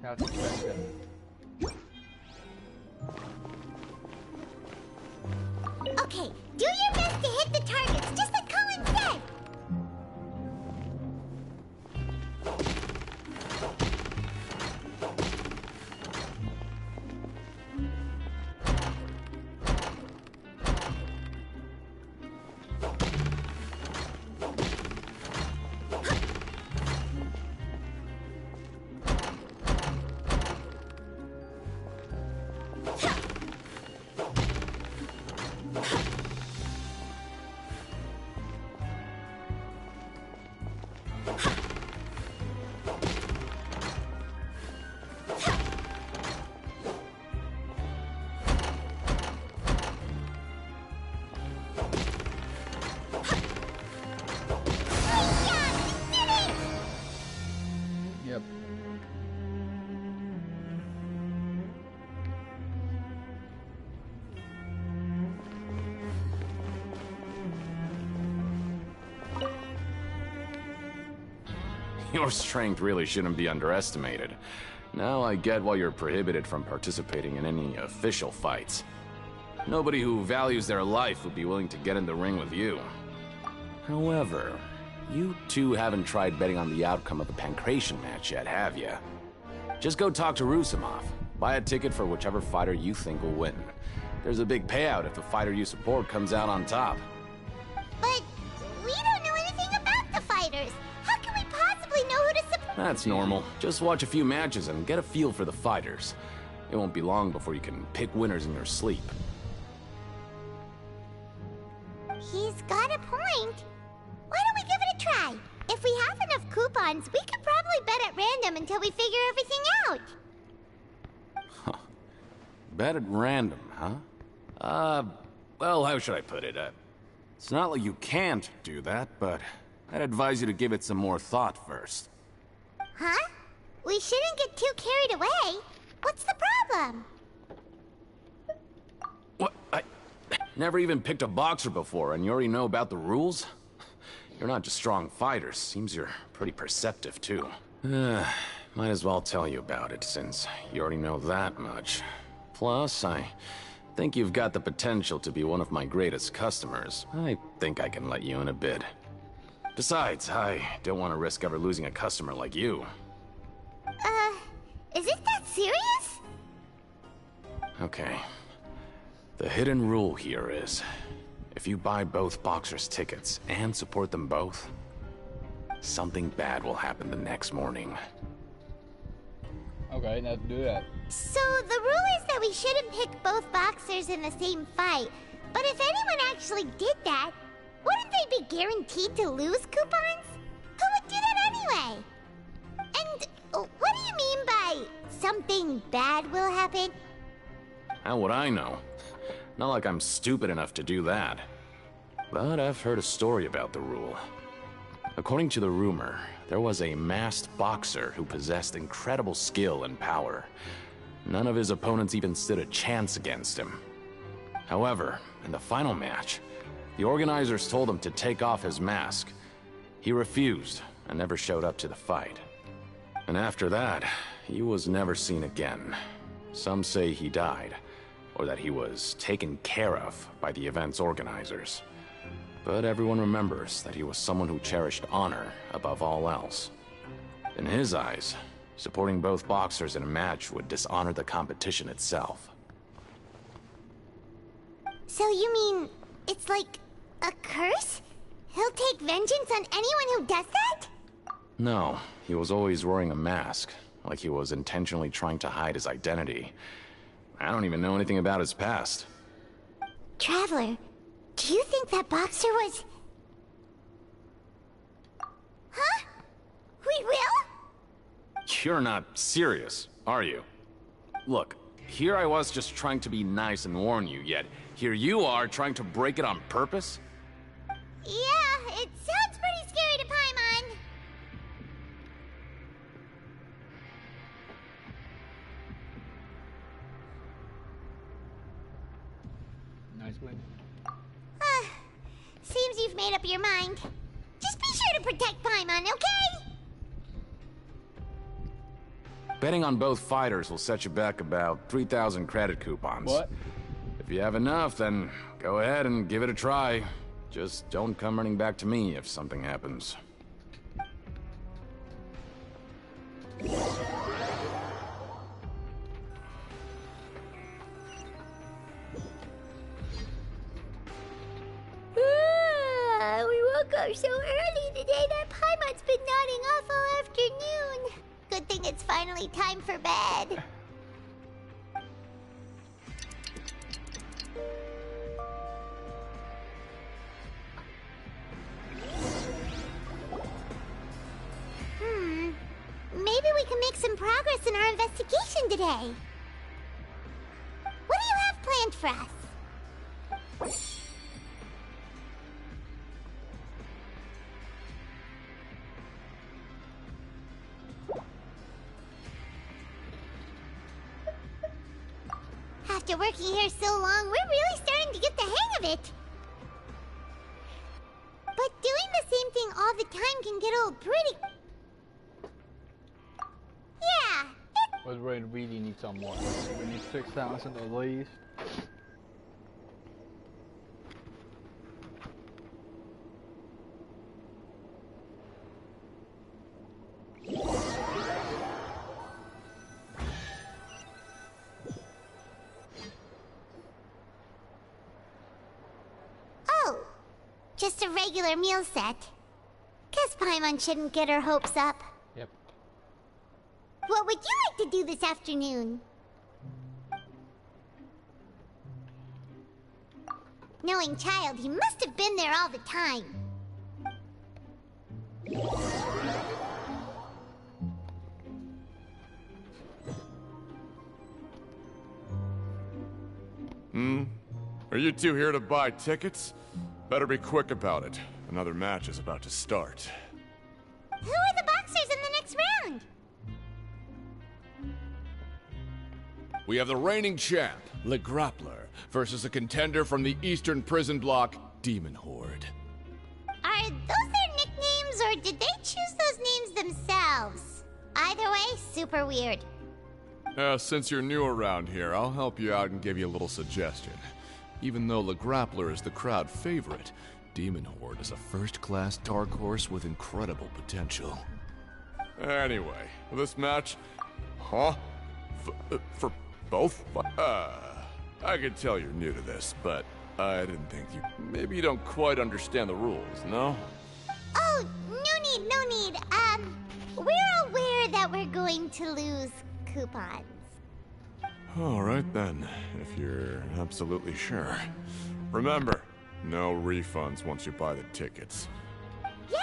[SPEAKER 7] That's expensive.
[SPEAKER 10] Okay, do your best to hit the targets, just like Colin said!
[SPEAKER 7] Yep.
[SPEAKER 11] Your strength really shouldn't be underestimated. Now I get why you're prohibited from participating in any official fights. Nobody who values their life would be willing to get in the ring with you. However, you two haven't tried betting on the outcome of the Pancration match yet, have you? Just go talk to Rusimov. Buy a ticket for whichever fighter you think will win. There's a big payout if the fighter you support comes out on top.
[SPEAKER 10] But we don't know anything about the fighters. How can we possibly know who to support?
[SPEAKER 11] That's normal. Just watch a few matches and get a feel for the fighters. It won't be long before you can pick winners in your sleep.
[SPEAKER 10] He's got a point. Why don't we give it a try? If we have enough coupons, we could probably bet at random until we figure everything out.
[SPEAKER 11] Bet at random, huh? Well, how should I put it? It's not like you can't do that, but I'd advise you to give it some more thought first.
[SPEAKER 10] Huh? We shouldn't get too carried away. What's the problem?
[SPEAKER 11] What? I never even picked a boxer before, and you already know about the rules? You're not just strong fighters. Seems you're pretty perceptive, too. Might as well tell you about it, since you already know that much. Plus, I think you've got the potential to be one of my greatest customers. I think I can let you in a bid. Besides, I don't want to risk ever losing a customer like you.
[SPEAKER 10] Is it that serious?
[SPEAKER 11] Okay. The hidden rule here is, if you buy both boxers' tickets and support them both, something bad will happen the next morning.
[SPEAKER 7] Okay, let's do that.
[SPEAKER 10] So the rule is that we shouldn't pick both boxers in the same fight. But if anyone actually did that, wouldn't they be guaranteed to lose coupons? Who would do that anyway? And what do you mean by something bad will happen?
[SPEAKER 11] How would I know? Not like I'm stupid enough to do that. But I've heard a story about the rule. According to the rumor, there was a masked boxer who possessed incredible skill and power. None of his opponents even stood a chance against him. However, in the final match, the organizers told him to take off his mask. He refused and never showed up to the fight. And after that, he was never seen again. Some say he died, or that he was taken care of by the event's organizers. But everyone remembers that he was someone who cherished honor above all else. In his eyes, supporting both boxers in a match would dishonor the competition itself.
[SPEAKER 10] So you mean it's like a curse? He'll take vengeance on anyone who does that?
[SPEAKER 11] No, he was always wearing a mask, like he was intentionally trying to hide his identity. I don't even know anything about his past.
[SPEAKER 10] Traveler, do you think that boxer was... Huh? We will?
[SPEAKER 11] You're not serious, are you? Look, here I was just trying to be nice and warn you, yet here you are trying to break it on purpose?
[SPEAKER 10] Yeah, it sounds pretty scary to Paimon.
[SPEAKER 7] Nice one.
[SPEAKER 10] Seems you've made up your mind. Just be sure to protect Paimon, okay?
[SPEAKER 11] Betting on both fighters will set you back about 3,000 credit coupons.
[SPEAKER 7] What?
[SPEAKER 11] If you have enough, then go ahead and give it a try. Just don't come running back to me if something happens.
[SPEAKER 10] We woke up so early today that Paimon's been nodding off all afternoon. Good thing it's finally time for bed. Maybe we can make some progress in our investigation today. What do you have planned for us? After working here so long, we're really starting to get the hang of it. But doing the same thing all the time can get old pretty... Yeah.
[SPEAKER 7] But we really need some more. We need 6,000 at least.
[SPEAKER 10] Oh, just a regular meal set. Guess Paimon shouldn't get her hopes up.
[SPEAKER 7] Yep.
[SPEAKER 10] What would you like to do this afternoon? Knowing child, he must have been there all the time.
[SPEAKER 5] Are you two here to buy tickets? Better be quick about it. Another match is about to start.
[SPEAKER 10] Who are the boxers in the next round?
[SPEAKER 16] We have the reigning champ, Le Grappler, versus a contender from the Eastern Prison Block, Demon Horde.
[SPEAKER 10] Are those their nicknames, or did they choose those names themselves? Either way, super weird.
[SPEAKER 5] Since you're new around here, I'll help you out and give you a little suggestion. Even though Le Grappler is the crowd favorite, Demon Horde is a first-class dark horse with incredible potential. Anyway, this match... Huh? For both? I can tell you're new to this, but I didn't think you... Maybe you don't quite understand the rules, no?
[SPEAKER 10] Oh, no need. We're aware that we're going to lose coupons.
[SPEAKER 5] Alright then, if you're absolutely sure. Remember, no refunds once you buy the tickets.
[SPEAKER 10] Yeah!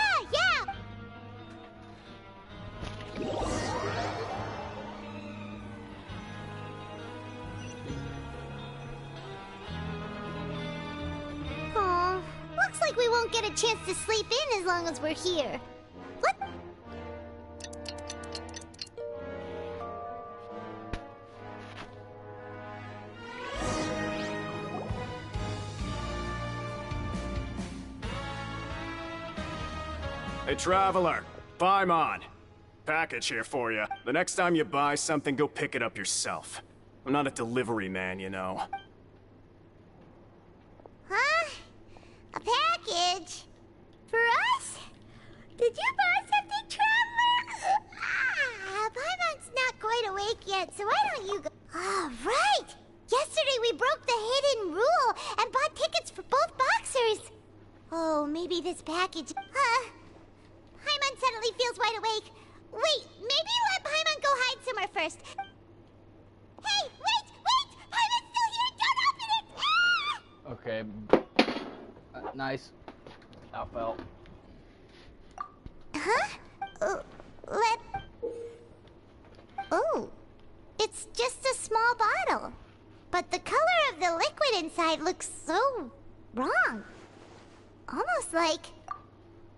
[SPEAKER 10] Aw, looks like we won't get a chance to sleep in as long as we're here. What?
[SPEAKER 9] Hey, Traveler. Paimon. Package here for you. The next time you buy something, go pick it up yourself. I'm not a delivery man, you know.
[SPEAKER 10] A package? For us? Did you buy something, Traveler? Paimon's not quite awake yet, so why don't you go? Oh, right! Yesterday we broke the hidden rule and bought tickets for both boxers. Oh, maybe this package... Paimon suddenly feels wide awake. Wait, maybe let Paimon go hide somewhere first. Hey, wait! Paimon's still here! Don't open it! Ah!
[SPEAKER 7] Okay. Nice. I fell.
[SPEAKER 10] Huh? Oh, it's just a small bottle. But the color of the liquid inside looks so wrong. Almost like...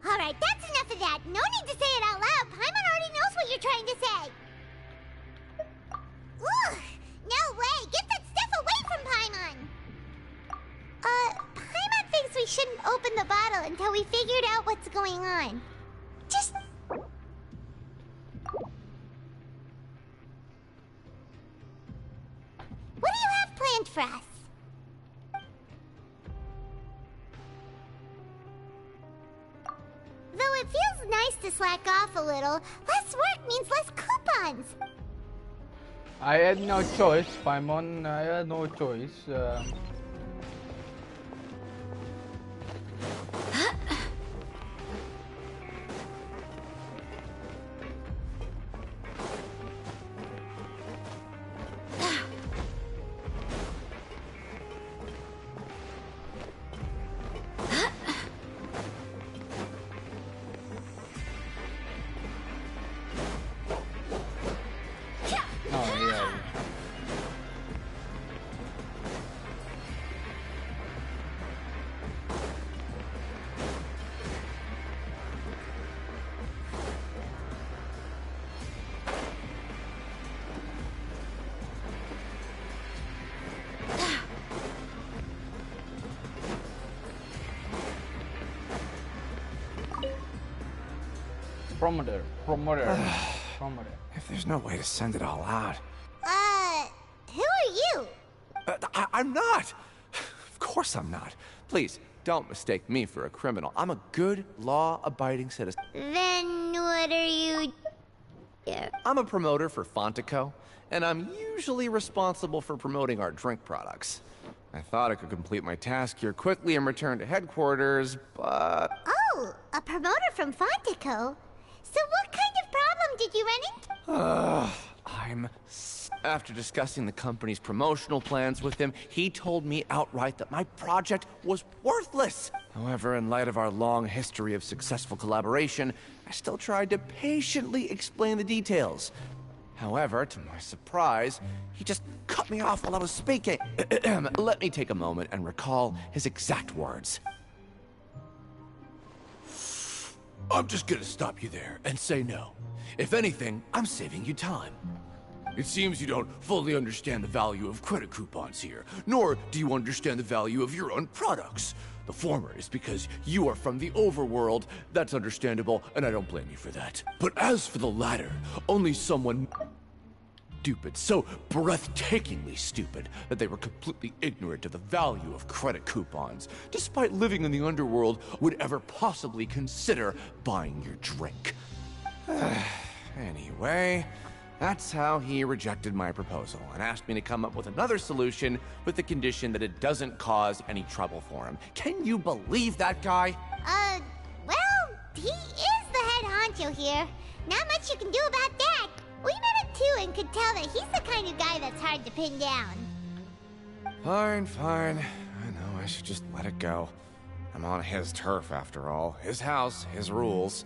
[SPEAKER 10] Alright, that's enough of that. No need to say it out loud. Paimon already knows what you're trying to say. Ugh, no way. Get that stuff away from Paimon. Paimon thinks we shouldn't open the bottle until we figured out what's going on. Just... What do you have planned for us? Though it feels nice to slack off a little, less work means less coupons.
[SPEAKER 7] I had no choice, Paimon. I had no choice. Promoter.
[SPEAKER 1] If there's no way to send it all out.
[SPEAKER 10] Who are you?
[SPEAKER 1] I'm not! Of course I'm not. Please, don't mistake me for a criminal. I'm a good, law-abiding citizen.
[SPEAKER 10] Then what are you... Yeah.
[SPEAKER 1] I'm a promoter for Fontico, and I'm usually responsible for promoting our drink products. I thought I could complete my task here quickly and return to headquarters, but...
[SPEAKER 10] Oh, a promoter from Fontico? So what kind of problem did you run into?
[SPEAKER 1] After discussing the company's promotional plans with him, he told me outright that my project was worthless. However, in light of our long history of successful collaboration, I still tried to patiently explain the details. However, to my surprise, he just cut me off while I was speaking. Let me take a moment and recall his exact words. I'm just gonna stop you there and say no. If anything, I'm saving you time. It seems you don't fully understand the value of credit coupons here, nor do you understand the value of your own products. The former is because you are from the overworld. That's understandable, and I don't blame you for that. But as for the latter, only someone stupid, so breathtakingly stupid that they were completely ignorant of the value of credit coupons, despite living in the underworld, would ever possibly consider buying your drink. Anyway, that's how he rejected my proposal and asked me to come up with another solution with the condition that it doesn't cause any trouble for him. Can you believe that guy?
[SPEAKER 10] Well, he is the head honcho here. Not much you can do about that. We met him too and could tell that he's the kind of guy that's hard to pin down.
[SPEAKER 1] Fine. I know I should just let it go. I'm on his turf after all. His house, his rules.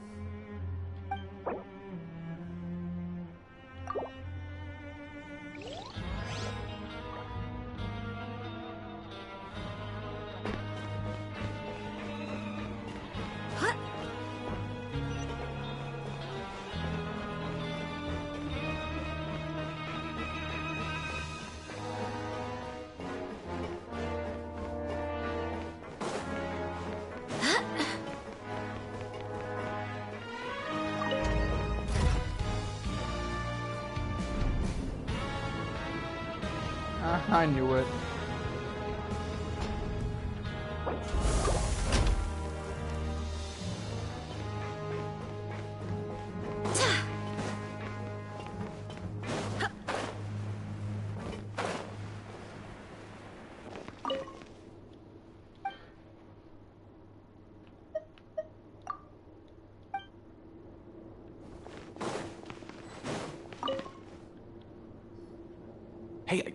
[SPEAKER 7] I knew it.
[SPEAKER 11] Hey,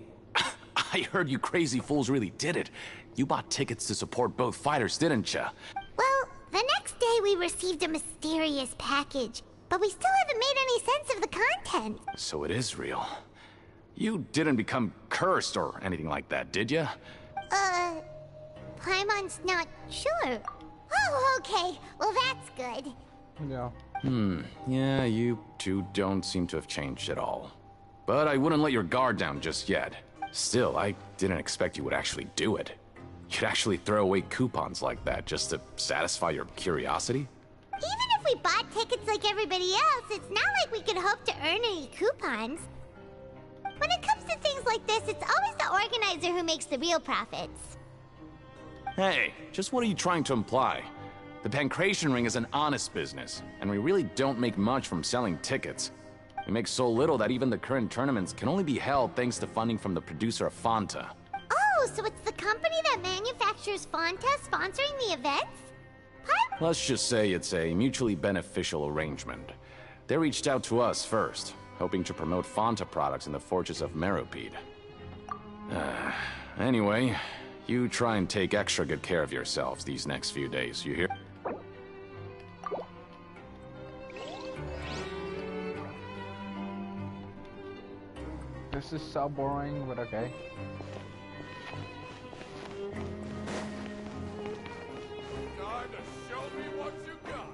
[SPEAKER 11] I heard you crazy fools really did it. You bought tickets to support both fighters, didn't ya?
[SPEAKER 10] Well, the next day we received a mysterious package, but we still haven't made any sense of the content.
[SPEAKER 11] So it is real. You didn't become cursed or anything like that, did ya?
[SPEAKER 10] Paimon's not sure. Oh, okay. Well, that's good.
[SPEAKER 7] Yeah.
[SPEAKER 11] Yeah, you two don't seem to have changed at all. But I wouldn't let your guard down just yet. Still, I didn't expect you would actually do it. You'd actually throw away coupons like that just to satisfy your curiosity?
[SPEAKER 10] Even if we bought tickets like everybody else, it's not like we could hope to earn any coupons. When it comes to things like this, it's always the organizer who makes the real profits.
[SPEAKER 11] Hey, just what are you trying to imply? The Pancration Ring is an honest business, and we really don't make much from selling tickets. We make so little that even the current tournaments can only be held thanks to funding from the producer of Fanta.
[SPEAKER 10] Oh, so it's the company that manufactures Fonta sponsoring the events?
[SPEAKER 11] Let's just say it's a mutually beneficial arrangement. They reached out to us first, hoping to promote Fanta products in the Fortress of Meropide. Anyway, you try and take extra good care of yourselves these next few days, you hear?
[SPEAKER 7] This is so boring, but okay.
[SPEAKER 16] Time to show me what you got.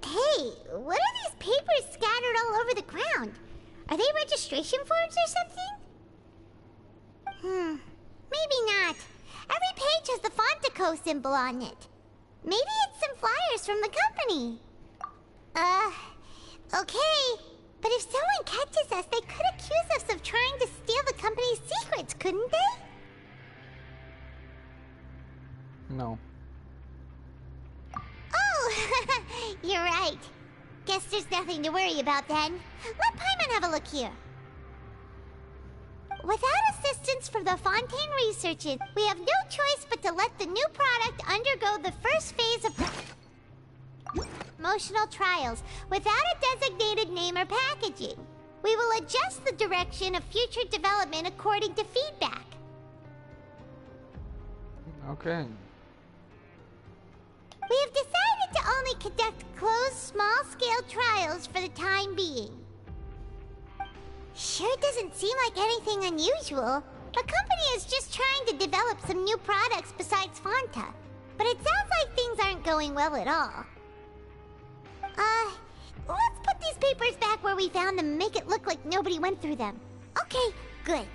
[SPEAKER 10] Hey, what are these papers scattered all over the ground? Are they registration forms or something? Maybe not. Every page has the Fontaco symbol on it. Maybe it's some flyers from the company. Okay. But if someone catches us, they could accuse us of trying to steal the company's secrets, couldn't they?
[SPEAKER 7] No.
[SPEAKER 10] Oh, you're right. Guess there's nothing to worry about then. Let Paimon have a look here. Without assistance from the Fontaine researchers, we have no choice but to let the new product undergo the first phase of promotional trials without a designated name or packaging. We will adjust the direction of future development according to feedback.
[SPEAKER 7] Okay.
[SPEAKER 10] We have decided to only conduct closed, small-scale trials for the time being. Sure doesn't seem like anything unusual. The company is just trying to develop some new products besides Fanta. But it sounds like things aren't going well at all. Let's put these papers back where we found them and make it look like nobody went through them. Okay, good.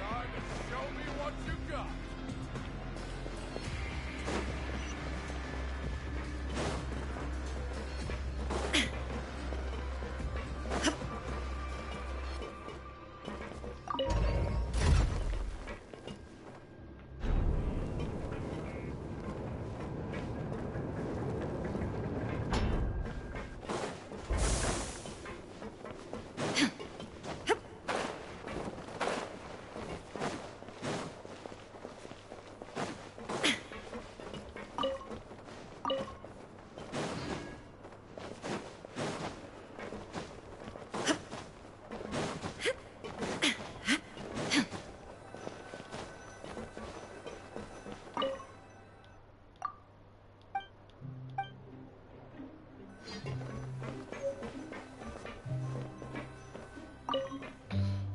[SPEAKER 16] Time to show me what you got.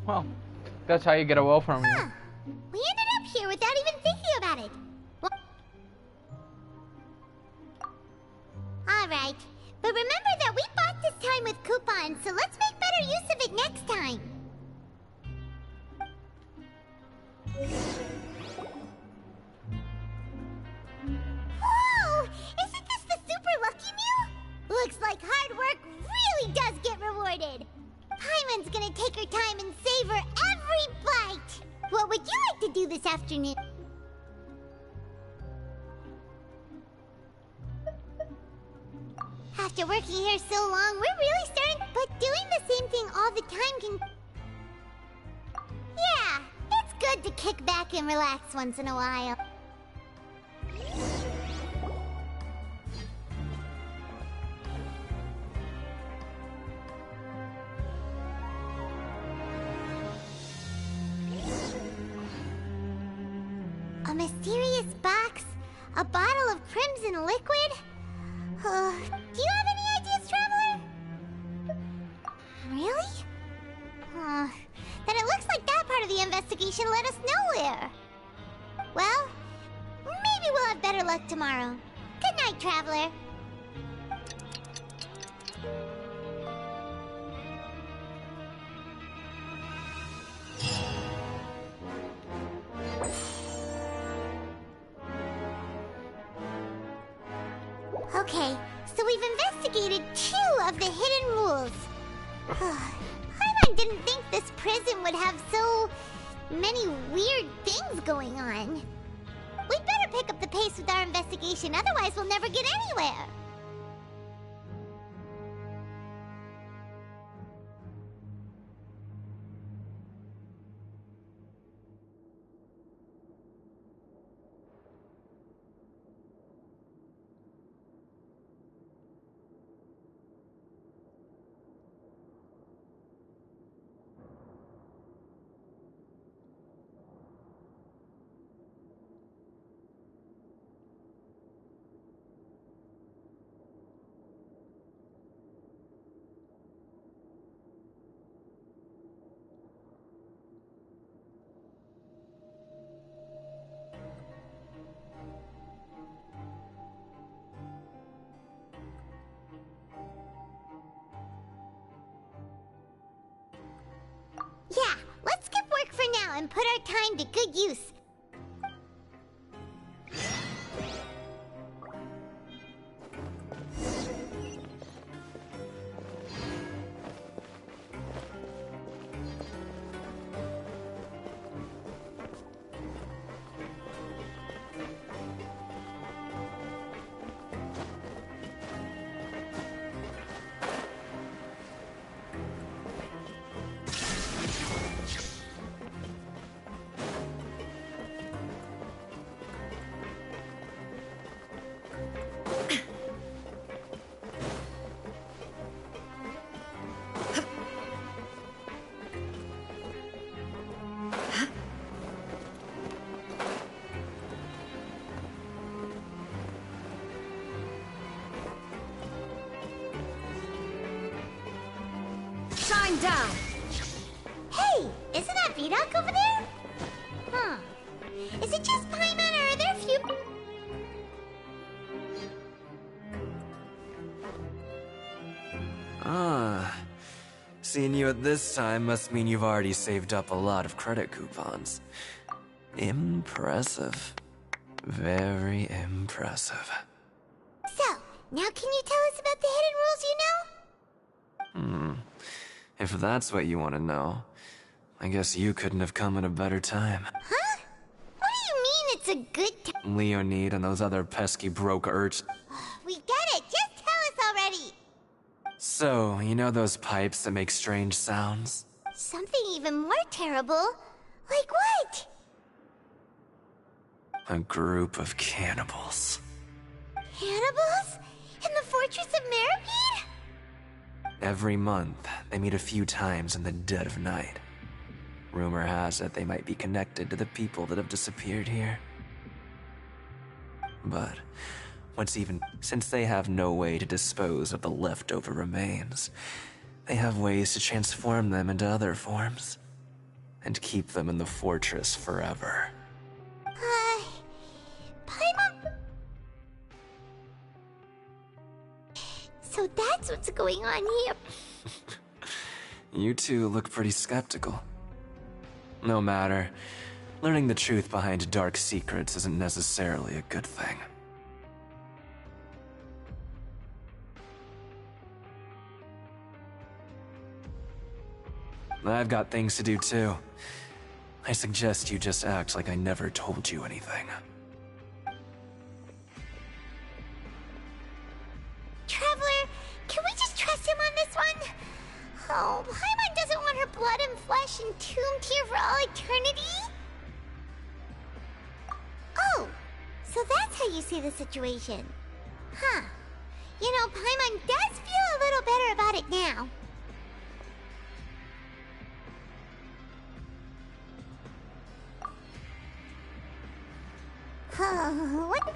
[SPEAKER 7] Well, that's how you get away from me.
[SPEAKER 10] We ended up here without even thinking about it. Alright, but remember that we bought this time with coupons, so let's make better use of it next time. take our time and savor every bite. What would you like to do this afternoon? After working here so long, we're really starting... But doing the same thing all the time can... Yeah, it's good to kick back and relax once in a while. A mysterious box? A bottle of crimson liquid? Do you have any ideas, Traveler? Really? Then it looks like that part of the investigation led us nowhere. Well, maybe we'll have better luck tomorrow. Good night, Traveler. Okay, so we've investigated 2 of the hidden rules. Paimon didn't think this prison would have so many weird things going on. We'd better pick up the pace with our investigation, otherwise we'll never get anywhere. Yeah, let's skip work for now and put our time to good use.
[SPEAKER 14] Shine down!
[SPEAKER 10] Hey, isn't that Vidoc over there? Is it just Paimon or are there a few...
[SPEAKER 12] Seeing you at this time must mean you've already saved up a lot of credit coupons. Impressive. Very impressive.
[SPEAKER 10] So, now can you tell us about the hidden rules you know?
[SPEAKER 12] If that's what you want to know, I guess you couldn't have come at a better time.
[SPEAKER 10] Huh? What do you mean it's a good time?
[SPEAKER 12] Leonid and those other pesky broke urchins.
[SPEAKER 10] We get it, just tell us already!
[SPEAKER 12] So, you know those pipes that make strange sounds?
[SPEAKER 10] Something even more terrible? Like what?
[SPEAKER 12] A group of cannibals.
[SPEAKER 10] Cannibals? In the Fortress of Meripede?
[SPEAKER 12] Every month, they meet a few times in the dead of night. Rumor has it they might be connected to the people that have disappeared here. But since they have no way to dispose of the leftover remains, they have ways to transform them into other forms and keep them in the fortress forever.
[SPEAKER 10] Paimon? So that's what's going on here.
[SPEAKER 12] You two look pretty skeptical. No matter, learning the truth behind dark secrets isn't necessarily a good thing. I've got things to do too. I suggest you just act like I never told you anything.
[SPEAKER 10] Traveler, can we just trust him on this one? Oh, Paimon doesn't want her blood and flesh entombed here for all eternity? Oh, so that's how you see the situation. Huh. You know, Paimon does feel a little better about it now. What?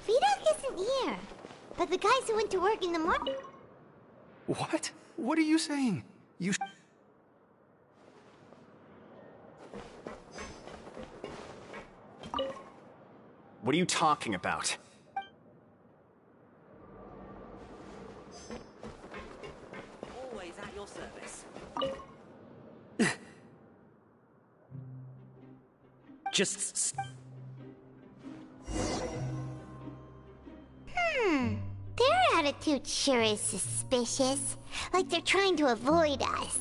[SPEAKER 10] Vidocq isn't here. But the guys who went to work in the morning...
[SPEAKER 4] What? What are you saying? You...
[SPEAKER 9] What are you talking about?
[SPEAKER 13] Always at your service. Just...
[SPEAKER 10] Their attitude sure is suspicious. Like they're trying to avoid us.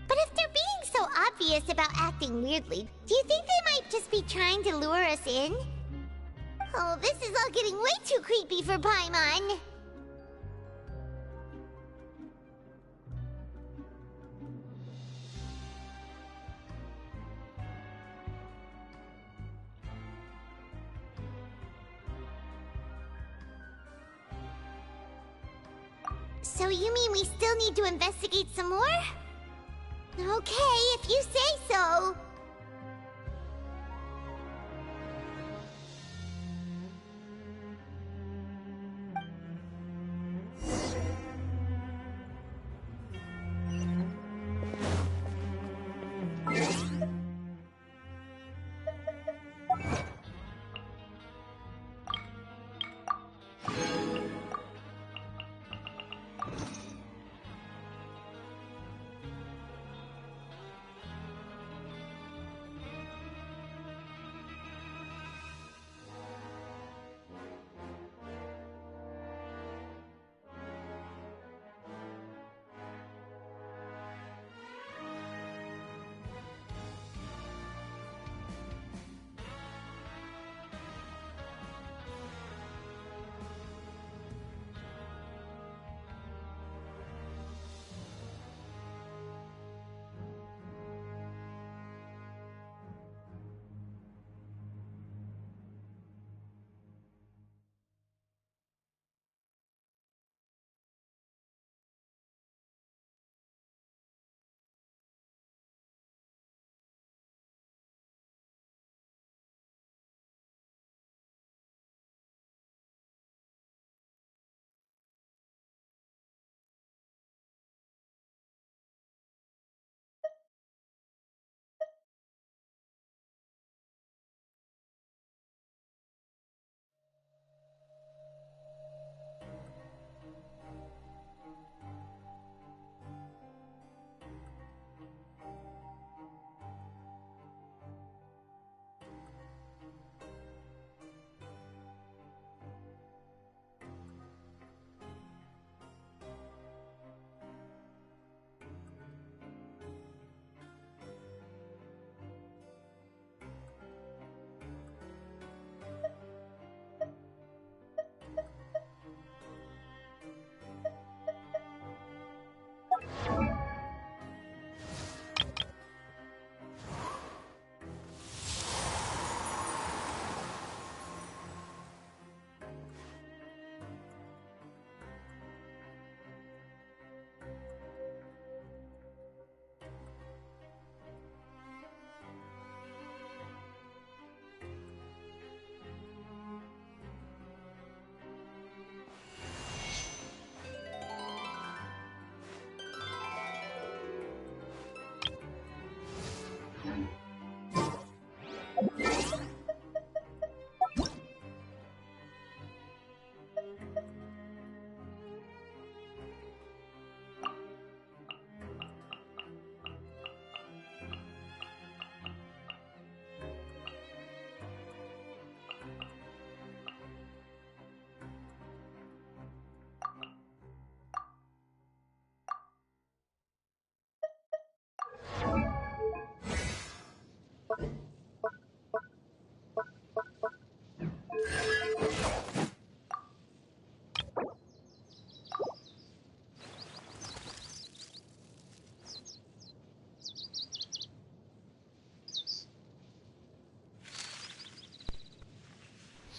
[SPEAKER 10] But if they're being so obvious about acting weirdly, do you think they might just be trying to lure us in? Oh, this is all getting way too creepy for Paimon. So you mean we still need to investigate some more? Okay, if you say so.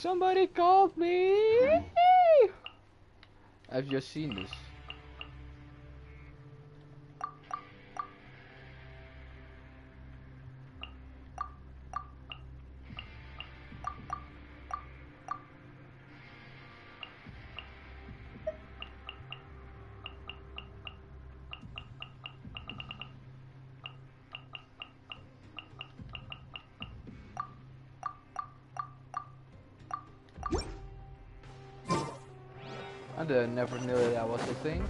[SPEAKER 7] Somebody called me! I've just seen this. I never knew that was a thing.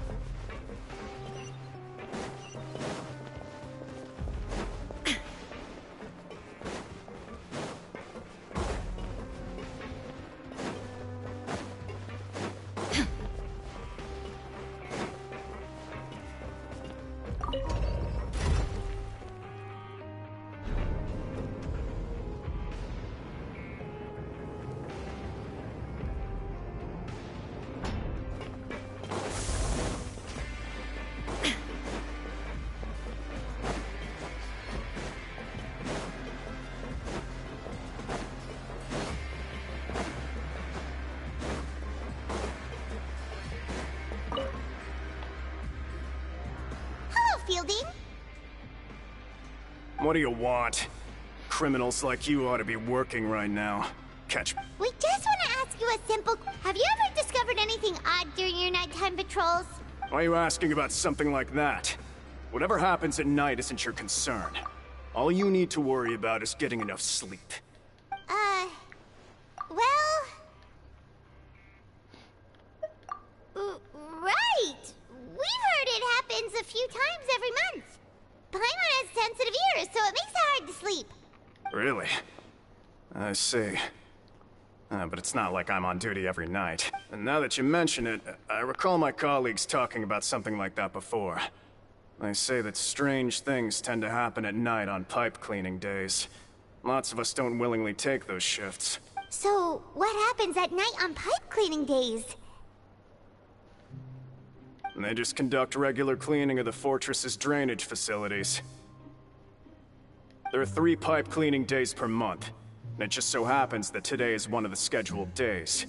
[SPEAKER 10] Fielding?
[SPEAKER 9] What do you want? Criminals like you ought to be working right now. Catch.
[SPEAKER 10] We just want to ask you a simple... Have you ever discovered anything odd during your nighttime patrols?
[SPEAKER 9] Why are you asking about something like that? Whatever happens at night isn't your concern. All you need to worry about is getting enough sleep.
[SPEAKER 10] Well... right! We've heard it happens a few times every month. Paimon has sensitive ears, so it makes it hard to sleep.
[SPEAKER 9] Really? I see. But it's not like I'm on duty every night. And now that you mention it, I recall my colleagues talking about something like that before. They say that strange things tend to happen at night on pipe cleaning days. Lots of us don't willingly take those shifts.
[SPEAKER 10] So, what happens at night on pipe cleaning days?
[SPEAKER 9] They just conduct regular cleaning of the fortress's drainage facilities. There are 3 pipe cleaning days per month, and it just so happens that today is one of the scheduled days.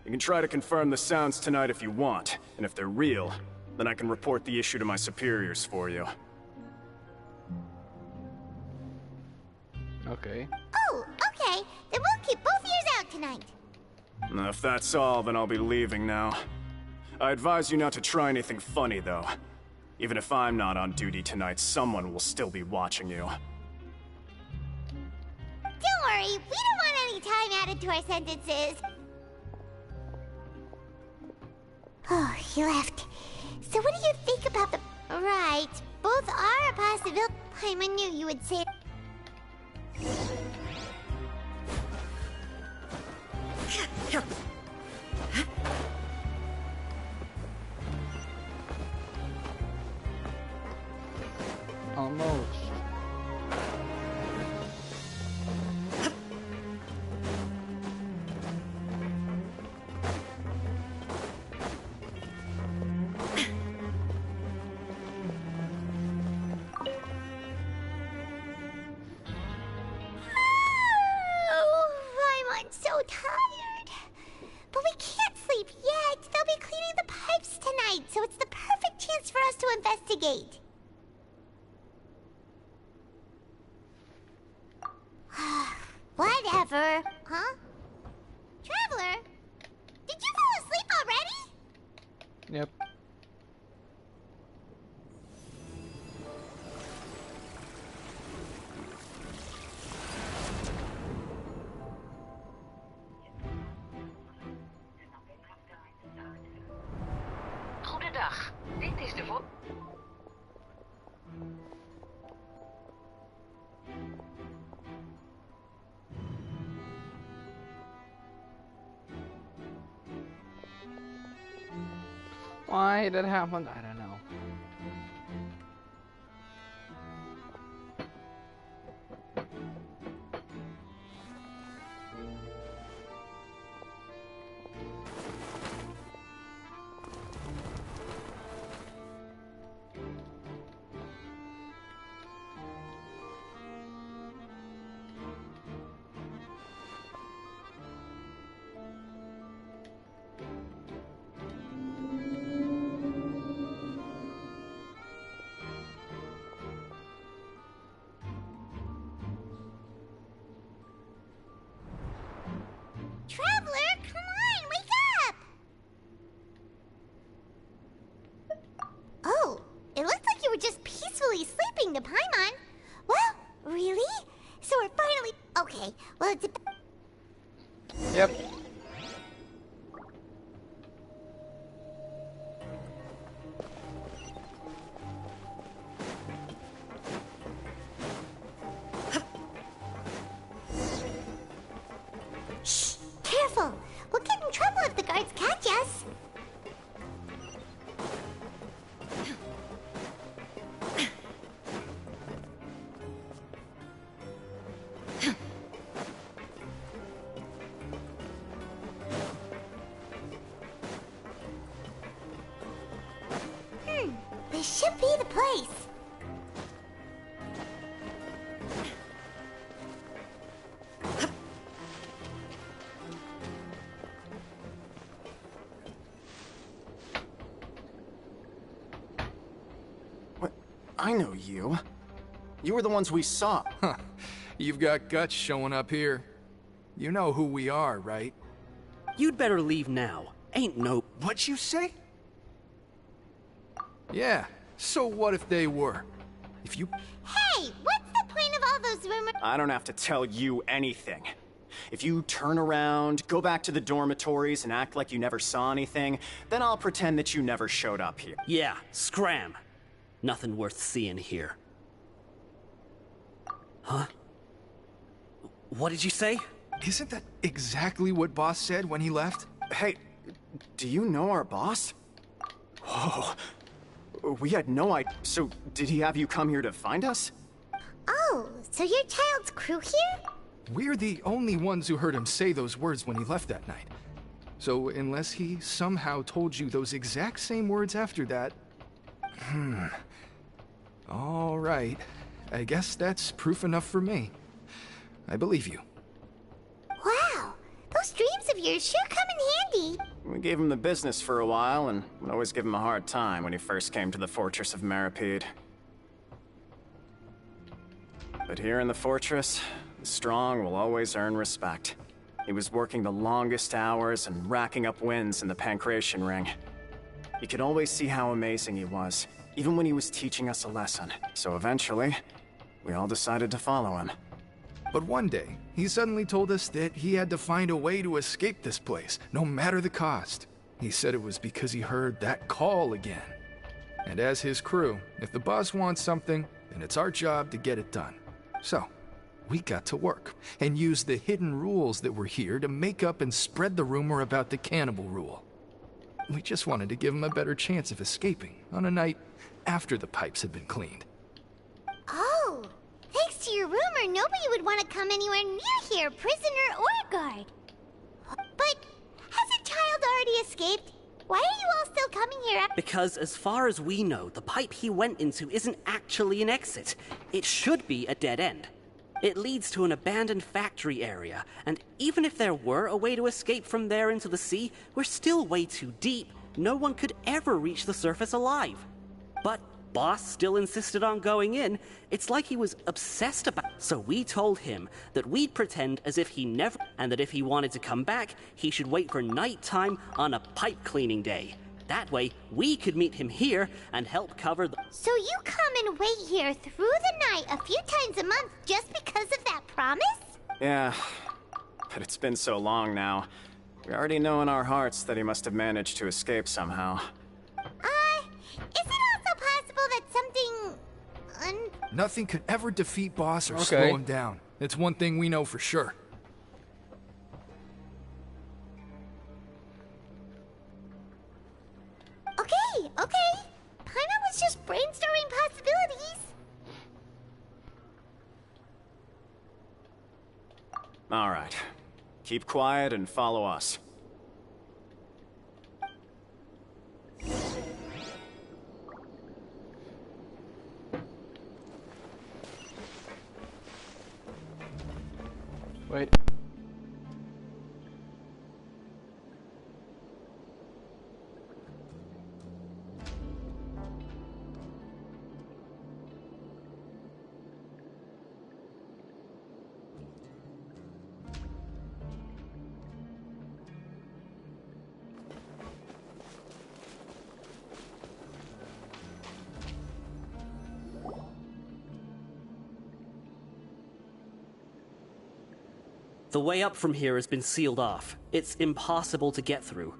[SPEAKER 9] You can try to confirm the sounds tonight if you want, and if they're real, then I can report the issue to my superiors for you.
[SPEAKER 7] Okay.
[SPEAKER 10] Oh, okay. Then we'll keep both ears out tonight.
[SPEAKER 9] If that's all, then I'll be leaving now. I advise you not to try anything funny, though. Even if I'm not on duty tonight, someone will still be watching you.
[SPEAKER 10] Don't worry, we don't want any time added to our sentences. Oh, he left. So what do you think about the... Right, both are a possibility. Paimon knew you would say...
[SPEAKER 7] Almost.
[SPEAKER 10] I'm so tired. But we can't sleep yet. They'll be cleaning the pipes tonight, so it's the perfect chance for us to investigate. Whatever. Huh? Traveler? Did you fall asleep already?
[SPEAKER 7] Yep.
[SPEAKER 8] Goedendag. Dit is de
[SPEAKER 7] Why that happened, I don't know. Yep.
[SPEAKER 10] Shh! Careful! We'll get in trouble if the guards catch us. This should be the place.
[SPEAKER 9] What? I know you. You were the ones we saw.
[SPEAKER 4] Huh. You've got guts showing up here. You know who we are, right?
[SPEAKER 13] You'd better leave now. Ain't no...
[SPEAKER 9] What'd you say?
[SPEAKER 4] Yeah, so what if they were? If you...
[SPEAKER 10] Hey, what's the point of all those rumors?
[SPEAKER 9] I don't have to tell you anything. If you turn around, go back to the dormitories and act like you never saw anything, then I'll pretend that you never showed up here.
[SPEAKER 13] Yeah, scram. Nothing worth seeing here. Huh? What did you say?
[SPEAKER 4] Isn't that exactly what Boss said when he left?
[SPEAKER 9] Hey, do you know our boss? Whoa. We had no idea. So, did he have you come here to find us?
[SPEAKER 10] Oh, so your child's crew here?
[SPEAKER 4] We're the only ones who heard him say those words when he left that night. So, unless he somehow told you those exact same words after that... All right. I guess that's proof enough for me. I believe you.
[SPEAKER 10] Wow, those dreams of yours sure come in handy.
[SPEAKER 9] We gave him the business for a while, and would always give him a hard time when he first came to the fortress of Maripede. But here in the fortress, the strong will always earn respect. He was working the longest hours and racking up wins in the Pancration Ring. You could always see how amazing he was, even when he was teaching us a lesson. So eventually, we all decided to follow him.
[SPEAKER 4] But one day, he suddenly told us that he had to find a way to escape this place, no matter the cost. He said it was because he heard that call again. And as his crew, if the boss wants something, then it's our job to get it done. So, we got to work, and used the hidden rules that were here to make up and spread the rumor about the cannibal rule. We just wanted to give him a better chance of escaping on a night after the pipes had been cleaned.
[SPEAKER 10] Oh, thanks to your rumor, nobody would want to come anywhere near here, prisoner or guard. But has a child already escaped? Why are you all still coming here?
[SPEAKER 13] Because as far as we know, the pipe he went into isn't actually an exit. It should be a dead end. It leads to an abandoned factory area, and even if there were a way to escape from there into the sea, we're still way too deep. No one could ever reach the surface alive. But Boss still insisted on going in. It's like he was obsessed about it. So we told him that we'd pretend as if he never... and that if he wanted to come back, he should wait for nighttime on a pipe cleaning day. That way, we could meet him here and help cover the...
[SPEAKER 10] So you come and wait here through the night a few times a month just because of that promise?
[SPEAKER 9] Yeah, but it's been so long now. We already know in our hearts that he must have managed to escape somehow.
[SPEAKER 10] Is it also possible that something...
[SPEAKER 4] Nothing could ever defeat Boss or slow him down. It's one thing we know for sure.
[SPEAKER 10] Okay. Paimon was just brainstorming possibilities.
[SPEAKER 9] All right. Keep quiet and follow us.
[SPEAKER 7] Wait.
[SPEAKER 13] The way up from here has been sealed off. It's impossible to get through.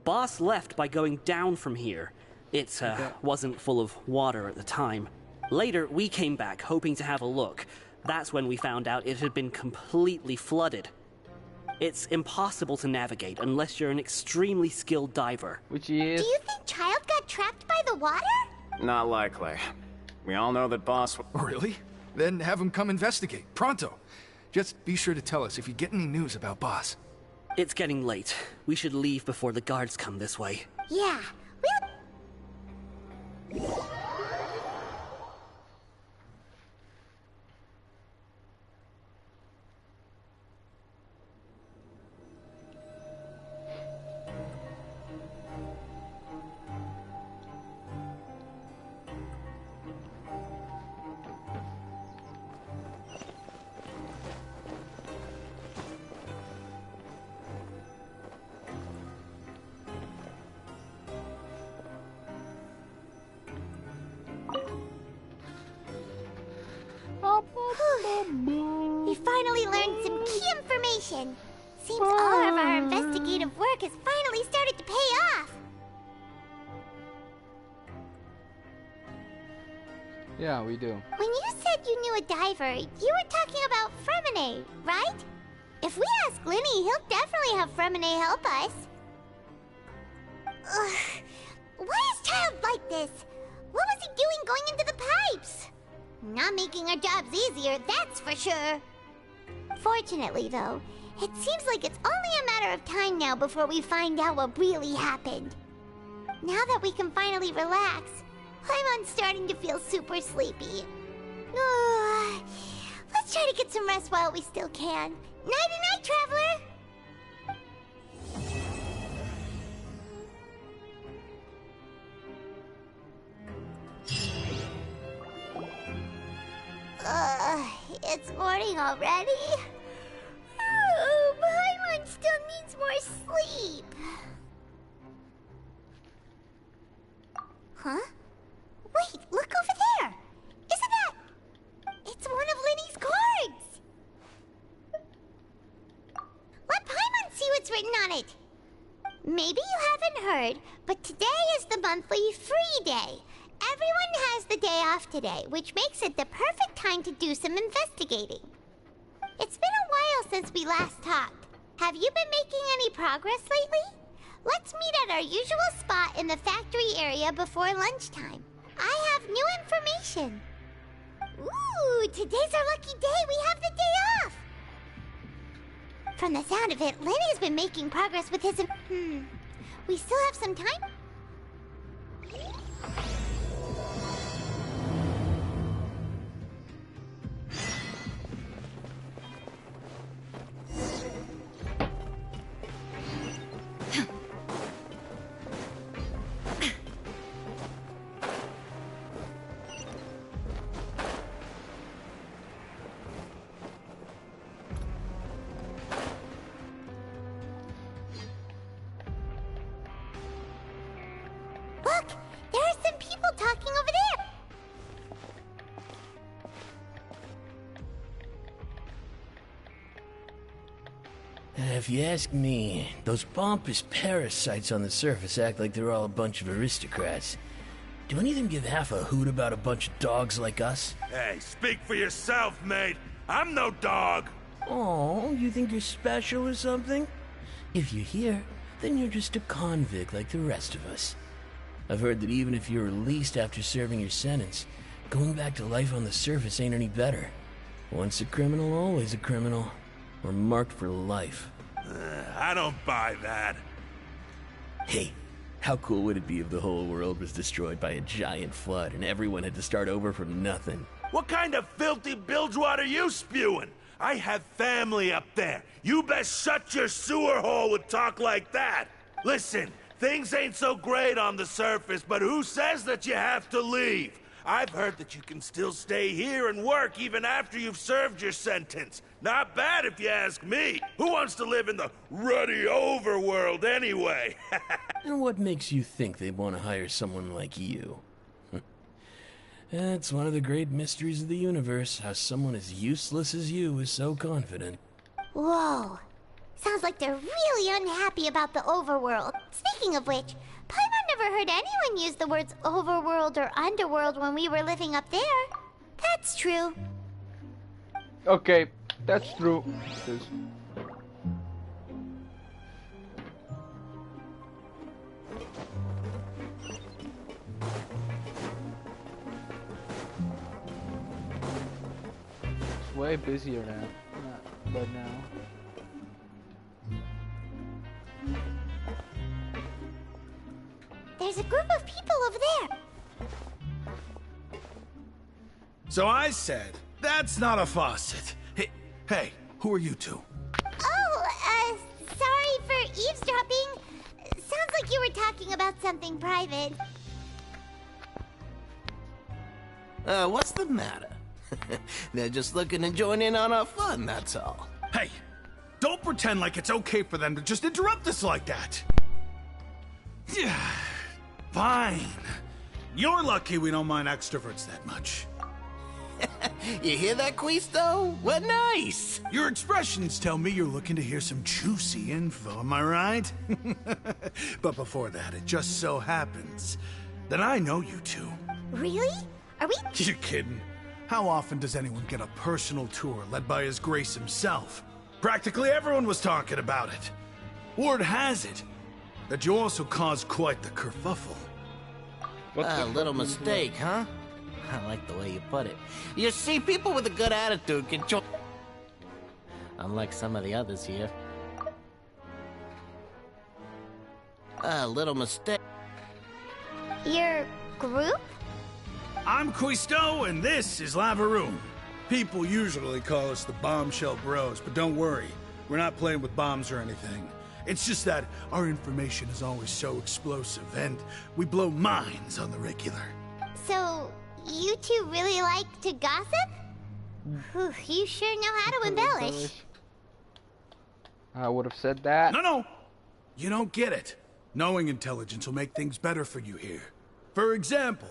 [SPEAKER 13] Boss left by going down from here. It wasn't full of water at the time. Later, we came back hoping to have a look. That's when we found out it had been completely flooded. It's impossible to navigate unless you're an extremely skilled diver.
[SPEAKER 7] Which is...
[SPEAKER 10] Do you think Child got trapped by the water?
[SPEAKER 9] Not likely. We all know that Boss...
[SPEAKER 4] Really? Then have him come investigate. Pronto. Just be sure to tell us if you get any news about Boss.
[SPEAKER 13] It's getting late. We should leave before the guards come this way.
[SPEAKER 10] Yeah, we finally learned some key information. Seems all of our investigative work has finally started to pay off.
[SPEAKER 7] Yeah, we do.
[SPEAKER 10] When you said you knew a diver, you were talking about Fremine, right? If we ask Linny, he'll definitely have Fremine help us. Ugh. Why is Child like this? What was he doing going into the pipes? Not making our jobs easier, that's for sure. Fortunately, though, it seems like it's only a matter of time now before we find out what really happened. Now that we can finally relax, I'm starting to feel super sleepy. Let's try to get some rest while we still can. Nighty-night, traveler! It's morning already? Oh, Paimon still needs more sleep. Huh? Wait, look over there! Isn't that... It's one of Linny's cards! Let Paimon see what's written on it. Maybe you haven't heard, but today is the monthly free day. Everyone has the day off today, which makes it the perfect time to do some investigating. It's been a while since we last talked. Have you been making any progress lately? Let's meet at our usual spot in the factory area before lunchtime. I have new information. Ooh, today's our lucky day. We have the day off. From the sound of it, Lenny's been making progress with his... We still have some time? Look! There are some people talking over there!
[SPEAKER 18] If you ask me, those pompous parasites on the surface act like they're all a bunch of aristocrats. Do any of them give half a hoot about a bunch of dogs like us?
[SPEAKER 19] Hey, speak for yourself, mate. I'm no dog.
[SPEAKER 18] Oh, you think you're special or something? If you're here, then you're just a convict like the rest of us. I've heard that even if you're released after serving your sentence, going back to life on the surface ain't any better. Once a criminal, always a criminal. Or marked for life.
[SPEAKER 19] I don't buy that.
[SPEAKER 18] Hey, how cool would it be if the whole world was destroyed by a giant flood and everyone had to start over from nothing?
[SPEAKER 19] What kind of filthy bilge water you spewing? I have family up there. You best shut your sewer hole with talk like that. Listen, things ain't so great on the surface, but who says that you have to leave? I've heard that you can still stay here and work even after you've served your sentence. Not bad if you ask me. Who wants to live in the ruddy overworld anyway?
[SPEAKER 18] And what makes you think they want to hire someone like you? It's one of the great mysteries of the universe, how someone as useless as you is so confident.
[SPEAKER 10] Whoa. Sounds like they're really unhappy about the overworld. Speaking of which, Paimon never heard anyone use the words overworld or underworld when we were living up there. That's true.
[SPEAKER 7] Okay, that's true. It's way busier now, but now.
[SPEAKER 10] There's a group of people over there.
[SPEAKER 21] So I said, that's not a faucet. Hey, who are you two?
[SPEAKER 10] Oh, sorry for eavesdropping. Sounds like you were talking about something private.
[SPEAKER 22] What's the matter? They're just looking to join in on our fun, that's all.
[SPEAKER 21] Hey, don't pretend like it's okay for them to just interrupt us like that. Yeah, fine. You're lucky we don't mind extroverts that much.
[SPEAKER 22] You hear that, Quisto? We're nice.
[SPEAKER 21] Your expressions tell me you're looking to hear some juicy info, am I right? But before that, it just so happens that I know you two.
[SPEAKER 10] Really? Are we?
[SPEAKER 21] You're kidding. How often does anyone get a personal tour led by His Grace himself? Practically everyone was talking about it. Word has it that you also caused quite the kerfuffle.
[SPEAKER 22] A little mistake, huh? I like the way you put it. You see, people with a good attitude can join. Unlike some of the others here. A little mistake.
[SPEAKER 10] Your group?
[SPEAKER 21] I'm Quisto, and this is Lavaroon. People usually call us the Bombshell Bros, but don't worry. We're not playing with bombs or anything. It's just that our information is always so explosive, and we blow minds on the regular.
[SPEAKER 10] So, you two really like to gossip? Whew, you sure know how to embellish.
[SPEAKER 7] I would have said that.
[SPEAKER 21] No. You don't get it. Knowing intelligence will make things better for you here. For example,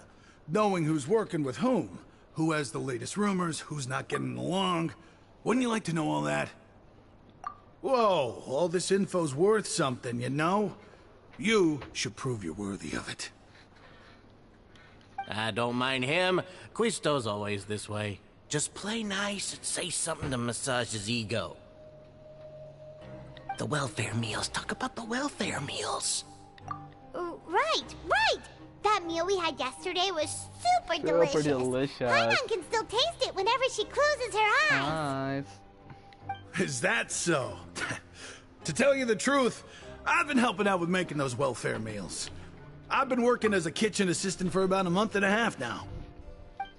[SPEAKER 21] knowing who's working with whom, who has the latest rumors, who's not getting along. Wouldn't you like to know all that? Whoa, all this info's worth something, you know? You should prove you're worthy of it.
[SPEAKER 22] I don't mind him. Quisto's always this way. Just play nice and say something to massage his ego. The welfare meals. Talk about the welfare meals.
[SPEAKER 10] Right. That meal we had yesterday was super delicious. Hainan can still taste it whenever she closes her eyes.
[SPEAKER 21] Is that so? To tell you the truth, I've been helping out with making those welfare meals. I've been working as a kitchen assistant for about a month and a half now.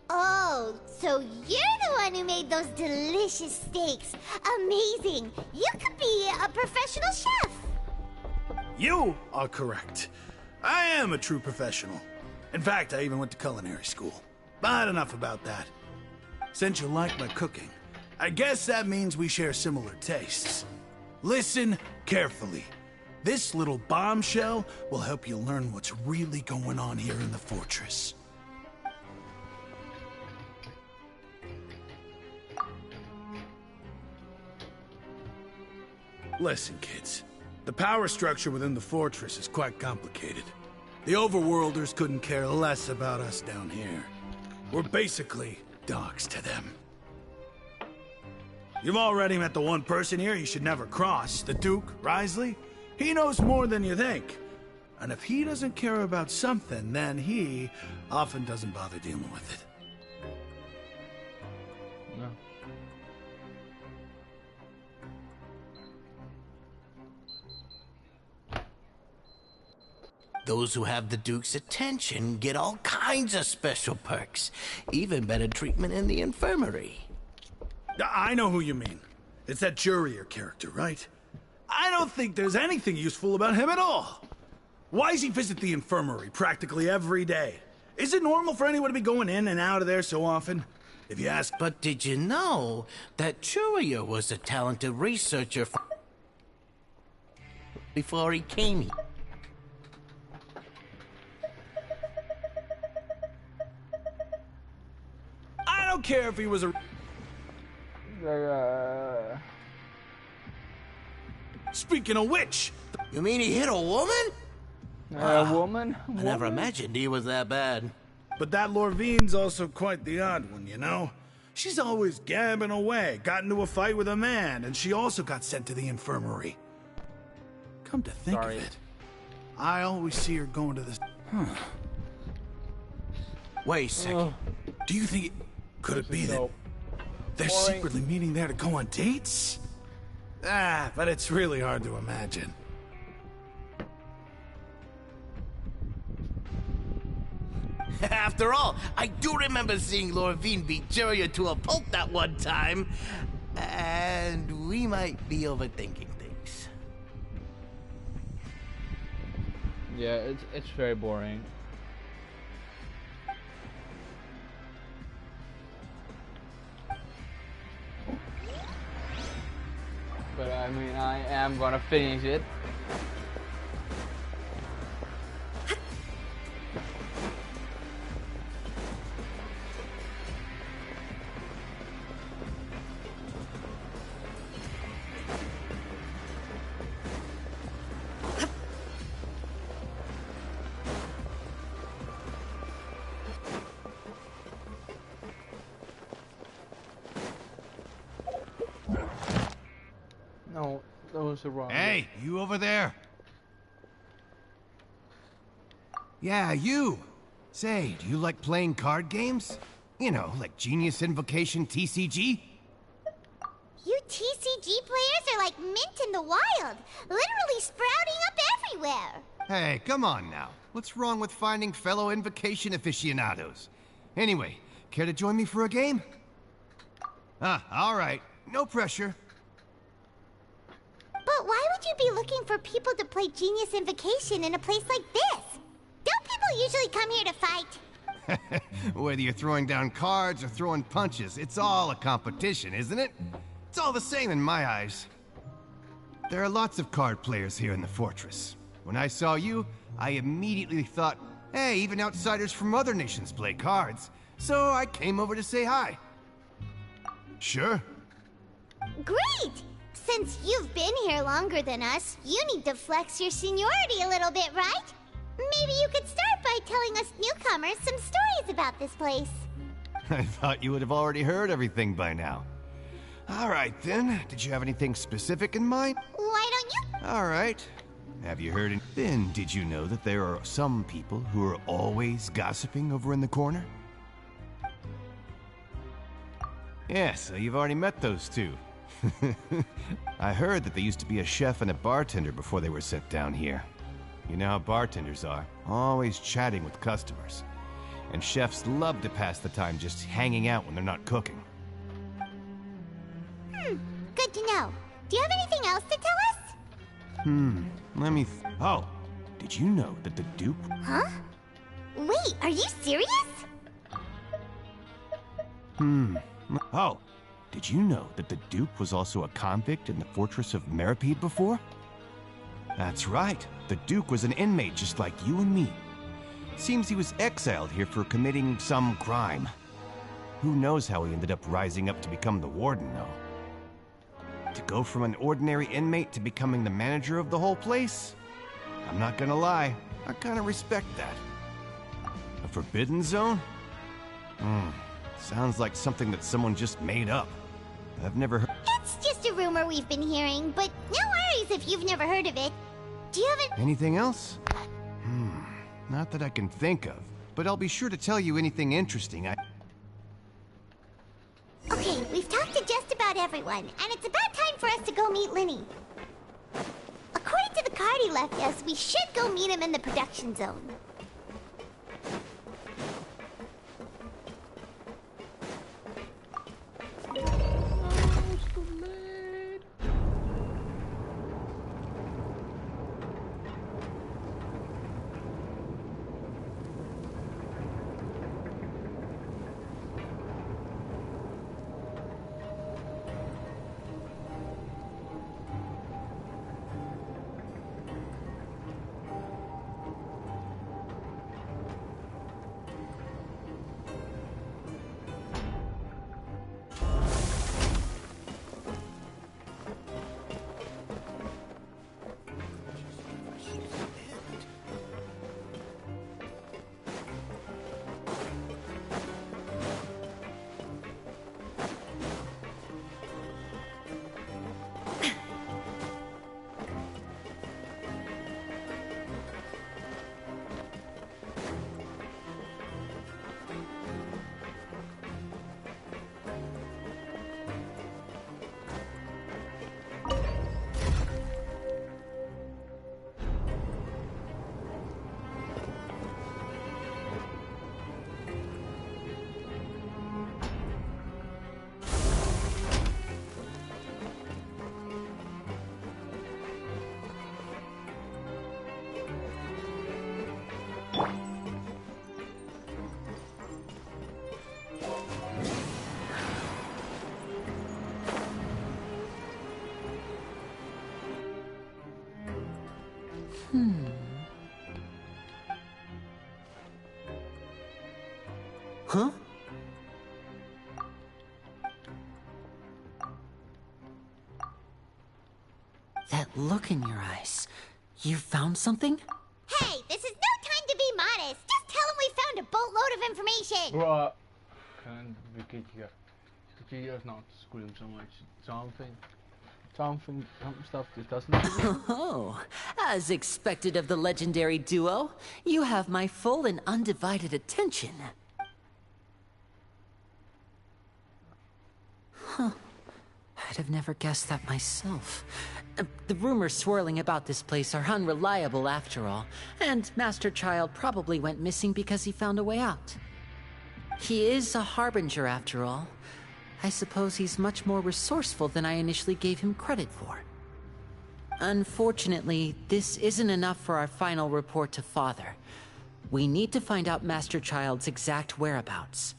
[SPEAKER 10] Oh, so you're the one who made those delicious steaks. Amazing. You could be a professional chef.
[SPEAKER 21] You are correct. I am a true professional. In fact, I even went to culinary school. But enough about that. Since you like my cooking, I guess that means we share similar tastes. Listen carefully. This little bombshell will help you learn what's really going on here in the fortress. Listen, kids. The power structure within the fortress is quite complicated. The overworlders couldn't care less about us down here. We're basically dogs to them. You've already met the one person here you should never cross, the Duke, Risley. He knows more than you think. And if he doesn't care about something, then he often doesn't bother dealing with it.
[SPEAKER 7] No.
[SPEAKER 22] Those who have the Duke's attention get all kinds of special perks, even better treatment in the infirmary.
[SPEAKER 21] I know who you mean. It's that Jurier character, right? I don't think there's anything useful about him at all. Why does he visit the infirmary practically every day? Is it normal for anyone to be going in and out of there so often? If you ask...
[SPEAKER 22] But did you know that Jurier was a talented researcher before he came here?
[SPEAKER 21] I don't care if he was a... Speaking of which...
[SPEAKER 22] You mean he hit a woman?
[SPEAKER 7] A woman?
[SPEAKER 22] I never imagined he was that bad.
[SPEAKER 21] But that Lorvine's also quite the odd one, you know? She's always gabbing away, got into a fight with a man, and she also got sent to the infirmary. Come to think of it, I always see her going to this...
[SPEAKER 22] Wait a second.
[SPEAKER 21] Do you think... Could it be that they're secretly meeting there to go on dates? But it's really hard to imagine.
[SPEAKER 22] After all, I do remember seeing Lorvine beat Jurier to a pulp that one time. And we might be overthinking things.
[SPEAKER 7] Yeah, it's very boring. But I mean, I am gonna finish it. No, that was the wrong.
[SPEAKER 2] Hey, you over there? Yeah, you. Say, do you like playing card games? You know, like Genius Invocation TCG?
[SPEAKER 10] You TCG players are like mint in the wild, literally sprouting up everywhere.
[SPEAKER 2] Hey, come on now. What's wrong with finding fellow Invocation aficionados? Anyway, care to join me for a game? All right. No pressure.
[SPEAKER 10] But why would you be looking for people to play Genius Invocation in a place like this? Don't people usually come here to fight?
[SPEAKER 2] Whether you're throwing down cards or throwing punches, it's all a competition, isn't it? It's all the same in my eyes. There are lots of card players here in the fortress. When I saw you, I immediately thought, hey, even outsiders from other nations play cards. So I came over to say hi. Sure.
[SPEAKER 10] Great! Since you've been here longer than us, you need to flex your seniority a little bit, right? Maybe you could start by telling us newcomers some stories about this place.
[SPEAKER 2] I thought you would have already heard everything by now. All right, then. Did you have anything specific in mind?
[SPEAKER 10] Why don't you?
[SPEAKER 2] All right. Have you heard it? Then, did you know that there are some people who are always gossiping over in the corner? Yes, so you've already met those two. I heard that they used to be a chef and a bartender before they were sent down here. You know how bartenders are, always chatting with customers. And chefs love to pass the time just hanging out when they're not cooking.
[SPEAKER 10] Good to know. Do you have anything else to tell us?
[SPEAKER 2] Let me oh, did you know that the Duke...
[SPEAKER 10] Huh? Wait, are you serious?
[SPEAKER 2] Oh, did you know that the Duke was also a convict in the fortress of Meripede before? That's right. The Duke was an inmate just like you and me. Seems he was exiled here for committing some crime. Who knows how he ended up rising up to become the warden, though. To go from an ordinary inmate to becoming the manager of the whole place? I'm not gonna lie, I kinda respect that. A forbidden zone? Sounds like something that someone just made up. I've never heard...
[SPEAKER 10] It's just a rumor we've been hearing, but no worries if you've never heard of it. Do you have it?
[SPEAKER 2] Anything else? Not that I can think of, but I'll be sure to tell you anything interesting
[SPEAKER 10] Okay, we've talked to just about everyone, and it's about time for us to go meet Linny. According to the card he left us, we should go meet him in the production zone.
[SPEAKER 13] Huh? That look in your eyes. You found something?
[SPEAKER 10] Hey, this is no time to be modest. Just tell him we found a boatload of information.
[SPEAKER 7] Bruh. Can we get you? Could you just not scream so much? Some stuff just doesn't.
[SPEAKER 6] Oh, as expected of the legendary duo, you have my full and undivided attention. Huh. I'd have never guessed that myself. The rumors swirling about this place are unreliable after all, and Master Child probably went missing because he found a way out. He is a harbinger after all. I suppose he's much more resourceful than I initially gave him credit for. Unfortunately, this isn't enough for our final report to Father. We need to find out Master Child's exact whereabouts.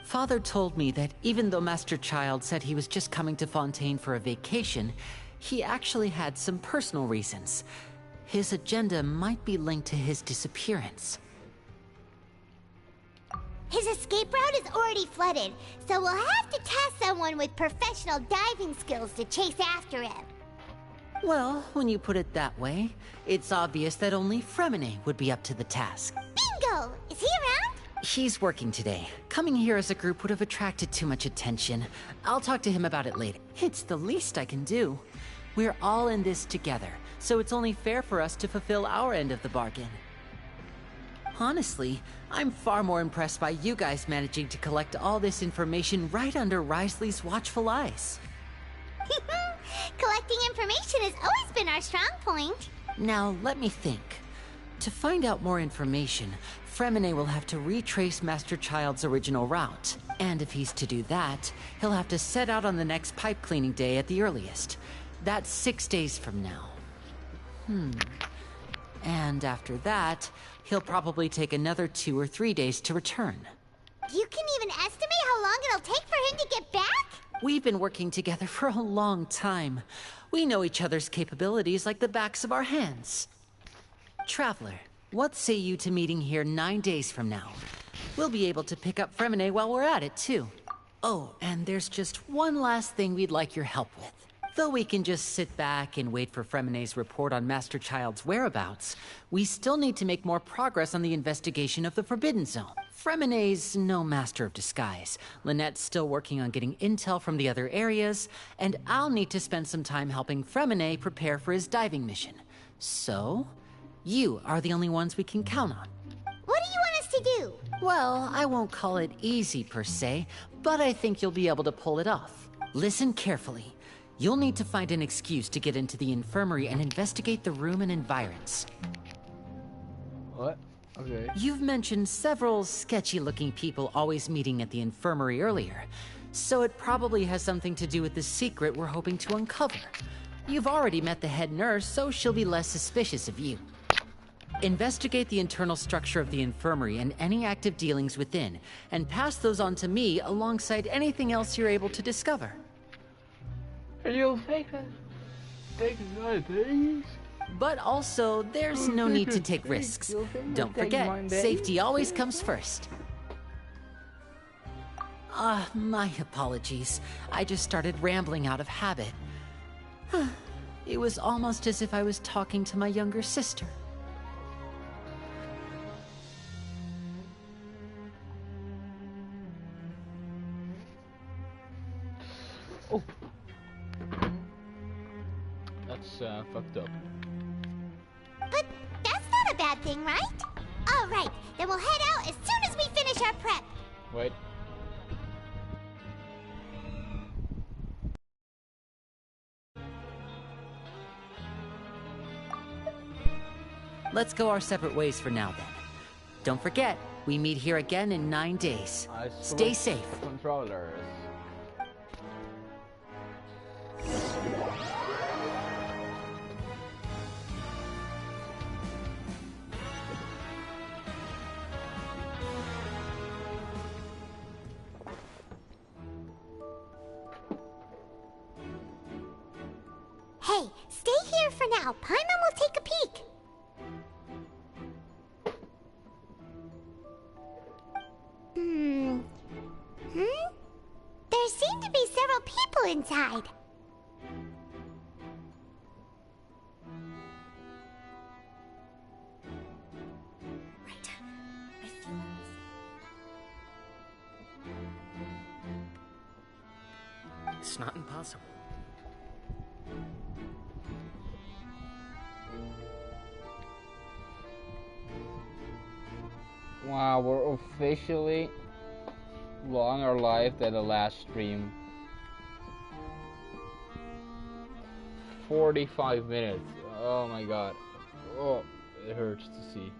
[SPEAKER 6] Father told me that even though Master Child said he was just coming to Fontaine for a vacation, he actually had some personal reasons. His agenda might be linked to his disappearance.
[SPEAKER 10] His escape route is already flooded, so we'll have to task someone with professional diving skills to chase after him.
[SPEAKER 6] Well, when you put it that way, it's obvious that only Fremine would be up to the task.
[SPEAKER 10] Bingo! Is he around?
[SPEAKER 6] He's working today. Coming here as a group would have attracted too much attention. I'll talk to him about it later. It's the least I can do. We're all in this together, so it's only fair for us to fulfill our end of the bargain. Honestly, I'm far more impressed by you guys managing to collect all this information right under Risley's watchful eyes.
[SPEAKER 10] Collecting information has always been our strong point.
[SPEAKER 6] Now, let me think. To find out more information, Fremine will have to retrace Master Child's original route. And if he's to do that, he'll have to set out on the next pipe cleaning day at the earliest. That's 6 days from now. And after that, he'll probably take another 2 or 3 days to return.
[SPEAKER 10] You can even estimate how long it'll take for him to get back?
[SPEAKER 6] We've been working together for a long time. We know each other's capabilities like the backs of our hands. Traveler, what say you to meeting here 9 days from now? We'll be able to pick up Fremine while we're at it, too. Oh, and there's just one last thing we'd like your help with. Though we can just sit back and wait for Fremine's report on Master Child's whereabouts, we still need to make more progress on the investigation of the Forbidden Zone. Fremine's no master of disguise. Lynette's still working on getting intel from the other areas, and I'll need to spend some time helping Fremine prepare for his diving mission. So, you are the only ones we can count on.
[SPEAKER 10] What do you want us to do?
[SPEAKER 6] Well, I won't call it easy per se, but I think you'll be able to pull it off. Listen carefully. You'll need to find an excuse to get into the infirmary and investigate the room and environs.
[SPEAKER 7] What? Okay.
[SPEAKER 6] You've mentioned several sketchy-looking people always meeting at the infirmary earlier, so it probably has something to do with the secret we're hoping to uncover. You've already met the head nurse, so she'll be less suspicious of you. Investigate the internal structure of the infirmary and any active dealings within, and pass those on to me alongside anything else you're able to discover.
[SPEAKER 7] You'll take things.
[SPEAKER 6] But also, there's no need to take risks. Don't forget, safety always comes first. My apologies. I just started rambling out of habit. It was almost as if I was talking to my younger sister.
[SPEAKER 7] Oh. That's fucked up.
[SPEAKER 10] But that's not a bad thing, right? All right, then we'll head out as soon as we finish our prep.
[SPEAKER 7] Wait.
[SPEAKER 6] Let's go our separate ways for now, then. Don't forget, we meet here again in 9 days. Stay safe.
[SPEAKER 7] Controllers.
[SPEAKER 10] Hey, stay here for now. Paimon will take a peek. There seem to be several people inside.
[SPEAKER 14] Right. I feel
[SPEAKER 13] It's not impossible.
[SPEAKER 7] Wow, we're officially longer live than the last stream. 45 minutes. Oh my god. Oh, it hurts to see.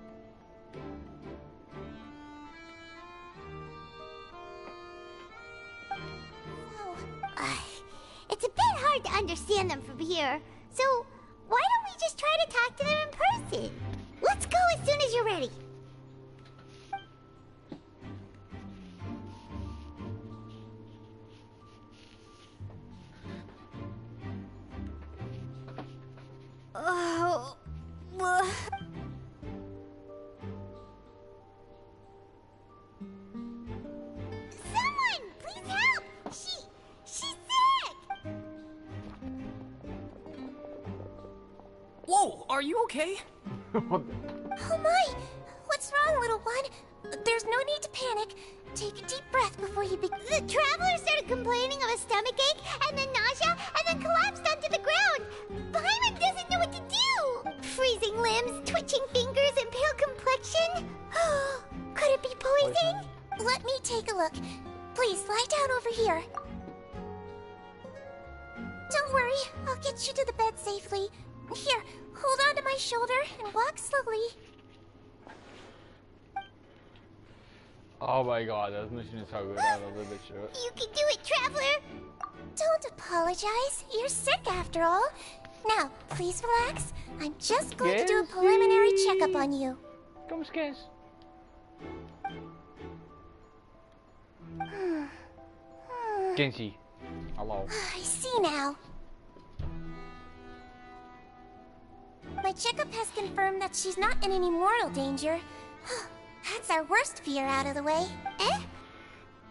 [SPEAKER 10] It's a bit hard to understand them from here, so why don't we just try to talk to them in person? Let's go as soon as you're ready. Oh, someone, please help! She's sick!
[SPEAKER 13] Whoa, are you okay?
[SPEAKER 14] Oh my! What's wrong, little one? There's no need to panic. Take a deep breath before you begin.
[SPEAKER 10] The traveler started complaining of a stomachache, and then nausea, and then collapsed onto the ground. Paimon doesn't know what to do! Let me take a look. Please, lie down over here. Don't worry, I'll get you to the bed safely. Here, hold on to my shoulder and walk slowly.
[SPEAKER 7] Oh my god, das mission is so good. I love this show.
[SPEAKER 10] You can do it, Traveler! Don't apologize. You're sick after all. Now, please relax. I'm just going to do a preliminary checkup on you.
[SPEAKER 7] Kom eens, Kes. Kenzie. Hallo.
[SPEAKER 10] I see now. My checkup has confirmed that she's not in any mortal danger. That's our worst fear out of the way. Eh?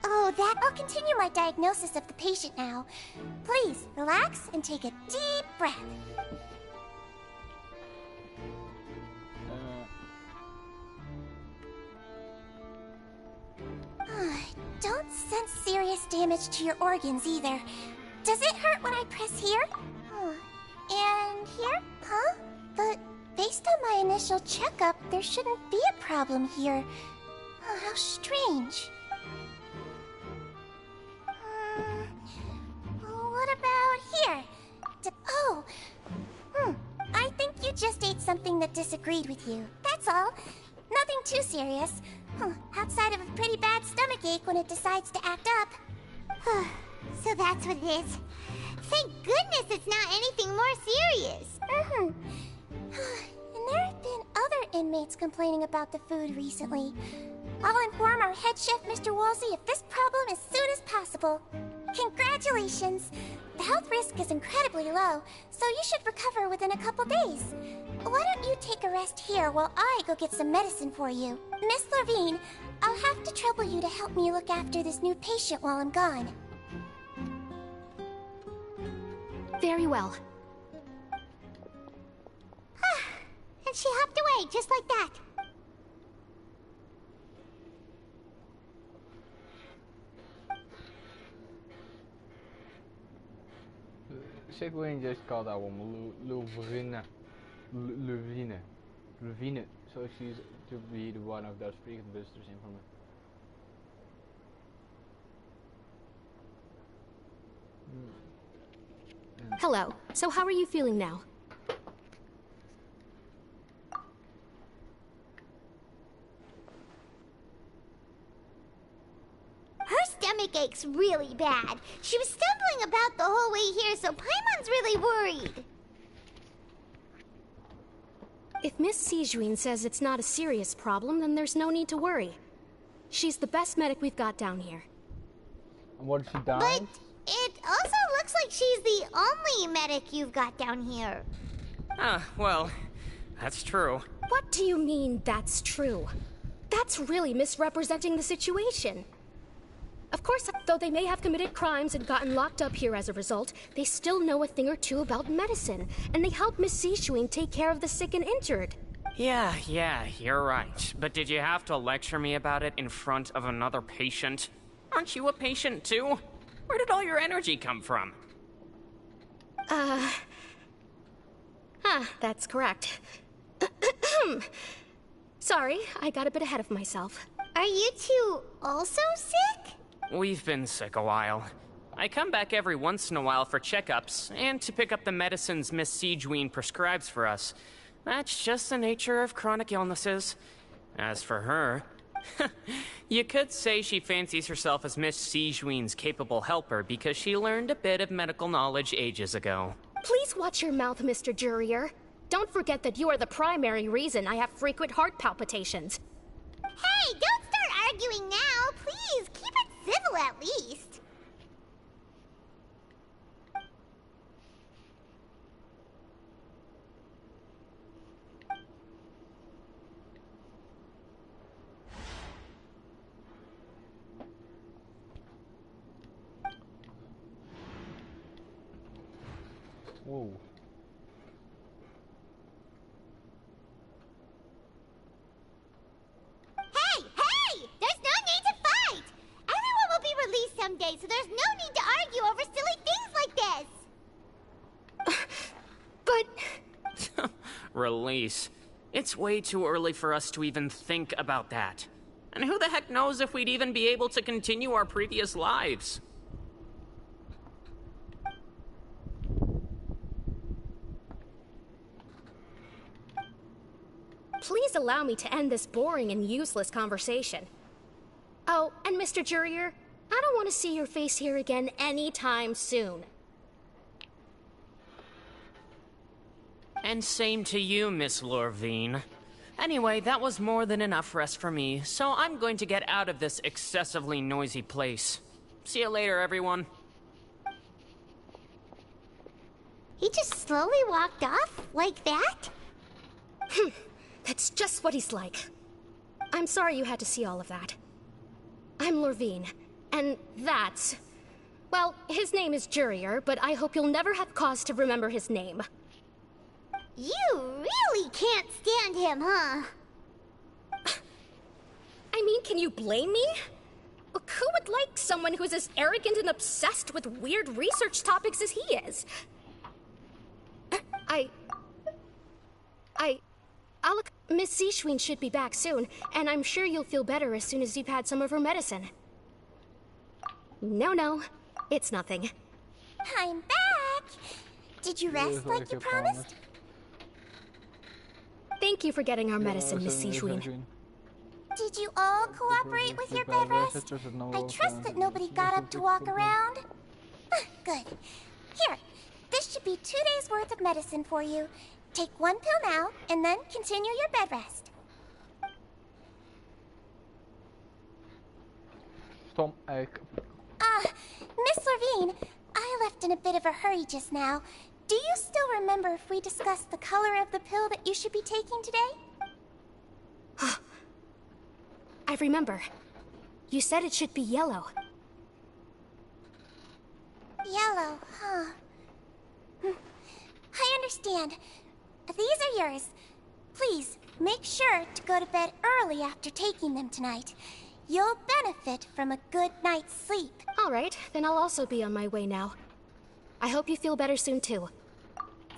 [SPEAKER 10] Oh, I'll continue my diagnosis of the patient now. Please, relax and take a deep breath. Don't sense serious damage to your organs either. Does it hurt when I press here? And here? Huh? But based on my initial checkup, there shouldn't be a problem here. Oh, how strange. What about here? I think you just ate something that disagreed with you. That's all. Nothing too serious. Outside of a pretty bad stomachache when it decides to act up. So that's what it is. Thank goodness it's not anything more serious. And there have been other inmates complaining about the food recently. I'll inform our head chef, Mr. Woolsey, of this problem as soon as possible. Congratulations! The health risk is incredibly low, so you should recover within a couple days. Why don't you take a rest here while I go get some medicine for you? Miss Levine, I'll have to trouble you to help me look after this new patient while I'm gone.
[SPEAKER 14] Very well.
[SPEAKER 10] And she hopped away, just like that.
[SPEAKER 7] Sigwin just called that one Levine. Levine. So she's to be the one of those frequent visitors in from it.
[SPEAKER 14] Hello. So how are you feeling now?
[SPEAKER 10] Her stomach aches really bad. She was stumbling about the whole way here, so Paimon's really worried.
[SPEAKER 14] If Miss Sijuin says it's not a serious problem, then there's no need to worry. She's the best medic we've got down here.
[SPEAKER 7] And what if she dies?
[SPEAKER 10] But it also looks like she's the only medic you've got down here.
[SPEAKER 3] Well, that's true.
[SPEAKER 14] What do you mean, that's true? That's really misrepresenting the situation. Of course, though they may have committed crimes and gotten locked up here as a result, they still know a thing or two about medicine, and they help Miss Sijuin take care of the sick and injured.
[SPEAKER 3] Yeah, you're right. But did you have to lecture me about it in front of another patient? Aren't you a patient too? Where did all your energy come from?
[SPEAKER 14] That's correct. Sorry, I got a bit ahead of myself.
[SPEAKER 10] Are you two also sick?
[SPEAKER 3] We've been sick a while. I come back every once in a while for checkups, and to pick up the medicines Miss Sijuin prescribes for us. That's just the nature of chronic illnesses. As for her, you could say she fancies herself as Miss Sijuin's capable helper because she learned a bit of medical knowledge ages ago.
[SPEAKER 14] Please watch your mouth, Mr. Jurier. Don't forget that you are the primary reason I have frequent heart palpitations.
[SPEAKER 10] Hey, don't start arguing now, please. Keep it civil at least.
[SPEAKER 7] Whoa.
[SPEAKER 10] Hey! There's no need to fight! Everyone will be released someday, so there's no need to argue over silly things like this!
[SPEAKER 3] Release. It's way too early for us to even think about that. And who the heck knows if we'd even be able to continue our previous lives?
[SPEAKER 14] Please allow me to end this boring and useless conversation. Oh, and Mr. Jurier, I don't want to see your face here again anytime soon.
[SPEAKER 3] And same to you, Miss Lorvine. Anyway, that was more than enough rest for me, so I'm going to get out of this excessively noisy place. See you later, everyone.
[SPEAKER 10] He just slowly walked off like that?
[SPEAKER 14] That's just what he's like. I'm sorry you had to see all of that. I'm Lorvine, and that's... Well, his name is Jurier, but I hope you'll never have cause to remember his name.
[SPEAKER 10] You really can't stand him, huh?
[SPEAKER 14] I mean, can you blame me? Look, who would like someone who's as arrogant and obsessed with weird research topics as he is? Miss Zichween should be back soon, and I'm sure you'll feel better as soon as you've had some of her medicine. No, it's nothing.
[SPEAKER 10] I'm back! Did you rest like you promised?
[SPEAKER 14] Thank you for getting our medicine, Miss Zichween.
[SPEAKER 10] Did you all cooperate with your bed rest? I trust that nobody got up to walk around. Good. Here, this should be 2 days' worth of medicine for you. Take 1 pill now, and then continue your bed rest. Miss Lorvine, I left in a bit of a hurry just now. Do you still remember if we discussed the color of the pill that you should be taking today?
[SPEAKER 14] I remember. You said it should be yellow.
[SPEAKER 10] Yellow, huh? I understand. These are yours. Please, make sure to go to bed early after taking them tonight. You'll benefit from a good night's sleep.
[SPEAKER 14] All right, then I'll also be on my way now. I hope you feel better soon, too.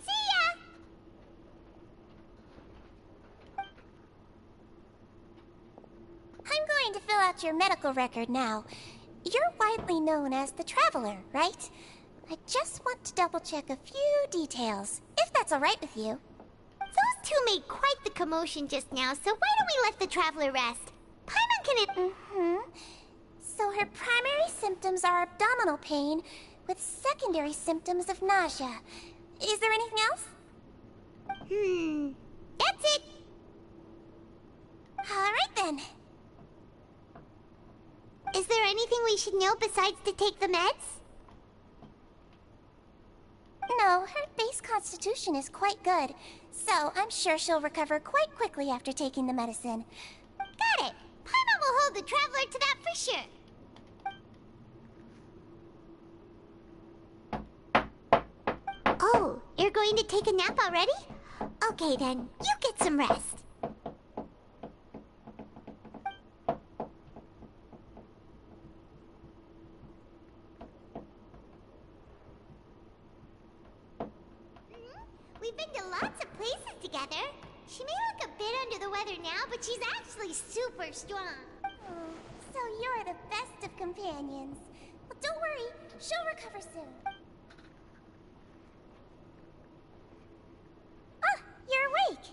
[SPEAKER 10] See ya! I'm going to fill out your medical record now. You're widely known as the Traveler, right? I just want to double-check a few details, if that's all right with you. Those two made quite the commotion just now, so why don't we let the Traveler rest? Paimon can... So her primary symptoms are abdominal pain, with secondary symptoms of nausea. Is there anything else? That's it! Alright then. Is there anything we should know besides to take the meds? No, her base constitution is quite good, so I'm sure she'll recover quite quickly after taking the medicine. Got it! Paimon will hold the Traveler to that for sure. Oh, you're going to take a nap already? Okay then, you get some rest. We've been to lots of places together. She may look a bit under the weather now, but she's actually super strong. So you're the best of companions. Well, don't worry, she'll recover soon. You're awake.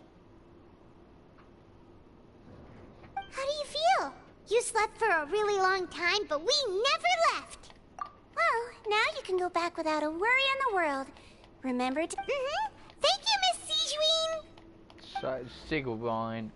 [SPEAKER 10] How do you feel? You slept for a really long time, but we never left. Well, now you can go back without a worry in the world. Remember to... Thank you, Miss Zichween.
[SPEAKER 7] Sigurvine.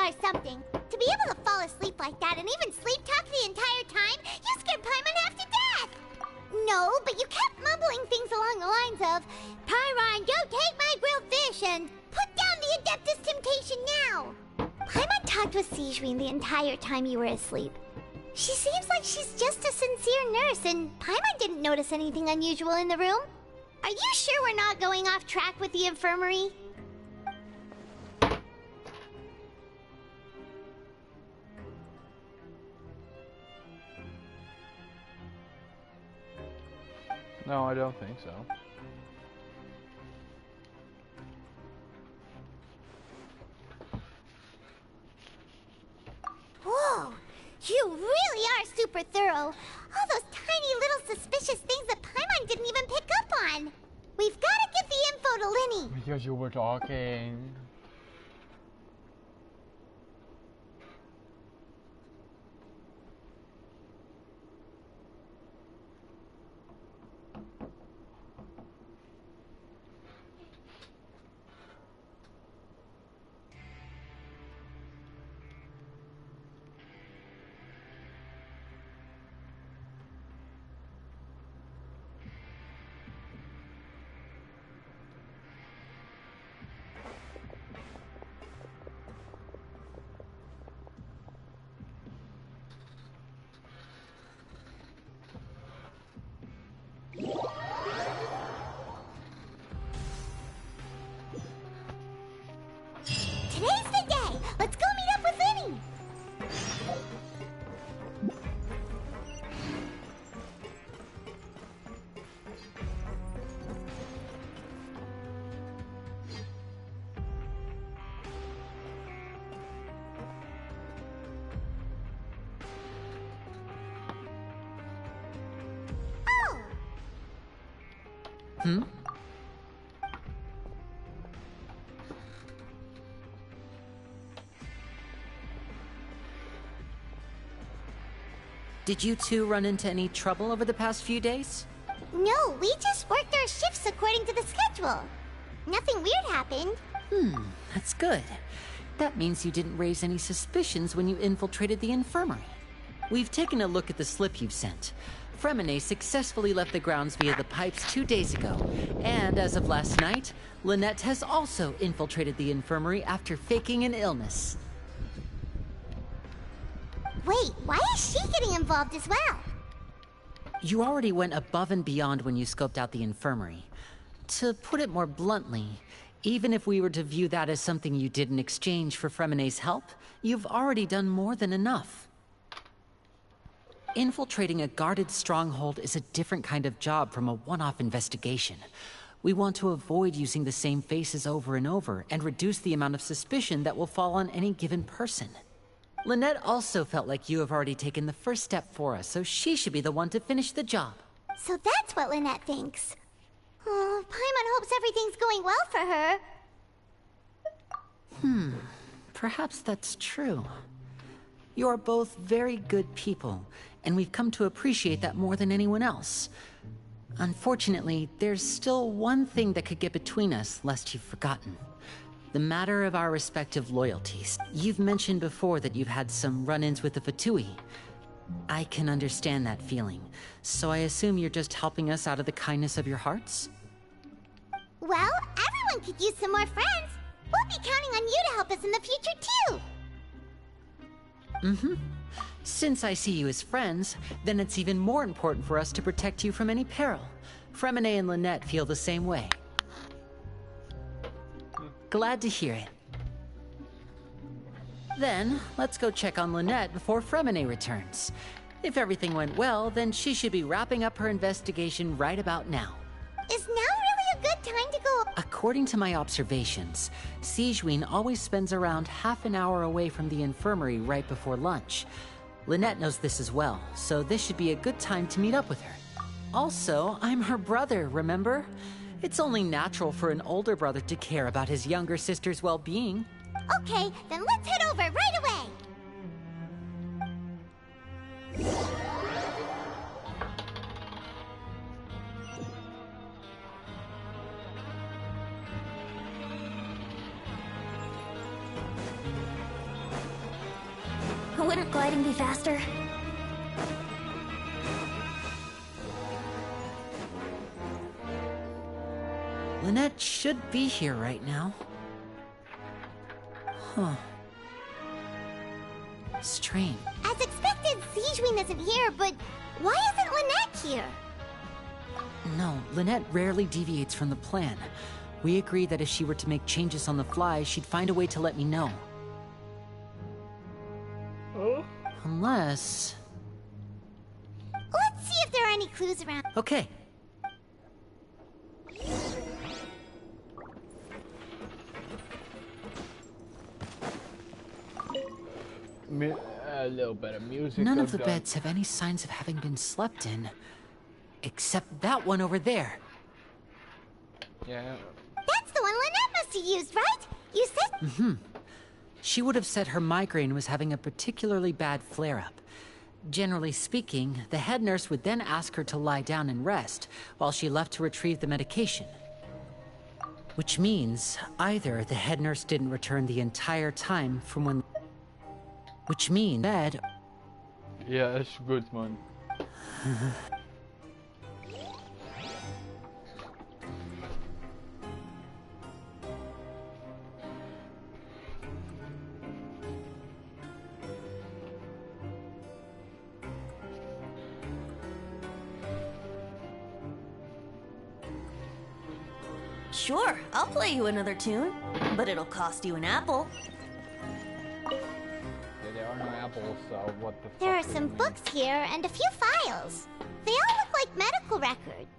[SPEAKER 10] are something. To be able to fall asleep like that and even sleep talk the entire time, you scared Paimon half to death! No, but you kept mumbling things along the lines of, Pyron, don't take my grilled fish, and put down the Adeptus Temptation now! Paimon talked with Sigewinne the entire time you were asleep. She seems like she's just a sincere nurse, and Paimon didn't notice anything unusual in the room. Are you sure we're not going off track with the infirmary?
[SPEAKER 7] No, I don't think so.
[SPEAKER 10] Whoa! You really are super thorough. All those tiny little suspicious things that Paimon didn't even pick up on. We've got to get the info to Linny.
[SPEAKER 7] Because you were talking.
[SPEAKER 10] Today's the day. Let's go meet up with Linny.
[SPEAKER 6] Hmm? Did you two run into any trouble over the past few days?
[SPEAKER 10] No, we just worked our shifts according to the schedule. Nothing weird happened.
[SPEAKER 6] That's good. That means you didn't raise any suspicions when you infiltrated the infirmary. We've taken a look at the slip you've sent. Fremine successfully left the grounds via the pipes 2 days ago, and as of last night, Lynette has also infiltrated the infirmary after faking an illness.
[SPEAKER 10] Wait, why is she getting involved as well?
[SPEAKER 6] You already went above and beyond when you scoped out the infirmary. To put it more bluntly, even if we were to view that as something you did in exchange for Fremine's help, you've already done more than enough. Infiltrating a guarded stronghold is a different kind of job from a one-off investigation. We want to avoid using the same faces over and over and reduce the amount of suspicion that will fall on any given person. Lynette also felt like you have already taken the first step for us, so she should be the one to finish the job.
[SPEAKER 10] So that's what Lynette thinks. Oh, Paimon hopes everything's going well for her.
[SPEAKER 6] Perhaps that's true. You're both very good people, and we've come to appreciate that more than anyone else. Unfortunately, there's still one thing that could get between us, lest you've forgotten. The matter of our respective loyalties. You've mentioned before that you've had some run-ins with the Fatui. I can understand that feeling, so I assume you're just helping us out of the kindness of your hearts?
[SPEAKER 10] Well, everyone could use some more friends. We'll be counting on you to help us in the future, too.
[SPEAKER 6] Since I see you as friends, then it's even more important for us to protect you from any peril. Fremine and Lynette feel the same way. Glad to hear it. Then, let's go check on Lynette before Fremine returns. If everything went well, then she should be wrapping up her investigation right about now.
[SPEAKER 10] Is now really a good time to go?
[SPEAKER 6] According to my observations, Sigewinne always spends around half an hour away from the infirmary right before lunch. Lynette knows this as well, so this should be a good time to meet up with her. Also, I'm her brother, remember? It's only natural for an older brother to care about his younger sister's well-being.
[SPEAKER 10] Okay, then let's head over right away.
[SPEAKER 14] Wouldn't gliding be faster?
[SPEAKER 6] Lynette should be here right now. Huh. Strange.
[SPEAKER 10] As expected, Sijwin isn't here, but why isn't Lynette here?
[SPEAKER 6] No, Lynette rarely deviates from the plan. We agreed that if she were to make changes on the fly, she'd find a way to let me know.
[SPEAKER 7] Oh?
[SPEAKER 6] Unless...
[SPEAKER 10] Let's see if there are any clues around.
[SPEAKER 6] Okay.
[SPEAKER 7] A little bit of music.
[SPEAKER 6] None of the beds have any signs of having been slept in. Except that one over there.
[SPEAKER 7] Yeah.
[SPEAKER 10] That's the one Lynette must have used, right? You said...
[SPEAKER 6] Mm-hmm. She would have said her migraine was having a particularly bad flare-up. Generally speaking, the head nurse would then ask her to lie down and rest, while she left to retrieve the medication. Which means, either the head nurse didn't return the entire time from when... Which means bed...
[SPEAKER 7] Yeah, that's good, man.
[SPEAKER 15] Sure, I'll play you another tune, but it'll cost you an apple.
[SPEAKER 7] Yeah, there are no apples, so what the fuck?
[SPEAKER 10] There are
[SPEAKER 7] do you
[SPEAKER 10] some
[SPEAKER 7] mean?
[SPEAKER 10] books here and a few files. They all look like medical records.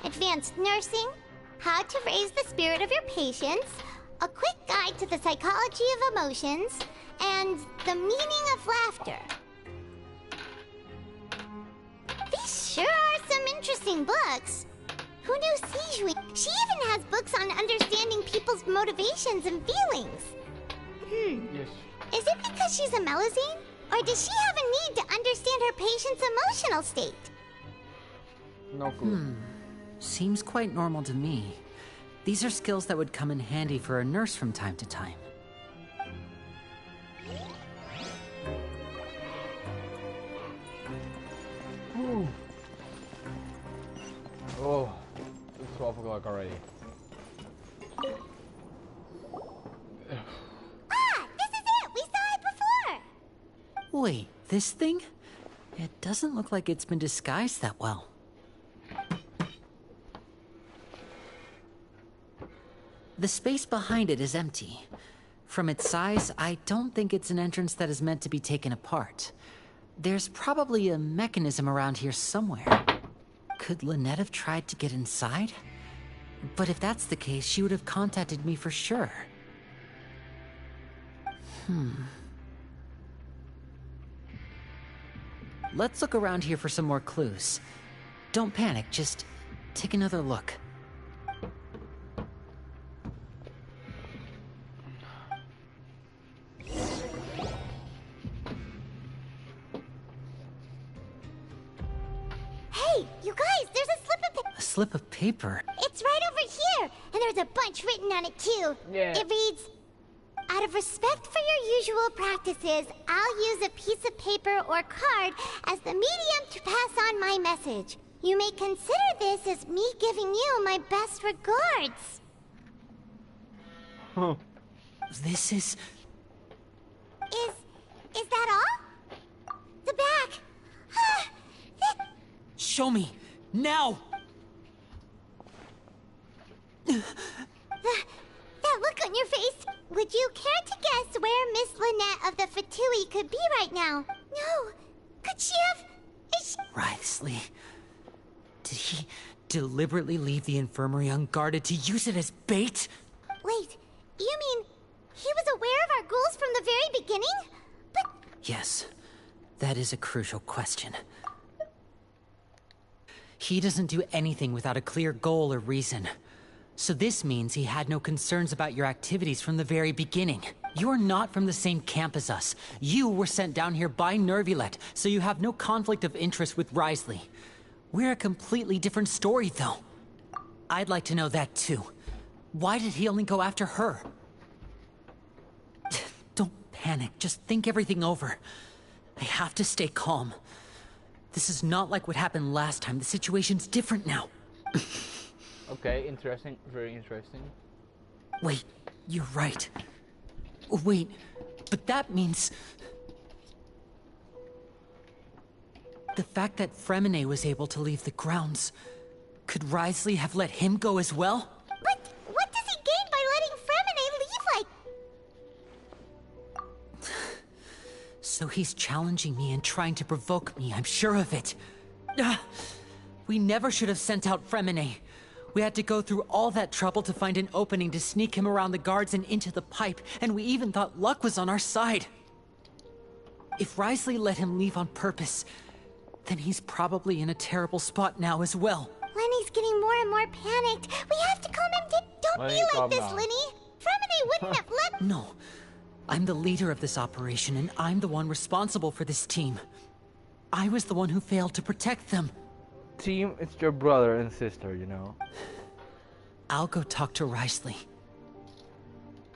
[SPEAKER 10] Advanced nursing, how to raise the spirit of your patients, a quick guide to the psychology of emotions, and the meaning of laughter. These sure are some interesting books. Who knew Sijwin? She even has books on understanding people's motivations and feelings.
[SPEAKER 7] Yes.
[SPEAKER 10] Is it because she's a Melusine? Or does she have a need to understand her patient's emotional state?
[SPEAKER 7] No clue.
[SPEAKER 6] Seems quite normal to me. These are skills that would come in handy for a nurse from time to time.
[SPEAKER 7] Ooh. Oh, it's 12 o'clock already.
[SPEAKER 10] This is it! We saw it before!
[SPEAKER 6] Wait, this thing? It doesn't look like it's been disguised that well. The space behind it is empty. From its size, I don't think it's an entrance that is meant to be taken apart. There's probably a mechanism around here somewhere. Could Lynette have tried to get inside? But if that's the case, she would have contacted me for sure. Let's look around here for some more clues. Don't panic, just take another look.
[SPEAKER 10] Hey, you guys, there's a slip of paper.
[SPEAKER 6] A slip of paper?
[SPEAKER 10] It's right over here, and there's a bunch written on it too.
[SPEAKER 7] Yeah.
[SPEAKER 10] It reads, out of respect for your usual practices, I'll use a piece of paper or card as the medium to pass on my message. You may consider this as me giving you my best regards.
[SPEAKER 7] Huh.
[SPEAKER 6] This is...
[SPEAKER 10] Is that all? The back.
[SPEAKER 6] Show me! Now!
[SPEAKER 10] That look on your face. Would you care to guess where Miss Lynette of the Fatui could be right now? No. Could she have... Is she...
[SPEAKER 6] Writhsley. Did he deliberately leave the infirmary unguarded to use it as bait?
[SPEAKER 10] Wait, you mean he was aware of our goals from the very beginning? But...
[SPEAKER 6] Yes, that is a crucial question. He doesn't do anything without a clear goal or reason. So this means he had no concerns about your activities from the very beginning. You're not from the same camp as us. You were sent down here by Nervulet, so you have no conflict of interest with Writhsley. We're a completely different story, though. I'd like to know that, too. Why did he only go after her? Don't panic. Just think everything over. I have to stay calm. This is not like what happened last time. The situation's different now.
[SPEAKER 7] Okay, interesting. Very interesting.
[SPEAKER 6] Wait, you're right. Wait, but that means... the fact that Fremine was able to leave the grounds... could Wriothesley have let him go as well?
[SPEAKER 10] But what does he gain by letting Fremine leave like...
[SPEAKER 6] So he's challenging me and trying to provoke me, I'm sure of it. We never should have sent out Fremine. We had to go through all that trouble to find an opening to sneak him around the guards and into the pipe, and we even thought luck was on our side. If Wriothesley let him leave on purpose, then he's probably in a terrible spot now as well.
[SPEAKER 10] Lenny's getting more and more panicked. We have to calm him down. Don't be like this, Lenny. Fremine wouldn't have let...
[SPEAKER 6] No. I'm the leader of this operation, and I'm the one responsible for this team. I was the one who failed to protect them.
[SPEAKER 7] Team, it's your brother and sister, you know.
[SPEAKER 6] I'll go talk to Wriothesley.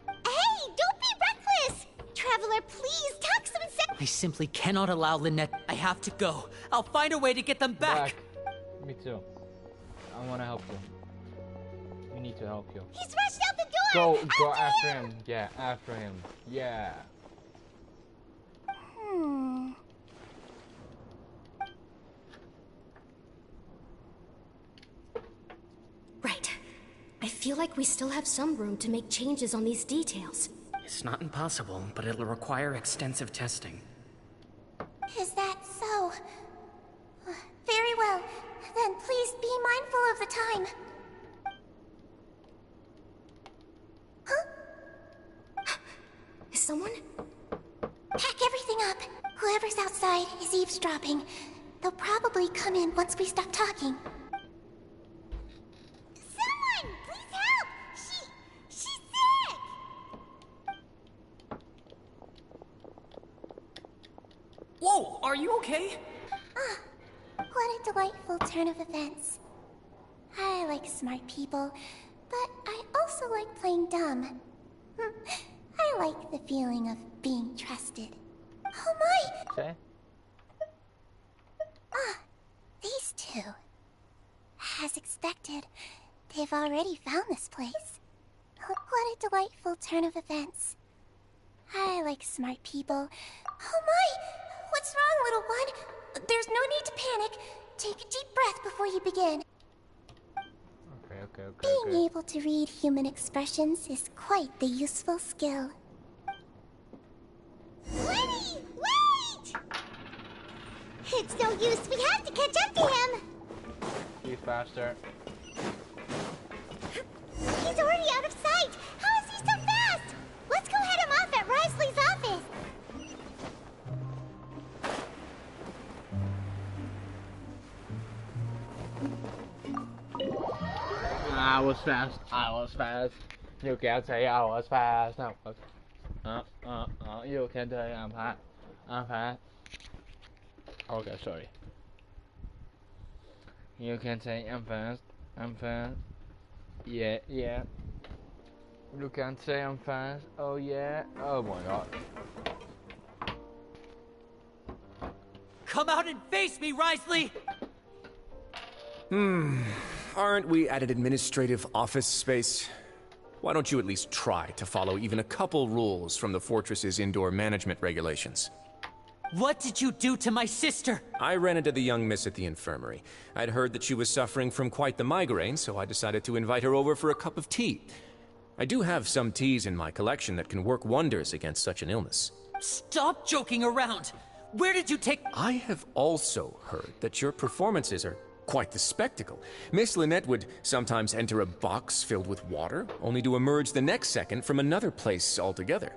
[SPEAKER 10] Hey, don't be reckless! Traveler, please, talk some sense.
[SPEAKER 6] I simply cannot allow Lynette. I have to go. I'll find a way to get them back.
[SPEAKER 7] Me too. I want to help you. We need to help you.
[SPEAKER 10] He's rushed out the door!
[SPEAKER 7] Go after him. Yeah, after him. Yeah.
[SPEAKER 14] Right. I feel like we still have some room to make changes on these details.
[SPEAKER 3] It's not impossible, but it'll require extensive testing.
[SPEAKER 10] Is that so? Very well. Then please be mindful of the time. Huh?
[SPEAKER 14] Is someone?
[SPEAKER 10] Pack everything up. Whoever's outside is eavesdropping. They'll probably come in once we stop talking. Someone! Please help! She's sick!
[SPEAKER 3] Whoa! Are you okay?
[SPEAKER 10] What a delightful turn of events. I like smart people, but I also like playing dumb. I like the feeling of being trusted. Oh my!
[SPEAKER 7] Okay.
[SPEAKER 10] These two. As expected, they've already found this place. What a delightful turn of events. I like smart people. Oh my! What's wrong, little one? There's no need to panic. Take a deep breath before you begin.
[SPEAKER 7] Okay.
[SPEAKER 10] Being able to read human expressions is quite the useful skill. Lenny! Wait! It's no use. We have to catch up to him.
[SPEAKER 7] He's faster.
[SPEAKER 10] He's already out of sight. How is he so fast? Let's go head him off at Wriothesley's office.
[SPEAKER 7] I was fast. You can't say I was fast. No. You can't say I'm fast. Okay, sorry. You can say I'm fast. Yeah. You can't say I'm fast. Oh yeah. Oh my god.
[SPEAKER 6] Come out and face me, Wriothesley!
[SPEAKER 17] Aren't we at an administrative office space? Why don't you at least try to follow even a couple rules from the fortress's indoor management regulations?
[SPEAKER 6] What did you do to my sister?
[SPEAKER 17] I ran into the young miss at the infirmary. I'd heard that she was suffering from quite the migraine, so I decided to invite her over for a cup of tea. I do have some teas in my collection that can work wonders against such an illness.
[SPEAKER 6] Stop joking around! Where did you take—
[SPEAKER 17] I have also heard that your performances are quite the spectacle. Miss Lynette would sometimes enter a box filled with water, only to emerge the next second from another place altogether.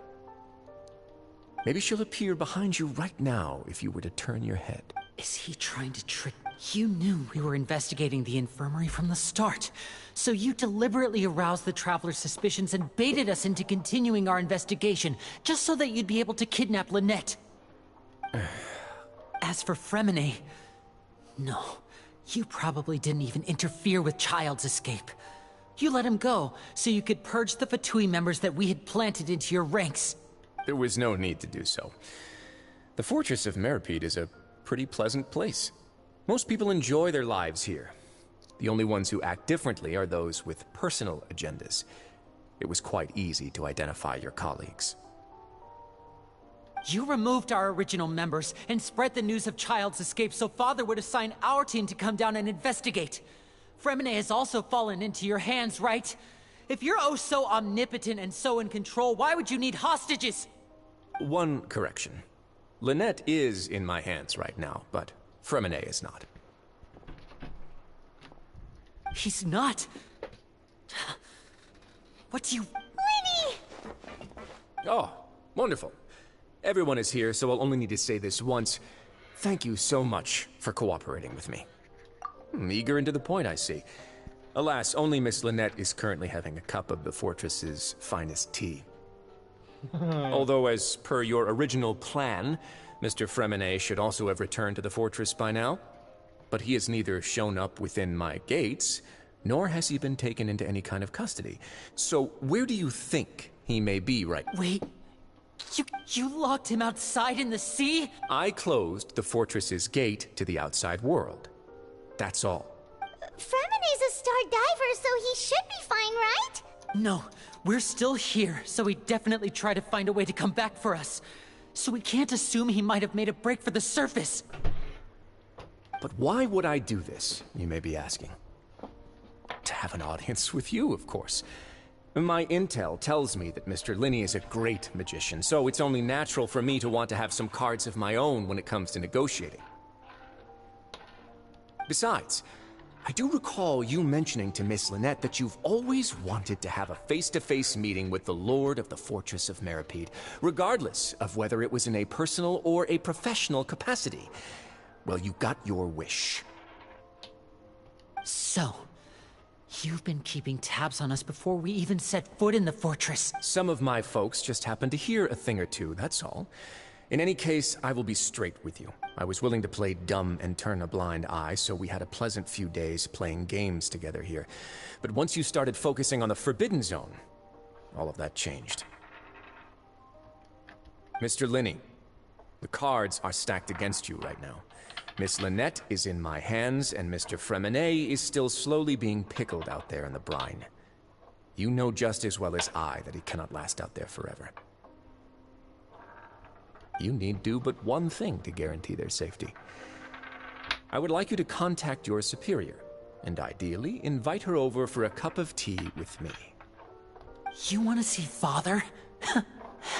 [SPEAKER 17] Maybe she'll appear behind you right now if you were to turn your head.
[SPEAKER 6] Is he trying to trick— You knew we were investigating the infirmary from the start, so you deliberately aroused the Traveler's suspicions and baited us into continuing our investigation, just so that you'd be able to kidnap Lynette. As for Fremine, no. You probably didn't even interfere with Child's escape. You let him go, so you could purge the Fatui members that we had planted into your ranks.
[SPEAKER 17] There was no need to do so. The Fortress of Meripede is a pretty pleasant place. Most people enjoy their lives here. The only ones who act differently are those with personal agendas. It was quite easy to identify your colleagues.
[SPEAKER 6] You removed our original members and spread the news of Child's escape so Father would assign our team to come down and investigate. Fremine has also fallen into your hands, right? If you're oh so omnipotent and so in control, why would you need hostages?
[SPEAKER 17] One correction. Lynette is in my hands right now, but Fremine is not.
[SPEAKER 6] He's not. What do you...
[SPEAKER 10] Lenny!
[SPEAKER 17] Oh, wonderful. Everyone is here, so I'll only need to say this once. Thank you so much for cooperating with me. Eager and to the point, I see. Alas, only Miss Lynette is currently having a cup of the fortress's finest tea. Although, as per your original plan, Mr. Fremine should also have returned to the fortress by now. But he has neither shown up within my gates, nor has he been taken into any kind of custody. So, where do you think he may be right now?
[SPEAKER 6] Wait, you locked him outside in the sea?
[SPEAKER 17] I closed the fortress's gate to the outside world. That's all.
[SPEAKER 10] Fremine's a star diver, so he should be fine, right?
[SPEAKER 6] No, we're still here, so he definitely tried to find a way to come back for us. So we can't assume he might have made a break for the surface.
[SPEAKER 17] But why would I do this, you may be asking? To have an audience with you, of course. My intel tells me that Mr. Linney is a great magician, so it's only natural for me to want to have some cards of my own when it comes to negotiating. Besides, I do recall you mentioning to Miss Lynette that you've always wanted to have a face-to-face meeting with the Lord of the Fortress of Meripede, regardless of whether it was in a personal or a professional capacity. Well, you got your wish.
[SPEAKER 6] So, you've been keeping tabs on us before we even set foot in the fortress.
[SPEAKER 17] Some of my folks just happened to hear a thing or two, that's all. In any case, I will be straight with you. I was willing to play dumb and turn a blind eye, so we had a pleasant few days playing games together here. But once you started focusing on the Forbidden Zone, all of that changed. Mr. Linney, the cards are stacked against you right now. Miss Lynette is in my hands, and Mr. Fremine is still slowly being pickled out there in the brine. You know just as well as I that he cannot last out there forever. You need do but one thing to guarantee their safety. I would like you to contact your superior, and ideally invite her over for a cup of tea with me.
[SPEAKER 6] You want to see Father?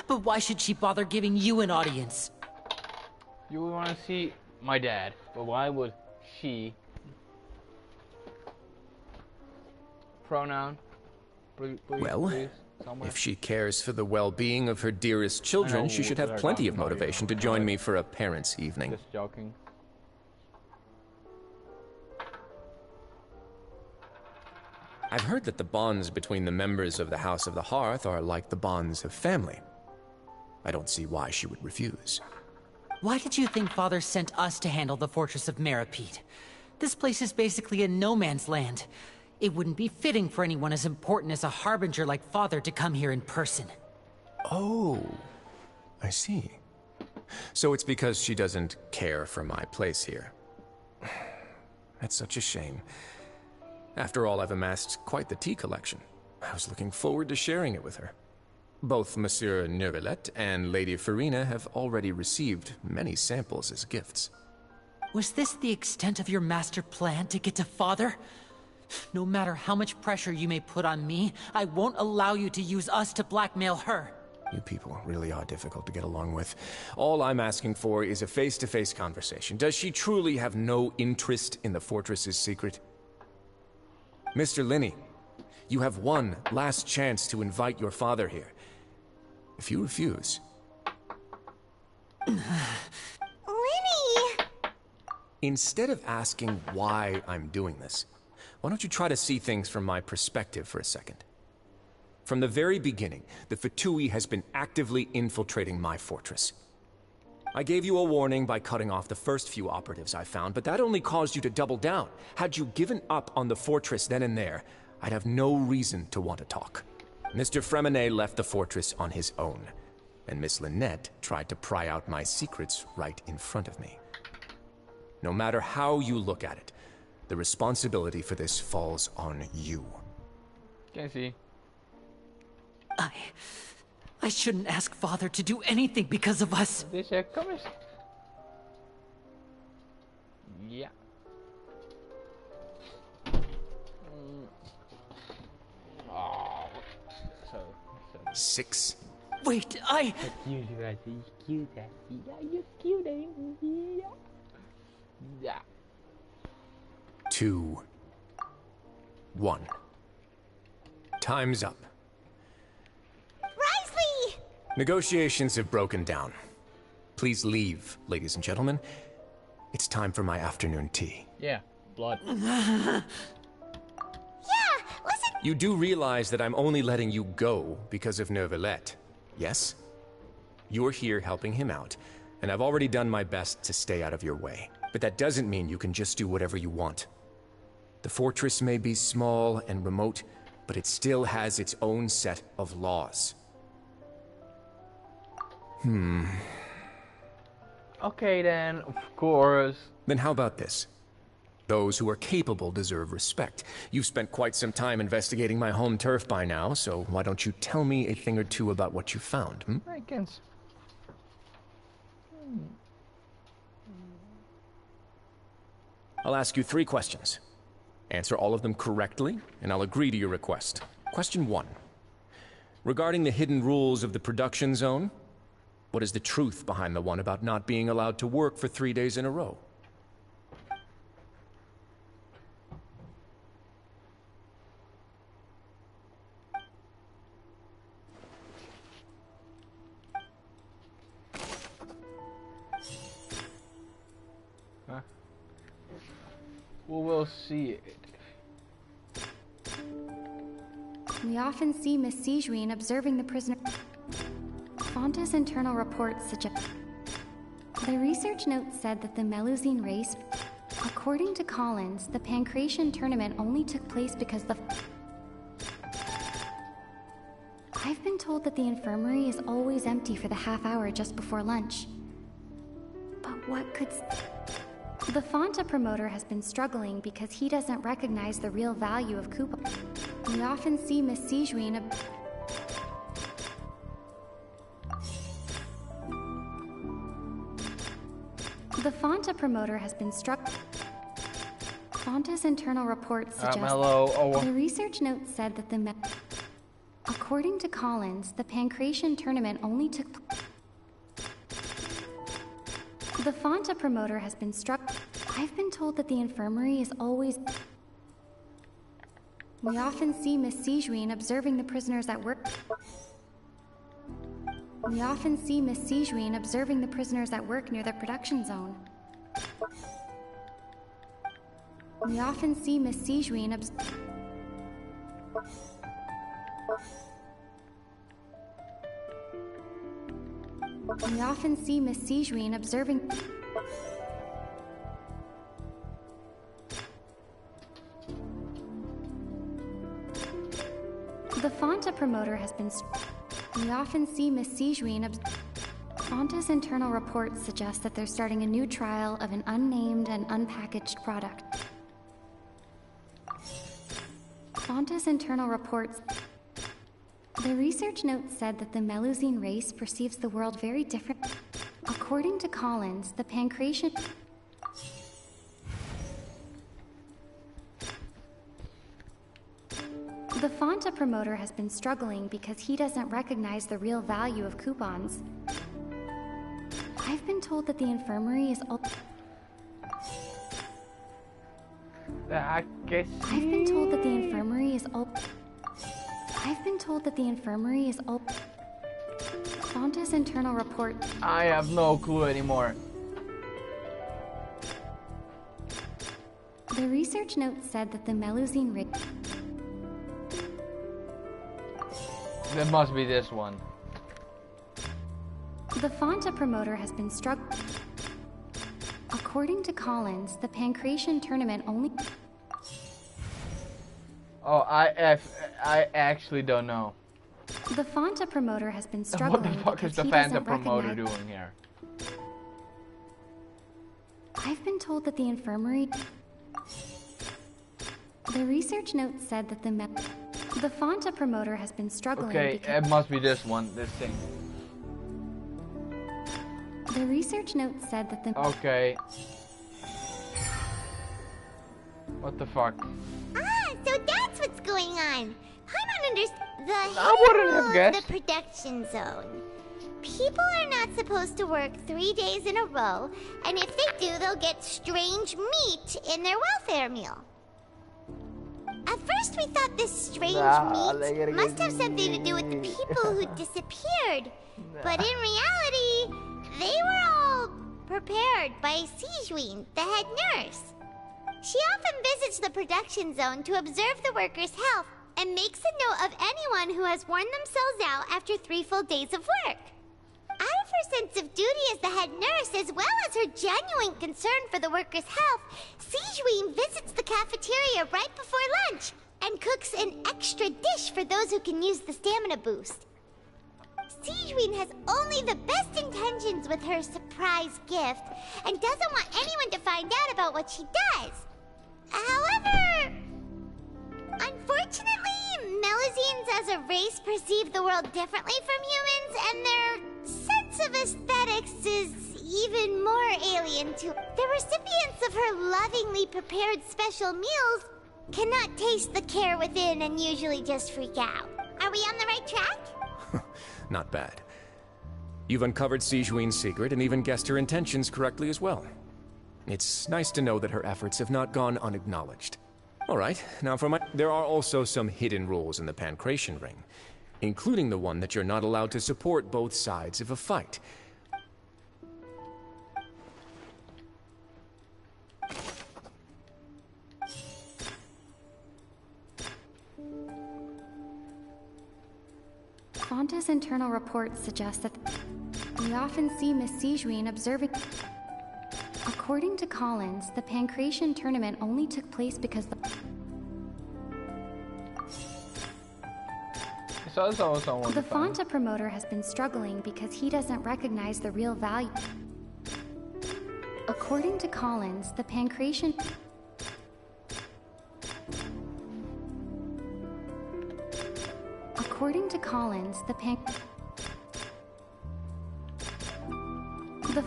[SPEAKER 6] But why should she bother giving you an audience?
[SPEAKER 7] You want to see my dad, but why would she? Pronoun? Please,
[SPEAKER 17] well,
[SPEAKER 7] please,
[SPEAKER 17] if she cares for the well-being of her dearest children, she should have plenty of motivation to join me for a parents' evening.
[SPEAKER 7] Just joking.
[SPEAKER 17] I've heard that the bonds between the members of the House of the Hearth are like the bonds of family. I don't see why she would refuse.
[SPEAKER 6] Why did you think Father sent us to handle the Fortress of Meripede? This place is basically a no-man's land. It wouldn't be fitting for anyone as important as a harbinger like Father to come here in person.
[SPEAKER 17] Oh, I see. So it's because she doesn't care for my place here. That's such a shame. After all, I've amassed quite the tea collection. I was looking forward to sharing it with her. Both Monsieur Neuvillette and Lady Farina have already received many samples as gifts.
[SPEAKER 6] Was this the extent of your master plan to get to Father? No matter how much pressure you may put on me, I won't allow you to use us to blackmail her.
[SPEAKER 17] You people really are difficult to get along with. All I'm asking for is a face-to-face conversation. Does she truly have no interest in the fortress's secret? Mr. Linney, you have one last chance to invite your father here. If you refuse...
[SPEAKER 10] Lenny!
[SPEAKER 17] Instead of asking why I'm doing this, why don't you try to see things from my perspective for a second? From the very beginning, the Fatui has been actively infiltrating my fortress. I gave you a warning by cutting off the first few operatives I found, but that only caused you to double down. Had you given up on the fortress then and there, I'd have no reason to want to talk. Mr. Fremine left the fortress on his own, and Miss Lynette tried to pry out my secrets right in front of me. No matter how you look at it, the responsibility for this falls on you.
[SPEAKER 7] Can see.
[SPEAKER 6] I shouldn't ask Father to do anything because of us.
[SPEAKER 7] Deze kom eens. Ja. Oh, so.
[SPEAKER 17] 6.
[SPEAKER 6] Wait,
[SPEAKER 7] Cute, cute, you're cute, yeah.
[SPEAKER 17] 2, 1. Time's up.
[SPEAKER 10] Risley!
[SPEAKER 17] Negotiations have broken down. Please leave, ladies and gentlemen. It's time for my afternoon tea.
[SPEAKER 7] Yeah, blood.
[SPEAKER 10] Yeah, listen.
[SPEAKER 17] You do realize that I'm only letting you go because of Neuvillette, yes? You're here helping him out, and I've already done my best to stay out of your way. But that doesn't mean you can just do whatever you want. The fortress may be small and remote, but it still has its own set of laws.
[SPEAKER 7] Okay then, of course.
[SPEAKER 17] Then how about this? Those who are capable deserve respect. You've spent quite some time investigating my home turf by now, so why don't you tell me a thing or two about what you found,
[SPEAKER 7] I can.
[SPEAKER 17] I'll ask you 3 questions. Answer all of them correctly, and I'll agree to your request. Question 1. Regarding the hidden rules of the production zone, what is the truth behind the one about not being allowed to work for 3 days in a row?
[SPEAKER 7] We will see it.
[SPEAKER 5] We often see Miss Sijuin observing the prisoner. Fonta's internal reports suggest. The research note said that the Melusine race, according to Collins, the Pancration tournament only took place because I've been told that the infirmary is always empty for the half hour just before lunch. But what could... The Fonta promoter has been struggling because he doesn't recognize the real value of coupons. We often see Miss Sijuin The Fonta promoter has been struck. Fonta's internal reports suggest the research note said that according to Collins, the Pancration tournament only took. The Fonta promoter has been struck. I've been told that the infirmary is always. We often see Miss Sijuin observing the prisoners at work. We often see Miss Sijuin observing the prisoners at work near the production zone. We often see Miss Sijuin We often see Miss Sijuin observing. The Fonta promoter has been. We often see Miss Sijuin. Fonta's internal reports suggest that they're starting a new trial of an unnamed and unpackaged product. Fonta's internal reports. The research note said that the Melusine race perceives the world very different. According to Collins, the Pancration. The Fonta promoter has been struggling because he doesn't recognize the real value of coupons. I've been told that the infirmary is I've been told that the infirmary is I've been told that the infirmary is Fonta's internal report.
[SPEAKER 7] I have no clue anymore.
[SPEAKER 5] The research note said that the Melusine race.
[SPEAKER 7] That must be this one.
[SPEAKER 5] The Fonta promoter has been struck. According to Collins, the Pancration tournament only.
[SPEAKER 7] Oh, I actually don't know.
[SPEAKER 5] The Fonta promoter has been struggling.
[SPEAKER 7] What the fuck is the Fanta promoter doing here?
[SPEAKER 5] I've been told that the infirmary... The research note said that the Fonta promoter has been struggling.
[SPEAKER 7] Okay, it must be this one, this thing.
[SPEAKER 5] The research note said that the...
[SPEAKER 7] Okay. What the fuck?
[SPEAKER 10] Ah, so that's what's going on. Paimon understands the
[SPEAKER 7] I wouldn't have guessed.
[SPEAKER 10] The production zone. People are not supposed to work 3 days in a row, and if they do, they'll get strange meat in their welfare meal. At first, we thought this strange meat must have something to do with the people who disappeared. But in reality, they were all prepared by Sijuin, the head nurse. She often visits the production zone to observe the workers' health and makes a note of anyone who has worn themselves out after 3 full days of work. Out of her sense of duty as the head nurse, as well as her genuine concern for the workers' health, Sijuin visits the cafeteria right before lunch and cooks an extra dish for those who can use the stamina boost. Sijuin has only the best intentions with her surprise gift and doesn't want anyone to find out about what she does. However, unfortunately, Melusines as a race perceive the world differently from humans, and their sense of aesthetics is even more alien to... The recipients of her lovingly prepared special meals cannot taste the care within and usually just freak out. Are we on the right track?
[SPEAKER 17] Not bad. You've uncovered Sijuin's secret and even guessed her intentions correctly as well. It's nice to know that her efforts have not gone unacknowledged. Alright, now for my... There are also some hidden rules in the Pancration Ring, including the one that you're not allowed to support both sides of a fight.
[SPEAKER 5] Fonta's internal reports suggest that we often see Miss Sijuin observing... According to Collins, the Pancration tournament only took place because the... The Fonta promoter has been struggling because he doesn't recognize the real value. According to Collins, the Pancration... According to Collins, the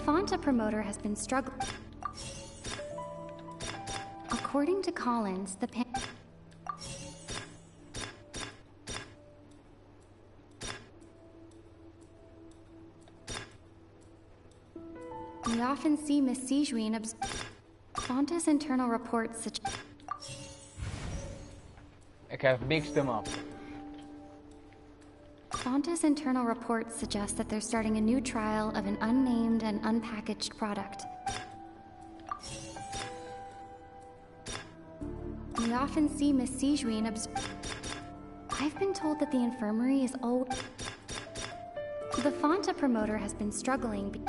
[SPEAKER 5] Fonta promoter has been struggling. According to Collins, the We often see Miss Sijuin Fonta's internal reports suggest...
[SPEAKER 7] Ik heb mixed them up.
[SPEAKER 5] Fonta's internal reports suggest that they're starting a new trial of an unnamed and unpackaged product. We often see Miss Sijuin I've been told that the infirmary is always... The Fonta promoter has been struggling.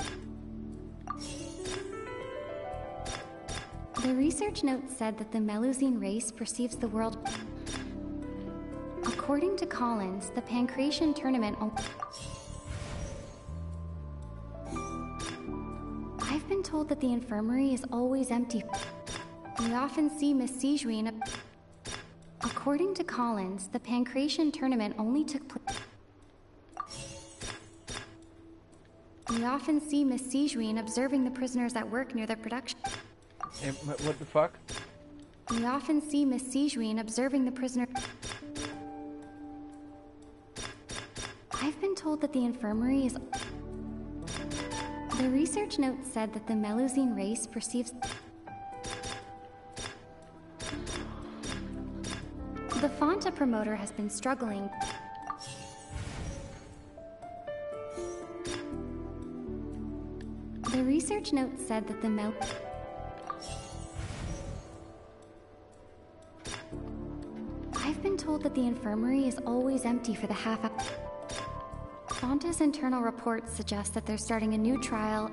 [SPEAKER 5] The research note said that the Melusine race perceives the world... According to Collins, the Pancration tournament... I've been told that the infirmary is always empty. We often see Miss Sijuin... According to Collins, the Pancration tournament only took place... We often see Miss Sijuin observing the prisoners at work near the production...
[SPEAKER 7] What the fuck?
[SPEAKER 5] We often see Miss Sijuin observing the prisoner... I've been told that the infirmary is... The research note said that the Melusine race perceives... The Fonta promoter has been struggling. The research note said that the I've been told that the infirmary is always empty for the half-hour... Fonta's internal reports suggest that they're starting a new trial.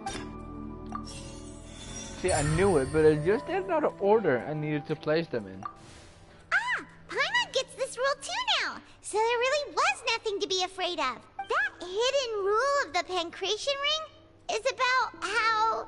[SPEAKER 7] See, I knew it, but I just didn't know the order I needed to place them in.
[SPEAKER 10] Ah! Paimon gets this rule too now! So there really was nothing to be afraid of. That hidden rule of the pancration ring is about how,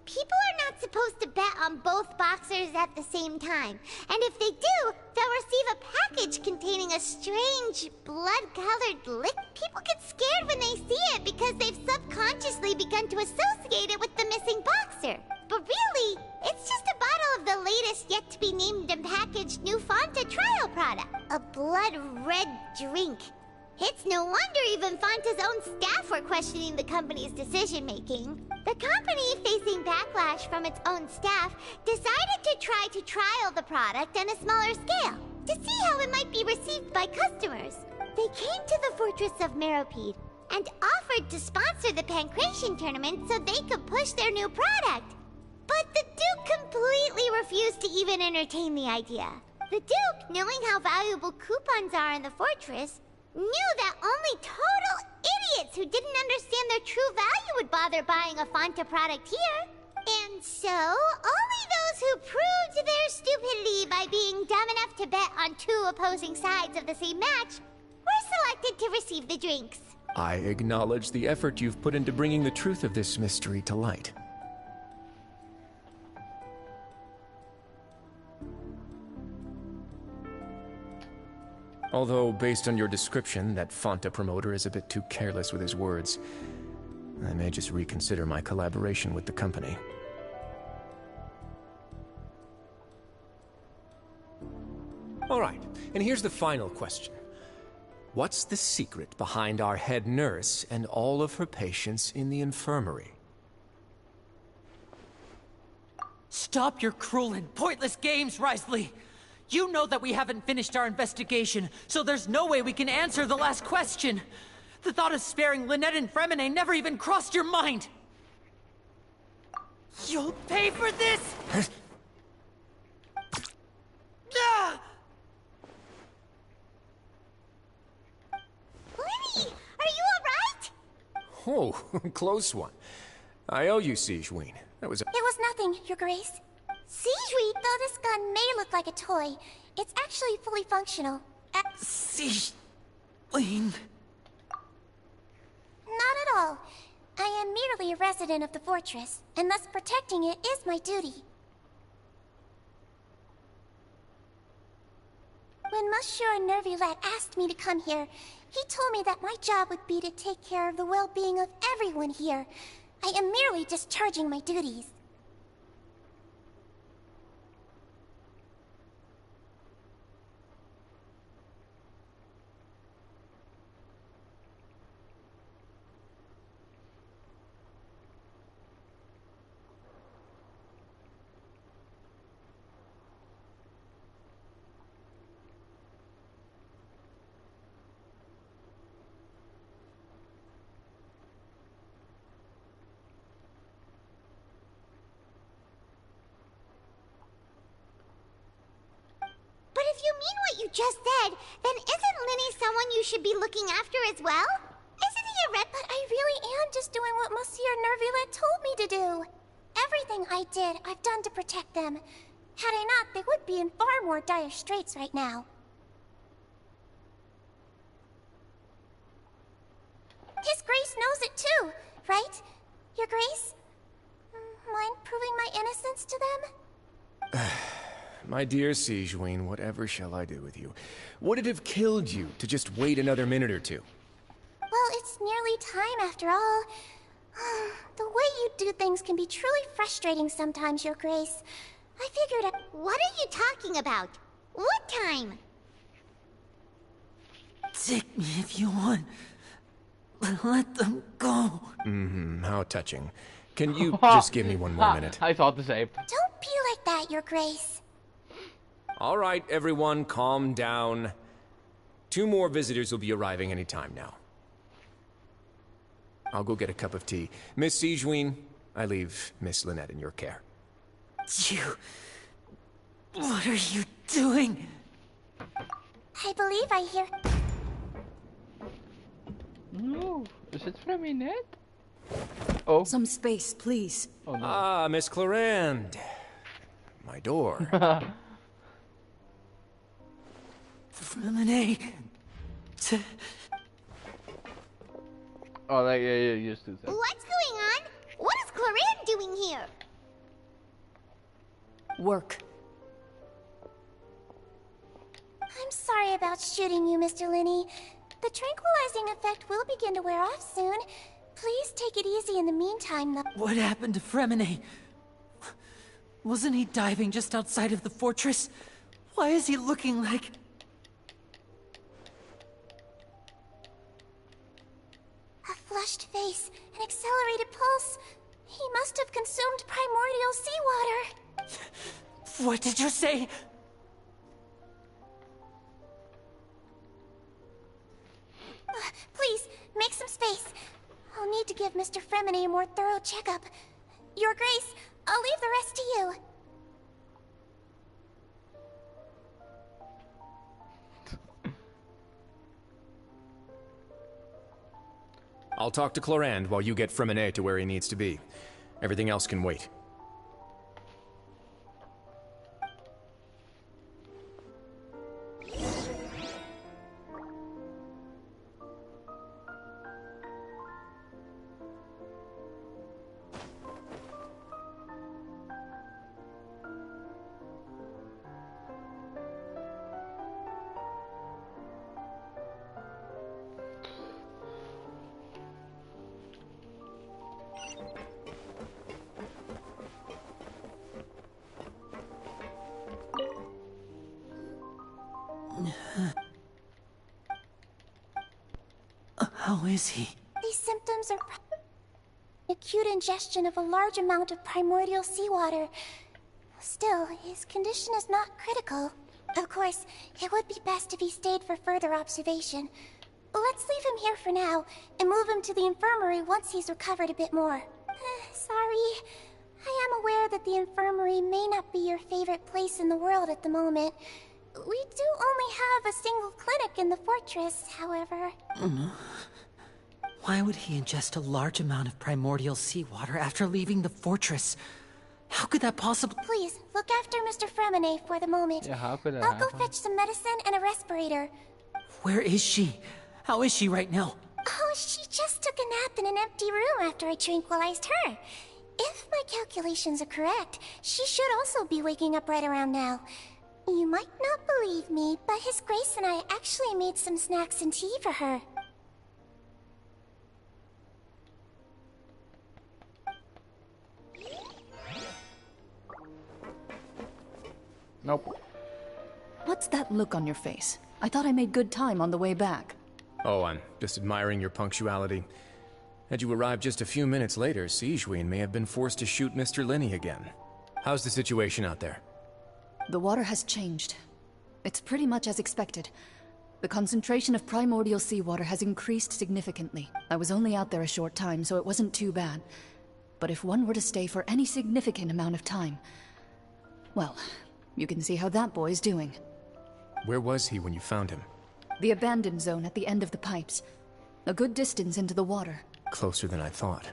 [SPEAKER 10] people are not supposed to bet on both boxers at the same time. And if they do, they'll receive a package containing a strange, blood-colored liquid. People get scared when they see it because they've subconsciously begun to associate it with the missing boxer. But really, it's just a bottle of the latest yet-to-be-named and packaged new Fonta trial product. A blood-red drink. It's no wonder even Fonta's own staff were questioning the company's decision-making. The company, facing backlash from its own staff, decided to try to trial the product on a smaller scale, to see how it might be received by customers. They came to the fortress of Meropede and offered to sponsor the pancration tournament so they could push their new product. But the Duke completely refused to even entertain the idea. The Duke, knowing how valuable coupons are in the fortress, knew that only total idiots who didn't understand their true value would bother buying a Fonta product here. And so, only those who proved their stupidity by being dumb enough to bet on two opposing sides of the same match were selected to receive the drinks.
[SPEAKER 17] I acknowledge the effort you've put into bringing the truth of this mystery to light. Although, based on your description, that Fonta promoter is a bit too careless with his words, I may just reconsider my collaboration with the company. Alright, and here's the final question. What's the secret behind our head nurse and all of her patients in the infirmary?
[SPEAKER 6] Stop your cruel and pointless games, Risley! You know that we haven't finished our investigation, so there's no way we can answer the last question. The thought of sparing Lynette and Fremine never even crossed your mind. You'll pay for this! Ah!
[SPEAKER 10] Lenny, are you alright?
[SPEAKER 17] Oh, close one. I owe you, Sigewinne. That was a...
[SPEAKER 1] It was nothing, Your Grace. Sigewinne, though this gun may look like a toy, it's actually fully functional.
[SPEAKER 6] Sigewinne...
[SPEAKER 1] Not at all. I am merely a resident of the fortress, and thus protecting it is my duty. When Monsieur Nervulette asked me to come here, he told me that my job would be to take care of the well-being of everyone here. I am merely discharging my duties.
[SPEAKER 10] But if you mean what you just said, then isn't Linny someone you should be looking after as well? Isn't he a rep?
[SPEAKER 1] But I really am just doing what Monsieur Nervulette told me to do. Everything I did, I've done to protect them. Had I not, they would be in far more dire straits right now. His Grace knows it too, right? Your Grace? Mind proving my innocence to them?
[SPEAKER 17] My dear Sigewinne, whatever shall I do with you? Would it have killed you to just wait another minute or two?
[SPEAKER 1] Well, it's nearly time after all. The way you do things can be truly frustrating sometimes, Your Grace. I figured
[SPEAKER 10] What are you talking about? What time?
[SPEAKER 6] Take me if you want. Let them go.
[SPEAKER 17] How touching. Can you just give me one more minute?
[SPEAKER 7] I thought the same.
[SPEAKER 1] Don't be like that, Your Grace.
[SPEAKER 17] All right, everyone, calm down. 2 more visitors will be arriving any time now. I'll go get a cup of tea. Miss Sigewinne, I leave Miss Lynette in your care.
[SPEAKER 6] You... What are you doing?
[SPEAKER 1] I believe I hear...
[SPEAKER 7] No, is it Fremine? Oh.
[SPEAKER 20] Some space, please.
[SPEAKER 7] Oh, no.
[SPEAKER 17] Ah, Miss Clarande. My door.
[SPEAKER 6] Freminet.
[SPEAKER 7] Oh, like, yeah, just do that.
[SPEAKER 10] What's going on? What is Clorinde doing here?
[SPEAKER 14] Work.
[SPEAKER 1] I'm sorry about shooting you, Mr. Linney. The tranquilizing effect will begin to wear off soon. Please take it easy in the meantime.
[SPEAKER 6] What happened to Freminet? Wasn't he diving just outside of the fortress? Why is he looking like...
[SPEAKER 1] A flushed face, an accelerated pulse. He must have consumed primordial seawater.
[SPEAKER 6] What did you say?
[SPEAKER 1] Please, make some space. I'll need to give Mr. Freminet a more thorough checkup. Your Grace, I'll leave the rest to you.
[SPEAKER 17] I'll talk to Clorinde while you get Freminet to where he needs to be. Everything else can wait.
[SPEAKER 6] How is he?
[SPEAKER 1] These symptoms are acute ingestion of a large amount of primordial seawater. Still, his condition is not critical. Of course, it would be best if he stayed for further observation. Let's leave him here for now, and move him to the infirmary once he's recovered a bit more. Sorry. I am aware that the infirmary may not be your favorite place in the world at the moment. We do only have a single clinic in the fortress, however.
[SPEAKER 6] Why would he ingest a large amount of primordial seawater after leaving the fortress? How could that possibly—
[SPEAKER 1] Please, look after Mr. Freminet for the moment.
[SPEAKER 7] Yeah, how could that
[SPEAKER 1] I'll go
[SPEAKER 7] happen?
[SPEAKER 1] fetch some medicine and a respirator.
[SPEAKER 6] Where is she? How is she right now?
[SPEAKER 1] Oh, she just took a nap in an empty room after I tranquilized her. If my calculations are correct, she should also be waking up right around now. You might not believe me, but His Grace and I actually made some snacks and tea for her.
[SPEAKER 7] Nope.
[SPEAKER 11] What's that look on your face? I thought I made good time on the way back.
[SPEAKER 17] Oh, I'm just admiring your punctuality. Had you arrived just a few minutes later, Sigewinne may have been forced to shoot Mr. Linney again. How's the situation out there?
[SPEAKER 11] The water has changed. It's pretty much as expected. The concentration of primordial seawater has increased significantly. I was only out there a short time, so it wasn't too bad. But if one were to stay for any significant amount of time... well, you can see how that boy's doing.
[SPEAKER 17] Where was he when you found him?
[SPEAKER 11] The abandoned zone at the end of the pipes. A good distance into the water.
[SPEAKER 17] Closer than I thought.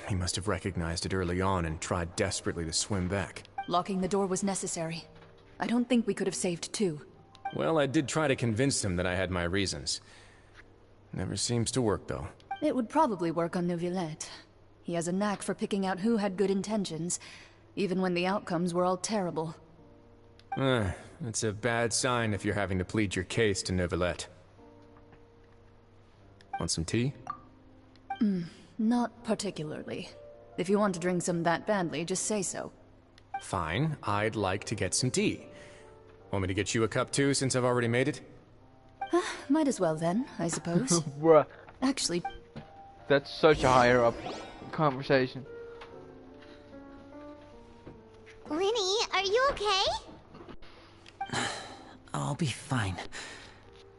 [SPEAKER 17] He must have recognized it early on and tried desperately to swim back.
[SPEAKER 11] Locking the door was necessary. I don't think we could have saved two.
[SPEAKER 17] Well, I did try to convince him that I had my reasons. Never seems to work, though.
[SPEAKER 11] It would probably work on Neuvillette. He has a knack for picking out who had good intentions, even when the outcomes were all terrible.
[SPEAKER 17] It's a bad sign if you're having to plead your case to Neuvillette. Want some tea?
[SPEAKER 11] Not particularly. If you want to drink some that badly, just say so.
[SPEAKER 17] Fine, I'd like to get some tea. Want me to get you a cup too, since I've already made it?
[SPEAKER 11] Might as well then, I suppose.
[SPEAKER 7] Bruh.
[SPEAKER 11] Actually...
[SPEAKER 7] That's such a higher up conversation.
[SPEAKER 10] Linny, are you okay?
[SPEAKER 6] I'll be fine.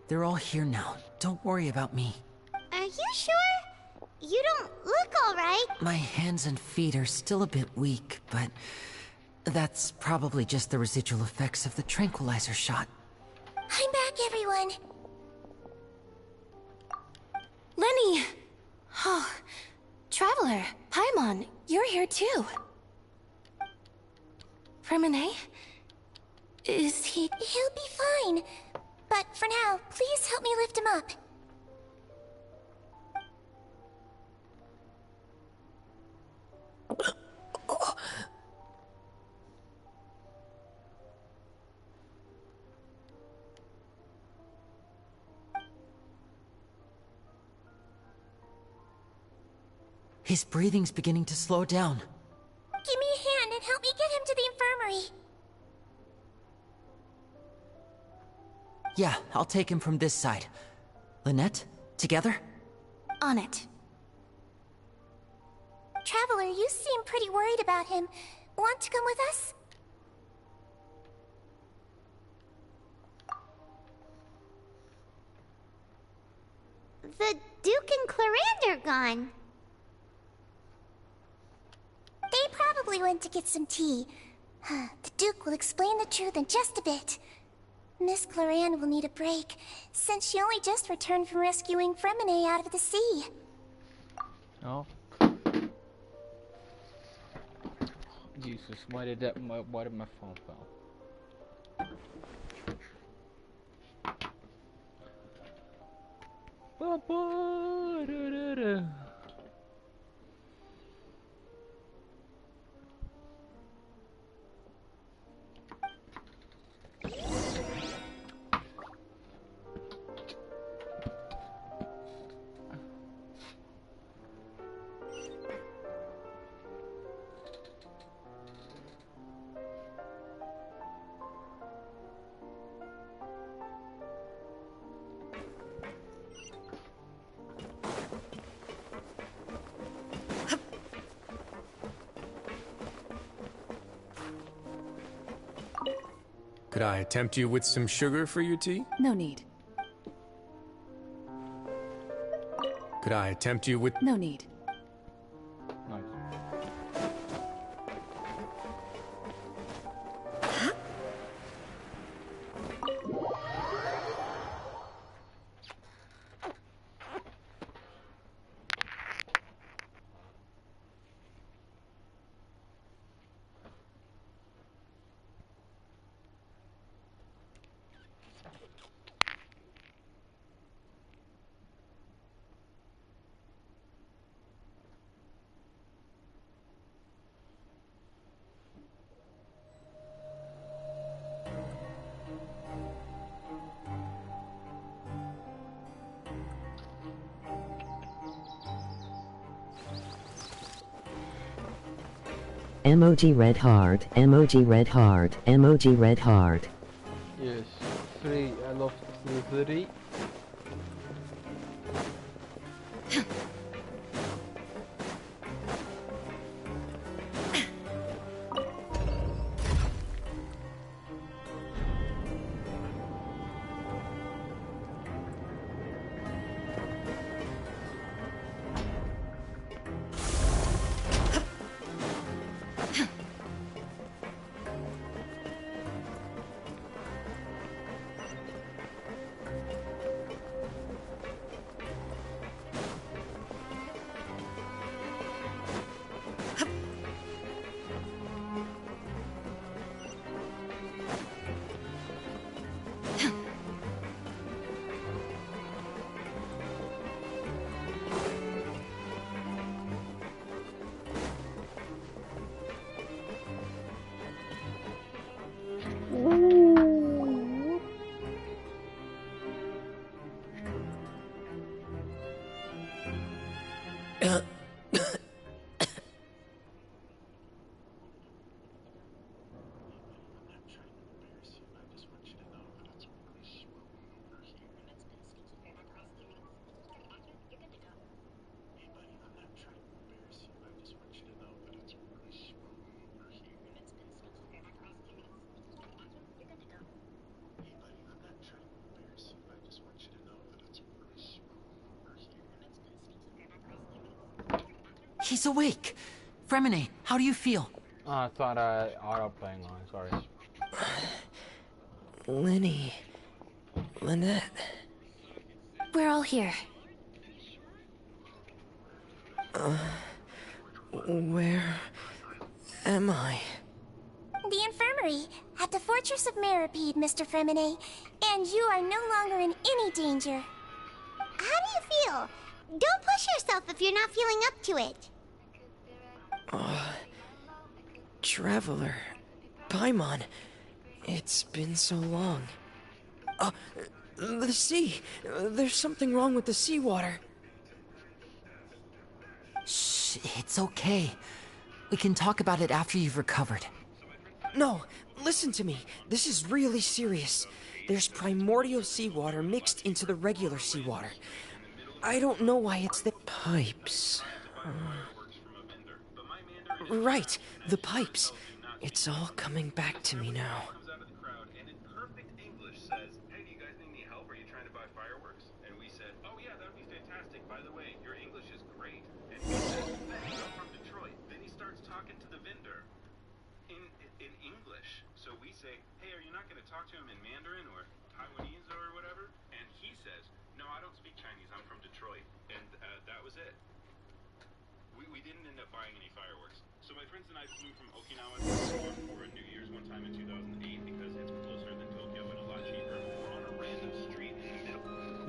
[SPEAKER 6] They're all here now. Don't worry about me.
[SPEAKER 10] Are you sure? You don't look alright.
[SPEAKER 6] My hands and feet are still a bit weak, but that's probably just the residual effects of the tranquilizer shot.
[SPEAKER 1] I'm back, everyone.
[SPEAKER 14] Lenny! Oh, Traveler, Paimon, you're here too. Freminet? Is he...
[SPEAKER 1] He'll be fine. But for now, please help me lift him up.
[SPEAKER 6] His breathing's beginning to slow down.
[SPEAKER 1] Give me a hand and help me get him to the infirmary.
[SPEAKER 6] Yeah, I'll take him from this side. Lynette, together?
[SPEAKER 1] On it. Traveler, you seem pretty worried about him. Want to come with us?
[SPEAKER 10] The Duke and Clarande are gone.
[SPEAKER 1] They probably went to get some tea. The Duke will explain the truth in just a bit. Miss Clarande will need a break, since she only just returned from rescuing Fremine out of the sea.
[SPEAKER 7] Oh. Jesus, why did my phone fall?
[SPEAKER 17] Could I tempt you with some sugar for your tea?
[SPEAKER 11] No need.
[SPEAKER 17] Could I tempt you with...
[SPEAKER 11] No need.
[SPEAKER 16] Emoji red heart, emoji red heart, emoji red heart.
[SPEAKER 7] Yes, 3. I love 3.
[SPEAKER 6] He's awake! Fremine, how do you feel?
[SPEAKER 7] Oh, I thought I auto-playing on, sorry.
[SPEAKER 12] Lenny. Lynette.
[SPEAKER 15] We're all here.
[SPEAKER 12] Where am I?
[SPEAKER 1] The infirmary, at the Fortress of Meripede, Mr. Fremine, and you are no longer in any danger.
[SPEAKER 10] How do you feel? Don't push yourself if you're not feeling up to it.
[SPEAKER 8] Traveler. Paimon. It's been so long. The sea. There's something wrong with the seawater.
[SPEAKER 6] Shh, it's okay. We can talk about it after you've recovered.
[SPEAKER 8] No, listen to me. This is really serious. There's primordial seawater mixed into the regular seawater. I don't know why it's the pipes. Right, the pipes. It's all coming back to me now.
[SPEAKER 20] Talk to him in Mandarin or Taiwanese or whatever, and he says, "No, I don't speak Chinese. I'm from Detroit," and that was it. We didn't end up buying any fireworks. So my friends and I flew from Okinawa to Tokyo for New Year's one time in 2008 because it's closer than Tokyo and a lot cheaper. We're on a random street in the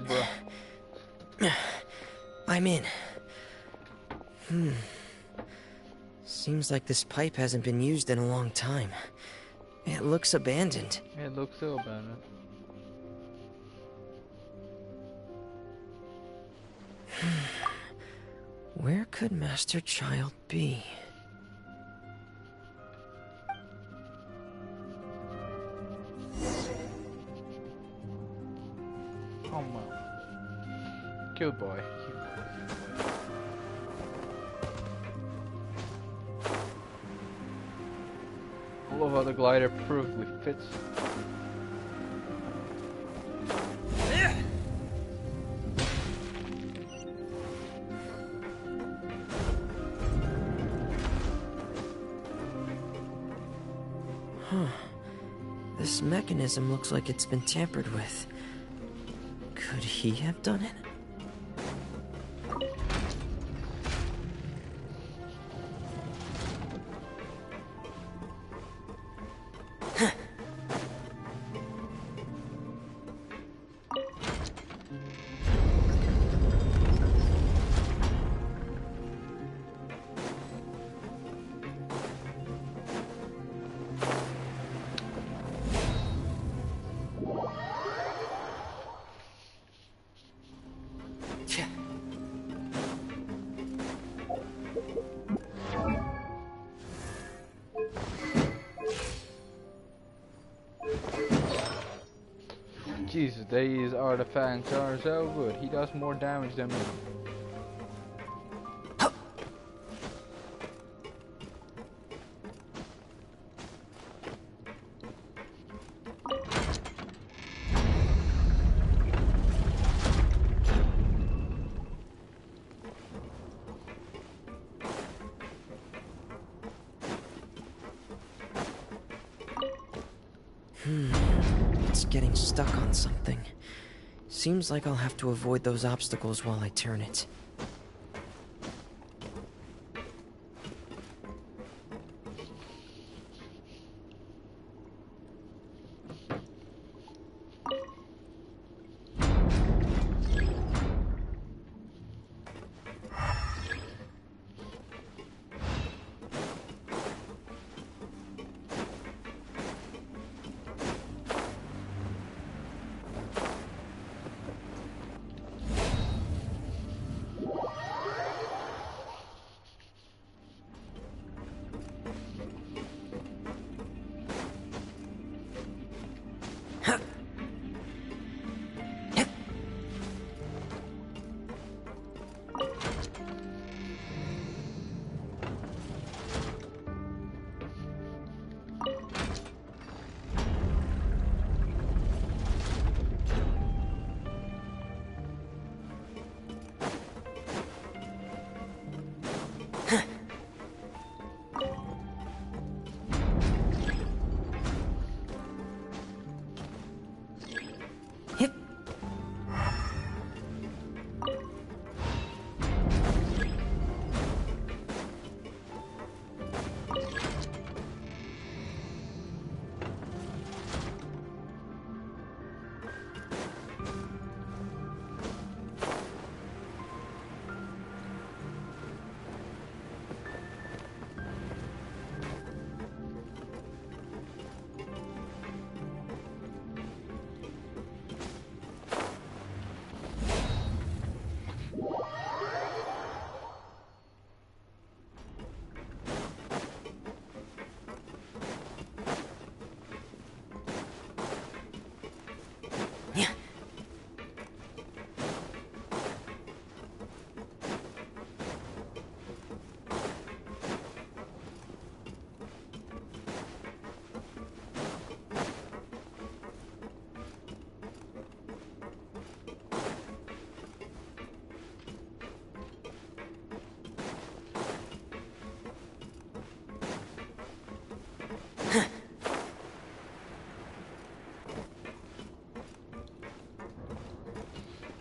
[SPEAKER 20] middle.
[SPEAKER 8] I'm in. Seems like this pipe hasn't been used in a long time. It looks abandoned.
[SPEAKER 7] It looks so abandoned.
[SPEAKER 8] Where could Master Child be?
[SPEAKER 7] Oh my. Cute boy. I love how the glider perfectly fits.
[SPEAKER 8] Huh. This mechanism looks like it's been tampered with. Could he have done it?
[SPEAKER 7] Jesus, these artifacts are so good. He does more damage than me.
[SPEAKER 8] It's getting stuck on something. Seems like I'll have to avoid those obstacles while I turn it.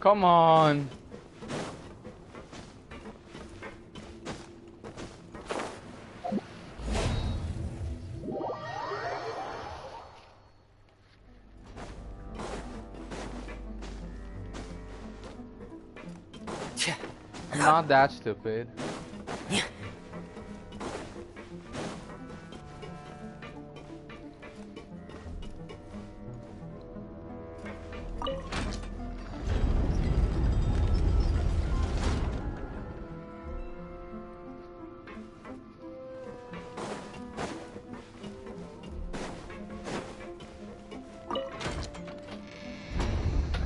[SPEAKER 7] Come on. I'm not that stupid.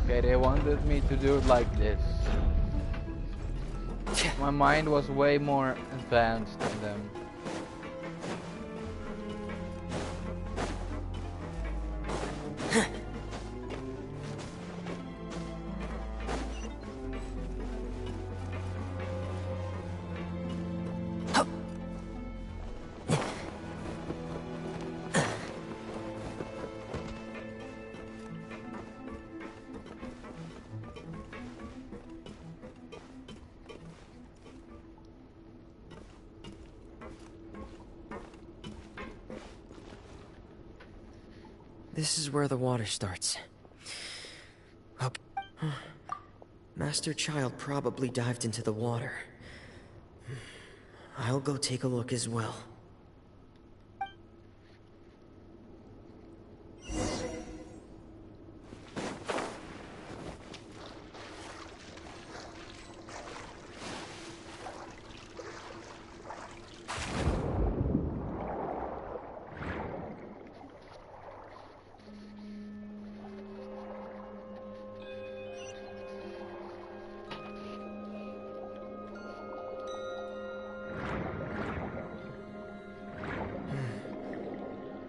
[SPEAKER 7] Okay, they wanted me to do it like this. My mind was way more advanced than them.
[SPEAKER 8] This is where the water starts. Okay. Master Child probably dived into the water. I'll go take a look as well.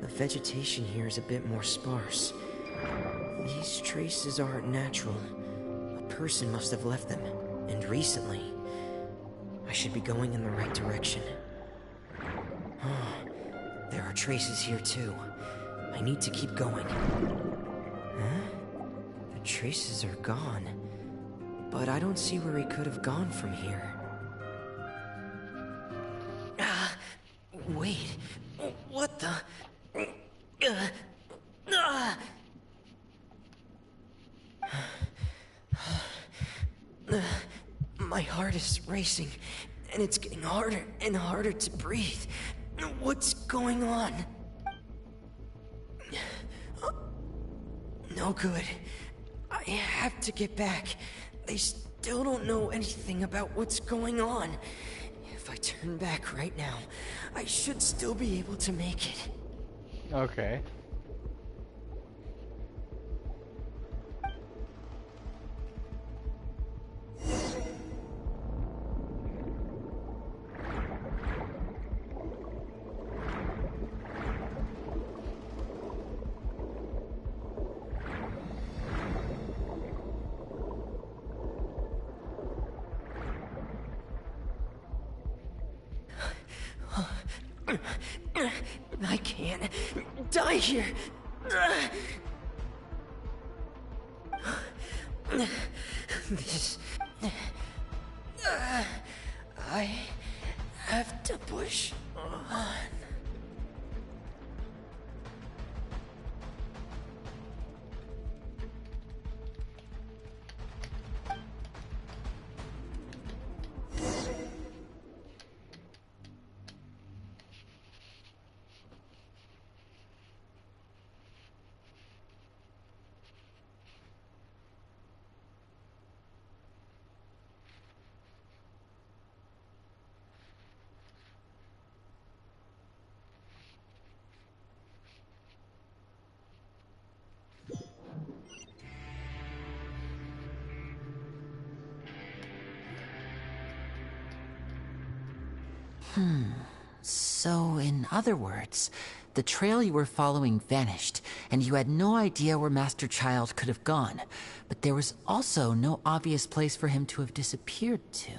[SPEAKER 8] The vegetation here is a bit more sparse. These traces aren't natural. A person must have left them, and recently. I should be going in the right direction. There are traces here too. I need to keep going. Huh? The traces are gone. But I don't see where he could have gone from here. Wait. What the? My heart is racing, and it's getting harder and harder to breathe. What's going on? No good. I have to get back. They still don't know anything about what's going on. If I turn back right now, I should still be able to make it.
[SPEAKER 7] Okay.
[SPEAKER 8] I can't die here. This... I have to push on.
[SPEAKER 6] So, in other words, the trail you were following vanished, and you had no idea where Master Child could have gone, but there was also no obvious place for him to have disappeared to.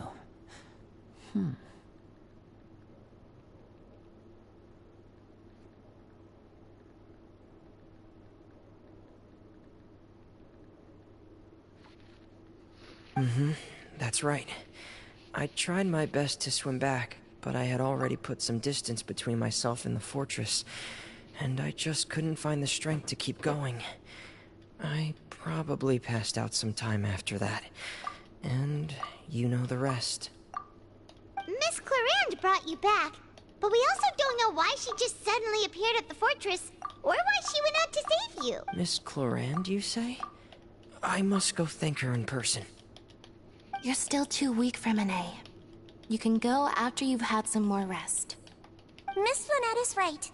[SPEAKER 8] That's right. I tried my best to swim back, but I had already put some distance between myself and the fortress, and I just couldn't find the strength to keep going. I probably passed out some time after that, and you know the rest.
[SPEAKER 10] Miss Clarand brought you back, but we also don't know why she just suddenly appeared at the fortress, or why she went out to save you.
[SPEAKER 8] Miss Clarand, you say? I must go thank her in person.
[SPEAKER 1] You're still too weak for Monet. You can go after you've had some more rest. Miss Lynette is right.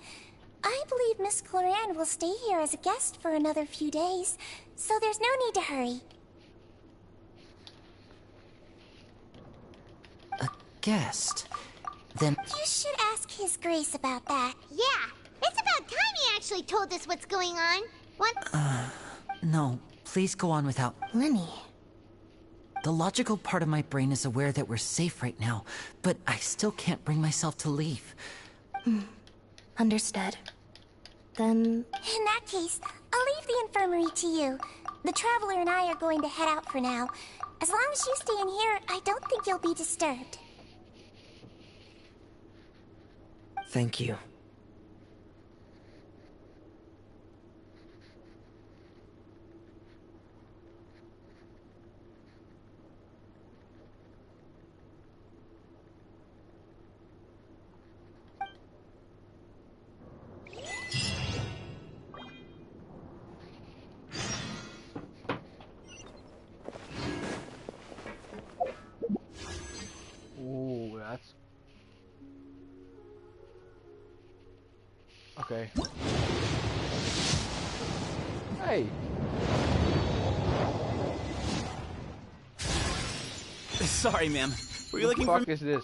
[SPEAKER 1] I believe Miss Clarand will stay here as a guest for another few days, so there's no need to hurry.
[SPEAKER 6] A guest? Then...
[SPEAKER 1] You should ask His Grace about that.
[SPEAKER 10] Yeah, it's about time he actually told us what's going on. What?
[SPEAKER 6] No, please go on without...
[SPEAKER 1] Lenny.
[SPEAKER 6] The logical part of my brain is aware that we're safe right now, but I still can't bring myself to leave.
[SPEAKER 1] Understood. Then... In that case, I'll leave the infirmary to you. The Traveler and I are going to head out for now. As long as you stay in here, I don't think you'll be disturbed.
[SPEAKER 8] Thank you.
[SPEAKER 7] Ooh, that's... Okay. Hey!
[SPEAKER 4] Sorry, ma'am. Were you looking for...
[SPEAKER 7] What the fuck is this?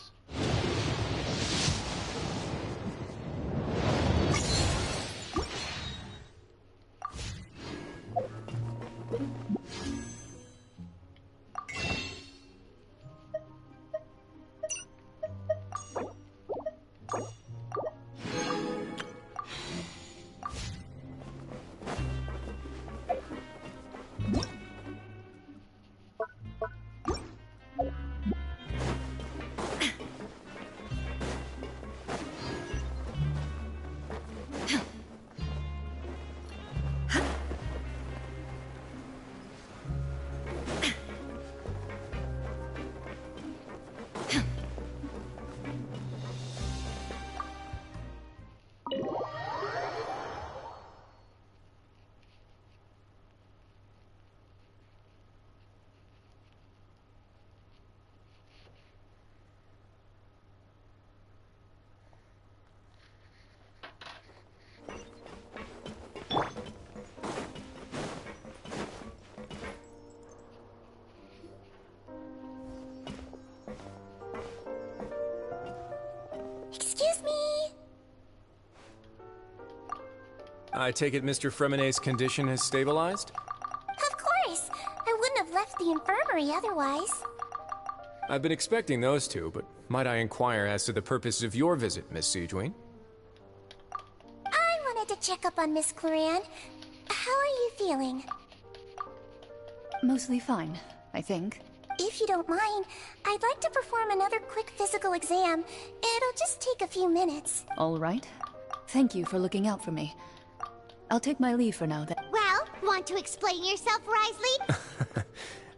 [SPEAKER 1] Excuse me!
[SPEAKER 17] I take it Mr. Fremonet's condition has stabilized?
[SPEAKER 1] Of course! I wouldn't have left the infirmary otherwise.
[SPEAKER 17] I've been expecting those two, but might I inquire as to the purpose of your visit, Miss Siegewien?
[SPEAKER 1] I wanted to check up on Miss Clarand. How are you feeling?
[SPEAKER 11] Mostly fine, I think.
[SPEAKER 1] If you don't mind, I'd like to perform another quick physical exam. It'll just take a few minutes.
[SPEAKER 11] All right. Thank you for looking out for me. I'll take my leave for now then.
[SPEAKER 10] Well, want to explain yourself, Risley?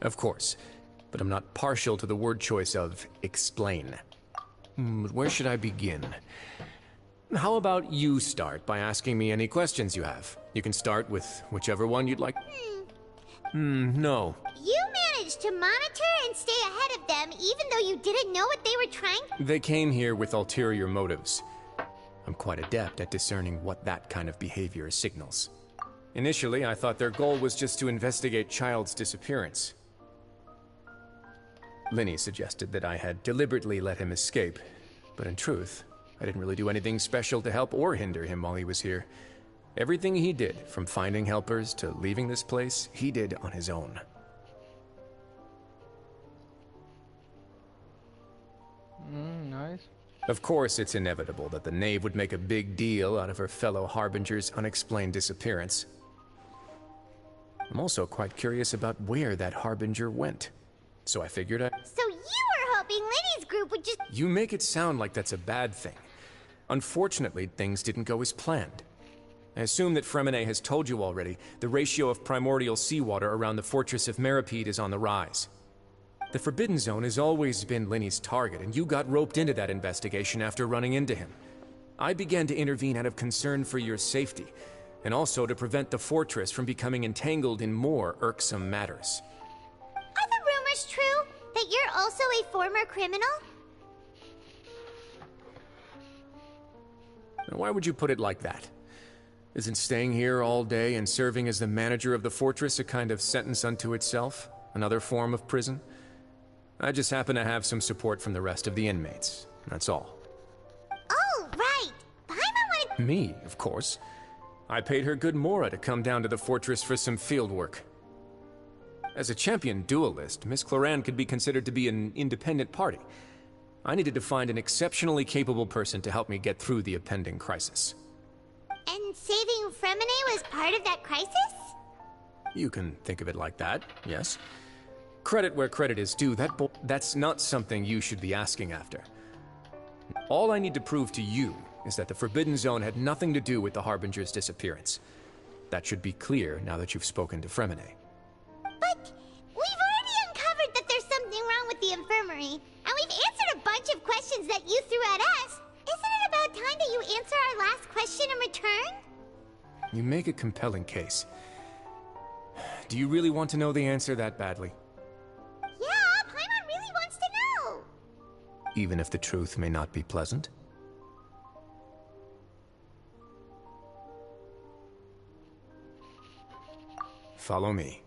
[SPEAKER 17] Of course, but I'm not partial to the word choice of explain. But where should I begin? How about you start by asking me any questions you have? You can start with whichever one you'd like. No.
[SPEAKER 10] You managed to monitor and stay ahead of them even though you didn't know what they were trying?
[SPEAKER 17] They came here with ulterior motives. I'm quite adept at discerning what that kind of behavior signals. Initially, I thought their goal was just to investigate Child's disappearance. Linny suggested that I had deliberately let him escape, but in truth, I didn't really do anything special to help or hinder him while he was here. Everything he did, from finding helpers to leaving this place, he did on his own.
[SPEAKER 7] Nice.
[SPEAKER 17] Of course, it's inevitable that the knave would make a big deal out of her fellow Harbinger's unexplained disappearance. I'm also quite curious about where that Harbinger went. So I figured
[SPEAKER 10] So you were hoping Liddy's group would just...
[SPEAKER 17] You make it sound like that's a bad thing. Unfortunately, things didn't go as planned. I assume that Fremine has told you already the ratio of primordial seawater around the fortress of Meripede is on the rise. The Forbidden Zone has always been Linny's target, and you got roped into that investigation after running into him. I began to intervene out of concern for your safety, and also to prevent the fortress from becoming entangled in more irksome matters.
[SPEAKER 10] Are the rumors true? That you're also a former criminal?
[SPEAKER 17] Now, why would you put it like that? Isn't staying here all day and serving as the manager of the fortress a kind of sentence unto itself? Another form of prison? I just happen to have some support from the rest of the inmates. That's all.
[SPEAKER 10] Oh, right! Paimon wanted...
[SPEAKER 17] Me, of course. I paid her good Mora to come down to the fortress for some field work. As a champion duelist, Miss Cloran could be considered to be an independent party. I needed to find an exceptionally capable person to help me get through the impending crisis.
[SPEAKER 10] And saving Fremine was part of that crisis?
[SPEAKER 17] You can think of it like that, yes. Credit where credit is due, that's not something you should be asking after. All I need to prove to you is that the Forbidden Zone had nothing to do with the Harbinger's disappearance. That should be clear now that you've spoken to Fremine.
[SPEAKER 10] But we've already uncovered that there's something wrong with the infirmary, and we've answered a bunch of questions that you threw at us. Isn't it about time that you answer our last question in return?
[SPEAKER 17] You make a compelling case. Do you really want to know the answer that badly?
[SPEAKER 10] Yeah, Paimon really wants to know.
[SPEAKER 17] Even if the truth may not be pleasant? Follow me.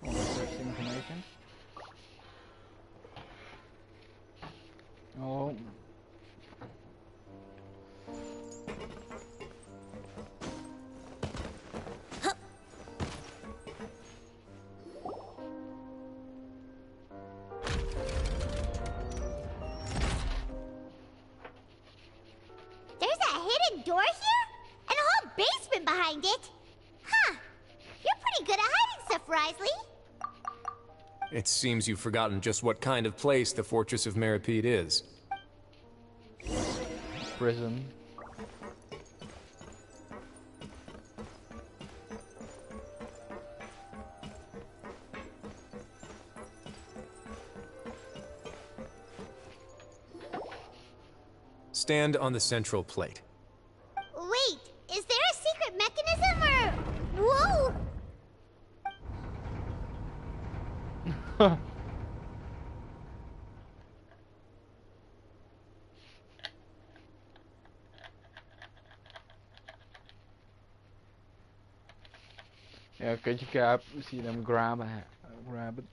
[SPEAKER 7] Information. Oh.
[SPEAKER 10] There's a hidden door here? And a whole basement behind it? Huh. You're pretty good at hiding stuff, Risley.
[SPEAKER 17] It seems you've forgotten just what kind of place the Fortress of Meripede is.
[SPEAKER 7] Prison.
[SPEAKER 17] Stand on the central plate.
[SPEAKER 10] Wait, is there a secret mechanism or... Whoa!
[SPEAKER 7] Yeah, could you cap see them grab it?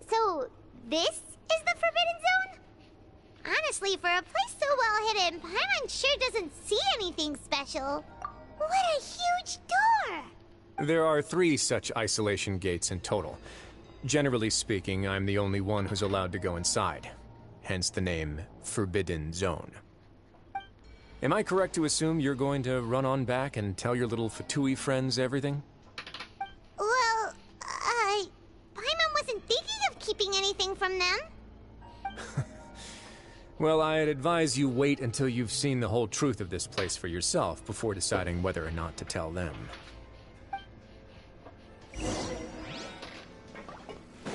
[SPEAKER 10] So, this is the Forbidden Zone? Honestly, for a place so well hidden, Paimon sure doesn't see anything special. What a huge door!
[SPEAKER 17] There are 3 such isolation gates in total. Generally speaking, I'm the only one who's allowed to go inside. Hence the name Forbidden Zone. Am I correct to assume you're going to run on back and tell your little Fatui friends everything?
[SPEAKER 10] Well, Paimon wasn't thinking of keeping anything from them.
[SPEAKER 17] Well, I'd advise you wait until you've seen the whole truth of this place for yourself before deciding whether or not to tell them.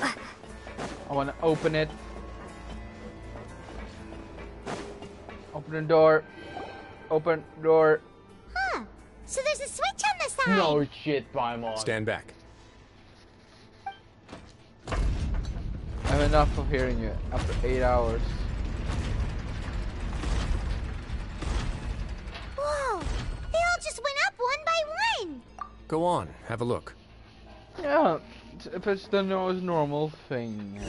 [SPEAKER 7] I want to open it. Open the door. Open door.
[SPEAKER 10] Huh. So there's a switch on the side.
[SPEAKER 7] No shit, Paimon.
[SPEAKER 17] Stand back.
[SPEAKER 7] I'm enough of hearing you after 8 hours.
[SPEAKER 10] Whoa! They all just went up one by one.
[SPEAKER 17] Go on, have a look.
[SPEAKER 7] Yeah, if it's the most normal thing.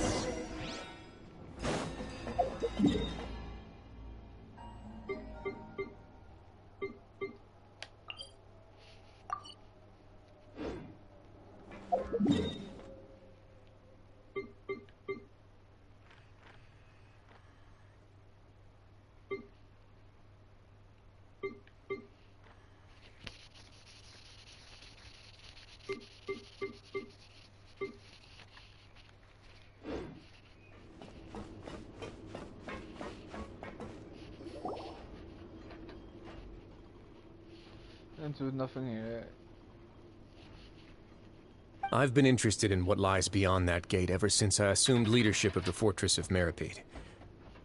[SPEAKER 7] There's nothing here.
[SPEAKER 17] I've been interested in what lies beyond that gate ever since I assumed leadership of the Fortress of Meripede.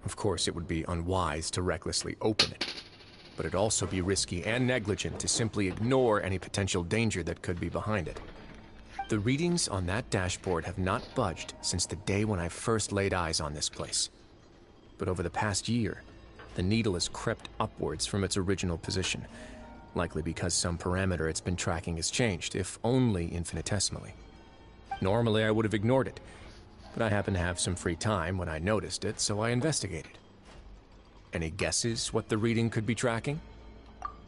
[SPEAKER 17] Of course, it would be unwise to recklessly open it, but it'd also be risky and negligent to simply ignore any potential danger that could be behind it. The readings on that dashboard have not budged since the day when I first laid eyes on this place. But over the past year, the needle has crept upwards from its original position, likely because some parameter it's been tracking has changed, if only infinitesimally. Normally I would have ignored it, but I happened to have some free time when I noticed it, so I investigated. Any guesses what the reading could be tracking?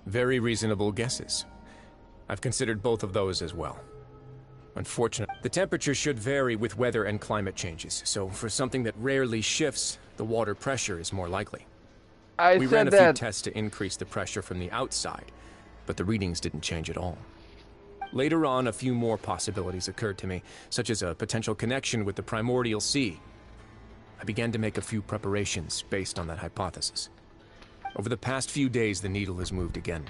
[SPEAKER 17] Very reasonable guesses. I've considered both of those as well. Unfortunately, the temperature should vary with weather and climate changes, so for something that rarely shifts, the water pressure is more likely. We ran a few tests to increase the pressure from the outside, but the readings didn't change at all. Later on, a few more possibilities occurred to me, such as a potential connection with the primordial sea. I began to make a few preparations based on that hypothesis. Over the past few days, the needle has moved again.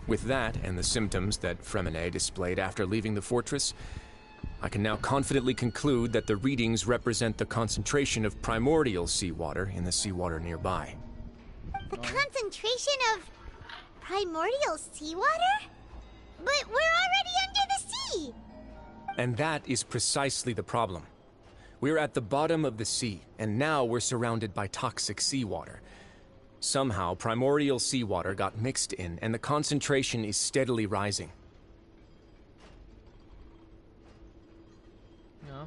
[SPEAKER 17] With that, and the symptoms that Fremine displayed after leaving the fortress, I can now confidently conclude that the readings represent the concentration of primordial seawater in the seawater nearby.
[SPEAKER 10] The concentration of primordial seawater? But we're already under the sea!
[SPEAKER 17] And that is precisely the problem. We're at the bottom of the sea, and now we're surrounded by toxic seawater. Somehow, primordial seawater got mixed in, and the concentration is steadily rising.
[SPEAKER 7] Yeah.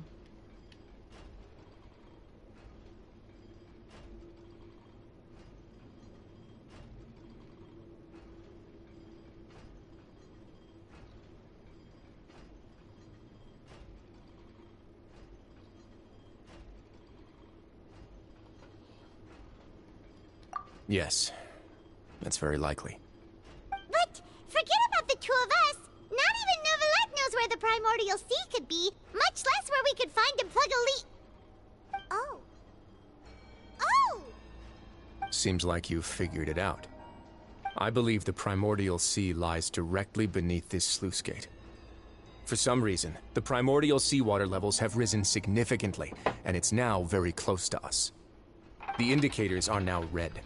[SPEAKER 17] Yes, that's very likely.
[SPEAKER 10] But forget about the two of us. Not even Novelette knows where the primordial sea could be, much less where we could find and plug a leak. Oh. Oh!
[SPEAKER 17] Seems like you've figured it out. I believe the primordial sea lies directly beneath this sluice gate. For some reason, the primordial seawater levels have risen significantly, and it's now very close to us. The indicators are now red.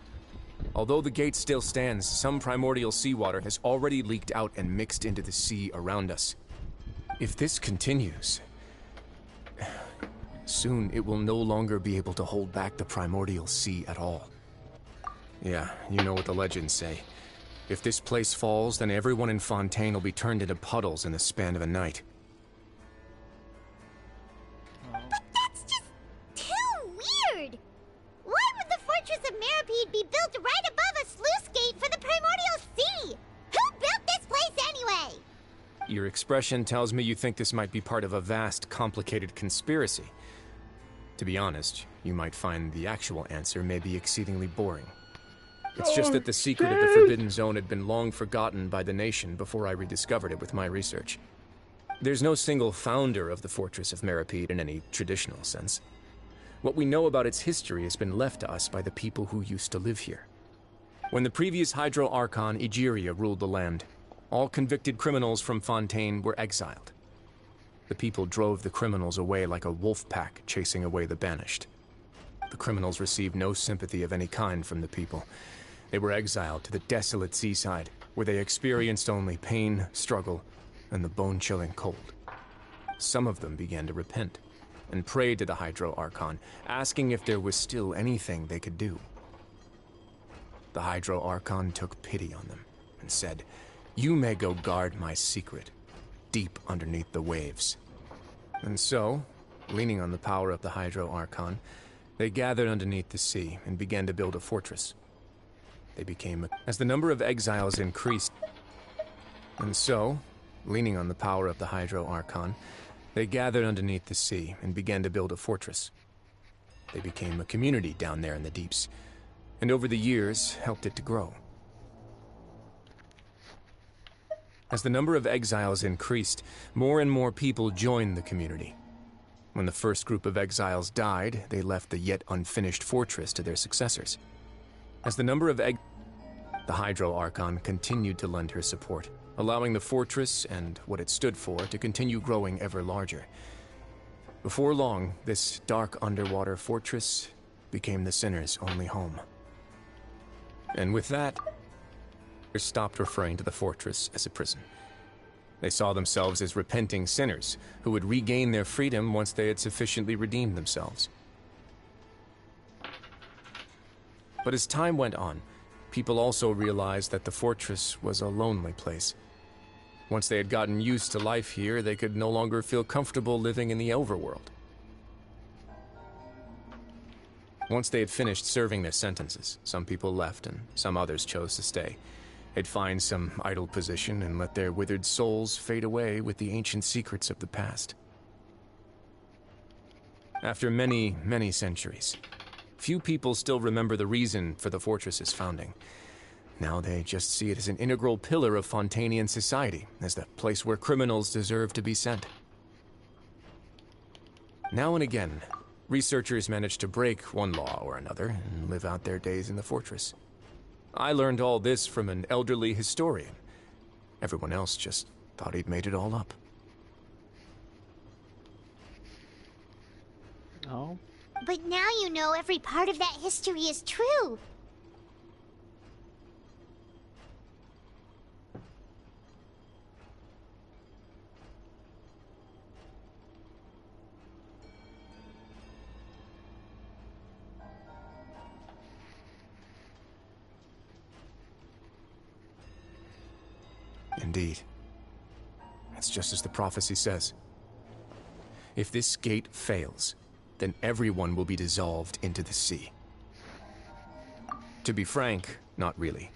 [SPEAKER 17] Although the gate still stands, some primordial seawater has already leaked out and mixed into the sea around us. If this continues, soon it will no longer be able to hold back the primordial sea at all. Yeah, you know what the legends say. If this place falls, then everyone in Fontaine will be turned into puddles in the span of a night.
[SPEAKER 10] But that's just too weird! Why would the Fortress of Meripede be built right above a sluice gate for the primordial sea? Who built this place anyway?
[SPEAKER 17] Your expression tells me you think this might be part of a vast, complicated conspiracy. To be honest, you might find the actual answer may be exceedingly boring. It's just that the secret of the Forbidden Zone had been long forgotten by the nation before I rediscovered it with my research. There's no single founder of the Fortress of Meripede in any traditional sense. What we know about its history has been left to us by the people who used to live here. When the previous Hydro Archon Egeria ruled the land, all convicted criminals from Fontaine were exiled. The people drove the criminals away like a wolf pack chasing away the banished. The criminals received no sympathy of any kind from the people. They were exiled to the desolate seaside, where they experienced only pain, struggle, and the bone-chilling cold. Some of them began to repent, and prayed to the Hydro Archon, asking if there was still anything they could do. The Hydro Archon took pity on them, and said, "You may go guard my secret, deep underneath the waves." And so, leaning on the power of the Hydro Archon, they gathered underneath the sea and began to build a fortress. They became, as the number of exiles increased. And so, leaning on the power of the Hydro Archon, they gathered underneath the sea and began to build a fortress. They became a community down there in the deeps, and over the years helped it to grow. As the number of exiles increased, more and more people joined the community. When the first group of exiles died, they left the yet unfinished fortress to their successors. As the number of the Hydro Archon continued to lend her support, allowing the fortress and what it stood for to continue growing ever larger. Before long, this dark underwater fortress became the sinner's only home. And with that, they stopped referring to the fortress as a prison. They saw themselves as repenting sinners who would regain their freedom once they had sufficiently redeemed themselves. But as time went on, people also realized that the fortress was a lonely place. Once they had gotten used to life here, they could no longer feel comfortable living in the overworld. Once they had finished serving their sentences, some people left and some others chose to stay. They'd find some idle position and let their withered souls fade away with the ancient secrets of the past. After many, many centuries, few people still remember the reason for the fortress's founding. Now they just see it as an integral pillar of Fontainian society, as the place where criminals deserve to be sent. Now and again, researchers manage to break one law or another and live out their days in the fortress. I learned all this from an elderly historian. Everyone else just thought he'd made it all up.
[SPEAKER 7] Oh.
[SPEAKER 10] But now you know every part of that history is true.
[SPEAKER 17] Indeed. It's just as the prophecy says. If this gate fails, then everyone will be dissolved into the sea. To be frank, not really.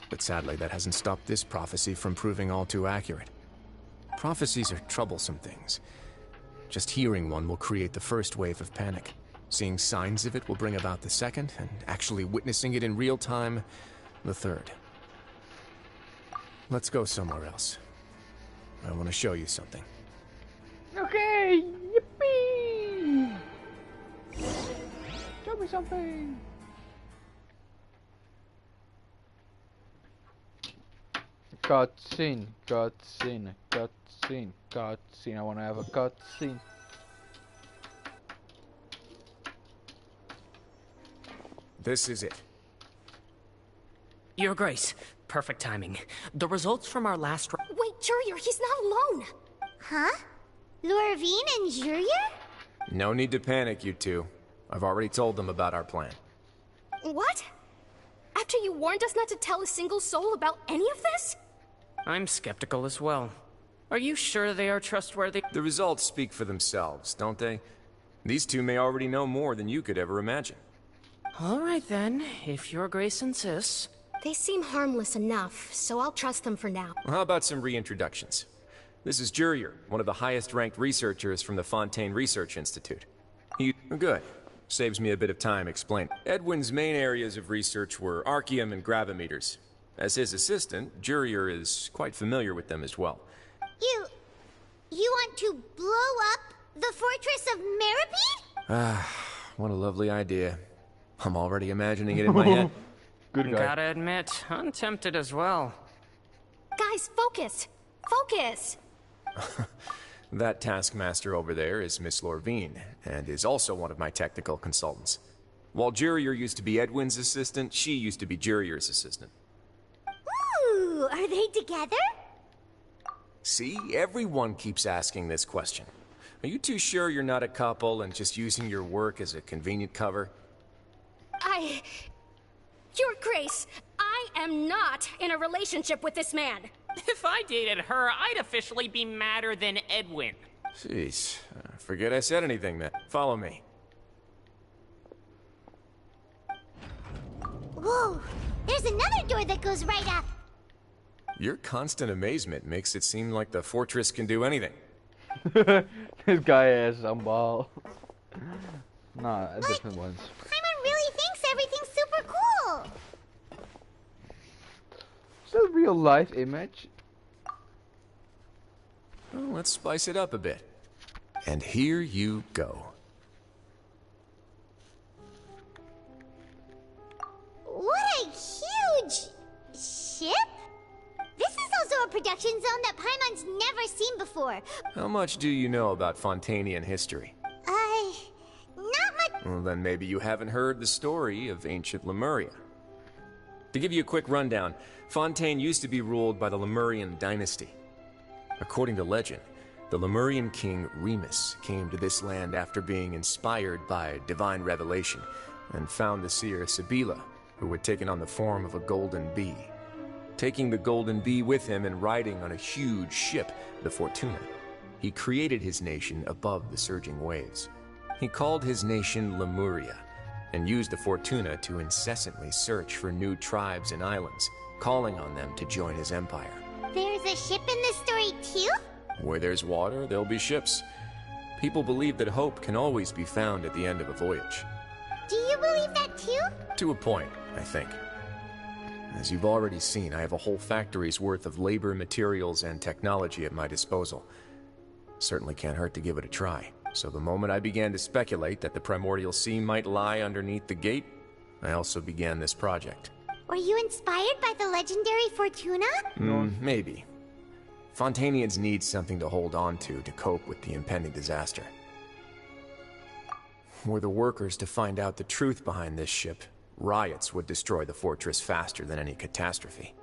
[SPEAKER 17] But sadly, that hasn't stopped this prophecy from proving all too accurate. Prophecies are troublesome things. Just hearing one will create the first wave of panic. Seeing signs of it will bring about the second, and actually witnessing it in real time, the third. Let's go somewhere else. I want to show you something.
[SPEAKER 7] Okay, yippee! Show me something. Cutscene, cutscene, cutscene, cutscene. I want to have a cutscene.
[SPEAKER 17] This is it.
[SPEAKER 3] Your Grace, perfect timing. The results from our last
[SPEAKER 14] Wait, Jurier, he's not alone!
[SPEAKER 10] Huh? Lorvine and Jurier?
[SPEAKER 17] No need to panic, you two. I've already told them about our plan.
[SPEAKER 14] What? After you warned us not to tell a single soul about any of this?
[SPEAKER 3] I'm skeptical as well. Are you sure they are trustworthy?
[SPEAKER 17] The results speak for themselves, don't they? These two may already know more than you could ever imagine.
[SPEAKER 3] All right then, if Your Grace insists.
[SPEAKER 14] They seem harmless enough, so I'll trust them for now.
[SPEAKER 17] Well, how about some reintroductions? This is Jurier, one of the highest-ranked researchers from the Fontaine Research Institute. Good. Saves me a bit of time explaining. Edwin's main areas of research were archeum and gravimeters. As his assistant, Jurier is quite familiar with them as well.
[SPEAKER 10] You want to blow up the fortress of Meripede?
[SPEAKER 17] Ah, what a lovely idea. I'm already imagining it in my head.
[SPEAKER 7] Good guy.
[SPEAKER 3] Gotta admit, I'm tempted as well.
[SPEAKER 14] Guys, focus! Focus!
[SPEAKER 17] That taskmaster over there is Miss Lorvine, and is also one of my technical consultants. While Jurier used to be Edwin's assistant, she used to be Jurier's assistant.
[SPEAKER 10] Ooh, are they together?
[SPEAKER 17] See, everyone keeps asking this question. Are you too sure you're not a couple and just using your work as a convenient cover?
[SPEAKER 14] Your Grace, I am not in a relationship with this man.
[SPEAKER 3] If I dated her, I'd officially be madder than Edwin.
[SPEAKER 17] Jeez, forget I said anything then. Follow me.
[SPEAKER 10] Whoa, there's another door that goes right up.
[SPEAKER 17] Your constant amazement makes it seem like the fortress can do anything.
[SPEAKER 7] This guy has some balls. Nah, different ones.
[SPEAKER 10] Paimon really thinks everything's super cool.
[SPEAKER 7] Is that a real life image?
[SPEAKER 17] Well, let's spice it up a bit. And here you go.
[SPEAKER 10] What a huge ship? This is production zone that Paimon's never seen before.
[SPEAKER 17] How much do you know about Fontanian history?
[SPEAKER 10] Not much.
[SPEAKER 17] Well, then maybe you haven't heard the story of ancient Lemuria. To give you a quick rundown, Fontaine used to be ruled by the Lemurian dynasty. According to legend, the Lemurian king Remus came to this land after being inspired by divine revelation and found the seer Sibila, who had taken on the form of a golden bee. Taking the golden bee with him and riding on a huge ship, the Fortuna, he created his nation above the surging waves. He called his nation Lemuria, and used the Fortuna to incessantly search for new tribes and islands, calling on them to join his empire.
[SPEAKER 10] There's a ship in this story too?
[SPEAKER 17] Where there's water, there'll be ships. People believe that hope can always be found at the end of a voyage.
[SPEAKER 10] Do you believe that too?
[SPEAKER 17] To a point, I think. As you've already seen, I have a whole factory's worth of labor, materials, and technology at my disposal. Certainly can't hurt to give it a try. So the moment I began to speculate that the primordial sea might lie underneath the gate, I also began this project.
[SPEAKER 10] Were you inspired by the legendary Fortuna?
[SPEAKER 17] Maybe. Fontanians need something to hold on to cope with the impending disaster. Were the workers to find out the truth behind this ship, riots would destroy the fortress faster than any catastrophe.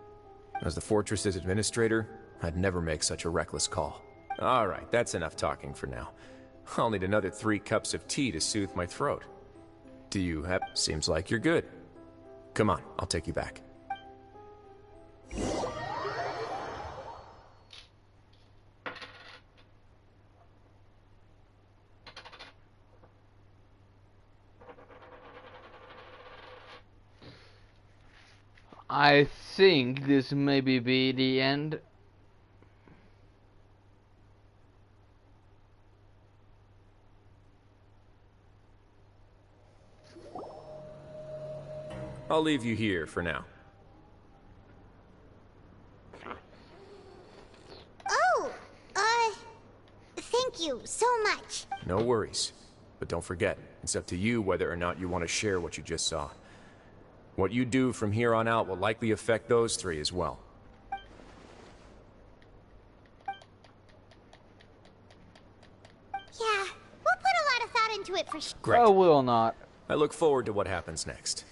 [SPEAKER 17] As the fortress's administrator, I'd never make such a reckless call. Alright, that's enough talking for now. I'll need another 3 cups of tea to soothe my throat. Do you have... Seems like you're good. Come on, I'll take you back.
[SPEAKER 7] I think this maybe be the end.
[SPEAKER 17] I'll leave you here for now.
[SPEAKER 10] Oh, thank you so much.
[SPEAKER 17] No worries. But don't forget, it's up to you whether or not you want to share what you just saw. What you do from here on out will likely affect those 3 as well.
[SPEAKER 10] Yeah, we'll put a lot of thought into it for sure.
[SPEAKER 17] Great.
[SPEAKER 7] I will not.
[SPEAKER 17] I look forward to what happens next.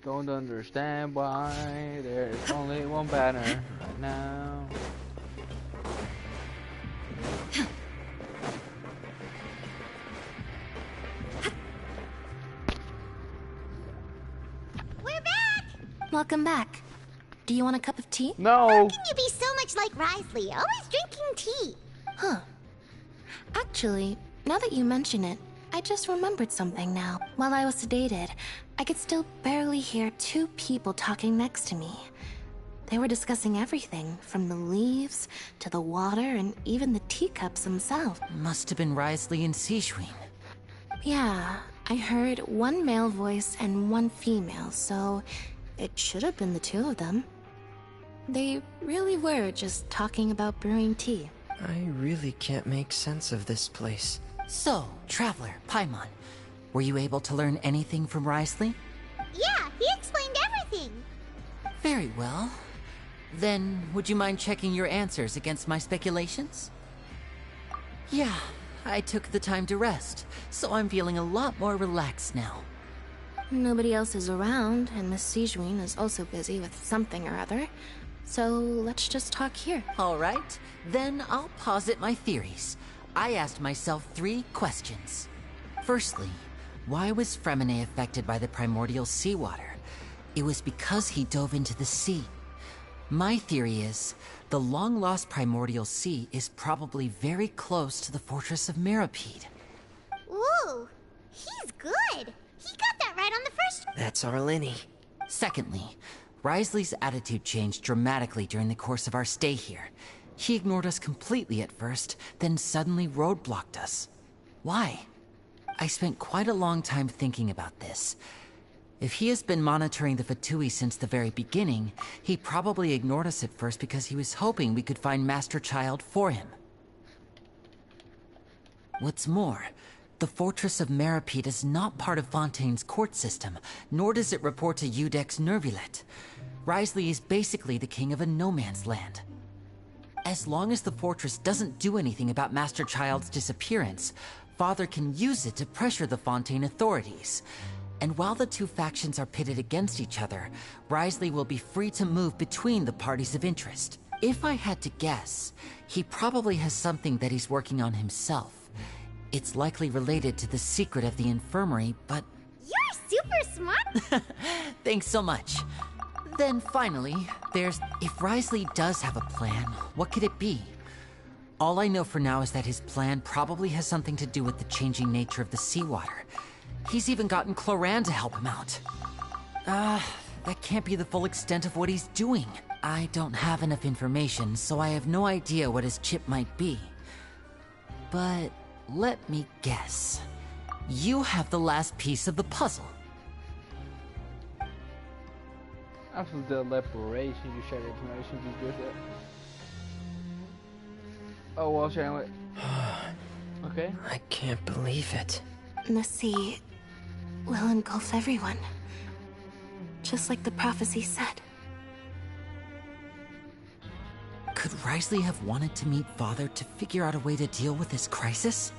[SPEAKER 7] Don't understand why there's only one banner right now.
[SPEAKER 10] We're back!
[SPEAKER 14] Welcome back. Do you want a cup of tea?
[SPEAKER 7] No!
[SPEAKER 10] How can you be so much like Risley, always drinking tea?
[SPEAKER 14] Huh. Actually, now that you mention it, I just remembered something now. While I was sedated, I could still barely hear 2 people talking next to me. They were discussing everything, from the leaves, to the water, and even the teacups themselves.
[SPEAKER 6] Must have been Risley and Sijwin.
[SPEAKER 14] Yeah, I heard 1 male voice and 1 female, so it should have been the 2 of them. They really were just talking about brewing tea.
[SPEAKER 8] I really can't make sense of this place.
[SPEAKER 6] So, Traveler, Paimon, were you able to learn anything from Risley?
[SPEAKER 10] Yeah, he explained everything.
[SPEAKER 6] Very well. Then, would you mind checking your answers against my speculations? Yeah, I took the time to rest, so I'm feeling a lot more relaxed now.
[SPEAKER 14] Nobody else is around, and Miss Sijwin is also busy with something or other. So let's just talk here.
[SPEAKER 6] All right, then I'll posit my theories. I asked myself 3 questions. Firstly, why was Fremine affected by the primordial seawater? It was because he dove into the sea. My theory is, the long-lost primordial sea is probably very close to the fortress of Mirapede.
[SPEAKER 10] Ooh, he's good. He got that right on the first...
[SPEAKER 8] That's our Lenny.
[SPEAKER 6] Secondly, Risley's attitude changed dramatically during the course of our stay here. He ignored us completely at first, then suddenly roadblocked us. Why? I spent quite a long time thinking about this. If he has been monitoring the Fatui since the very beginning, he probably ignored us at first because he was hoping we could find Master Child for him. What's more, the Fortress of Meripede is not part of Fontaine's court system, nor does it report to Iudex Nervulet. Wriothesley is basically the king of a no-man's land. As long as the fortress doesn't do anything about Master Child's disappearance, Father can use it to pressure the Fontaine authorities. And while the two factions are pitted against each other, Wriothesley will be free to move between the parties of interest. If I had to guess, he probably has something that he's working on himself. It's likely related to the secret of the infirmary, but...
[SPEAKER 10] You're super smart!
[SPEAKER 6] Thanks so much. Then finally, there's... If Wriothesley does have a plan, what could it be? All I know for now is that his plan probably has something to do with the changing nature of the seawater. He's even gotten Cloran to help him out. That can't be the full extent of what he's doing. I don't have enough information, so I have no idea what his chip might be. But let me guess. You have the last piece of the puzzle.
[SPEAKER 7] After the elaboration, you share information you just Oh, well, sharing it. Okay.
[SPEAKER 8] I can't believe it.
[SPEAKER 14] The sea will engulf everyone. Just like the prophecy said.
[SPEAKER 6] Could Wriothesley have wanted to meet Father to figure out a way to deal with this crisis?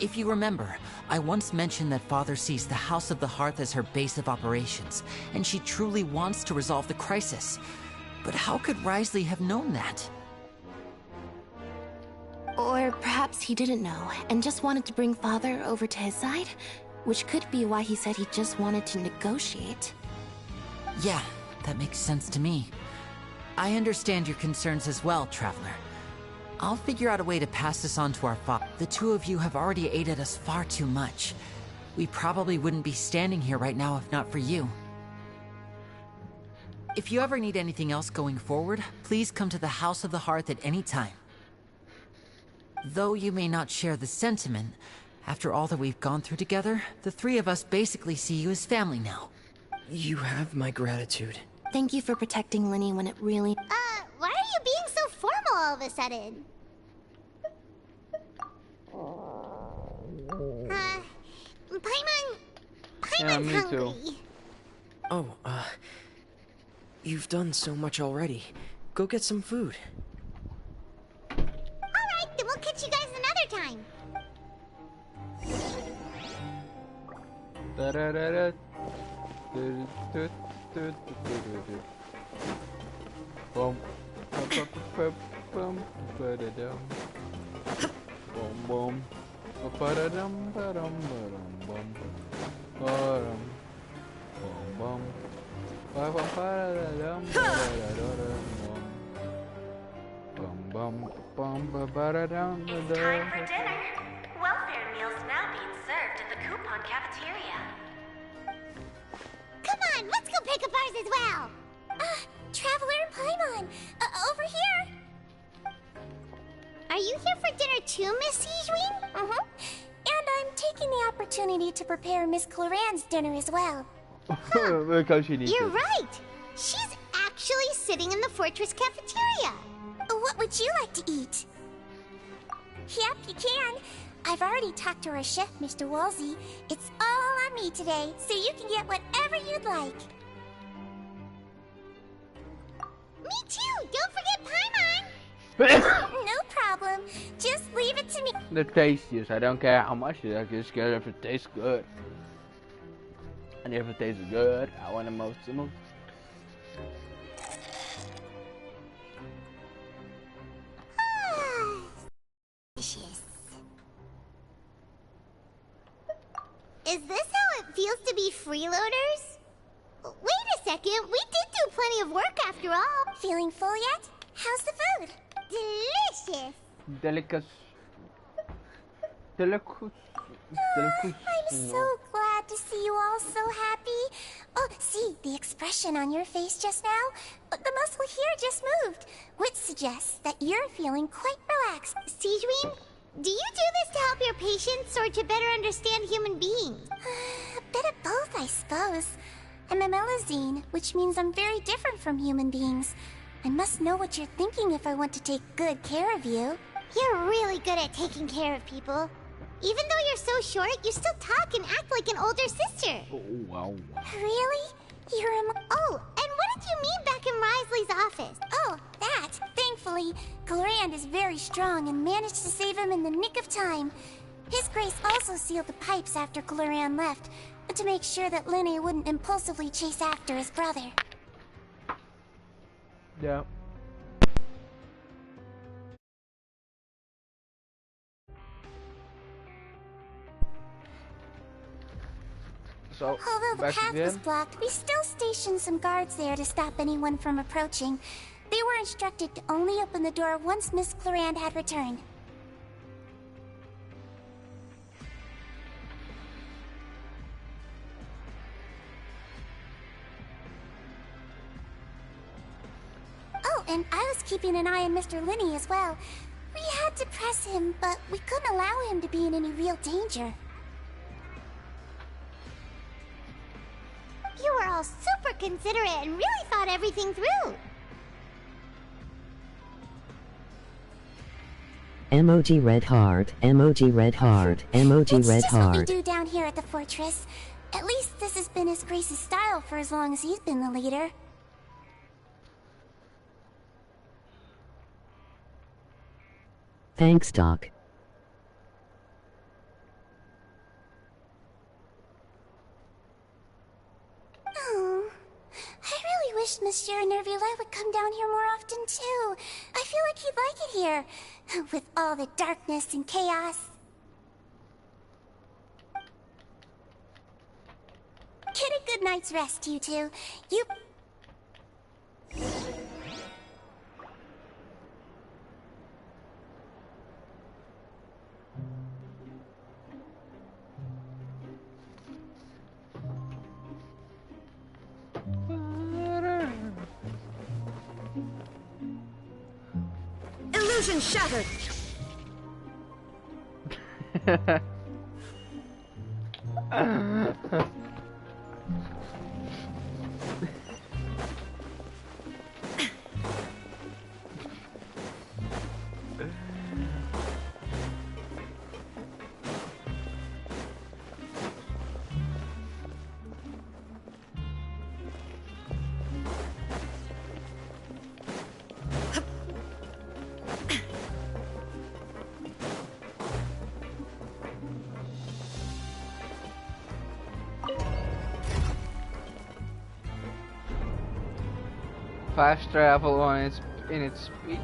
[SPEAKER 6] If you remember, I once mentioned that Father sees the House of the Hearth as her base of operations, and she truly wants to resolve the crisis. But how could Wriothesley have known that?
[SPEAKER 14] Or perhaps he didn't know, and just wanted to bring Father over to his side? Which could be why he said he just wanted to negotiate.
[SPEAKER 6] Yeah, that makes sense to me. I understand your concerns as well, Traveler. I'll figure out a way to pass this on to our father. The two of you have already aided us far too much. We probably wouldn't be standing here right now if not for you. If you ever need anything else going forward, please come to the House of the Hearth at any time. Though you may not share the sentiment, after all that we've gone through together, the three of us basically see you as family now.
[SPEAKER 8] You have my gratitude.
[SPEAKER 14] Thank you for protecting Linny when it really...
[SPEAKER 10] Why are you being so formal all of a sudden? Paimon's hungry.
[SPEAKER 8] Oh, you've done so much already. Go get some food.
[SPEAKER 10] Alright, then we'll catch you guys another time.
[SPEAKER 7] Boom. Boom. Boom. Boom. Ba-da-dum, ba-dum, ba-dum, bum. Ba-dum. Boom, bum. Ba-bum, ba-da-dum, ba-da-da-da-dum, bum. Bum, bum, bum, ba-ba-da-dum, ba-da.
[SPEAKER 9] Time for dinner. Welfare meals now being served in the coupon cafeteria.
[SPEAKER 10] Come on, let's go pick up ours as well.
[SPEAKER 1] Traveler and Paimon, over here.
[SPEAKER 10] Are you here for dinner too, Miss Sijwin?
[SPEAKER 1] Mm-hmm. And I'm taking the opportunity to prepare Miss Cloran's dinner as well.
[SPEAKER 7] Because she needs
[SPEAKER 10] You're
[SPEAKER 7] it.
[SPEAKER 10] right. She's actually sitting in the fortress cafeteria.
[SPEAKER 1] What would you like to eat? Yep, you can. I've already talked to our chef, Mr. Wolsey. It's all on me today, so you can get whatever you'd like.
[SPEAKER 10] Me too! Don't forget Paimon!
[SPEAKER 1] No problem. Just leave it to me.
[SPEAKER 7] The tastiest. I don't care how much it is. I just care if it tastes good. And if it tastes good, I want the most.
[SPEAKER 10] Is this how it feels to be freeloaders? Wait a second, we did do plenty of work after all.
[SPEAKER 1] Feeling full yet? How's the food?
[SPEAKER 10] Delicious.
[SPEAKER 7] Delicate.
[SPEAKER 1] I'm so glad to see you all so happy. Oh, see, the expression on your face just now? The muscle here just moved, which suggests that you're feeling quite relaxed.
[SPEAKER 10] Sijwin, do you do this to help your patients or to better understand human beings?
[SPEAKER 1] bit of both, I suppose. I'm a Melazine, which means I'm very different from human beings. I must know what you're thinking if I want to take good care of you.
[SPEAKER 10] You're really good at taking care of people. Even though you're so short, you still talk and act like an older sister.
[SPEAKER 7] Oh, wow.
[SPEAKER 1] Really? You're
[SPEAKER 10] Oh, and what did you mean back in Risley's office?
[SPEAKER 1] Oh, that. Thankfully, Glorand is very strong and managed to save him in the nick of time. His Grace also sealed the pipes after Glorand left, to make sure that Linne wouldn't impulsively chase after his brother.
[SPEAKER 7] Yeah. So,
[SPEAKER 1] although the
[SPEAKER 7] back
[SPEAKER 1] path
[SPEAKER 7] again.
[SPEAKER 1] was blocked, we still stationed some guards there to stop anyone from approaching. They were instructed to only open the door once Miss Glorand had returned. Oh, and I was keeping an eye on Mr. Linne as well. We had to press him, but we couldn't allow him to be in any real danger.
[SPEAKER 10] You were all super considerate and really thought everything through.
[SPEAKER 16] Emoji red heart, emoji red heart, emoji
[SPEAKER 1] It's
[SPEAKER 16] red
[SPEAKER 1] just what we
[SPEAKER 16] heart.
[SPEAKER 1] do down here at the fortress. At least this has been His Grace's style for as long as he's been the leader.
[SPEAKER 16] Thanks, Doc.
[SPEAKER 1] Oh, I really wish Monsieur Nervula would come down here more often too. I feel like he'd like it here, with all the darkness and chaos. Get a good night's rest, you two. You...
[SPEAKER 15] Illusion shattered!
[SPEAKER 7] Fast travel on in its peak.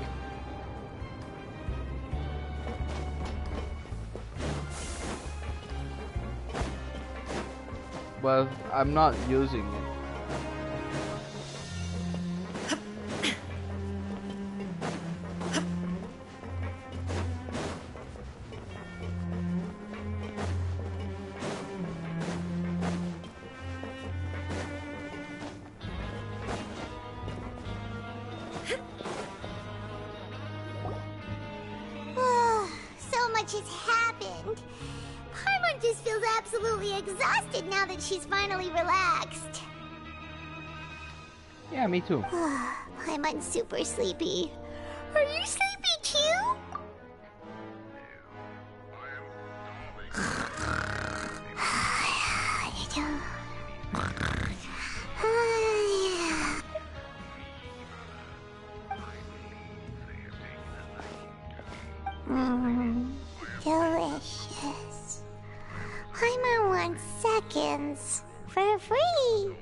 [SPEAKER 7] Well, I'm not using it.
[SPEAKER 10] So much has happened. Paimon just feels absolutely exhausted now that she's finally relaxed.
[SPEAKER 7] Yeah, me too.
[SPEAKER 10] Paimon's super sleepy. Are you sleepy too? Delicious. Paimon wants seconds for free.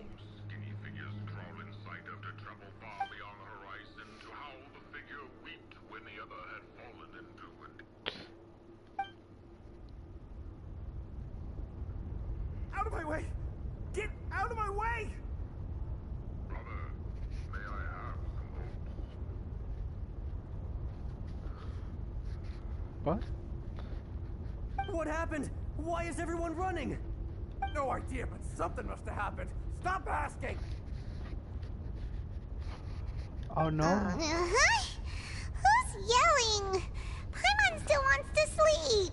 [SPEAKER 18] Out of my way! Get out of my way!
[SPEAKER 7] What?
[SPEAKER 18] What happened? Why is everyone running? No idea, but something must have happened. Stop asking!
[SPEAKER 7] Oh no.
[SPEAKER 10] Who's yelling? Paimon still wants to sleep.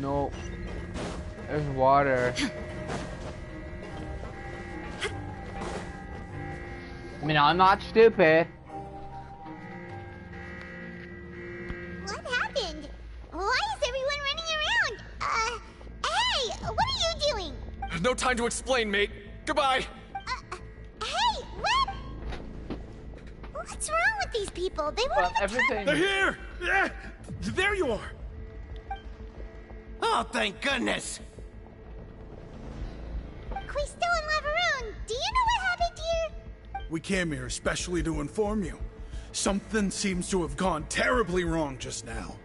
[SPEAKER 7] No. There's water. I mean, I'm not stupid.
[SPEAKER 10] What happened? Why is everyone running around? Hey, what are you doing?
[SPEAKER 17] No time to explain, mate. Goodbye.
[SPEAKER 10] Hey, what? What's wrong with these people? They won't even
[SPEAKER 7] everything.
[SPEAKER 18] They're here! Yeah! There you are!
[SPEAKER 22] Oh, thank goodness!
[SPEAKER 10] Quisto and Laveroon, do you know what happened here?
[SPEAKER 18] We came here especially to inform you. Something seems to have gone terribly wrong just now.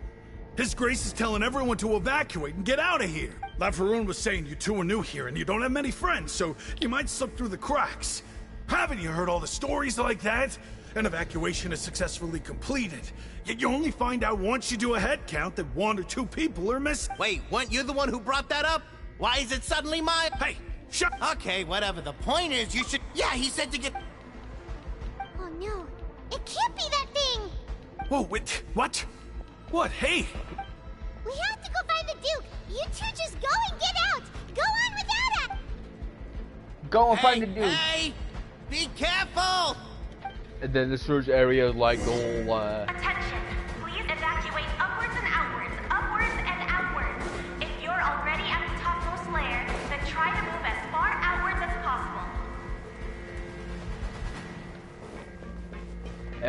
[SPEAKER 18] His Grace is telling everyone to evacuate and get out of here. Laveroon was saying you two are new here and you don't have many friends, so you might slip through the cracks. Haven't you heard all the stories like that? An evacuation is successfully completed, yet you only find out once you do a head count that 1 or 2 people are missing.
[SPEAKER 22] Wait, weren't you the one who brought that up? Why is it suddenly mine?
[SPEAKER 18] Hey, shut.
[SPEAKER 22] Okay, whatever. The point is, you should. Yeah, he said to get.
[SPEAKER 10] Oh no, it can't be that thing!
[SPEAKER 18] Whoa, wait, what? What? Hey!
[SPEAKER 10] We have to go find the Duke! You two just go and get out! Go on without us!
[SPEAKER 7] Go and find the Duke.
[SPEAKER 22] Hey! Be careful!
[SPEAKER 7] And then the search area is like all,
[SPEAKER 9] Attention! Please evacuate upwards and outwards, upwards and outwards. If you're already at the topmost layer, then try to move as far outwards as possible.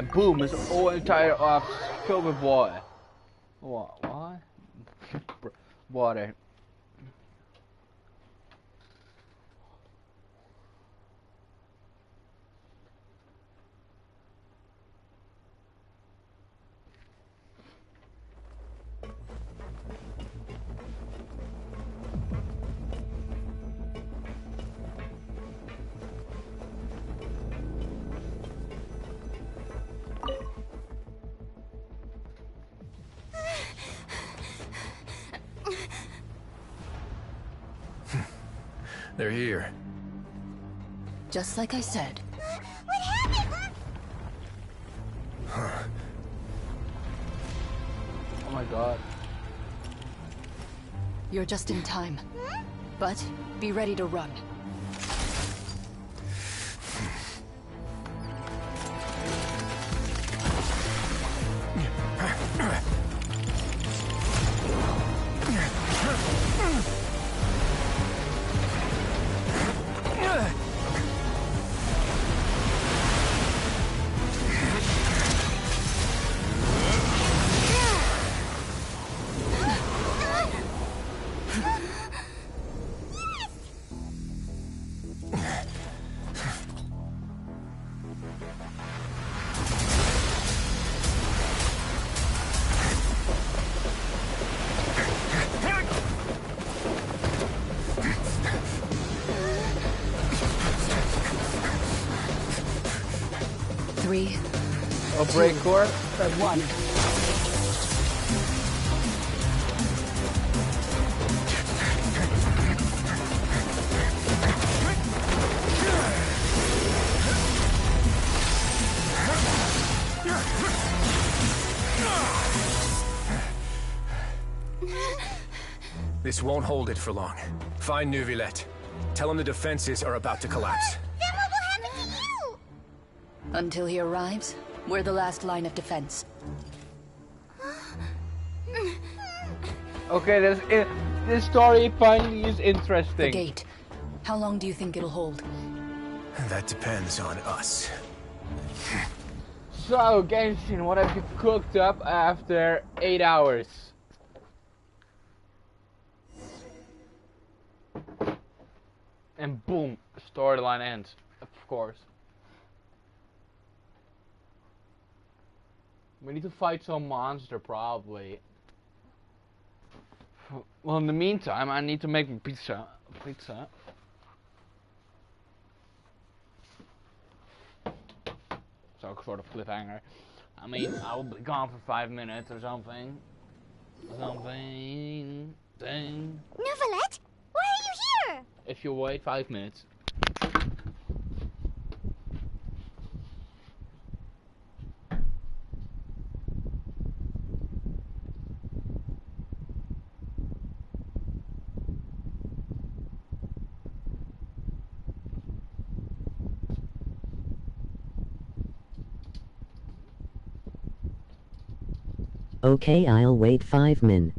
[SPEAKER 7] and boom, it's all entire off filled with water. What? Water.
[SPEAKER 17] They're here.
[SPEAKER 11] Just like I said.
[SPEAKER 10] What happened?
[SPEAKER 7] Oh my god.
[SPEAKER 11] You're just in time. But be ready to run.
[SPEAKER 7] A break core? Press 1.
[SPEAKER 17] This won't hold it for long. Find Neuvillette. Tell him the defenses are about to collapse.
[SPEAKER 10] Then what will happen to you?
[SPEAKER 11] Until he arrives, we're the last line of defense.
[SPEAKER 7] Okay, this story finally is interesting.
[SPEAKER 11] The gate. How long do you think it'll hold?
[SPEAKER 17] That depends on us.
[SPEAKER 7] So, Genshin, what have you cooked up after 8 hours? And boom, storyline ends, of course. We need to fight some monster, probably. Well, in the meantime, I need to make pizza. So, sort of cliffhanger. I mean, I will be gone for 5 minutes or something. Neuvillette?
[SPEAKER 10] Why are you here?
[SPEAKER 7] If you wait 5 minutes.
[SPEAKER 16] Okay, I'll wait 5 min.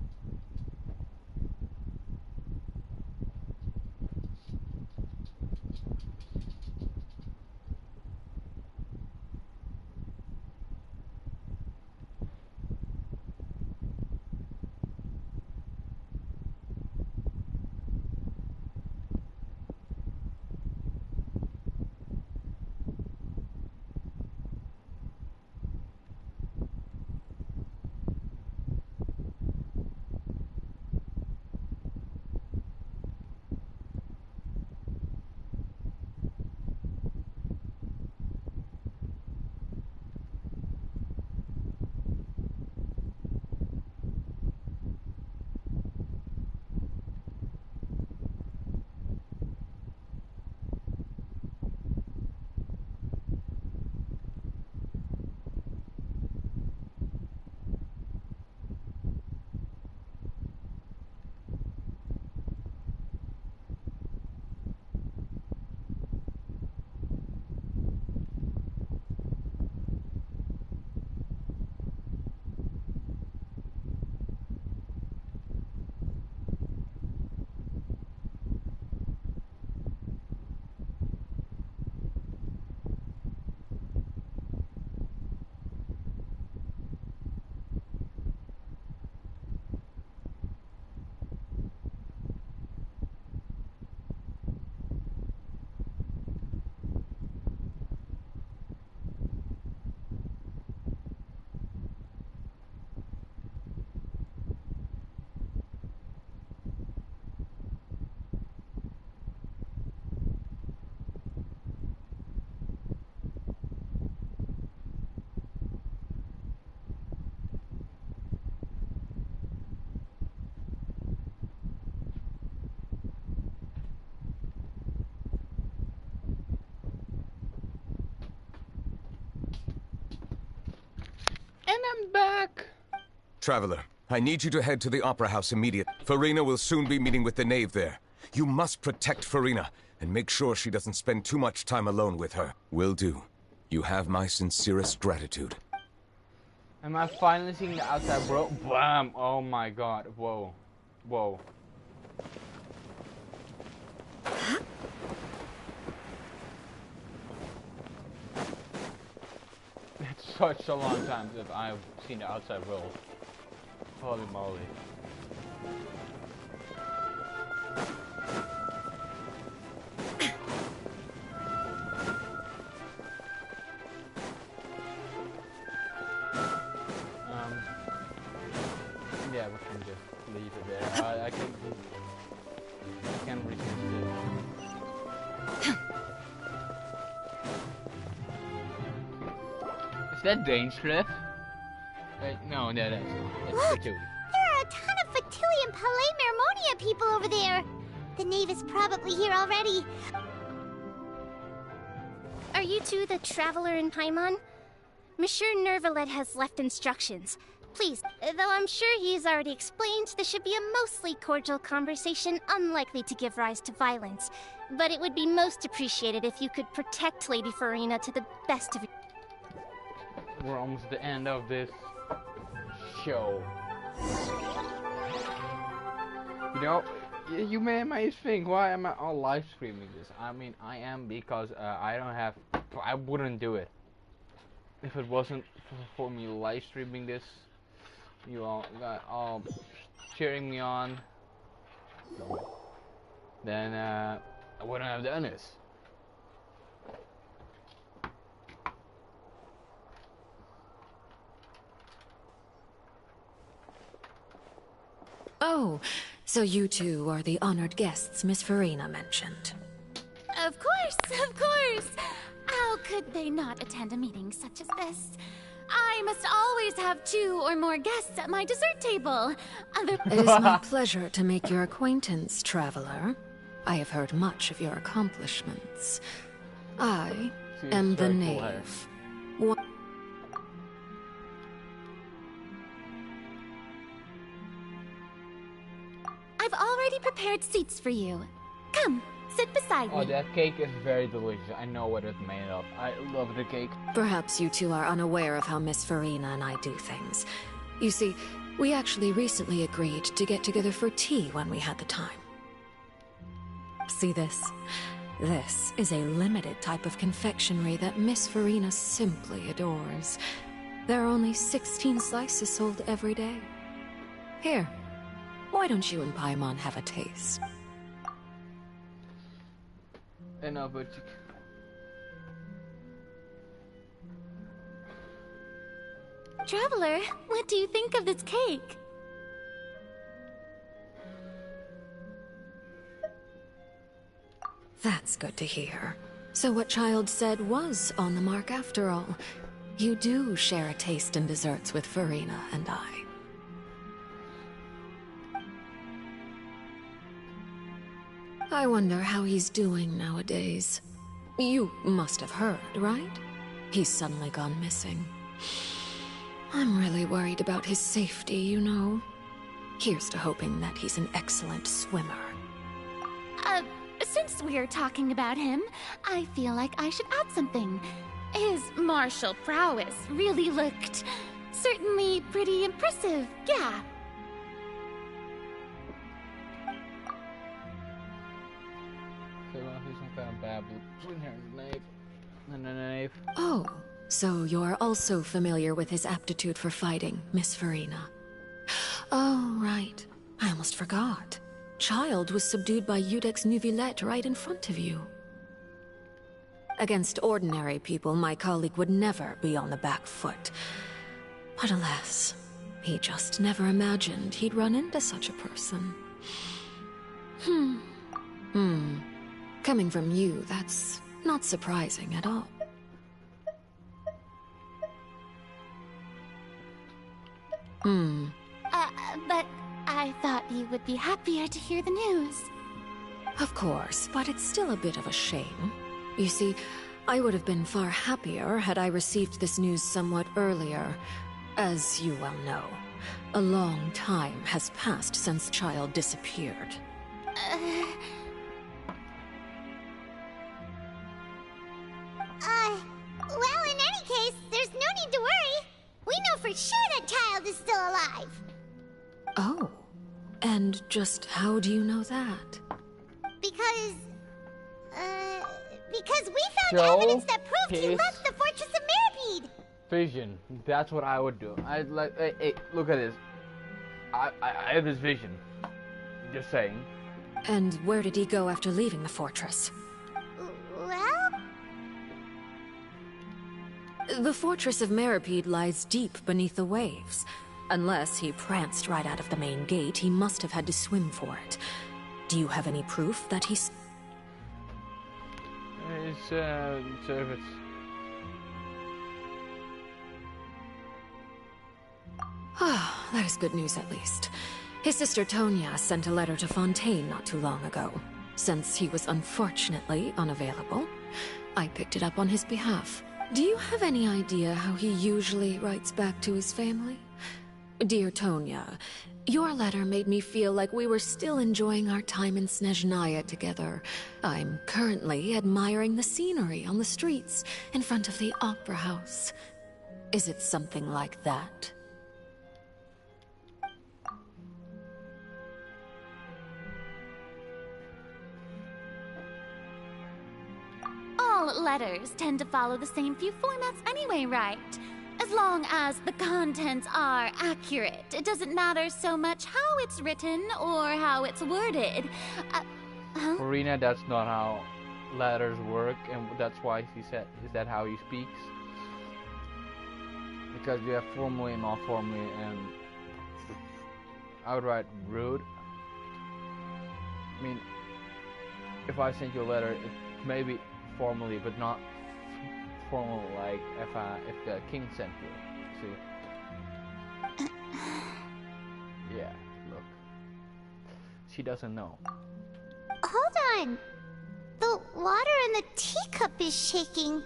[SPEAKER 7] And I'm back!
[SPEAKER 19] Traveler, I need you to head to the Opera House immediately. Farina will soon be meeting with the knave there. You must protect Farina, and make sure she doesn't spend too much time alone with her. Will do. You have my sincerest gratitude.
[SPEAKER 7] Am I finally seeing the outside world? Bam! Oh my god. Whoa. Whoa. It's such a long time that I've seen the outside world. Holy moly. Yeah, we can just leave it there. I can resist it. Is that dangerous? Wait, no, that's not. That's
[SPEAKER 10] Look,
[SPEAKER 7] Fatui.
[SPEAKER 10] there are a ton of Fatui and Palais Mermonia people over there. The knave is probably here already.
[SPEAKER 1] Are you two the traveler in Paimon? Monsieur Nervalet has left instructions. Please, though I'm sure he's already explained, this should be a mostly cordial conversation, unlikely to give rise to violence. But it would be most appreciated if you could protect Lady Farina to the best of your...
[SPEAKER 7] We're almost at the end of this show. You know, you might think, why am I all live streaming this? I mean, I am because I wouldn't do it. If it wasn't for me live streaming this, you all got all cheering me on, then I wouldn't have done this.
[SPEAKER 21] Oh, so you two are the honored guests Miss Farina mentioned.
[SPEAKER 1] Of course! How could they not attend a meeting such as this? I must always have 2 or more guests at my dessert table.
[SPEAKER 21] It is my pleasure to make your acquaintance, traveler. I have heard much of your accomplishments. I am the knave.
[SPEAKER 1] I've already prepared seats for you. Come, sit beside me.
[SPEAKER 7] Oh, that cake is very delicious. I know what it's made of. I love the cake.
[SPEAKER 21] Perhaps you two are unaware of how Miss Farina and I do things. You see, we actually recently agreed to get together for tea when we had the time. See this? This is a limited type of confectionery that Miss Farina simply adores. There are only 16 slices sold every day. Here, why don't you and Paimon have a taste?
[SPEAKER 7] But
[SPEAKER 5] Traveler, what do you think of this cake?
[SPEAKER 21] That's good to hear. So what Child said was on the mark after all. You do share a taste in desserts with Farina and I. I wonder how he's doing nowadays. You must have heard, right? He's suddenly gone missing. I'm really worried about his safety, you know. Here's to hoping that he's an excellent swimmer.
[SPEAKER 1] Since we're talking about him, I feel like I should add something. His martial prowess really looked certainly pretty impressive, yeah.
[SPEAKER 21] Oh, so you're also familiar with his aptitude for fighting, Miss Farina. Oh, right. I almost forgot. Child was subdued by Udex Nuvillette right in front of you. Against ordinary people, my colleague would never be on the back foot. But alas, he just never imagined he'd run into such a person. Coming from you, that's not surprising at all.
[SPEAKER 1] But I thought you would be happier to hear the news.
[SPEAKER 21] Of course, but it's still a bit of a shame. You see, I would have been far happier had I received this news somewhat earlier. As you well know, a long time has passed since Child disappeared.
[SPEAKER 10] Well, in any case, there's no need to worry. We know for sure that Child is still alive.
[SPEAKER 21] Oh, and just how do you know that?
[SPEAKER 10] Because we found evidence that proved he left the Fortress of Mirapede.
[SPEAKER 7] Vision. That's what I would do. I'd like, hey, look at this. I have this vision. Just saying.
[SPEAKER 21] And where did he go after leaving the fortress?
[SPEAKER 10] Well?
[SPEAKER 21] The Fortress of Mirapede lies deep beneath the waves. Unless he pranced right out of the main gate, he must have had to swim for it. Do you have any proof that he's...
[SPEAKER 7] service.
[SPEAKER 21] Ah, that is good news at least. His sister Tonya sent a letter to Fontaine not too long ago. Since he was unfortunately unavailable, I picked it up on his behalf. Do you have any idea how he usually writes back to his family? Dear Tonya, your letter made me feel like we were still enjoying our time in Snezhnaya together. I'm currently admiring the scenery on the streets in front of the Opera House. Is it something like that?
[SPEAKER 1] All letters tend to follow the same few formats anyway, right? As long as the contents are accurate, it doesn't matter so much how it's written or how it's worded.
[SPEAKER 7] Farina, that's not how letters work, and that's why he said, is that how he speaks? Because you have formally and not formally, and I would write rude. I mean, if I send you a letter, it may be formally, but not formal, like if the king sent you. See? Yeah, look. She doesn't know.
[SPEAKER 10] Hold on. The water in the teacup is shaking.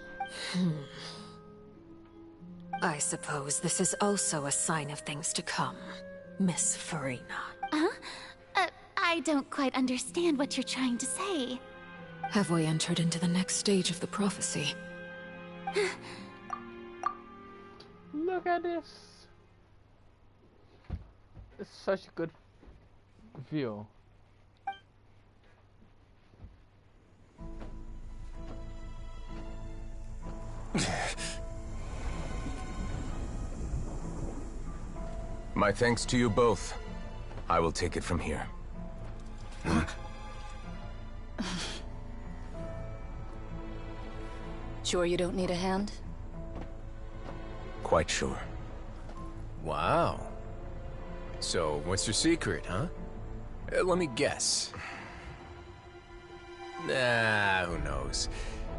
[SPEAKER 21] I suppose this is also a sign of things to come, Miss Farina.
[SPEAKER 1] I don't quite understand what you're trying to say.
[SPEAKER 21] Have we entered into the next stage of the prophecy?
[SPEAKER 7] Look at this. It's such a good view.
[SPEAKER 19] My thanks to you both. I will take it from here.
[SPEAKER 11] Sure you don't need a hand?
[SPEAKER 19] Quite sure.
[SPEAKER 17] Wow. So, what's your secret, huh? Let me guess. Nah, who knows?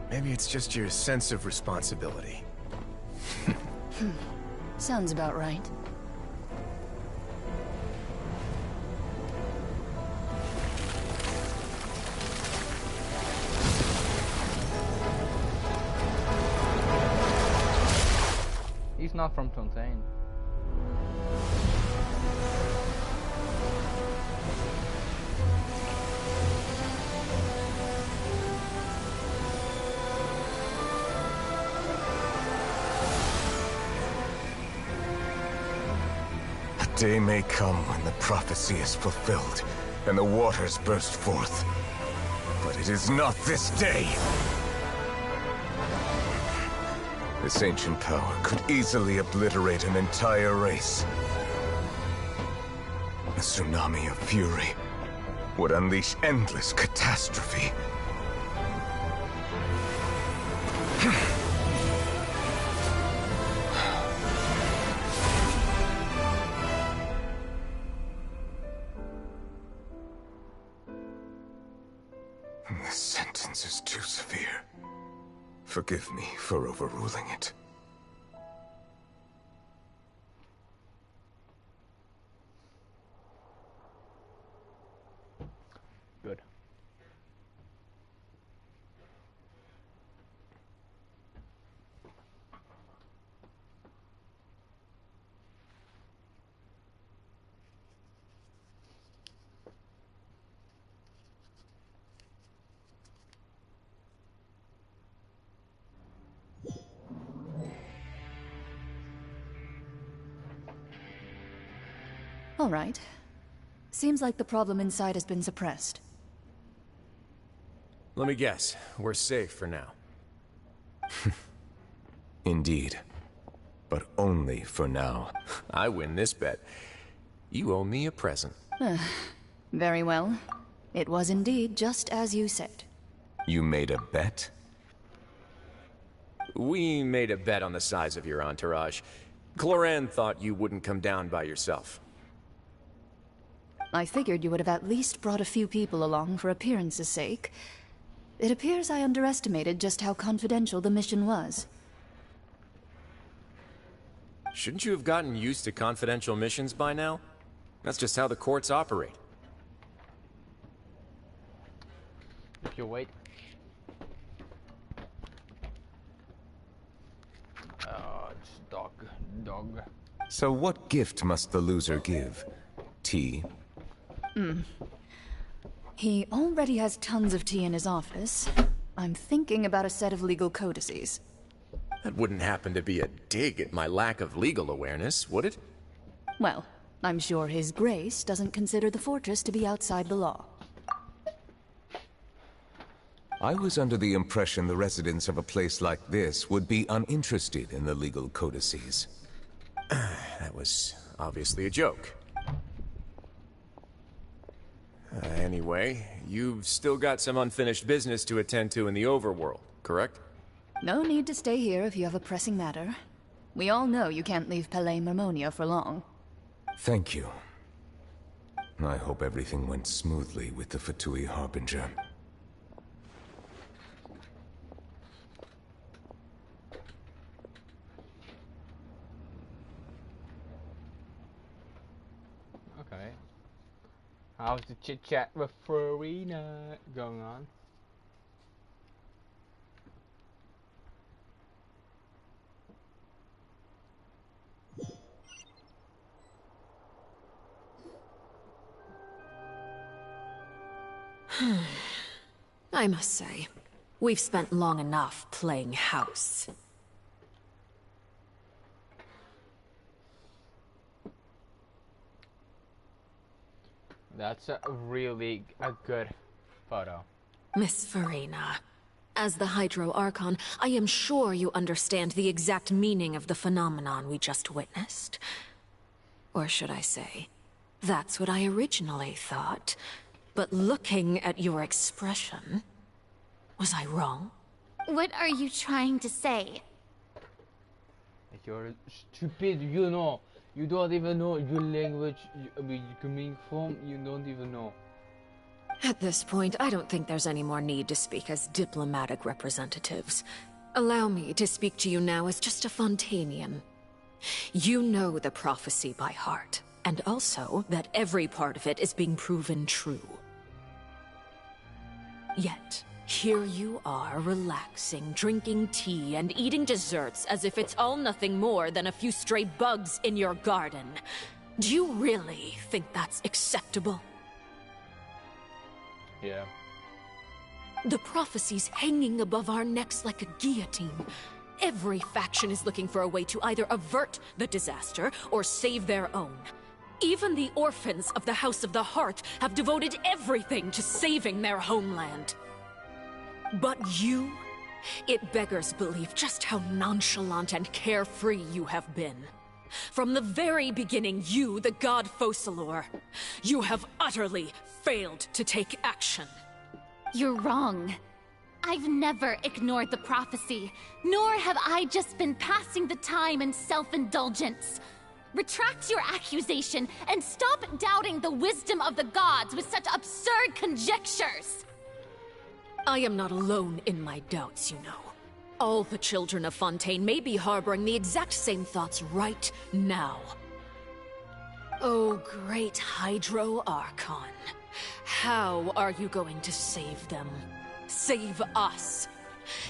[SPEAKER 17] Maybe it's just your sense of responsibility.
[SPEAKER 11] Sounds about right.
[SPEAKER 7] He's not from Fontain.
[SPEAKER 19] A day may come when the prophecy is fulfilled, and the waters burst forth. But it is not this day! This ancient power could easily obliterate an entire race. A tsunami of fury would unleash endless catastrophe. This sentence is too severe. Forgive me for overruling it.
[SPEAKER 7] Good.
[SPEAKER 11] All right. Seems like the problem inside has been suppressed.
[SPEAKER 17] Let me guess. We're safe for now.
[SPEAKER 19] Indeed. But only for now.
[SPEAKER 17] I win this bet. You owe me a present.
[SPEAKER 11] Very well. It was indeed just as you said.
[SPEAKER 19] You made a bet?
[SPEAKER 17] We made a bet on the size of your entourage. Cloran thought you wouldn't come down by yourself.
[SPEAKER 11] I figured you would have at least brought a few people along for appearance's sake. It appears I underestimated just how confidential the mission was.
[SPEAKER 17] Shouldn't you have gotten used to confidential missions by now? That's just how the courts operate.
[SPEAKER 7] If you wait. It's dog.
[SPEAKER 19] So what gift must the loser give? Tea?
[SPEAKER 11] He already has tons of tea in his office. I'm thinking about a set of legal codices.
[SPEAKER 17] That wouldn't happen to be a dig at my lack of legal awareness, would it?
[SPEAKER 11] Well, I'm sure His Grace doesn't consider the fortress to be outside the law.
[SPEAKER 19] I was under the impression the residents of a place like this would be uninterested in the legal codices.
[SPEAKER 17] That was obviously a joke. Anyway, you've still got some unfinished business to attend to in the overworld, correct?
[SPEAKER 11] No need to stay here if you have a pressing matter. We all know you can't leave Palais Mermonia for long.
[SPEAKER 19] Thank you. I hope everything went smoothly with the Fatui Harbinger.
[SPEAKER 7] Okay. How's the chit-chat with Farina going on?
[SPEAKER 21] I must say, we've spent long enough playing house.
[SPEAKER 7] That's a really good photo.
[SPEAKER 21] Miss Farina, as the Hydro Archon, I am sure you understand the exact meaning of the phenomenon we just witnessed. Or should I say, that's what I originally thought. But looking at your expression, was I wrong?
[SPEAKER 1] What are you trying to say?
[SPEAKER 7] You're stupid, you know. You don't even know your language you're coming from. You don't even know.
[SPEAKER 21] At this point, I don't think there's any more need to speak as diplomatic representatives. Allow me to speak to you now as just a Fontainian. You know the prophecy by heart, and also that every part of it is being proven true. Yet, here you are, relaxing, drinking tea, and eating desserts as if it's all nothing more than a few stray bugs in your garden. Do you really think that's acceptable?
[SPEAKER 7] Yeah.
[SPEAKER 21] The prophecy's hanging above our necks like a guillotine. Every faction is looking for a way to either avert the disaster or save their own. Even the orphans of the House of the Hearth have devoted everything to saving their homeland. But you, it beggars belief just how nonchalant and carefree you have been. From the very beginning, you, the god Focalor, you have utterly failed to take action.
[SPEAKER 1] You're wrong. I've never ignored the prophecy, nor have I just been passing the time in self-indulgence. Retract your accusation and stop doubting the wisdom of the gods with such absurd conjectures.
[SPEAKER 21] I am not alone in my doubts, you know. All the children of Fontaine may be harboring the exact same thoughts right now. Oh, great Hydro Archon. How are you going to save them? Save us?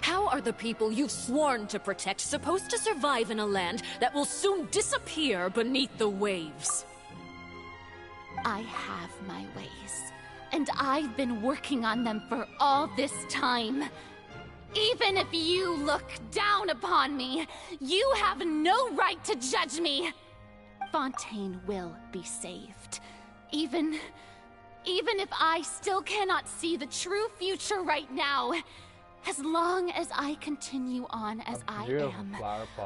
[SPEAKER 21] How are the people you've sworn to protect supposed to survive in a land that will soon disappear beneath the waves?
[SPEAKER 1] I have my ways. And I've been working on them for all this time. Even if you look down upon me, you have no right to judge me. Fontaine will be saved. Even if I still cannot see the true future right now, as long as I continue on as I am,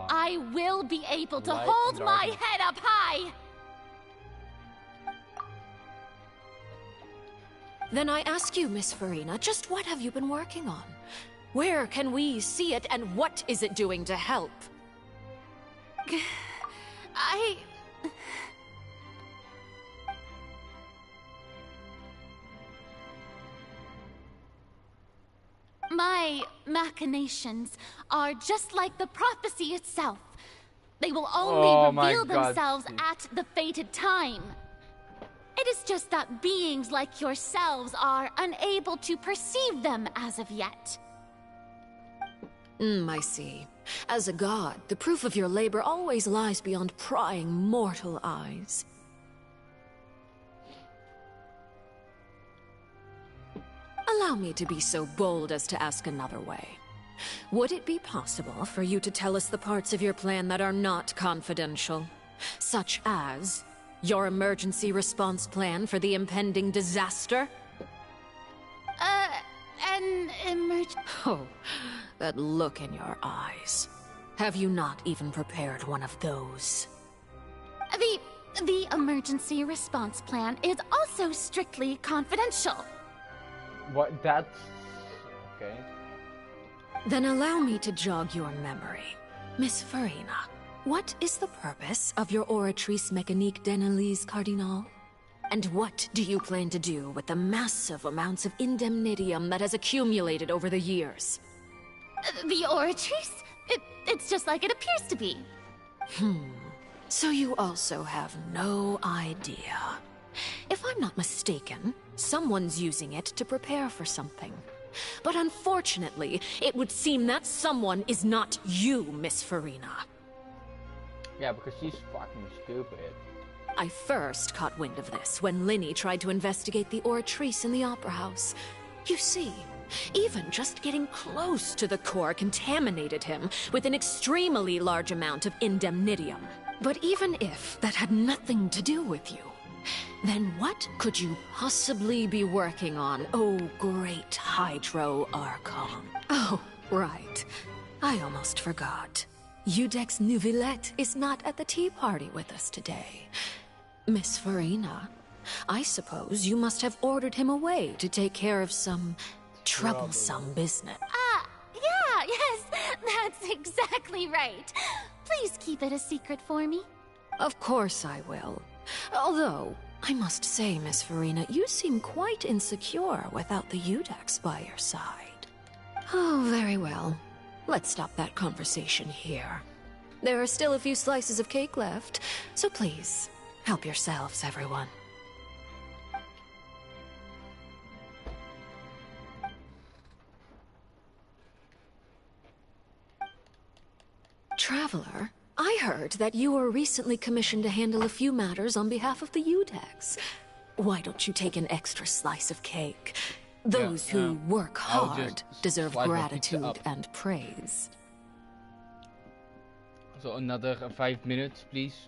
[SPEAKER 1] I will be able to hold my head up high.
[SPEAKER 21] Then I ask you, Miss Farina, just what have you been working on? Where can we see it, and what is it doing to help?
[SPEAKER 1] My machinations are just like the prophecy itself. They will only reveal themselves at the fated time. It is just that beings like yourselves are unable to perceive them as of yet.
[SPEAKER 21] I see. As a god, the proof of your labor always lies beyond prying mortal eyes. Allow me to be so bold as to ask another way. Would it be possible for you to tell us the parts of your plan that are not confidential? Such as your emergency response plan for the impending disaster? Oh, that look in your eyes. Have you not even prepared one of those?
[SPEAKER 1] The emergency response plan is also strictly confidential.
[SPEAKER 7] What? That's... okay.
[SPEAKER 21] Then allow me to jog your memory. Miss Farina, what is the purpose of your Oratrice Mécanique d'Analyse Cardinal? And what do you plan to do with the massive amounts of indemnitium that has accumulated over the years?
[SPEAKER 1] The Oratrice? It's just like it appears to be.
[SPEAKER 21] So you also have no idea. If I'm not mistaken, someone's using it to prepare for something. But unfortunately, it would seem that someone is not you, Miss Farina.
[SPEAKER 7] Yeah, because she's fucking stupid.
[SPEAKER 21] I first caught wind of this when Linny tried to investigate the Oratrice in the Opera House. You see, even just getting close to the core contaminated him with an extremely large amount of indemnitium. But even if that had nothing to do with you, Then what could you possibly be working on, oh great Hydro Archon? Oh, right. I almost forgot. Udex Nuvilette is not at the tea party with us today. Miss Farina, I suppose you must have ordered him away to take care of some troublesome business.
[SPEAKER 1] Yeah, yes, that's exactly right. Please keep it a secret for me.
[SPEAKER 21] Of course I will. Although, I must say, Miss Farina, you seem quite insecure without the Udex by your side. Oh, very well. Let's stop that conversation here. There are still a few slices of cake left, so please, help yourselves, everyone. Traveler, I heard that you were recently commissioned to handle a few matters on behalf of the Udex. Why don't you take an extra slice of cake? Those who work hard deserve gratitude and praise.
[SPEAKER 7] So another 5 minutes, please.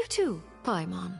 [SPEAKER 21] You too, Paimon.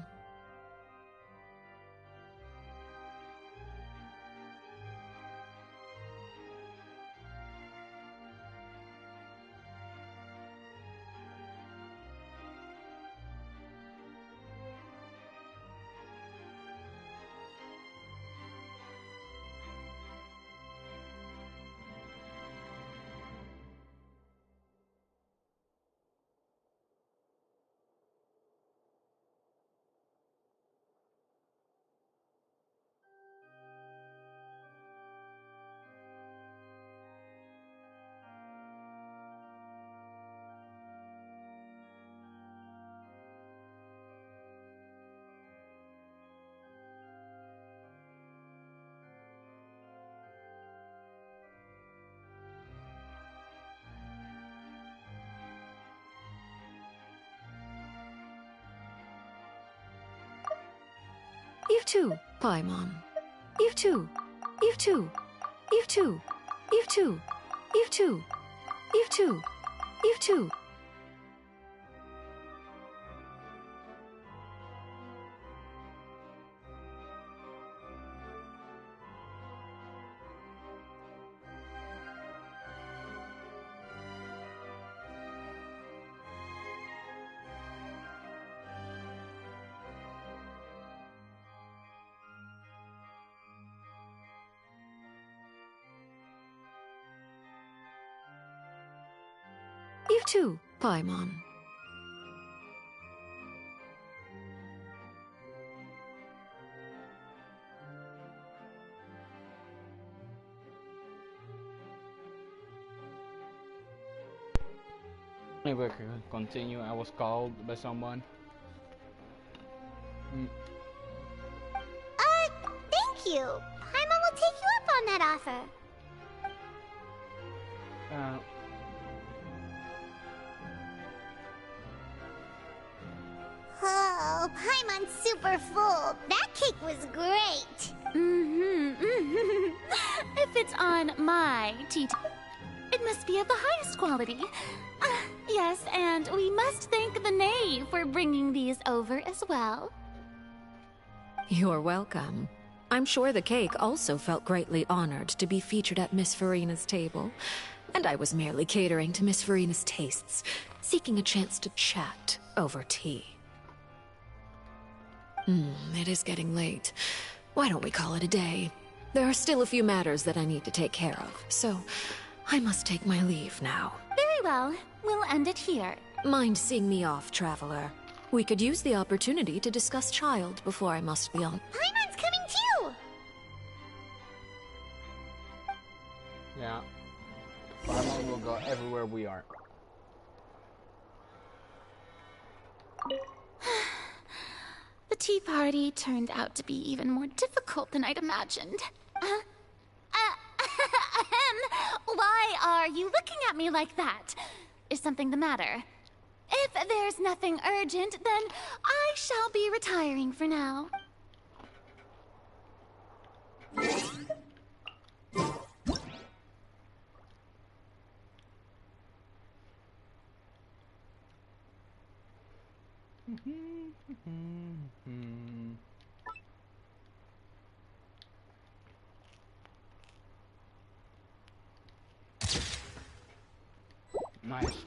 [SPEAKER 21] You too, Paimon. You too. You too. You too. You too. You too. You too. You too. You too, Paimon.
[SPEAKER 7] Maybe I can continue. I was called by someone.
[SPEAKER 10] Thank you. Paimon will take you up on that offer. Oh, Paimon's super full. That cake was great.
[SPEAKER 1] If it's on my tea, it must be of the highest quality. Yes, and we must thank the knave for bringing these over as well.
[SPEAKER 21] You're welcome. I'm sure the cake also felt greatly honored to be featured at Miss Farina's table. And I was merely catering to Miss Farina's tastes, seeking a chance to chat over tea. It is getting late. Why don't we call it a day? There are still a few matters that I need to take care of, so I must take my leave now.
[SPEAKER 1] Very well. We'll end it here.
[SPEAKER 21] Mind seeing me off, traveler? We could use the opportunity to discuss Child before I must be on.
[SPEAKER 10] Paimon's coming too!
[SPEAKER 7] Yeah. Paimon will go everywhere we are.
[SPEAKER 1] The tea party turned out to be even more difficult than I'd imagined. Why are you looking at me like that? Is something the matter? If there's nothing urgent, then I shall be retiring for now.
[SPEAKER 7] Nice.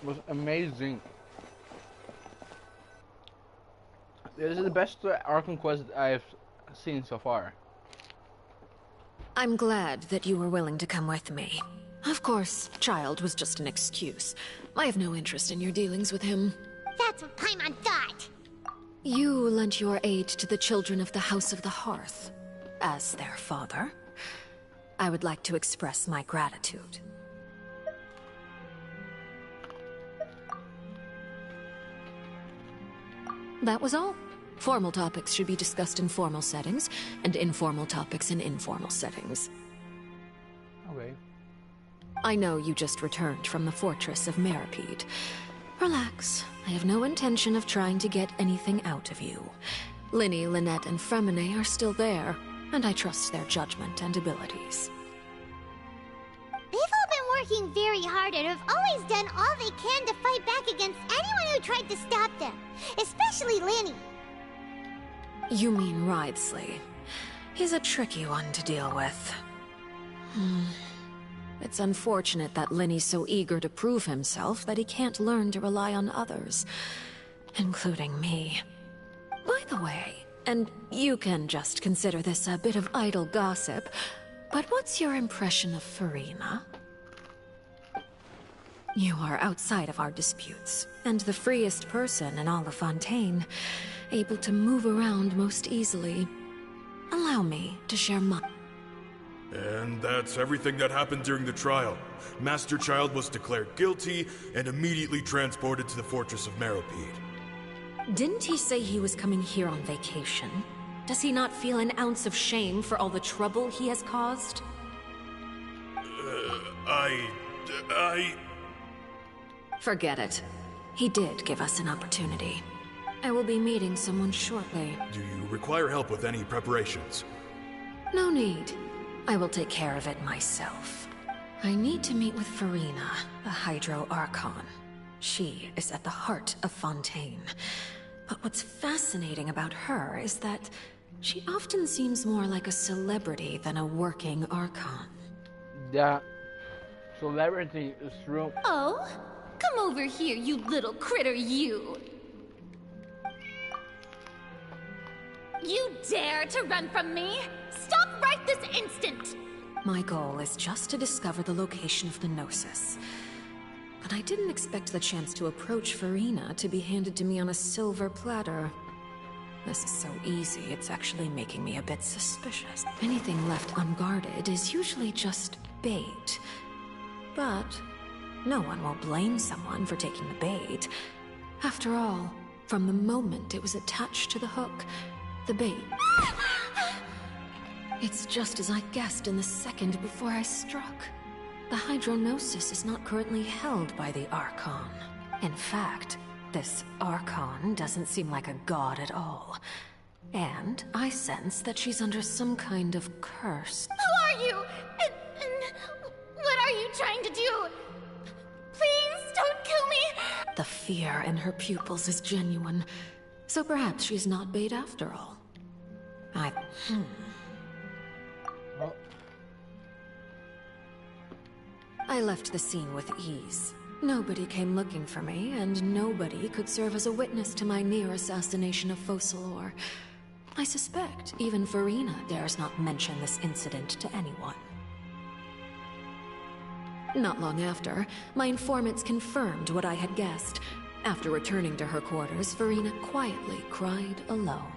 [SPEAKER 7] Was amazing. This is the best Archon quest I've seen so far.
[SPEAKER 21] I'm glad that you were willing to come with me. Of course, Child was just an excuse. I have no interest in your dealings with him.
[SPEAKER 10] That's what Paimon thought.
[SPEAKER 21] You lent your aid to the children of the House of the Hearth, as their father. I would like to express my gratitude. That was all. Formal topics should be discussed in formal settings, and informal topics in informal settings.
[SPEAKER 7] Okay.
[SPEAKER 21] I know you just returned from the fortress of Meripede. Relax. I have no intention of trying to get anything out of you. Linny, Lynette, and Fremine are still there, and I trust their judgment and abilities.
[SPEAKER 10] They've all been working very hard and have always done all they can to fight back against anyone who tried to stop them, especially Linny.
[SPEAKER 21] You mean Ridesley. He's a tricky one to deal with. It's unfortunate that Linny's so eager to prove himself that he can't learn to rely on others, including me. By the way, and you can just consider this a bit of idle gossip, but what's your impression of Farina? You are outside of our disputes, and the freest person in all of Fontaine, able to move around most easily. Allow me to share my...
[SPEAKER 2] And that's everything that happened during the trial. Master Child was declared guilty and immediately transported to the Fortress of Meripede.
[SPEAKER 21] Didn't he say he was coming here on vacation? Does he not feel an ounce of shame for all the trouble he has caused? Forget it. He did give us an opportunity. I will be meeting someone shortly.
[SPEAKER 2] Do you require help with any preparations?
[SPEAKER 21] No need. I will take care of it myself. I need to meet with Farina, the Hydro Archon. She is at the heart of Fontaine. But what's fascinating about her is that she often seems more like a celebrity than a working Archon.
[SPEAKER 7] Yeah. Celebrity is true.
[SPEAKER 13] Oh? Come over here, you little critter, you! You dare to run from me? Stop right this instant!
[SPEAKER 21] My goal is just to discover the location of the Gnosis. But I didn't expect the chance to approach Farina to be handed to me on a silver platter. This is so easy, it's actually making me a bit suspicious. Anything left unguarded is usually just bait. But no one will blame someone for taking the bait. After all, from the moment it was attached to the hook, the bait... It's just as I guessed in the second before I struck. The Hydronosis is not currently held by the Archon. In fact, this Archon doesn't seem like a god at all. And I sense that she's under some kind of curse.
[SPEAKER 13] Who are you? And what are you trying to do? Please, don't kill me!
[SPEAKER 21] The fear in her pupils is genuine. So perhaps she's not bait after all. I left the scene with ease. Nobody came looking for me, and nobody could serve as a witness to my near assassination of Focalor. I suspect even Farina dares not mention this incident to anyone. Not long after, my informants confirmed what I had guessed. After returning to her quarters, Farina quietly cried alone.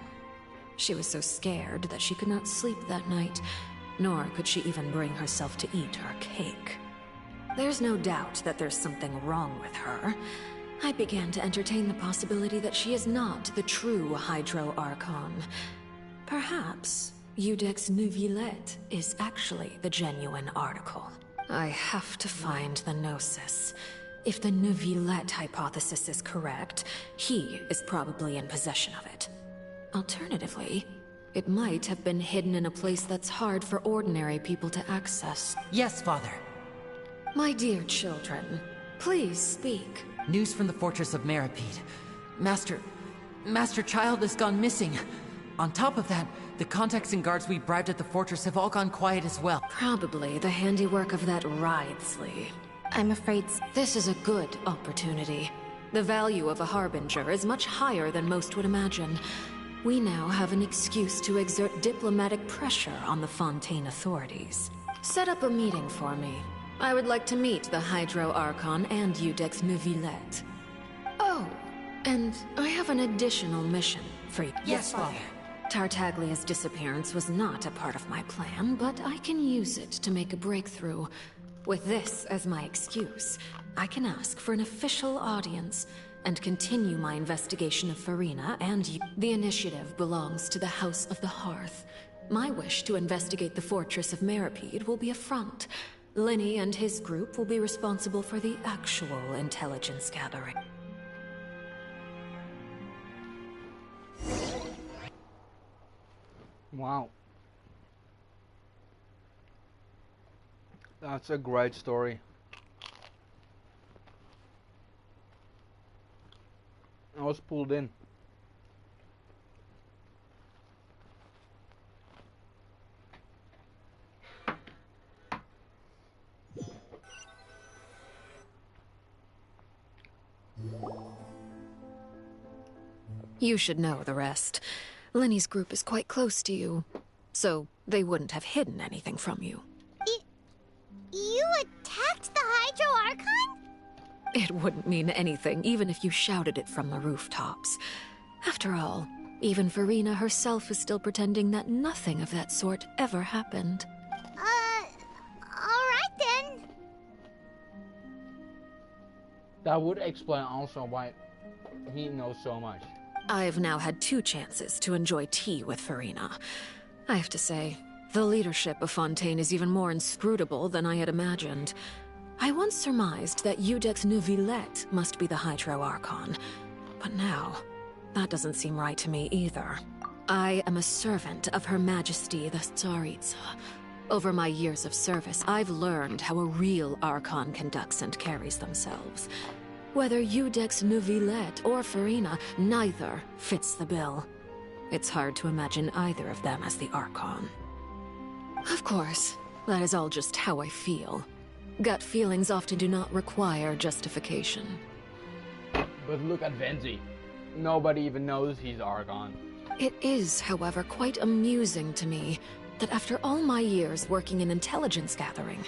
[SPEAKER 21] She was so scared that she could not sleep that night, nor could she even bring herself to eat her cake. There's no doubt that there's something wrong with her. I began to entertain the possibility that she is not the true Hydro Archon. Perhaps Eudex Neuvillette is actually the genuine article. I have to find the Gnosis. If the Neuvillette hypothesis is correct, he is probably in possession of it. Alternatively, it might have been hidden in a place that's hard for ordinary people to access.
[SPEAKER 6] Yes, Father.
[SPEAKER 21] My dear children, please speak.
[SPEAKER 6] News from the Fortress of Meripede. Master Child has gone missing. On top of that, the contacts and guards we bribed at the fortress have all gone quiet as well.
[SPEAKER 21] Probably the handiwork of that Ridesley.
[SPEAKER 1] I'm afraid
[SPEAKER 21] this is a good opportunity. The value of a Harbinger is much higher than most would imagine. We now have an excuse to exert diplomatic pressure on the Fontaine authorities. Set up a meeting for me. I would like to meet the Hydro Archon and Eudex Neuvillette. Oh, and I have an additional mission for you.
[SPEAKER 6] Yes, Father.
[SPEAKER 21] Tartaglia's disappearance was not a part of my plan, but I can use it to make a breakthrough. With this as my excuse, I can ask for an official audience and continue my investigation of Farina and you. The initiative belongs to the House of the Hearth. My wish to investigate the fortress of Meripede will be a front. Linny and his group will be responsible for the actual intelligence gathering.
[SPEAKER 7] Wow. That's a great story. I was pulled in.
[SPEAKER 21] You should know the rest. Linny's group is quite close to you, so they wouldn't have hidden anything from you.
[SPEAKER 10] You attacked the Hydro Archon?
[SPEAKER 21] It wouldn't mean anything, even if you shouted it from the rooftops. After all, even Farina herself is still pretending that nothing of that sort ever happened.
[SPEAKER 10] Alright then.
[SPEAKER 7] That would explain also why he knows so much.
[SPEAKER 21] I've now had 2 chances to enjoy tea with Farina. I have to say, the leadership of Fontaine is even more inscrutable than I had imagined. I once surmised that Iudex Neuvillette must be the Hydro Archon, but now, that doesn't seem right to me either. I am a servant of Her Majesty the Tsaritsa. Over my years of service, I've learned how a real Archon conducts and carries themselves. Whether Iudex Neuvillette or Farina, neither fits the bill. It's hard to imagine either of them as the Archon. Of course, that is all just how I feel. Gut feelings often do not require justification.
[SPEAKER 7] But look at Venzi. Nobody even knows he's Archon.
[SPEAKER 21] It is, however, quite amusing to me that after all my years working in intelligence gathering,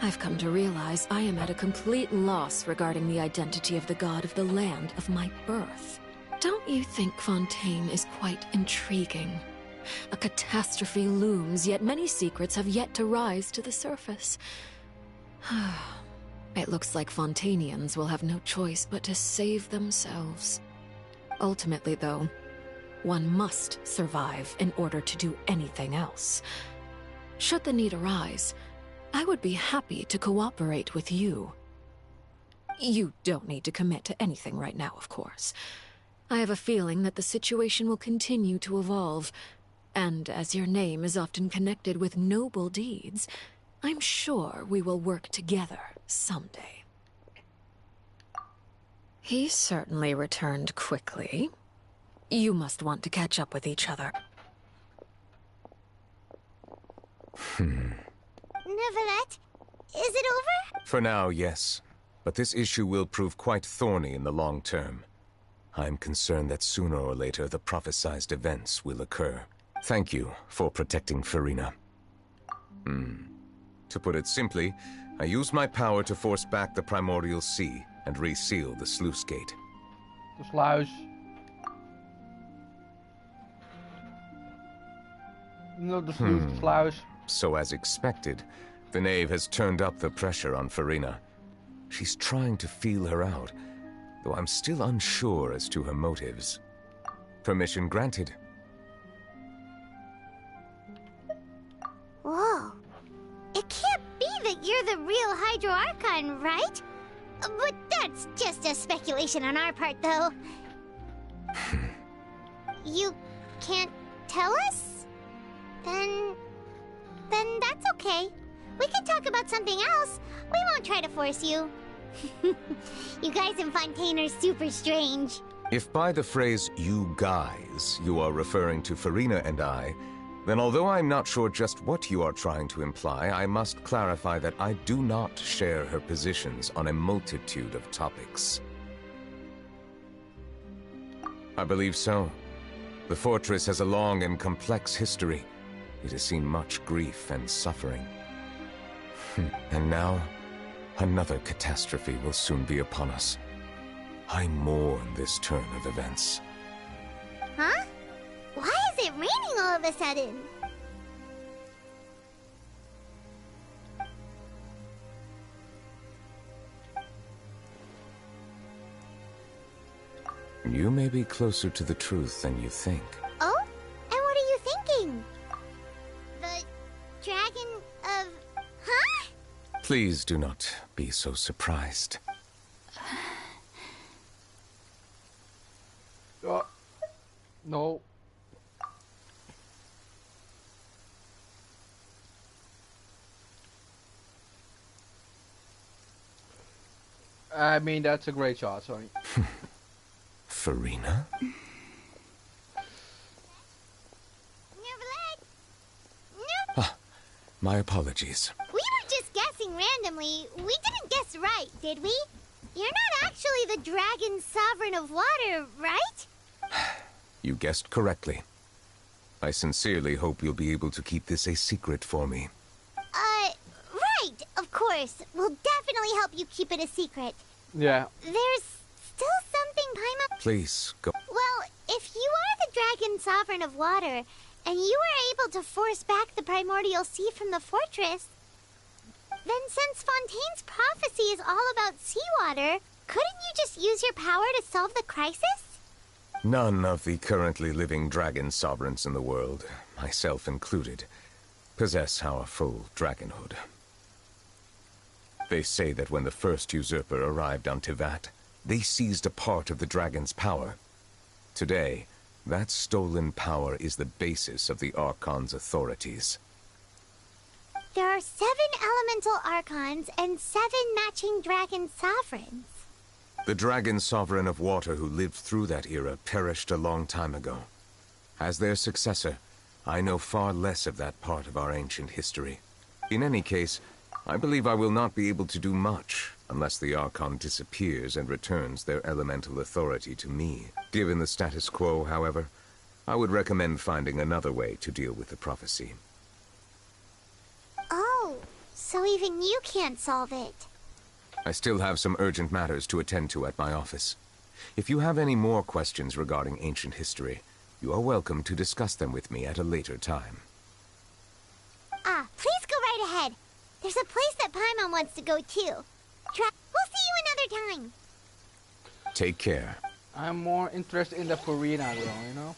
[SPEAKER 21] I've come to realize I am at a complete loss regarding the identity of the god of the land of my birth. Don't you think Fontaine is quite intriguing? A catastrophe looms, yet many secrets have yet to rise to the surface. It looks like Fontainians will have no choice but to save themselves. Ultimately, though, one must survive in order to do anything else. Should the need arise, I would be happy to cooperate with you. You don't need to commit to anything right now, of course. I have a feeling that the situation will continue to evolve, and as your name is often connected with noble deeds, I'm sure we will work together someday. He certainly returned quickly. You must want to catch up with each other.
[SPEAKER 10] Neuvillette, is it over?
[SPEAKER 19] For now, yes. But this issue will prove quite thorny in the long term. I'm concerned that sooner or later the prophesized events will occur. Thank you for protecting Farina. To put it simply, I used my power to force back the primordial sea and reseal the sluice gate.
[SPEAKER 7] The sluice. No, the sluice, the sluice.
[SPEAKER 19] So as expected, the knave has turned up the pressure on Farina. She's trying to feel her out, though I'm still unsure as to her motives. Permission granted.
[SPEAKER 10] Whoa. It can't be that you're the real Hydro Archon, right? But that's just a speculation on our part, though. You can't tell us? Then that's okay. We can talk about something else. We won't try to force you. You guys in Fontaine are super strange.
[SPEAKER 19] If by the phrase, you guys, you are referring to Farina and I, then although I'm not sure just what you are trying to imply, I must clarify that I do not share her positions on a multitude of topics. I believe so. The fortress has a long and complex history. It has seen much grief and suffering. And now, another catastrophe will soon be upon us. I mourn this turn of events.
[SPEAKER 10] Huh? Why is it all of a sudden?
[SPEAKER 19] You may be closer to the truth than you think.
[SPEAKER 10] Oh? And what are you thinking? The dragon of... Huh?
[SPEAKER 19] Please do not be so surprised.
[SPEAKER 7] No. I mean, that's a great shot, sorry.
[SPEAKER 19] Farina? Ah, my apologies.
[SPEAKER 10] We were just guessing randomly. We didn't guess right, did we? You're not actually the dragon sovereign of water, right?
[SPEAKER 19] You guessed correctly. I sincerely hope you'll be able to keep this a secret for me.
[SPEAKER 10] Right, of course. We'll definitely help you keep it a secret.
[SPEAKER 7] Yeah.
[SPEAKER 10] There's still something Paimon...
[SPEAKER 19] Please, go.
[SPEAKER 10] Well, if you are the dragon sovereign of water, and you were able to force back the primordial sea from the fortress, then since Fontaine's prophecy is all about seawater, couldn't you just use your power to solve the crisis?
[SPEAKER 19] None of the currently living dragon sovereigns in the world, myself included, possess our full dragonhood. They say that when the first usurper arrived on Tivat, they seized a part of the dragon's power. Today, that stolen power is the basis of the Archon's authorities.
[SPEAKER 10] There are 7 elemental archons and 7 matching dragon sovereigns.
[SPEAKER 19] The dragon sovereign of water who lived through that era perished a long time ago. As their successor, I know far less of that part of our ancient history. In any case, I believe I will not be able to do much unless the Archon disappears and returns their elemental authority to me. Given the status quo, however, I would recommend finding another way to deal with the prophecy.
[SPEAKER 10] Oh, so even you can't solve it.
[SPEAKER 19] I still have some urgent matters to attend to at my office. If you have any more questions regarding ancient history, you are welcome to discuss them with me at a later time.
[SPEAKER 10] Please go right ahead. There's a place that Paimon wants to go too. We'll see you another time.
[SPEAKER 19] Take care.
[SPEAKER 7] I'm more interested in the Farina though, you know?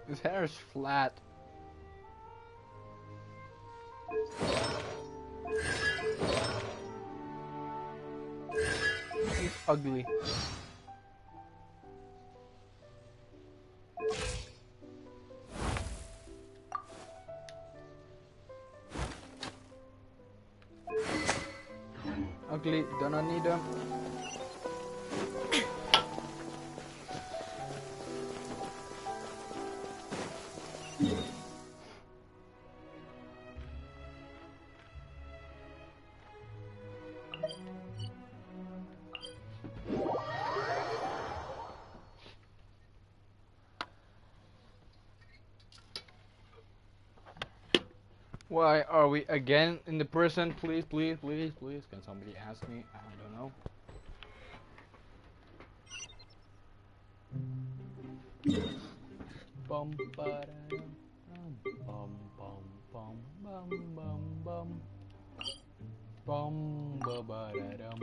[SPEAKER 7] His hair is flat. He's ugly. Ugly, do not need them. Why are we again in the prison? Please, please, please, please. Can somebody ask me? I don't know. Bum ba bum bum bum bum bum bum bum ba ba dum.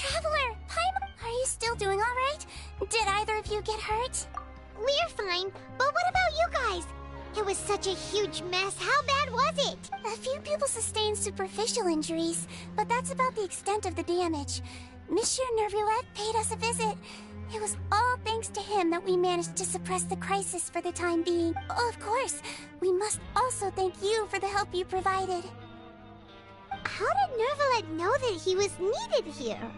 [SPEAKER 1] Traveler! Are you still doing alright? Did either of you get hurt?
[SPEAKER 10] We're fine, but what about you guys? It was such a huge mess. How bad was it?
[SPEAKER 1] A few people sustained superficial injuries, but that's about the extent of the damage. Monsieur Nervulette paid us a visit. It was all thanks to him that we managed to suppress the crisis for the time being. Of course, we must also thank you for the help you provided.
[SPEAKER 10] How did Nervulette know that he was needed here?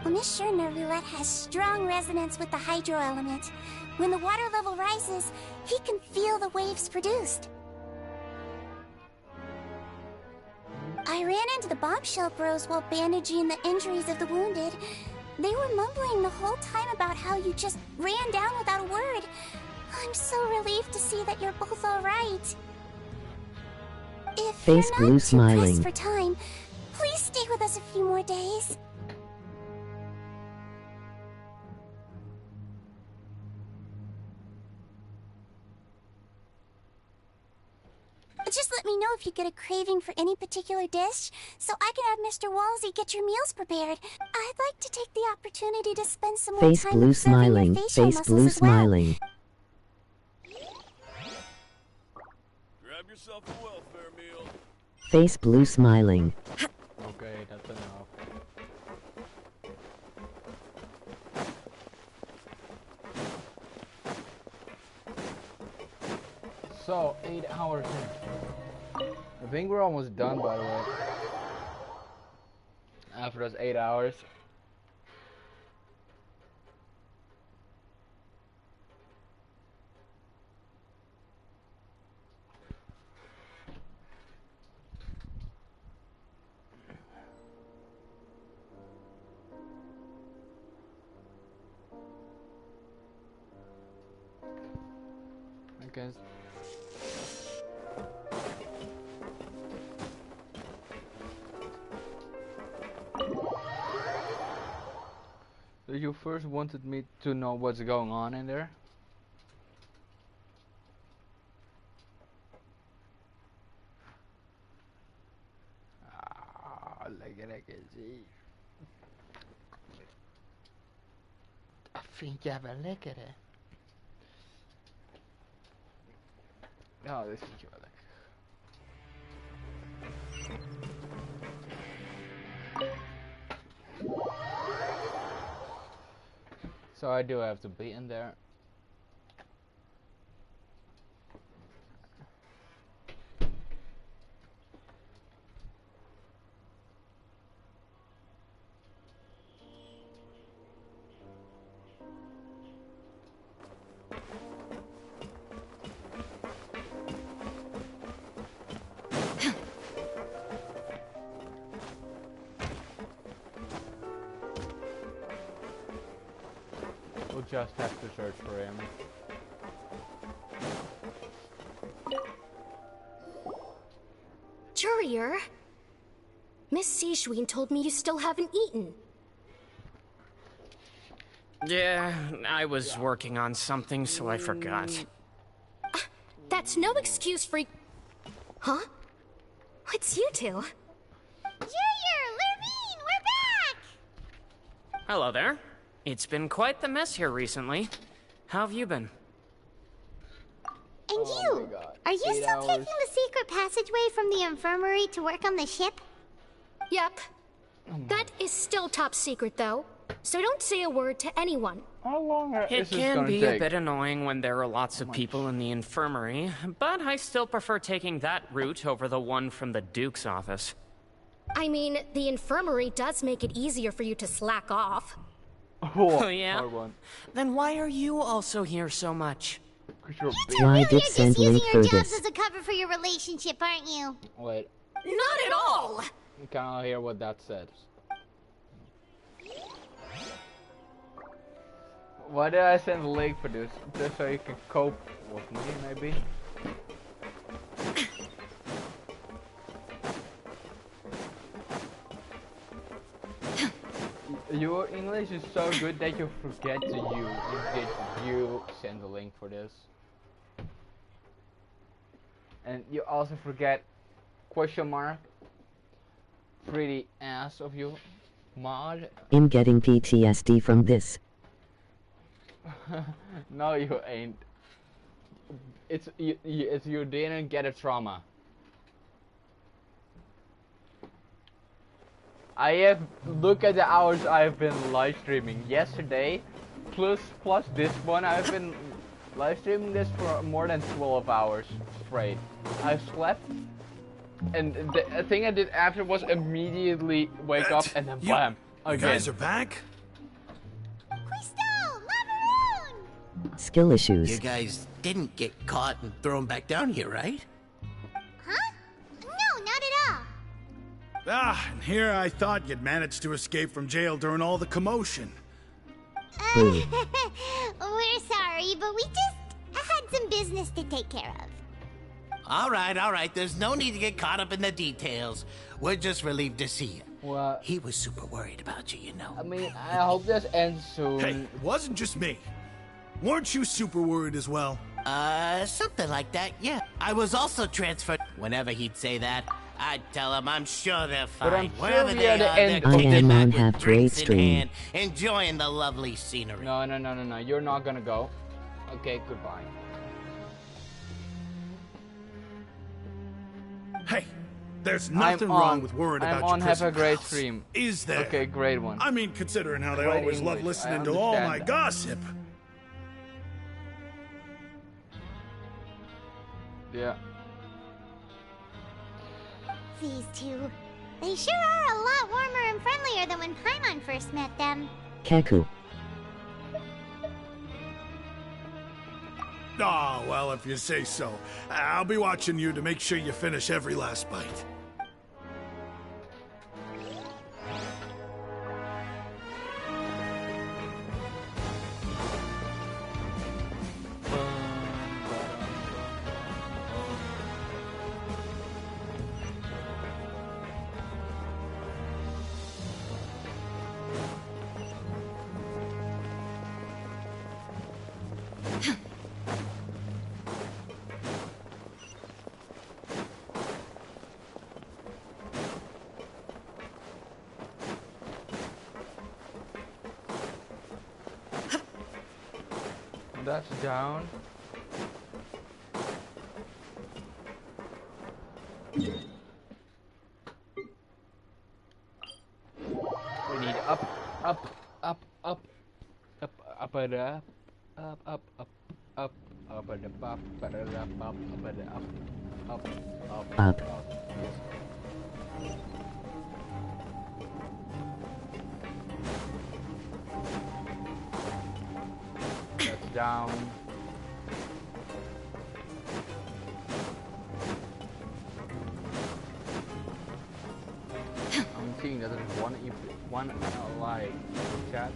[SPEAKER 1] Well, Monsieur Nervulette has strong resonance with the hydro element. When the water level rises, he can feel the waves produced. I ran into the bombshell bros while bandaging the injuries of the wounded. They were mumbling the whole time about how you just ran down without a word. I'm so relieved to see that you're both alright. If
[SPEAKER 16] Face
[SPEAKER 1] you're
[SPEAKER 16] blue
[SPEAKER 1] not too
[SPEAKER 16] smiling.
[SPEAKER 1] pressed for time, please stay with us a few more days. Just let me know if you get a craving for any particular dish, so I can have Mr. Walsey get your meals prepared. I'd like to take the opportunity to spend some more
[SPEAKER 16] Face
[SPEAKER 1] time
[SPEAKER 16] blue
[SPEAKER 1] observing your
[SPEAKER 16] smiling.
[SPEAKER 1] facial
[SPEAKER 16] Face
[SPEAKER 1] muscles
[SPEAKER 16] blue
[SPEAKER 1] as well.
[SPEAKER 16] smiling.
[SPEAKER 2] Grab yourself a welfare meal.
[SPEAKER 16] Face blue smiling.
[SPEAKER 7] Okay, that's enough. So, 8 hours in. I think we're almost done, by the way. After those 8 hours. I guess. So you first wanted me to know what's going on in there? Ah, lekker zie. Dat vind jij wel lekker, hè? Ja, dat vind je wel lekker. So I do have to be in there. We'll just have to search for him.
[SPEAKER 14] Courier, Miss Sijween told me you still haven't eaten.
[SPEAKER 3] Yeah, I was working on something, so I forgot.
[SPEAKER 14] That's no excuse for... Huh? It's you two.
[SPEAKER 10] Courier, Lurvine, we're back!
[SPEAKER 3] Hello there. It's been quite the mess here recently. How have you been?
[SPEAKER 10] And you? Are you still taking the secret passageway from the infirmary to work on the ship?
[SPEAKER 14] Yep. That is still top secret, though. So don't say a word to anyone.
[SPEAKER 7] How long
[SPEAKER 3] It can be a bit annoying when there are lots of people in the infirmary, but I still prefer taking that route over the one from the Duke's office.
[SPEAKER 14] I mean, the infirmary does make it easier for you to slack off.
[SPEAKER 3] Oh, yeah? Then why are you also here so much?
[SPEAKER 16] Why did
[SPEAKER 10] You're just
[SPEAKER 16] send
[SPEAKER 10] using
[SPEAKER 16] link
[SPEAKER 10] your
[SPEAKER 16] for
[SPEAKER 10] jobs
[SPEAKER 16] this?
[SPEAKER 10] as a cover for your relationship, aren't you?
[SPEAKER 7] Wait,
[SPEAKER 14] Not at all!
[SPEAKER 7] you can't hear what that says. Why did I send a link for this? Just so you can cope with me, maybe? Your English is so good that you forget to use. Did you send a link for this? And you also forget question mark. pretty ass of you, Mod.
[SPEAKER 16] I'm getting PTSD from this.
[SPEAKER 7] No, you ain't. It's you didn't get a trauma. I have look at the hours I've been live streaming yesterday, plus this one. I've been live streaming this for more than 12 hours straight. I slept, and the thing I did after was immediately wake up and then bam again.
[SPEAKER 18] You guys are back?
[SPEAKER 16] Skill issues.
[SPEAKER 22] You guys didn't get caught and thrown back down here, right?
[SPEAKER 10] Huh? No, not at all.
[SPEAKER 18] Ah, and here I thought you'd managed to escape from jail during all the commotion.
[SPEAKER 10] We're sorry, but we just had some business to take care of.
[SPEAKER 22] All right. There's no need to get caught up in the details. We're just relieved to see you.
[SPEAKER 7] Well,
[SPEAKER 22] he was super worried about you, you know.
[SPEAKER 7] I mean, I hope this ends soon.
[SPEAKER 18] Hey, it wasn't just me. Weren't you super worried as well?
[SPEAKER 22] Something like that, yeah. I was also transferred. Whenever he'd say that, I'd tell him I'm sure they're fine.
[SPEAKER 7] But I'm
[SPEAKER 22] Wherever
[SPEAKER 7] sure
[SPEAKER 22] they are, they're
[SPEAKER 16] I
[SPEAKER 22] kicking
[SPEAKER 16] am
[SPEAKER 22] back
[SPEAKER 16] on
[SPEAKER 22] with
[SPEAKER 16] half-rate
[SPEAKER 22] drinks in
[SPEAKER 16] stream.
[SPEAKER 22] hand, enjoying the lovely scenery.
[SPEAKER 7] No, you're not gonna go. Okay, goodbye.
[SPEAKER 18] Hey, there's nothing wrong with worrying about your
[SPEAKER 7] I'm on have a
[SPEAKER 18] prison
[SPEAKER 7] great
[SPEAKER 18] pals.
[SPEAKER 7] stream.
[SPEAKER 18] Is there?
[SPEAKER 7] Okay, great one.
[SPEAKER 18] I mean, considering how they
[SPEAKER 7] Great
[SPEAKER 18] always love
[SPEAKER 7] English,
[SPEAKER 18] listening
[SPEAKER 7] I
[SPEAKER 18] to all
[SPEAKER 7] understand
[SPEAKER 18] my
[SPEAKER 7] that.
[SPEAKER 18] gossip.
[SPEAKER 7] Yeah.
[SPEAKER 10] These two. They sure are a lot warmer and friendlier than when Paimon first met them.
[SPEAKER 16] Kaku.
[SPEAKER 18] Oh, well, if you say so. I'll be watching you to make sure you finish every last bite.
[SPEAKER 7] That's down. We need up, and up, and
[SPEAKER 16] Up.
[SPEAKER 7] That's down. I'm seeing that there's one like chat.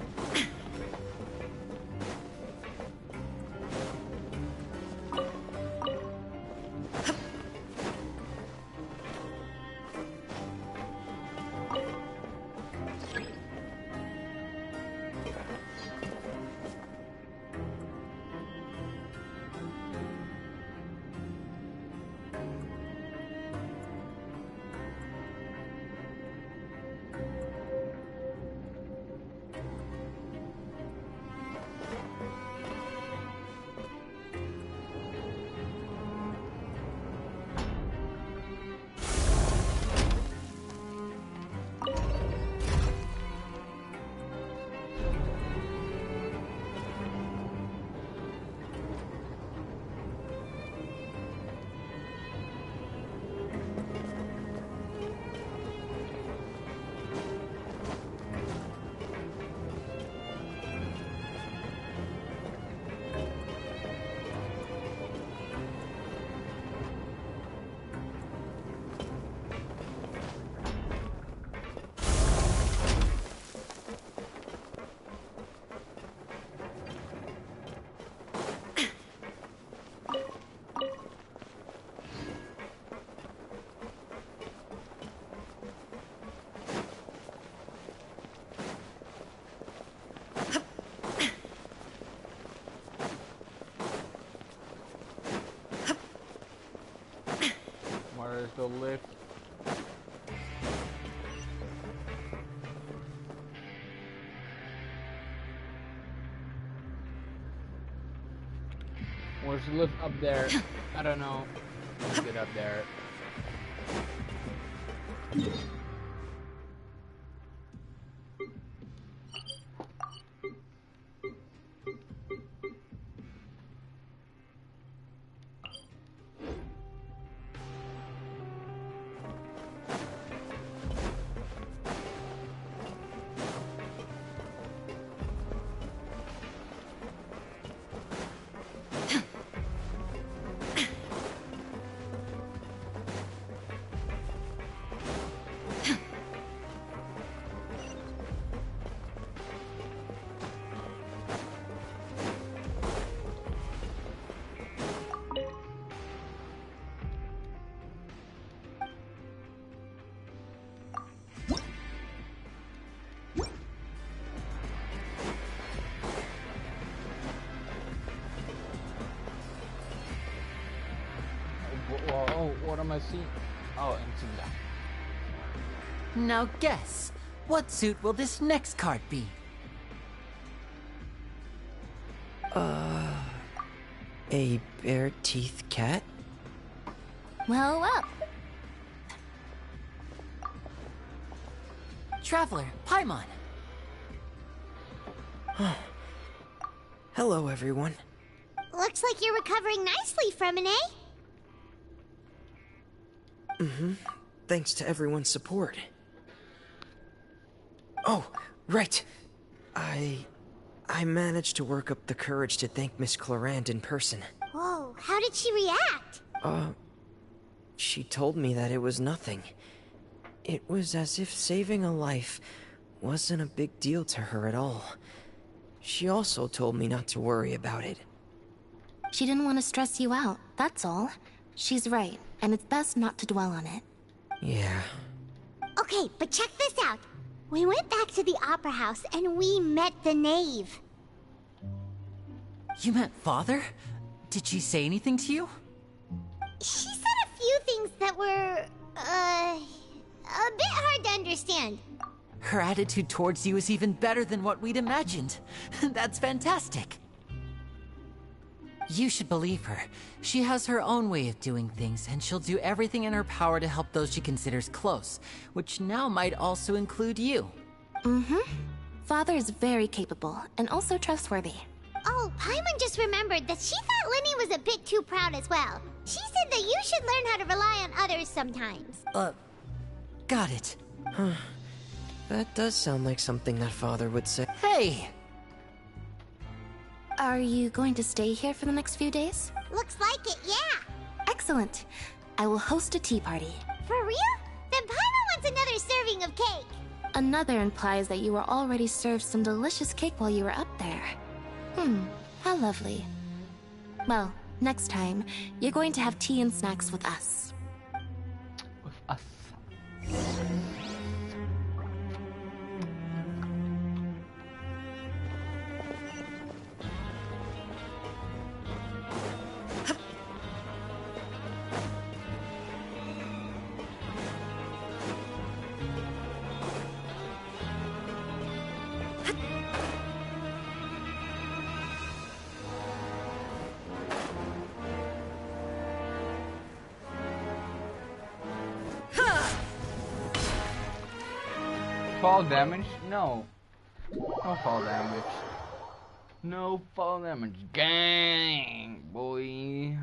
[SPEAKER 7] Where's the lift? There's a lift up there. I don't know. Let's get up there. Oh, what am I seeing? Oh, Intimida.
[SPEAKER 6] Now guess, what suit will this next card be?
[SPEAKER 8] A bare-teeth cat?
[SPEAKER 14] Well, up.
[SPEAKER 6] Traveler, Paimon.
[SPEAKER 8] Hello, everyone.
[SPEAKER 10] Looks like you're recovering nicely from an, eh?
[SPEAKER 8] Thanks to everyone's support. Oh, right. I managed to work up the courage to thank Miss Clarant in person.
[SPEAKER 10] Whoa, how did she react?
[SPEAKER 8] She told me that it was nothing. It was as if saving a life wasn't a big deal to her at all. She also told me not to worry about it.
[SPEAKER 14] She didn't want to stress you out, that's all. She's right, and it's best not to dwell on it.
[SPEAKER 8] Yeah.
[SPEAKER 10] Okay, but check this out. We went back to the Opera House and we met the knave.
[SPEAKER 6] You met Father? Did she say anything to you?
[SPEAKER 10] She said a few things that were, a bit hard to understand.
[SPEAKER 6] Her attitude towards you is even better than what we'd imagined. That's fantastic. You should believe her. She has her own way of doing things, and she'll do everything in her power to help those she considers close, which now might also include you.
[SPEAKER 14] Father is very capable, and also trustworthy.
[SPEAKER 10] Oh, Paimon just remembered that she thought Lenny was a bit too proud as well. She said that you should learn how to rely on others sometimes.
[SPEAKER 6] Got it.
[SPEAKER 8] That does sound like something that Father would say.
[SPEAKER 6] Hey!
[SPEAKER 14] Are you going to stay here for the next few days?
[SPEAKER 10] Looks like it, yeah.
[SPEAKER 14] Excellent. I will host a tea party.
[SPEAKER 10] For real? Then Paimon wants another serving of cake.
[SPEAKER 14] Another implies that you were already served some delicious cake while you were up there. How lovely. Well, next time, you're going to have tea and snacks with us.
[SPEAKER 7] With us. Fall damage? No. No fall damage. No fall damage. Gang, boy.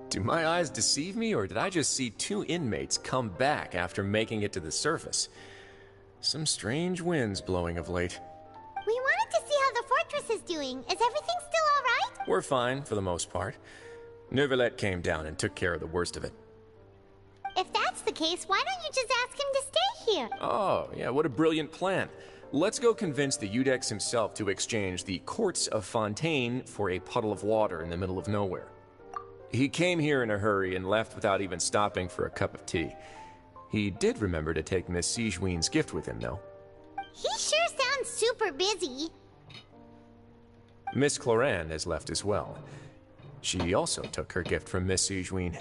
[SPEAKER 17] Do my eyes deceive me, or did I just see two inmates come back after making it to the surface? Some strange winds blowing of late.
[SPEAKER 10] We wanted to see how the fortress is doing. Is everything still alright?
[SPEAKER 17] We're fine, for the most part. Neuvillette came down and took care of the worst of it.
[SPEAKER 10] If that's the case, why don't you just ask him to stay here?
[SPEAKER 17] Oh, yeah, what a brilliant plan. Let's go convince the Udex himself to exchange the Courts of Fontaine for a puddle of water in the middle of nowhere. He came here in a hurry and left without even stopping for a cup of tea. He did remember to take Miss Sigewin's gift with him, though.
[SPEAKER 10] He sure sounds super busy.
[SPEAKER 17] Miss Cloran has left as well. She also took her gift from Miss Sigewin.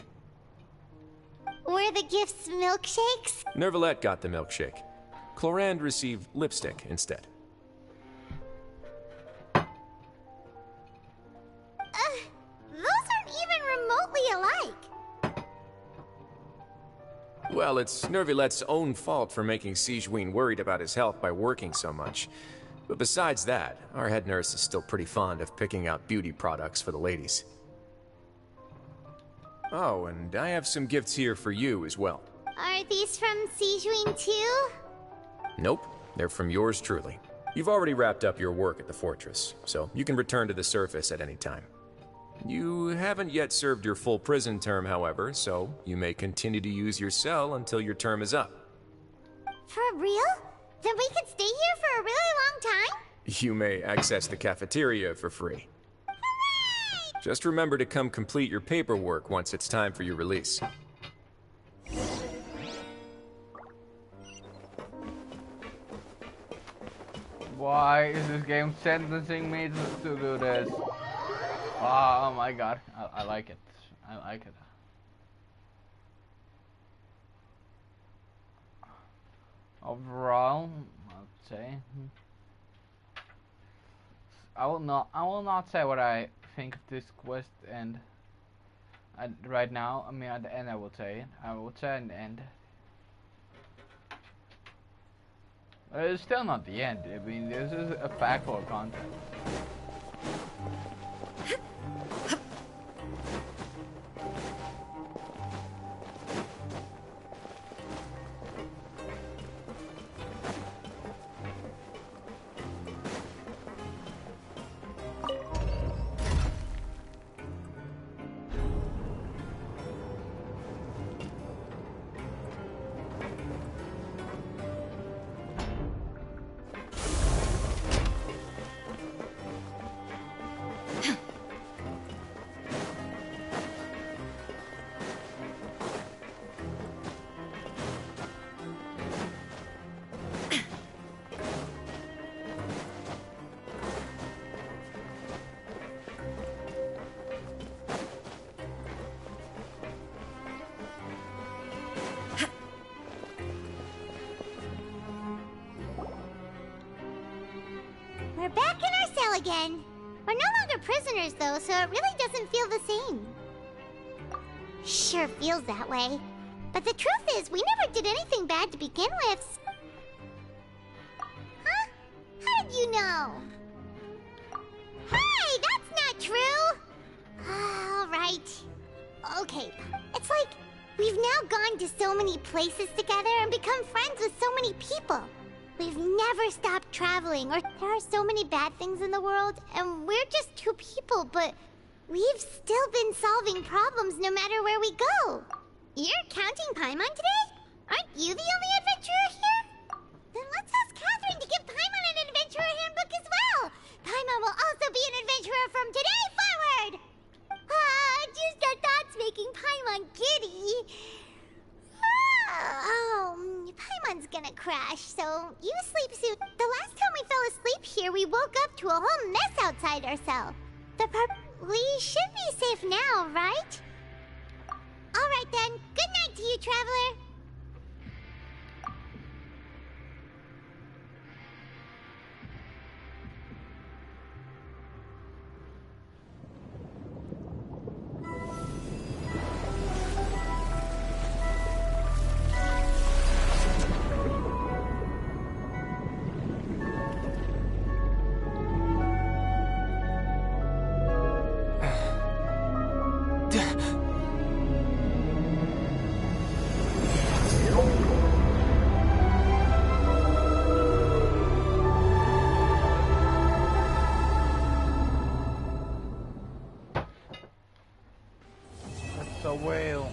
[SPEAKER 10] Were the gifts milkshakes?
[SPEAKER 17] Nervalette got the milkshake. Cloran received lipstick instead.
[SPEAKER 10] Those aren't even remotely alike.
[SPEAKER 17] Well, it's Nervalette's own fault for making Sigewin worried about his health by working so much. But besides that, our head nurse is still pretty fond of picking out beauty products for the ladies. Oh, and I have some gifts here for you as well.
[SPEAKER 10] Are these from Sigewin too?
[SPEAKER 17] Nope, they're from yours truly. You've already wrapped up your work at the fortress, so you can return to the surface at any time. You haven't yet served your full prison term, however, so you may continue to use your cell until your term is up.
[SPEAKER 10] For real? Then we could stay here for a really long time?
[SPEAKER 17] You may access the cafeteria for free.
[SPEAKER 10] Hooray!
[SPEAKER 17] Just remember to come complete your paperwork once it's time for your release.
[SPEAKER 7] Why is this game sentencing me to do this? Oh my god, I like it. I like it. Overall, I'd say I will not say what I think of this quest and right now. I mean, at the end, I would say at the end. But it's still not the end. I mean, this is a pack full of content.
[SPEAKER 10] We're back in our cell again. We're no longer prisoners, though, so it really doesn't feel the same. Sure feels that way. But the truth is, we never did anything bad to begin with. Huh? How did you know? Hey, that's not true! Alright. Okay, it's like we've now gone to so many places together and become friends with so many people. We've never stopped traveling, or there are so many bad things in the world, and we're just two people, but we've still been solving problems no matter where we go. You're counting Paimon today? Aren't you the only adventurer here? Then let's ask Catherine to give Paimon an adventurer handbook as well. Paimon will also be an adventurer from today forward. Just the thoughts making Paimon giddy. Paimon's gonna crash, so you sleep soon. The last time we fell asleep here, we woke up to a whole mess outside our cell. We should be safe now, right? Alright then, good night to you, traveler. A whale.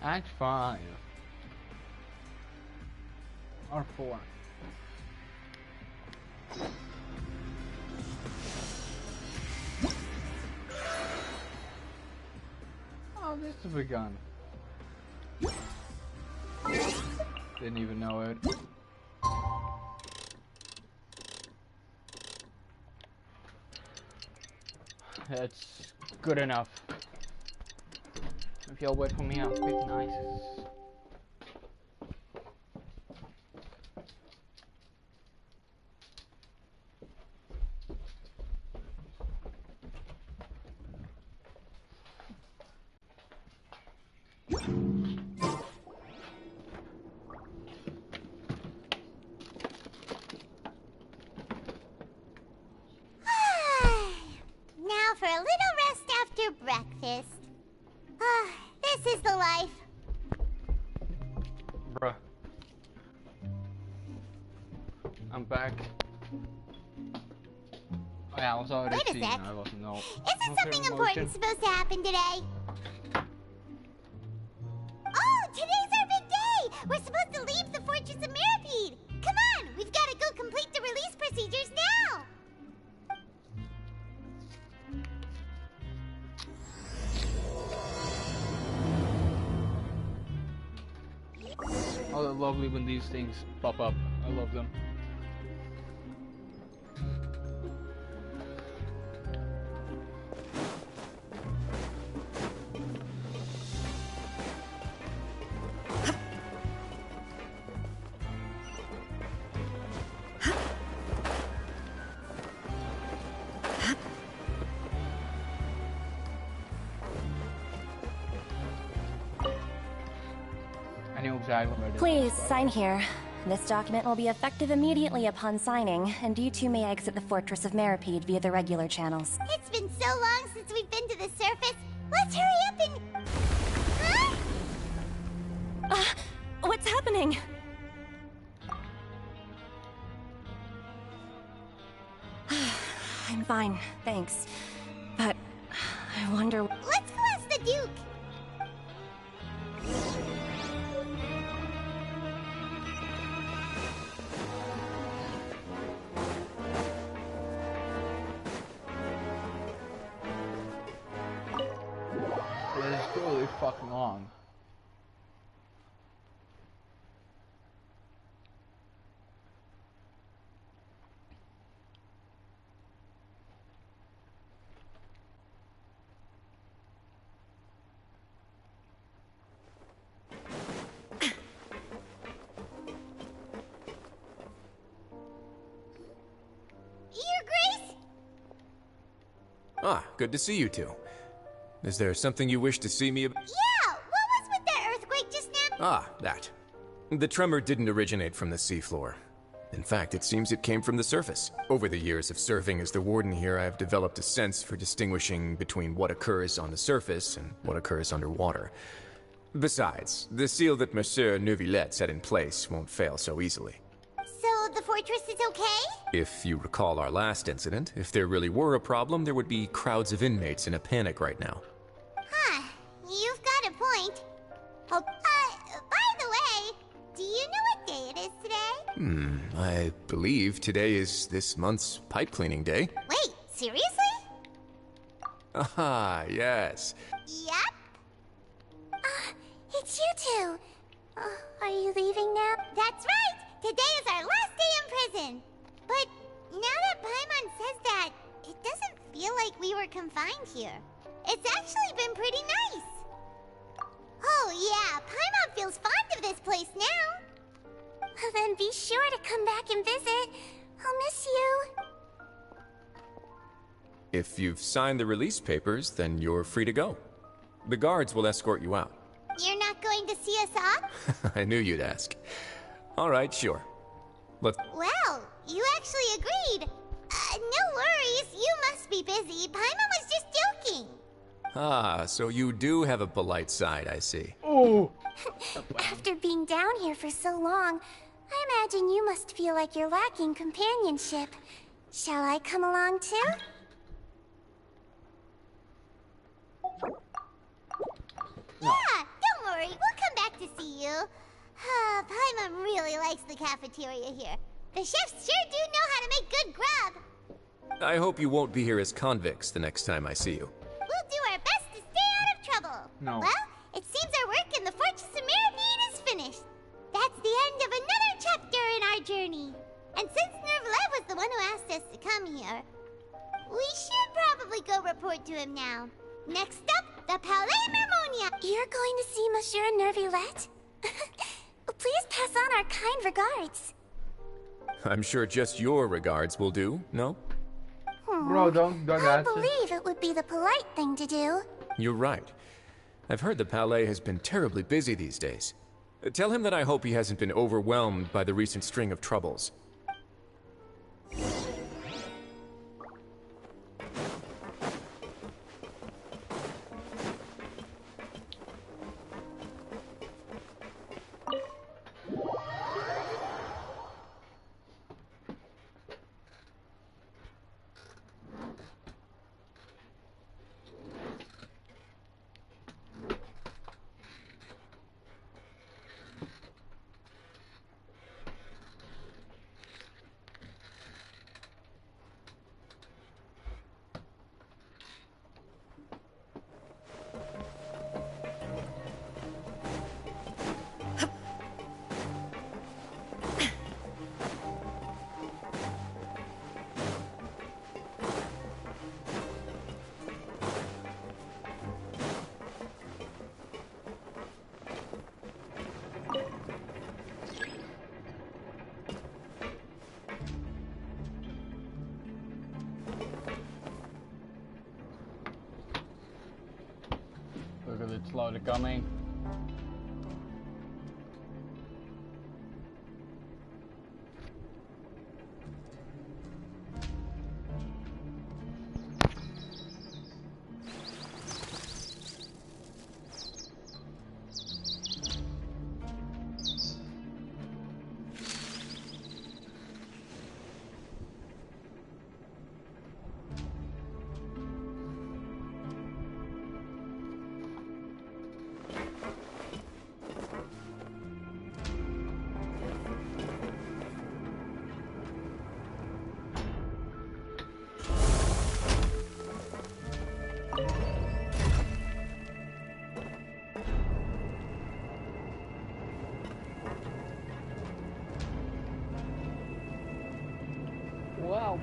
[SPEAKER 7] Act 5. Or 4. Oh, this is begun. Didn't even know it. That's good enough. If y'all wait for me, I'll pick nice.
[SPEAKER 10] Now for a little rest after breakfast. Ah, this is the life.
[SPEAKER 7] Bruh. I'm back. Oh yeah, I was already
[SPEAKER 10] Wait a
[SPEAKER 7] seeing.
[SPEAKER 10] sec.
[SPEAKER 7] I wasn't know.
[SPEAKER 10] Isn't something important supposed to happen today? Oh, today's our big day! We're supposed to leave the Fortress of Mirapede! Come on, we've got to go complete the release procedures now!
[SPEAKER 7] Oh, they're lovely when these things pop up. I love them. I knew exactly where this
[SPEAKER 12] Please, sign here. This document will be effective immediately upon signing, and you two may exit the Fortress of Mirapede via the regular channels.
[SPEAKER 10] It's been so long since we've been to the surface. Let's hurry up and... Huh?
[SPEAKER 12] What's happening? I'm fine, thanks. But I wonder...
[SPEAKER 10] Let's go ask the Duke!
[SPEAKER 7] It is really fucking long.
[SPEAKER 10] Your Grace?
[SPEAKER 17] Ah, good to see you two. Is there something you wish to see me about?
[SPEAKER 10] Yeah, what was with that earthquake just now?
[SPEAKER 17] Ah, that. The tremor didn't originate from the seafloor. In fact, it seems it came from the surface. Over the years of serving as the warden here, I have developed a sense for distinguishing between what occurs on the surface and what occurs underwater. Besides, the seal that Monsieur Neuvillette set in place won't fail so easily.
[SPEAKER 10] So the fortress is okay?
[SPEAKER 17] If you recall our last incident, if there really were a problem, there would be crowds of inmates in a panic right now.
[SPEAKER 10] Huh, you've got a point. Oh, by the way, do you know what day it is today?
[SPEAKER 17] I believe today is this month's pipe cleaning day.
[SPEAKER 10] Wait, seriously?
[SPEAKER 17] Ah, yes.
[SPEAKER 10] Yep.
[SPEAKER 1] It's you two. Are you leaving now?
[SPEAKER 10] That's right! Today is our last day in prison! But now that Paimon says that, it doesn't feel like we were confined here. It's actually been pretty nice. Oh yeah, Paimon feels fond of this place now.
[SPEAKER 1] Then be sure to come back and visit. I'll miss you.
[SPEAKER 17] If you've signed the release papers, then you're free to go. The guards will escort you out.
[SPEAKER 10] You're not going to see us off?
[SPEAKER 17] I knew you'd ask. All right, sure. Let's...
[SPEAKER 10] Well, you actually agreed. No worries, you must be busy. Paimon was just joking.
[SPEAKER 17] Ah, so you do have a polite side, I see.
[SPEAKER 7] Oh!
[SPEAKER 1] After being down here for so long, I imagine you must feel like you're lacking companionship. Shall I come along too?
[SPEAKER 10] Yeah, don't worry, we'll Paimon really likes the cafeteria here. The chefs sure do know how to make good grub.
[SPEAKER 17] I hope you won't be here as convicts the next time I see you.
[SPEAKER 10] We'll do our best to stay out of trouble.
[SPEAKER 17] No.
[SPEAKER 10] Well, it seems our work in the Fortress of Meripede is finished. That's the end of another chapter in our journey. And since Nervlev was the one who asked us to come here, we should probably go report to him now. Next up, the Palais Mermonia.
[SPEAKER 1] You're going to see Monsieur Nervillette? Please pass on our kind regards.
[SPEAKER 17] I'm sure just your regards will do, no?
[SPEAKER 7] Bro, don't
[SPEAKER 1] I
[SPEAKER 7] answer.
[SPEAKER 1] believe it would be the polite thing to do.
[SPEAKER 17] You're right. I've heard the Palais has been terribly busy these days. Tell him that I hope he hasn't been overwhelmed by the recent string of troubles.
[SPEAKER 7] Look at it slowly coming.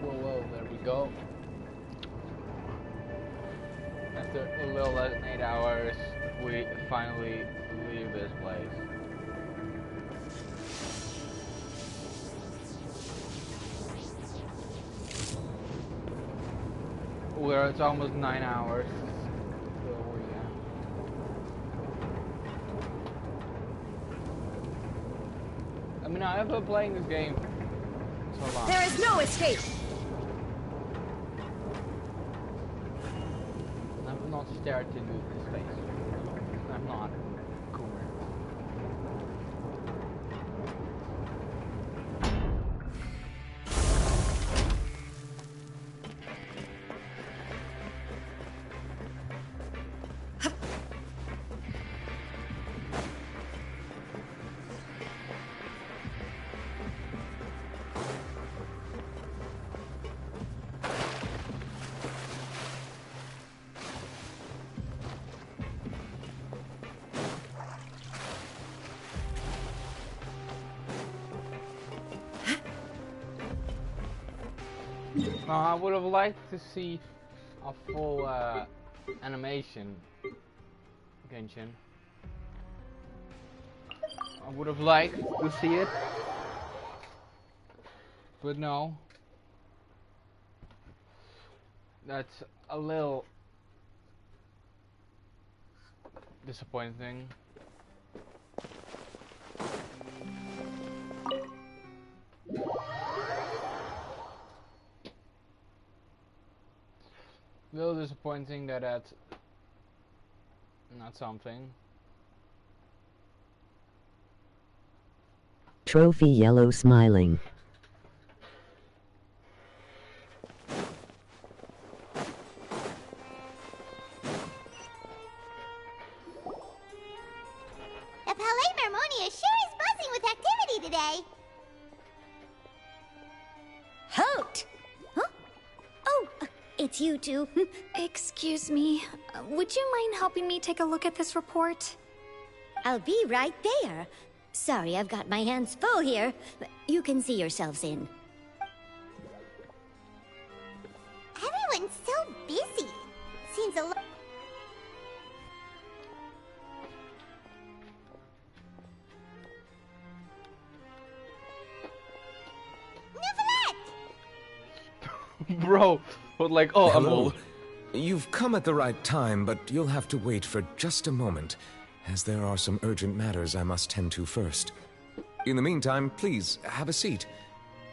[SPEAKER 7] Whoa, there we go. After a little less than 8 hours, we finally leave this place. Where it's almost 9 hours. So yeah. I mean, I've been playing this game so long.
[SPEAKER 4] There is no escape!
[SPEAKER 7] I'm not scared to do this space. I'm not. Cool. I would have liked to see a full animation, Genshin. I would have liked to see it, but no. That's a little disappointing. A little disappointing that that's not something.
[SPEAKER 16] Trophy yellow smiling.
[SPEAKER 10] The Palais Mermonia sure is buzzing with activity. it's you two.
[SPEAKER 5] Excuse me, would you mind helping me take a look at this report?
[SPEAKER 10] I'll be right there. Sorry, I've got my hands full here. You can see yourselves in. Everyone's so busy. Seems a lot.
[SPEAKER 7] Bro, but like, oh, I'm
[SPEAKER 19] Hello.
[SPEAKER 7] old.
[SPEAKER 19] You've come at the right time, but you'll have to wait for just a moment, as there are some urgent matters I must tend to first. In the meantime, please, have a seat.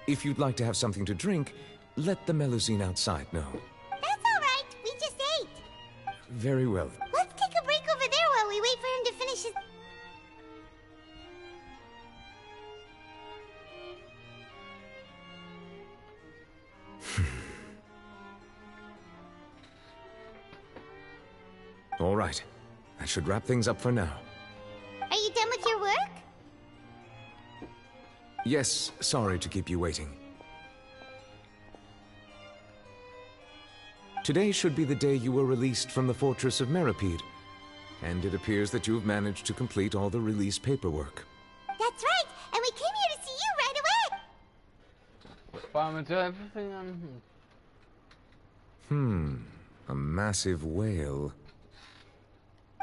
[SPEAKER 19] If you'd like to have something to drink, let the Melusine outside know.
[SPEAKER 10] That's all right. We just ate.
[SPEAKER 19] Very well.
[SPEAKER 10] Let's take a break over there while we wait for him to finish his...
[SPEAKER 19] All right. That should wrap things up for now.
[SPEAKER 10] Are you done with your work?
[SPEAKER 19] Yes, sorry to keep you waiting. Today should be the day you were released from the Fortress of Meripede, and it appears that you have managed to complete all the release paperwork.
[SPEAKER 10] That's right, and we came here to see you right away.
[SPEAKER 7] Fireman's everything.
[SPEAKER 19] A massive whale.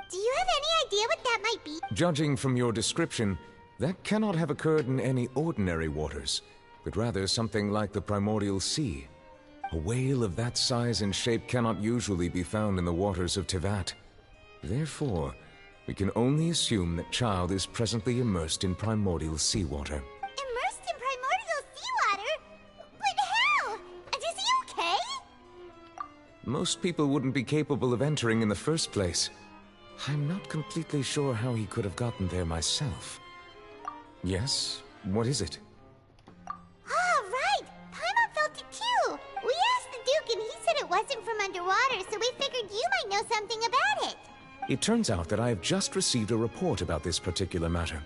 [SPEAKER 10] Do you have any idea what that might be?
[SPEAKER 19] Judging from your description, that cannot have occurred in any ordinary waters, but rather something like the primordial sea. A whale of that size and shape cannot usually be found in the waters of Tevat. Therefore, we can only assume that Child is presently immersed in primordial seawater.
[SPEAKER 10] Immersed in primordial seawater? But how? And is he okay?
[SPEAKER 19] Most people wouldn't be capable of entering in the first place. I'm not completely sure how he could have gotten there myself. Yes? What is it?
[SPEAKER 10] Ah, right! Paimon felt it too! We asked the Duke and he said it wasn't from underwater, so we figured you might know something about it.
[SPEAKER 19] It turns out that I have just received a report about this particular matter.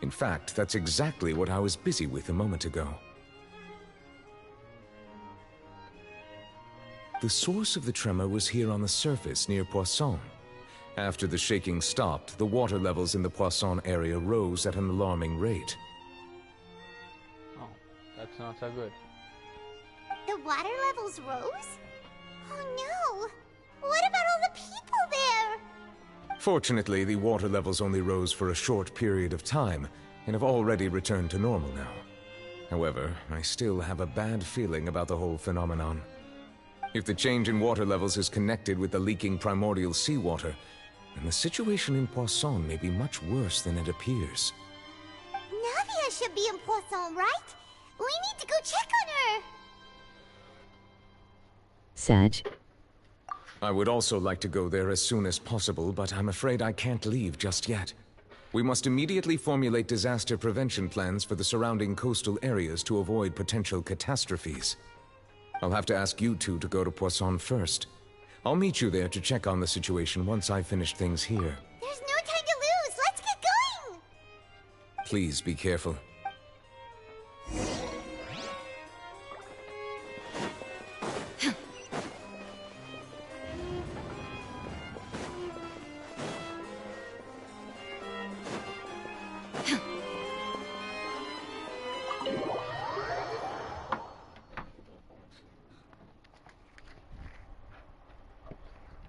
[SPEAKER 19] In fact, that's exactly what I was busy with a moment ago. The source of the tremor was here on the surface near Poisson. After the shaking stopped, the water levels in the Poisson area rose at an alarming rate.
[SPEAKER 7] Oh, that's not so good.
[SPEAKER 10] The water levels rose? Oh no! What about all the people there?
[SPEAKER 19] Fortunately, the water levels only rose for a short period of time, and have already returned to normal now. However, I still have a bad feeling about the whole phenomenon. If the change in water levels is connected with the leaking primordial seawater, then the situation in Poisson may be much worse than it appears.
[SPEAKER 10] Navia should be in Poisson, right? We need to go check on her!
[SPEAKER 16] Sag.
[SPEAKER 19] I would also like to go there as soon as possible, but I'm afraid I can't leave just yet. We must immediately formulate disaster prevention plans for the surrounding coastal areas to avoid potential catastrophes. I'll have to ask you two to go to Poisson first. I'll meet you there to check on the situation once I've finished things here.
[SPEAKER 10] There's no time to lose! Let's get going!
[SPEAKER 19] Please be careful.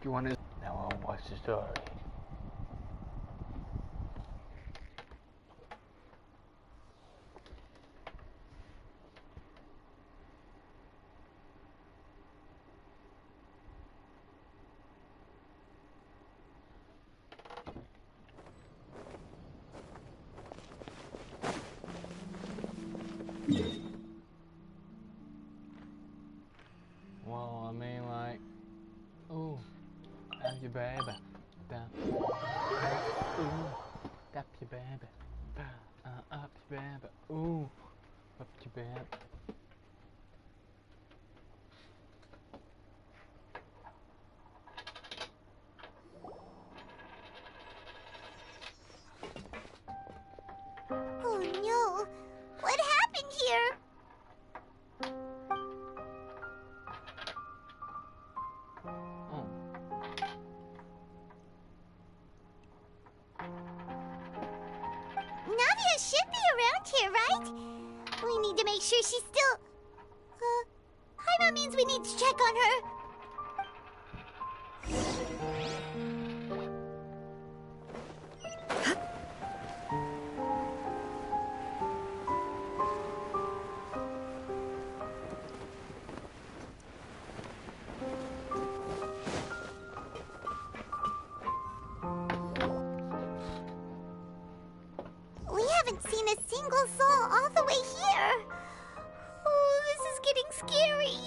[SPEAKER 7] You want to? Now I'll watch the story. Well, I mean, like, ooh. Tap your baby. Tap. Ooh. Tap your baby. Up your baby. Ooh. Up your baby.
[SPEAKER 10] Oh no! What happened here? Navia should be around here, right? We need to make sure she's still... Paimon means we need to check on her. We haven't seen a single soul all the way here. Oh, this is getting scary.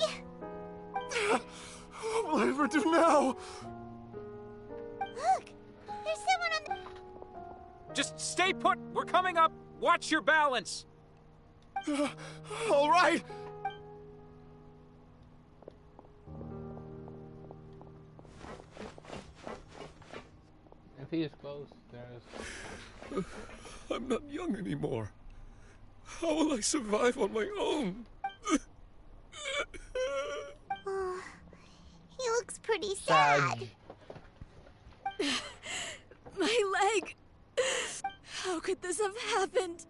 [SPEAKER 4] What will I ever do now?
[SPEAKER 10] Look, there's someone on the...
[SPEAKER 20] Just stay put! We're coming up! Watch your balance!
[SPEAKER 4] All right!
[SPEAKER 7] If he is close, there's...
[SPEAKER 4] I'm not young anymore. How will I survive on my own?
[SPEAKER 10] Oh, he looks pretty sad.
[SPEAKER 23] My leg! How could this have happened?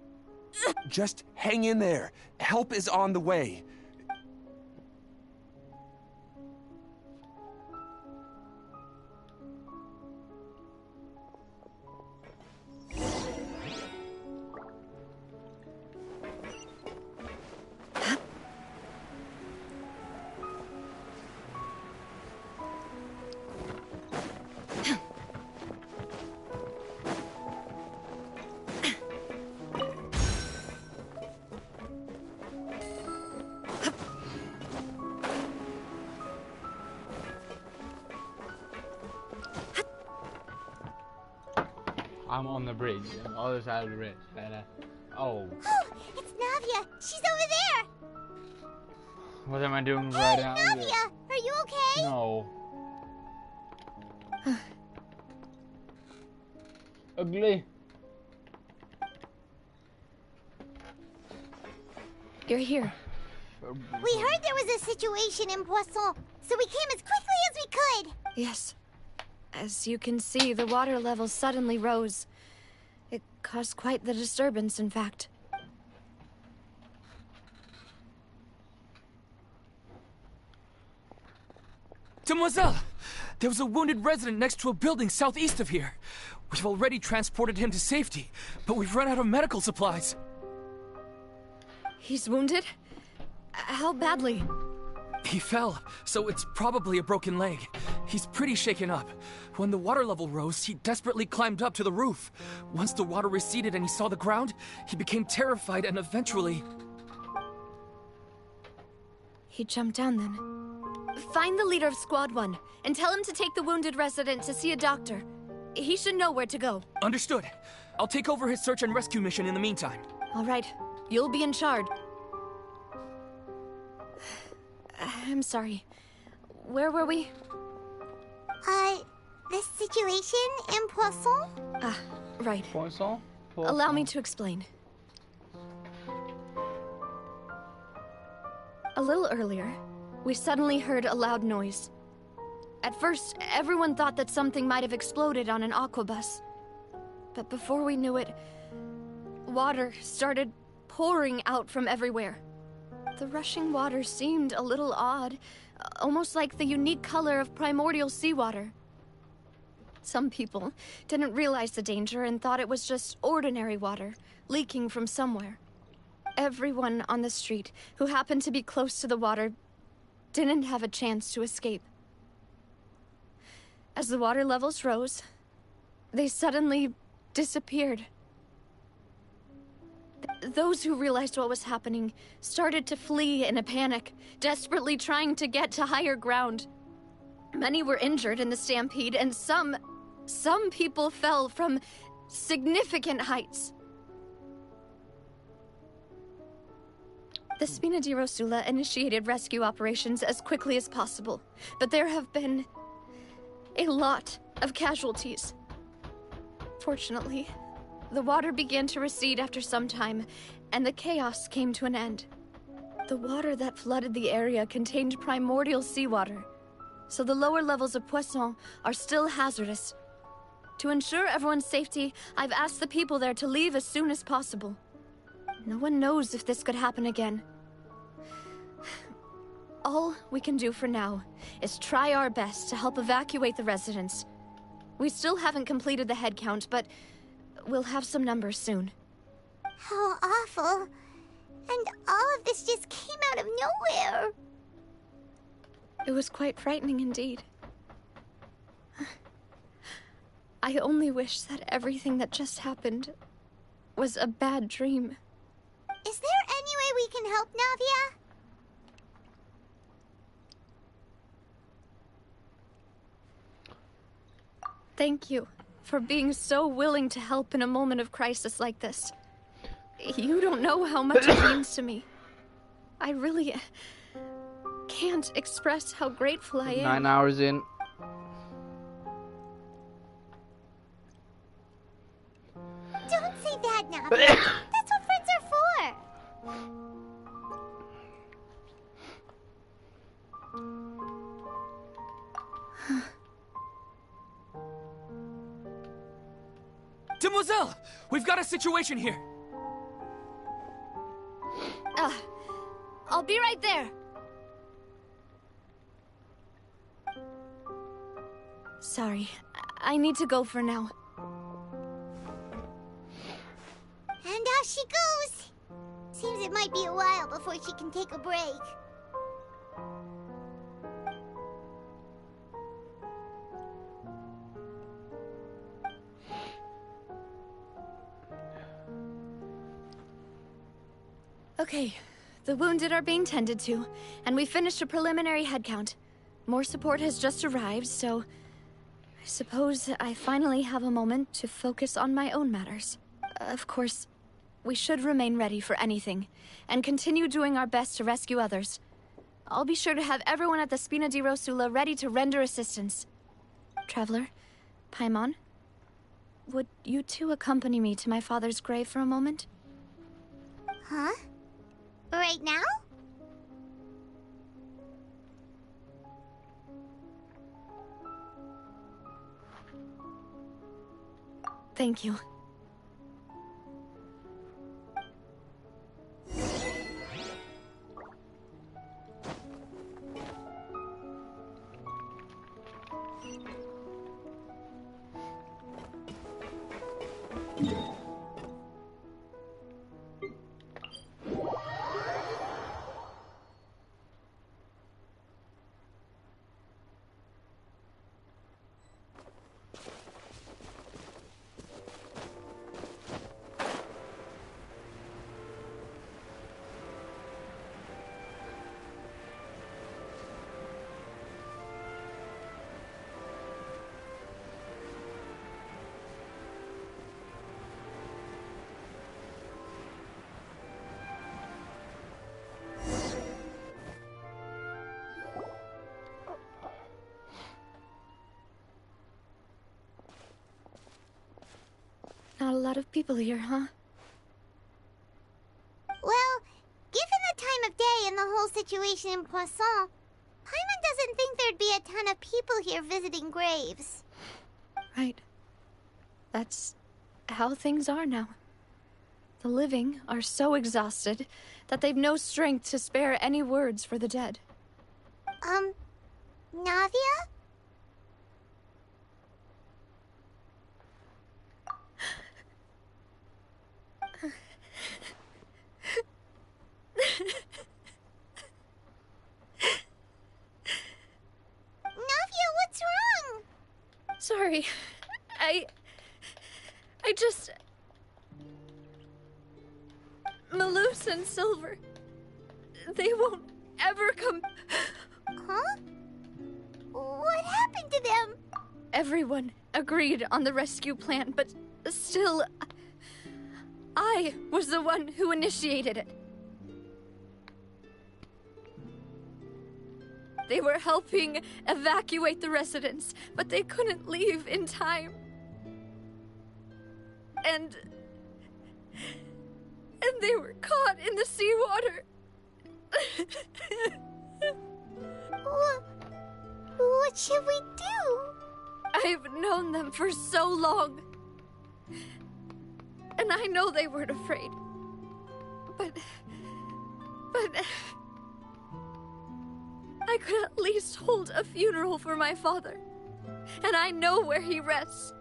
[SPEAKER 24] Just hang in there. Help is on the way.
[SPEAKER 7] I'm on the bridge, on the other side of the bridge. Oh.
[SPEAKER 10] Oh, it's Navia. She's over there.
[SPEAKER 7] What am I doing right now?
[SPEAKER 10] Navia, are you okay?
[SPEAKER 7] No. Ugly.
[SPEAKER 23] You're here.
[SPEAKER 10] We heard there was a situation in Poisson, so we came as quickly as we could.
[SPEAKER 23] Yes. As you can see, the water level suddenly rose. It caused quite the disturbance, in fact.
[SPEAKER 20] Demoiselle! There was a wounded resident next to a building southeast of here. We've already transported him to safety, but we've run out of medical supplies.
[SPEAKER 23] He's wounded? How badly?
[SPEAKER 20] He fell, so it's probably a broken leg. He's pretty shaken up. When the water level rose, he desperately climbed up to the roof. Once the water receded and he saw the ground, he became terrified and eventually...
[SPEAKER 23] He jumped down then. Find the leader of Squad 1 and tell him to take the wounded resident to see a doctor. He should know where to go.
[SPEAKER 20] Understood. I'll take over his search and rescue mission in the meantime.
[SPEAKER 23] All right. You'll be in charge. I'm sorry. Where were we?
[SPEAKER 10] The situation in Poisson?
[SPEAKER 23] Ah, right.
[SPEAKER 7] Poisson?
[SPEAKER 23] Allow me to explain. A little earlier, we suddenly heard a loud noise. At first, everyone thought that something might have exploded on an aquabus. But before we knew it, water started pouring out from everywhere. The rushing water seemed a little odd, almost like the unique color of primordial seawater. Some people didn't realize the danger and thought it was just ordinary water, leaking from somewhere. Everyone on the street who happened to be close to the water didn't have a chance to escape. As the water levels rose, they suddenly disappeared. Those who realized what was happening started to flee in a panic, desperately trying to get to higher ground. Many were injured in the stampede, and some people fell from significant heights. The Spina di Rosula initiated rescue operations as quickly as possible, but there have been a lot of casualties. Fortunately, the water began to recede after some time, and the chaos came to an end. The water that flooded the area contained primordial seawater, so the lower levels of Poisson are still hazardous. To ensure everyone's safety, I've asked the people there to leave as soon as possible. No one knows if this could happen again. All we can do for now is try our best to help evacuate the residents. We still haven't completed the head count, but we'll have some numbers soon.
[SPEAKER 10] How awful. And all of this just came out of nowhere.
[SPEAKER 23] It was quite frightening indeed. I only wish that everything that just happened was a bad dream.
[SPEAKER 10] Is there any way we can help, Navia?
[SPEAKER 23] Thank you for being so willing to help in a moment of crisis like this. You don't know how much it means to me. I really can't express how grateful I am.
[SPEAKER 7] 9 hours in.
[SPEAKER 10] Don't say that, Navia. That's what friends are for.
[SPEAKER 20] Demoiselle! We've got a situation here!
[SPEAKER 23] I'll be right there. Sorry, I need to go for now.
[SPEAKER 10] And off she goes. Seems it might be a while before she can take a break.
[SPEAKER 23] Okay, the wounded are being tended to, and we finished a preliminary head count. More support has just arrived, so I suppose I finally have a moment to focus on my own matters. Of course, we should remain ready for anything, and continue doing our best to rescue others. I'll be sure to have everyone at the Spina di Rosula ready to render assistance. Traveler, Paimon, would you two accompany me to my father's grave for a moment?
[SPEAKER 10] Huh? Right now?
[SPEAKER 23] Thank you. Not a lot of people here, huh?
[SPEAKER 10] Well, given the time of day and the whole situation in Poisson, Paimon doesn't think there'd be a ton of people here visiting graves.
[SPEAKER 23] Right. That's how things are now. The living are so exhausted that they've no strength to spare any words for the dead.
[SPEAKER 10] Navia? Navia, what's wrong?
[SPEAKER 23] Sorry. I just... Malus and Silver... They won't ever come...
[SPEAKER 10] Huh? What happened to them?
[SPEAKER 23] Everyone agreed on the rescue plan, but still... I was the one who initiated it. They were helping evacuate the residents, but they couldn't leave in time. And they were caught in the seawater.
[SPEAKER 10] What should we do?
[SPEAKER 23] I've known them for so long. And I know they weren't afraid. But I could at least hold a funeral for my father. And I know where he rests.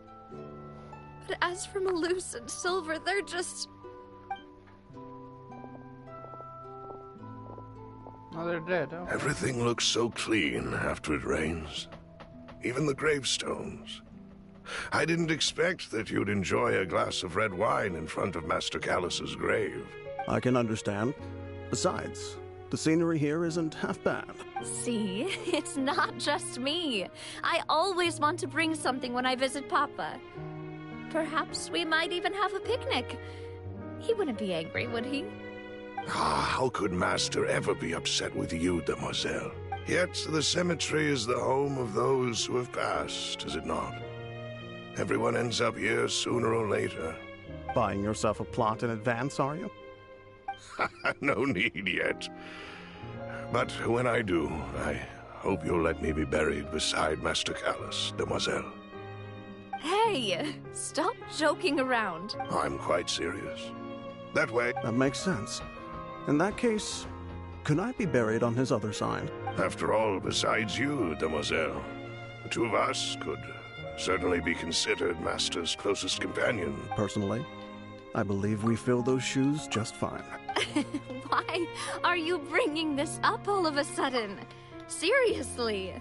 [SPEAKER 23] But as for Malus and Silver, they're just...
[SPEAKER 7] Oh, they're dead. Oh.
[SPEAKER 9] Everything looks so clean after it rains. Even the gravestones. I didn't expect that you'd enjoy a glass of red wine in front of Master Callus's grave.
[SPEAKER 11] I can understand. Besides, the scenery here isn't half bad.
[SPEAKER 23] See, it's not just me. I always want to bring something when I visit Papa. Perhaps we might even have a picnic. He wouldn't be angry, would he?
[SPEAKER 9] How could Master ever be upset with you, demoiselle? Yet the cemetery is the home of those who have passed, is it not? Everyone ends up here sooner or later.
[SPEAKER 11] Buying yourself a plot in advance, are you?
[SPEAKER 9] No need yet. But when I do, I hope you'll let me be buried beside Master Callus, demoiselle.
[SPEAKER 23] Hey, stop joking around.
[SPEAKER 9] I'm quite serious. That way...
[SPEAKER 11] That makes sense. In that case, could I be buried on his other side?
[SPEAKER 9] After all, besides you, demoiselle, the two of us could certainly be considered Master's closest companion.
[SPEAKER 11] Personally, I believe we fill those shoes just fine.
[SPEAKER 23] Why are you bringing this up all of a sudden? Seriously.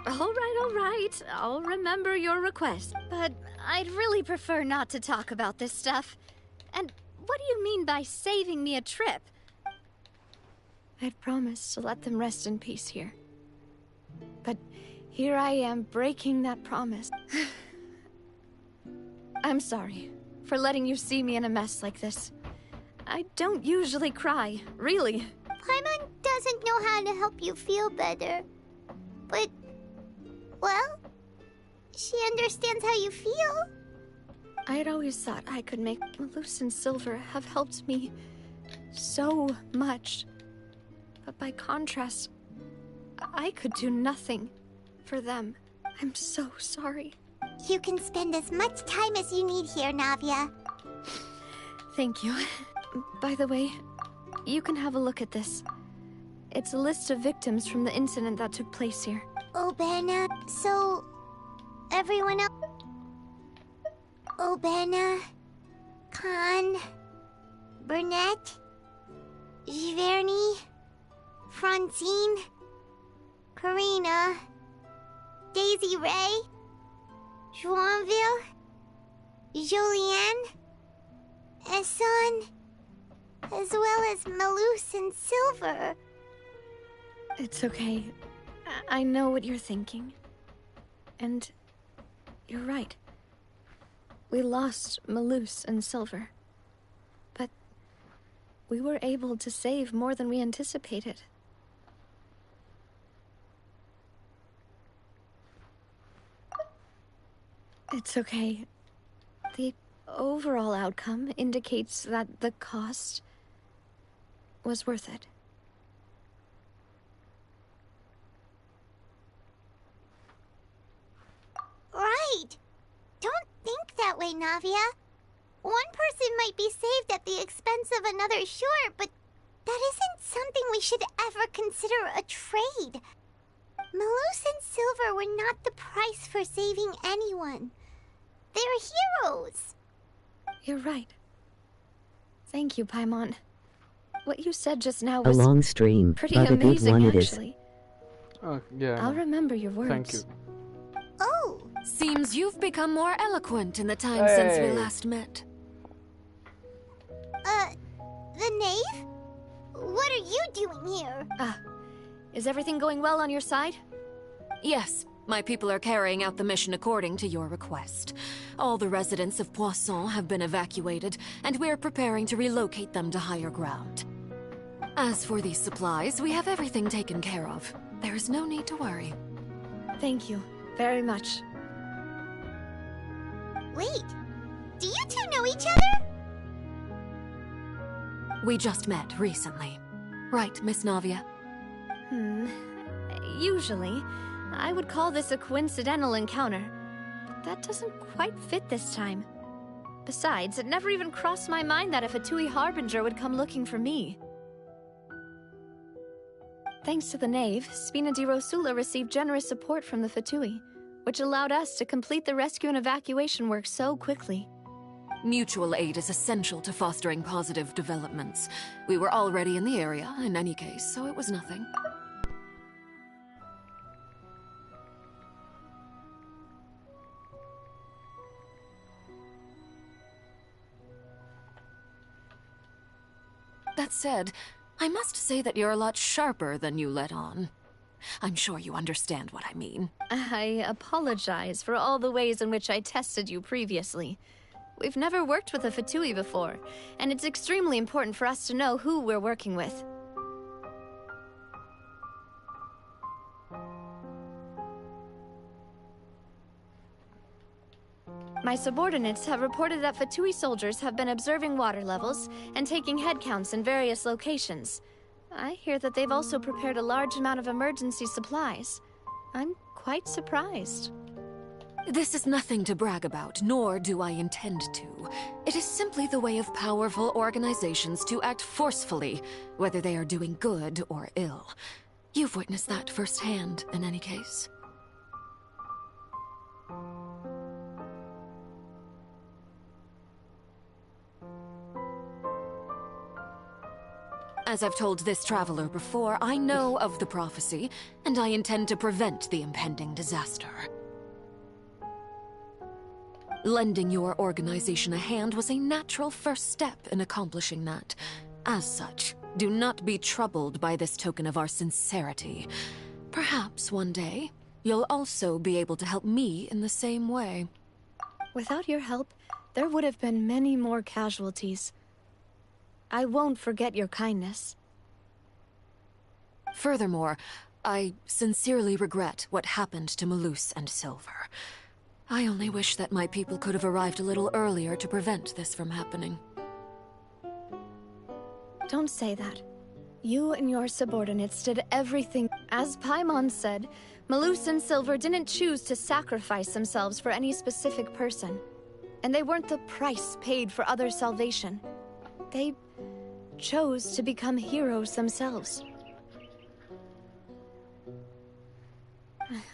[SPEAKER 23] All right. I'll remember your request. But I'd really prefer not to talk about this stuff. And what do you mean by saving me a trip? I'd promised to let them rest in peace here. But here I am breaking that promise. I'm sorry for letting you see me in a mess like this. I don't usually cry, really.
[SPEAKER 10] Paimon doesn't know how to help you feel better. But, well, she understands how you feel.
[SPEAKER 23] I had always thought I could make Malus and Silver have helped me so much. But by contrast, I could do nothing for them. I'm so sorry.
[SPEAKER 10] You can spend as much time as you need here, Navia.
[SPEAKER 23] Thank you. By the way, you can have a look at this. It's a list of victims from the incident that took place here.
[SPEAKER 10] Obana, so... everyone else... Obana... Khan... Burnett... Giverny... Francine... Karina... Daisy Ray... Joinville... Jolienne... Esson... as well as Malus and Silver.
[SPEAKER 23] It's okay. I know what you're thinking. And you're right. We lost Malus and Silver. But we were able to save more than we anticipated. It's okay. The overall outcome indicates that the cost was worth it.
[SPEAKER 10] Right! Don't think that way, Navia. One person might be saved at the expense of another, sure, but that isn't something we should ever consider a trade. Malus and Silver were not the price for saving anyone. They're heroes.
[SPEAKER 23] You're right. Thank you, Paimon. What you said just now
[SPEAKER 16] A
[SPEAKER 23] was
[SPEAKER 16] long stream,
[SPEAKER 23] pretty
[SPEAKER 16] but a good
[SPEAKER 23] amazing,
[SPEAKER 16] one it is.
[SPEAKER 23] actually.
[SPEAKER 7] Oh, yeah.
[SPEAKER 23] I'll remember your words.
[SPEAKER 7] Thank you.
[SPEAKER 10] Oh!
[SPEAKER 21] Seems you've become more eloquent in the time since we
[SPEAKER 7] Hey.
[SPEAKER 21] last met.
[SPEAKER 10] The knave? What are you doing here?
[SPEAKER 23] Is everything going well on your side?
[SPEAKER 21] Yes, my people are carrying out the mission according to your request. All the residents of Poisson have been evacuated, and we're preparing to relocate them to higher ground. As for these supplies, we have everything taken care of. There is no need to worry.
[SPEAKER 23] Thank you very much.
[SPEAKER 10] Wait, do you two know each other?
[SPEAKER 21] We just met recently. Right, Miss Navia?
[SPEAKER 23] Usually. I would call this a coincidental encounter, but that doesn't quite fit this time. Besides, it never even crossed my mind that a Fatui Harbinger would come looking for me. Thanks to the Knave, Spina di Rosula received generous support from the Fatui, which allowed us to complete the rescue and evacuation work so quickly.
[SPEAKER 21] Mutual aid is essential to fostering positive developments. We were already in the area, in any case, so it was nothing. That said, I must say that you're a lot sharper than you let on. I'm sure you understand what I mean.
[SPEAKER 23] I apologize for all the ways in which I tested you previously. We've never worked with a Fatui before, and it's extremely important for us to know who we're working with. My subordinates have reported that Fatui soldiers have been observing water levels and taking head counts in various locations. I hear that they've also prepared a large amount of emergency supplies. I'm quite surprised.
[SPEAKER 21] This is nothing to brag about, nor do I intend to. It is simply the way of powerful organizations to act forcefully, whether they are doing good or ill. You've witnessed that firsthand, in any case. As I've told this traveler before, I know of the prophecy, and I intend to prevent the impending disaster. Lending your organization a hand was a natural first step in accomplishing that. As such, do not be troubled by this token of our sincerity. Perhaps one day, you'll also be able to help me in the same way.
[SPEAKER 23] Without your help, there would have been many more casualties. I won't forget your kindness.
[SPEAKER 21] Furthermore, I sincerely regret what happened to Malus and Silver. I only wish that my people could have arrived a little earlier to prevent this from happening.
[SPEAKER 23] Don't say that. You and your subordinates did everything. As Paimon said, Malus and Silver didn't choose to sacrifice themselves for any specific person. And they weren't the price paid for other salvation. They chose to become heroes themselves.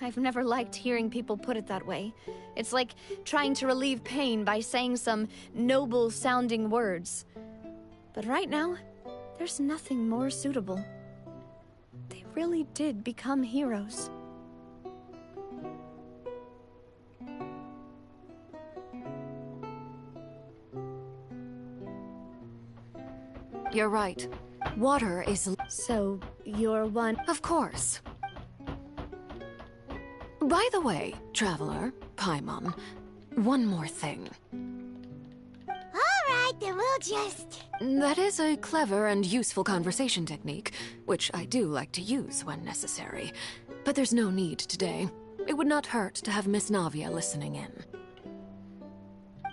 [SPEAKER 23] I've never liked hearing people put it that way. It's like trying to relieve pain by saying some noble-sounding words. But right now, there's nothing more suitable. They really did become heroes.
[SPEAKER 21] You're right. Water is...
[SPEAKER 23] So, you're one...
[SPEAKER 21] Of course. By the way, Traveler, Paimon, one more thing.
[SPEAKER 10] Alright, then we'll just...
[SPEAKER 21] That is a clever and useful conversation technique, which I do like to use when necessary. But there's no need today. It would not hurt to have Miss Navia listening in.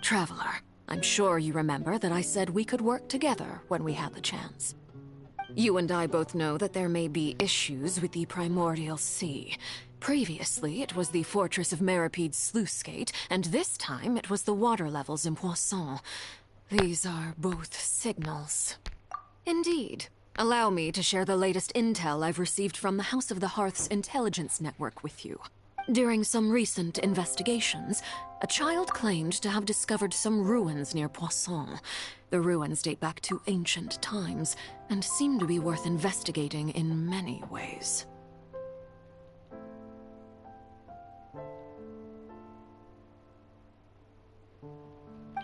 [SPEAKER 21] Traveler, I'm sure you remember that I said we could work together when we had the chance. You and I both know that there may be issues with the Primordial Sea. Previously, it was the Fortress of Meripede's sluice gate, and this time it was the water levels in Poisson. These are both signals. Indeed. Allow me to share the latest intel I've received from the House of the Hearth's intelligence network with you. During some recent investigations, a child claimed to have discovered some ruins near Poisson. The ruins date back to ancient times, and seem to be worth investigating in many ways.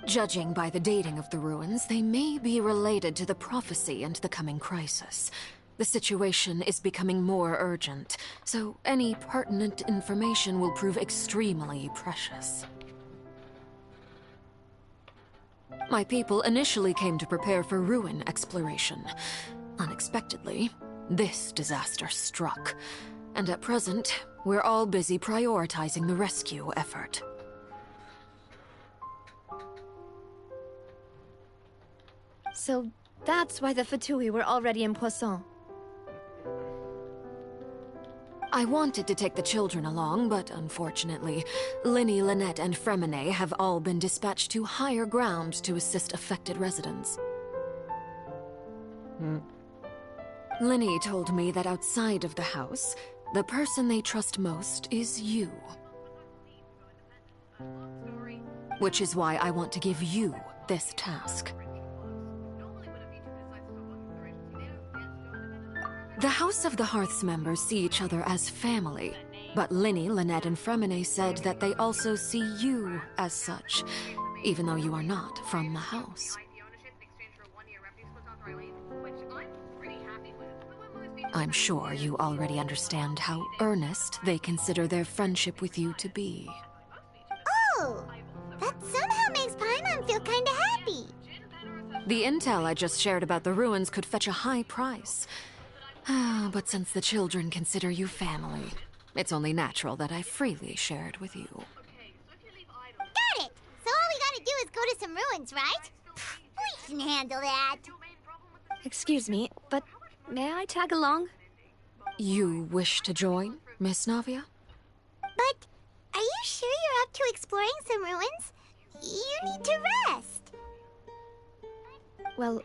[SPEAKER 21] Judging by the dating of the ruins, they may be related to the prophecy and the coming crisis. The situation is becoming more urgent, so any pertinent information will prove extremely precious. My people initially came to prepare for ruin exploration. Unexpectedly, this disaster struck, and at present, we're all busy prioritizing the rescue effort.
[SPEAKER 23] So that's why the Fatui were already in Poisson.
[SPEAKER 21] I wanted to take the children along, but unfortunately, Linny, Lynette, and Fremine have all been dispatched to higher ground to assist affected residents. Linny told me that outside of the house, the person they trust most is you. Which is why I want to give you this task. The House of the Hearth's members see each other as family, but Linny, Lynette, and Fremine said that they also see you as such, even though you are not from the house. I'm sure you already understand how earnest they consider their friendship with you to be.
[SPEAKER 10] Oh, that somehow makes Paimon feel kinda happy.
[SPEAKER 21] The intel I just shared about the ruins could fetch a high price. But since the children consider you family, it's only natural that I freely share it with you.
[SPEAKER 10] Got it! So all we gotta do is go to some ruins, right? We can handle that.
[SPEAKER 23] Excuse me, but may I tag along?
[SPEAKER 21] You wish to join, Miss Navia?
[SPEAKER 10] But are you sure you're up to exploring some ruins? You need to rest.
[SPEAKER 23] Well,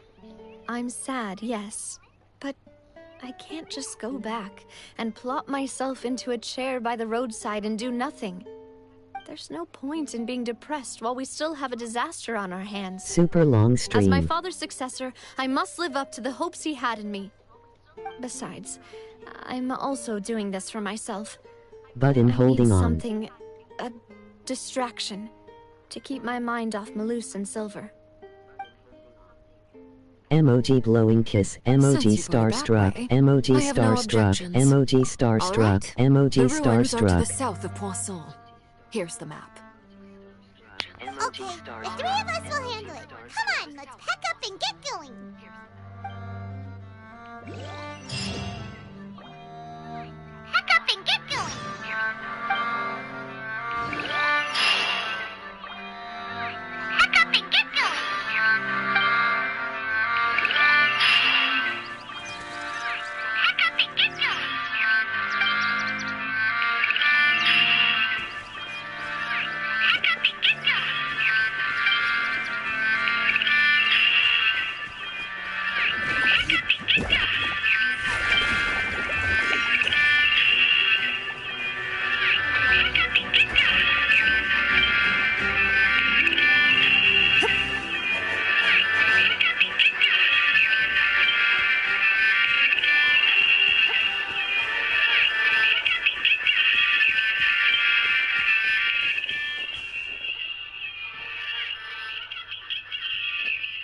[SPEAKER 23] I'm sad, yes. But I can't just go back and plop myself into a chair by the roadside and do nothing. There's no point in being depressed while we still have a disaster on our hands.
[SPEAKER 16] Super long stream.
[SPEAKER 23] As my father's successor, I must live up to the hopes he had in me. Besides, I'm also doing this for myself.
[SPEAKER 16] Button holding on.
[SPEAKER 23] Something, a distraction, to keep my mind off Malus and Silver.
[SPEAKER 16] Emoji blowing kiss, emoji starstruck, emoji starstruck, emoji starstruck, emoji
[SPEAKER 21] The ruins are to the
[SPEAKER 16] starstruck.
[SPEAKER 21] south of Poisson. Here's the map.
[SPEAKER 10] Okay, the three of us will handle it. Come on, let's pack up and get going. Pack up and get going. Pack up and get going.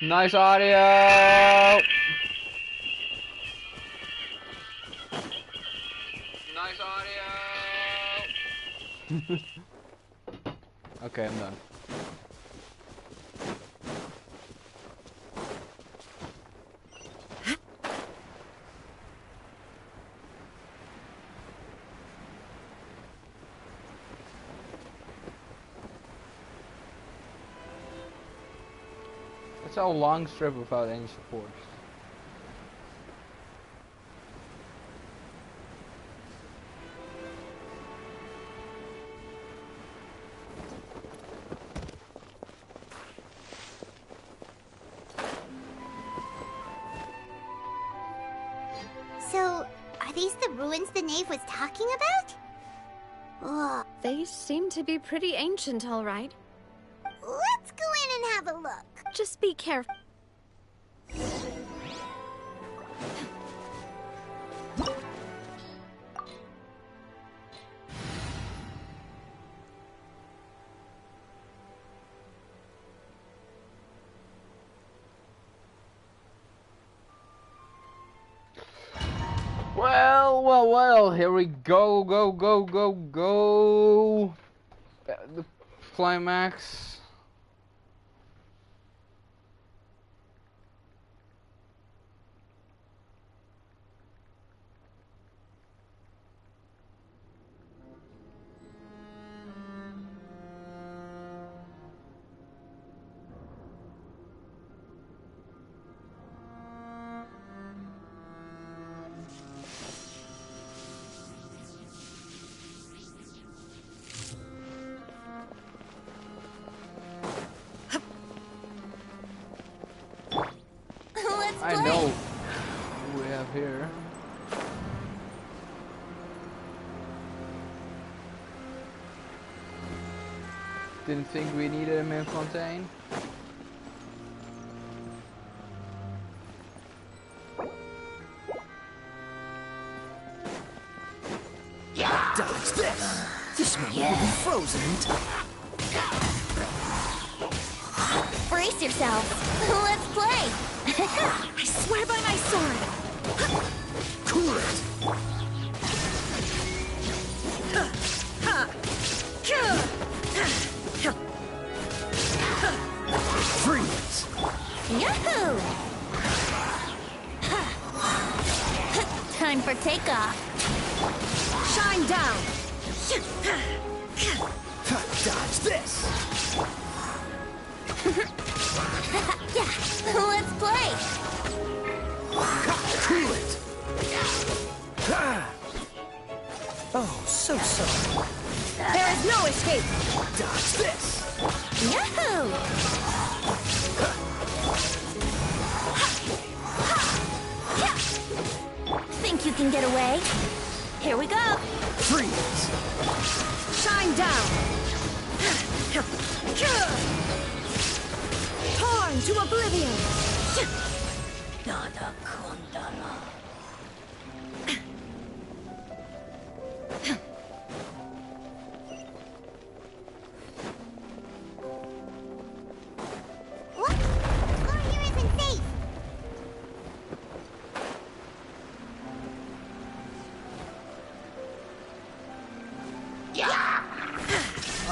[SPEAKER 7] Nice audio! Nice audio! Okay, I'm done. It's a long strip without any supports.
[SPEAKER 10] So, are these the ruins the knave was talking about? Ugh.
[SPEAKER 23] They seem to be pretty ancient, all right.
[SPEAKER 10] Let's go in and have a look.
[SPEAKER 23] Just be careful.
[SPEAKER 7] Well, here we go, go. The climax. Didn't think we needed him in Fontaine.
[SPEAKER 2] Dodge this! This man will be frozen in time.
[SPEAKER 1] Brace yourselves. Let's play.
[SPEAKER 14] I swear by my sword.
[SPEAKER 2] Cool it! Freeze!
[SPEAKER 1] Yahoo! Time for takeoff.
[SPEAKER 14] Shine down.
[SPEAKER 2] Dodge this!
[SPEAKER 1] Yeah, let's play.
[SPEAKER 2] Cool it! Oh, so sorry.
[SPEAKER 14] There is no escape.
[SPEAKER 2] Dodge this!
[SPEAKER 1] Yahoo! Think you can get away? Here we go.
[SPEAKER 2] Freeze!
[SPEAKER 14] Shine down. Torn to oblivion.
[SPEAKER 2] Nada condana.
[SPEAKER 10] What? Floor here isn't safe.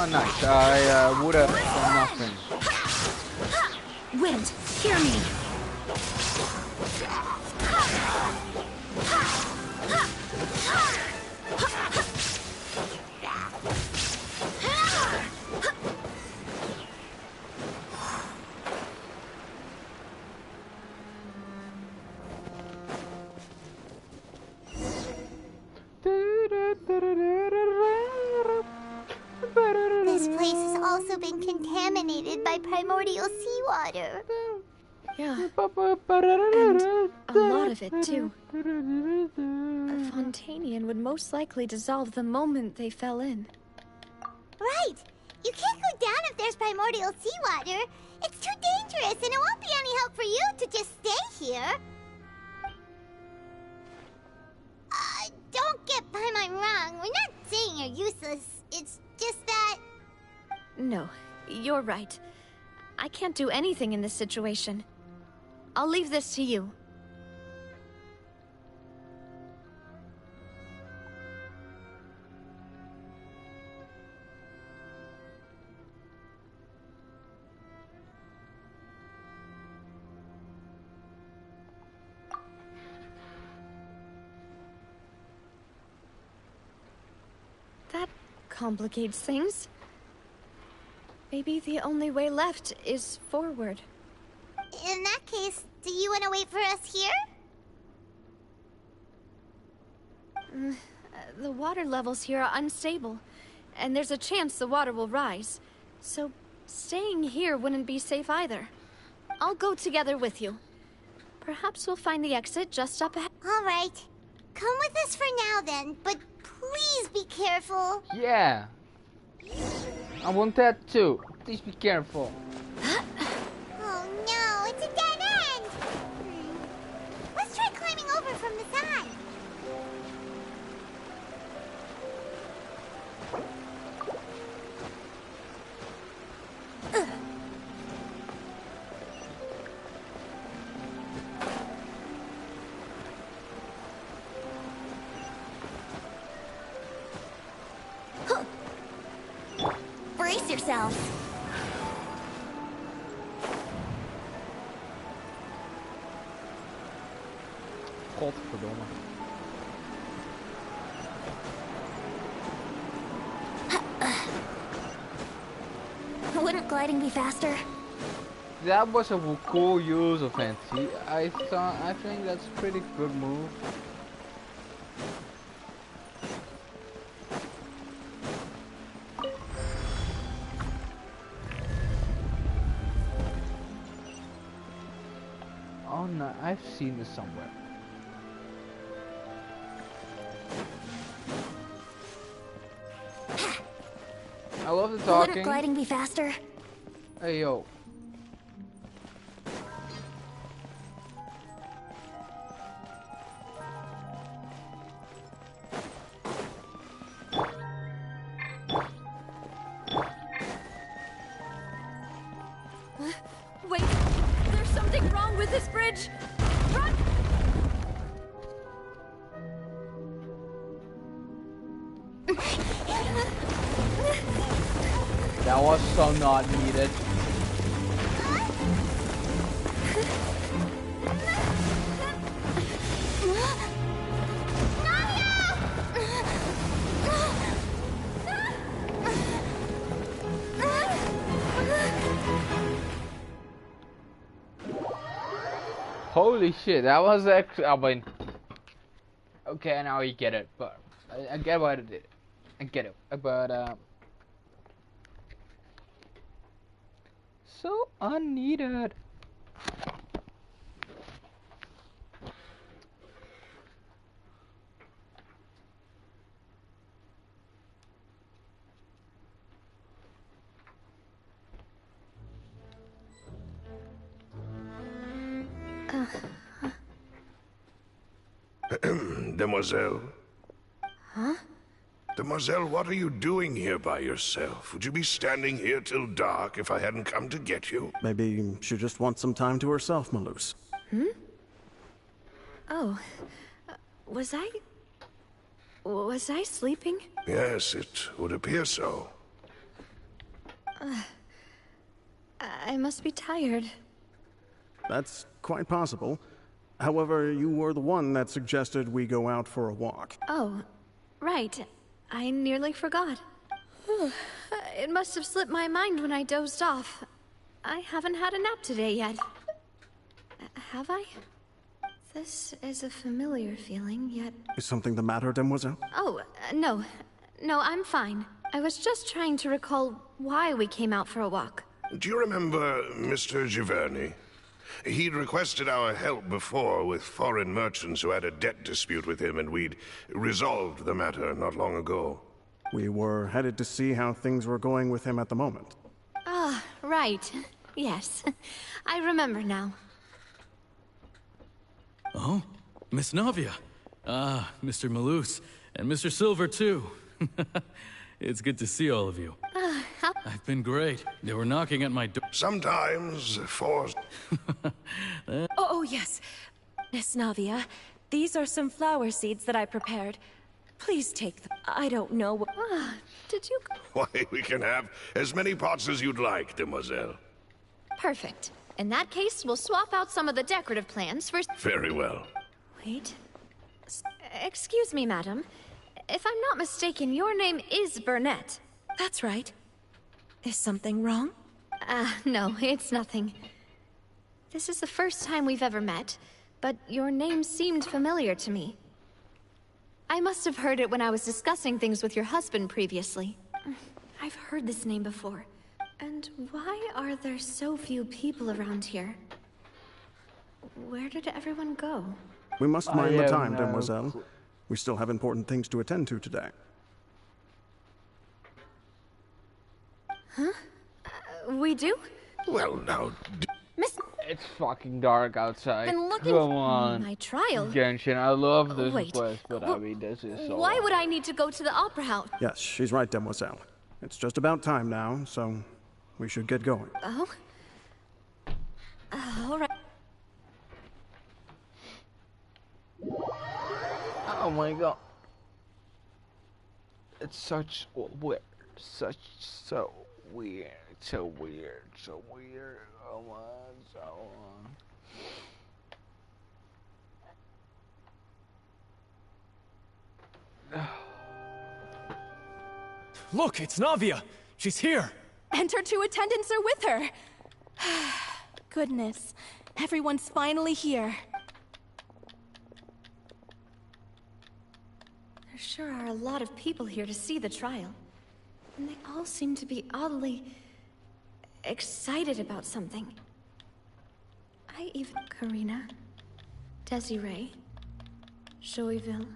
[SPEAKER 7] Oh, nice. I would have done nothing.
[SPEAKER 14] Wind, hear me.
[SPEAKER 10] This place has also been contaminated by primordial seawater.
[SPEAKER 14] Yeah. And a lot of it, too. A Fontanian would most likely dissolve the moment they fell in.
[SPEAKER 10] Right! You can't go down if there's primordial seawater. It's too dangerous, and it won't be any help for you to just stay here. Don't get Paimon wrong. We're not saying you're useless. It's just that...
[SPEAKER 14] No, you're right. I can't do anything in this situation. I'll leave this to you. That complicates things. Maybe the only way left is forward.
[SPEAKER 10] In that case, do you want to wait for us here?
[SPEAKER 14] The water levels here are unstable, and there's a chance the water will rise. So staying here wouldn't be safe either. I'll go together with you. Perhaps we'll find the exit just up ahead.
[SPEAKER 10] All right. Come with us for now then, but please be careful.
[SPEAKER 7] Yeah. I want that too. Please be careful.
[SPEAKER 10] Oh no, it's a dead end! Let's try climbing over from the side.
[SPEAKER 1] Brace yourself.
[SPEAKER 7] Godverdomme.
[SPEAKER 1] Wouldn't gliding be faster?
[SPEAKER 7] That was a cool use of Fancy. I think that's a pretty good move. Oh no, I've seen this somewhere. I love the
[SPEAKER 12] Wouldn't
[SPEAKER 7] talking.
[SPEAKER 12] gliding be faster?
[SPEAKER 7] Hey, yo.
[SPEAKER 23] Wait, there's something wrong with this bridge. Run!
[SPEAKER 7] That was so not needed. Holy shit, that was I mean, okay, now you get it, but I get what it did. I get it, but so unneeded.
[SPEAKER 9] Demoiselle?
[SPEAKER 12] Huh?
[SPEAKER 9] Demoiselle, what are you doing here by yourself? Would you be standing here till dark if I hadn't come to get you?
[SPEAKER 11] Maybe she just wants some time to herself, Malus.
[SPEAKER 23] Hmm? Oh. Was I sleeping?
[SPEAKER 9] Yes, it would appear so.
[SPEAKER 23] I must be tired.
[SPEAKER 11] That's quite possible. However, you were the one that suggested we go out for a walk.
[SPEAKER 23] Oh, right. I nearly forgot. It must have slipped my mind when I dozed off. I haven't had a nap today yet. Have I? This is a familiar feeling, yet...
[SPEAKER 11] Is something the matter, Demoiselle?
[SPEAKER 23] Oh, no. No, I'm fine. I was just trying to recall why we came out for a walk.
[SPEAKER 9] Do you remember Mr. Giverny? He'd requested our help before with foreign merchants who had a debt dispute with him, and we'd resolved the matter not long ago.
[SPEAKER 11] We were headed to see how things were going with him at the moment.
[SPEAKER 23] Ah, right. Yes. I remember now.
[SPEAKER 3] Oh, Miss Navia. Ah, Mr. Malus. And Mr. Silver, too. It's good to see all of you. I've been great. They were knocking at my door.
[SPEAKER 9] Sometimes,
[SPEAKER 13] Oh, yes. Miss Navia, these are some flower seeds that I prepared. Please take them. I don't know what...
[SPEAKER 23] Did you...
[SPEAKER 9] Why, we can have as many pots as you'd like, Demoiselle.
[SPEAKER 23] Perfect. In that case, we'll swap out some of the decorative plants for...
[SPEAKER 9] Very well.
[SPEAKER 23] Wait. Excuse me, madam. If I'm not mistaken, your name is Burnett.
[SPEAKER 13] That's right. Is something wrong?
[SPEAKER 23] No, it's nothing. This is the first time we've ever met, but your name seemed familiar to me. I must have heard it when I was discussing things with your husband previously. I've heard this name before. And why are there so few people around here? Where did everyone go?
[SPEAKER 11] We must mind the time, Demoiselle. We still have important things to attend to today.
[SPEAKER 23] Huh? We do?
[SPEAKER 9] Well, now...
[SPEAKER 23] Miss...
[SPEAKER 7] It's fucking dark outside.
[SPEAKER 23] Been looking
[SPEAKER 7] Come on.
[SPEAKER 23] my trial.
[SPEAKER 7] Genshin, I love this
[SPEAKER 23] Wait,
[SPEAKER 7] quest, but I mean, this is so...
[SPEAKER 23] Why would I need to go to the opera house?
[SPEAKER 11] Yes, she's right, Demoiselle. It's just about time now, so we should get going.
[SPEAKER 23] Oh? All right.
[SPEAKER 7] Oh my god. It's such weird. So weird. So weird. So weird. Oh my, so
[SPEAKER 3] Look, it's Navia. She's here.
[SPEAKER 13] And her two attendants are with her. Goodness. Everyone's finally here.
[SPEAKER 23] There sure are a lot of people here to see the trial. And they all seem to be oddly... excited about something. I even... Karina, Desiree, Joyville,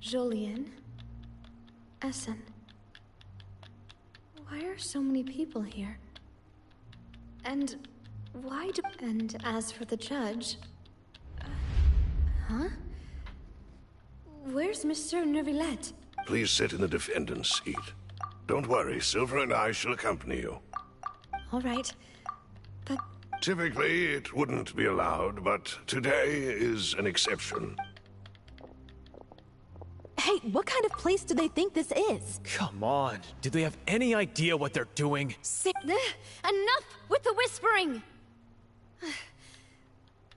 [SPEAKER 23] Jolien, Essen. Why are so many people here? And why do... And as for the judge... huh? Where's Monsieur Neuvillette?
[SPEAKER 9] Please sit in the defendant's seat. Don't worry, Silver and I shall accompany you.
[SPEAKER 23] All right, but...
[SPEAKER 9] Typically, it wouldn't be allowed, but today is an exception.
[SPEAKER 8] Hey, what kind of place do they think this is?
[SPEAKER 2] Come on, do they have any idea what they're doing?
[SPEAKER 23] Enough with the whispering!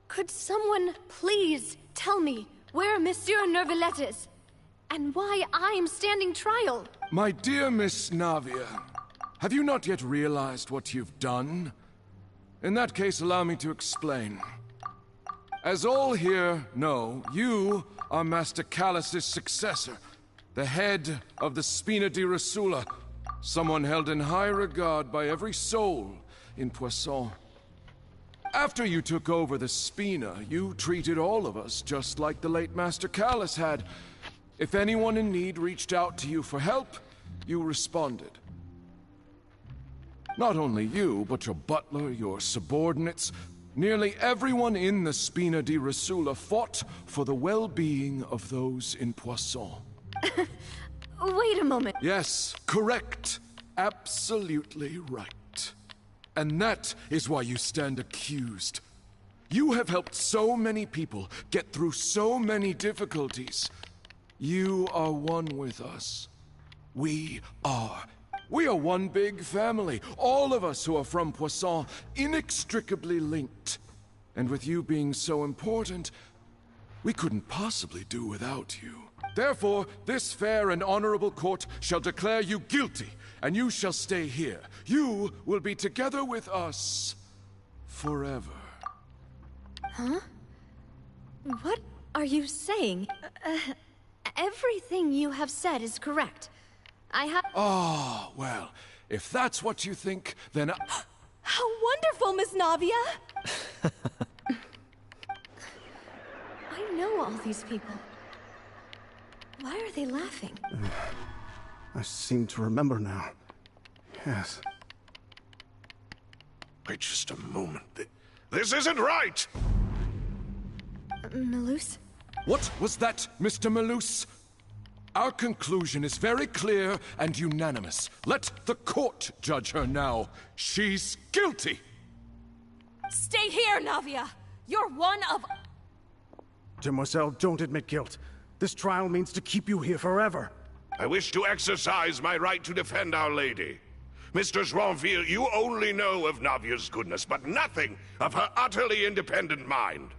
[SPEAKER 23] Could someone please tell me where Monsieur Neuvillette is? And why I'm standing trial?
[SPEAKER 4] My dear Miss Navia, have you not yet realized what you've done? In that case, allow me to explain. As all here know, you are Master Callus's successor, the head of the Spina di Rosula, someone held in high regard by every soul in Poisson. After you took over the Spina, you treated all of us just like the late Master Callus had. If anyone in need reached out to you for help, you responded. Not only you, but your butler, your subordinates, nearly everyone in the Spina di Rosula fought for the well-being of those in Poisson.
[SPEAKER 23] Wait a moment.
[SPEAKER 4] Yes, correct. Absolutely right. And that is why you stand accused. You have helped so many people get through so many difficulties. You are one with us. We are one big family. All of us who are from Poisson, inextricably linked. And with you being so important, we couldn't possibly do without you. Therefore, this fair and honorable court shall declare you guilty, and you shall stay here. You will be together with us forever.
[SPEAKER 23] Huh? What are you saying? Everything you have said is correct. I have...
[SPEAKER 4] Oh, well, if that's what you think, then
[SPEAKER 8] How wonderful, Miss Navia!
[SPEAKER 23] I know all these people. Why are they laughing?
[SPEAKER 11] I seem to remember now. Yes.
[SPEAKER 9] Wait just a moment. This isn't right!
[SPEAKER 23] Malus?
[SPEAKER 4] What was that, Mr. Malus? Our conclusion is very clear and unanimous. Let the court judge her now. She's guilty!
[SPEAKER 8] Stay here, Navia! You're one of...
[SPEAKER 11] Demoiselle, don't admit guilt. This trial means to keep you here forever.
[SPEAKER 9] I wish to exercise my right to defend Our Lady. Mr. Joinville, you only know of Navia's goodness, but nothing of her utterly independent mind.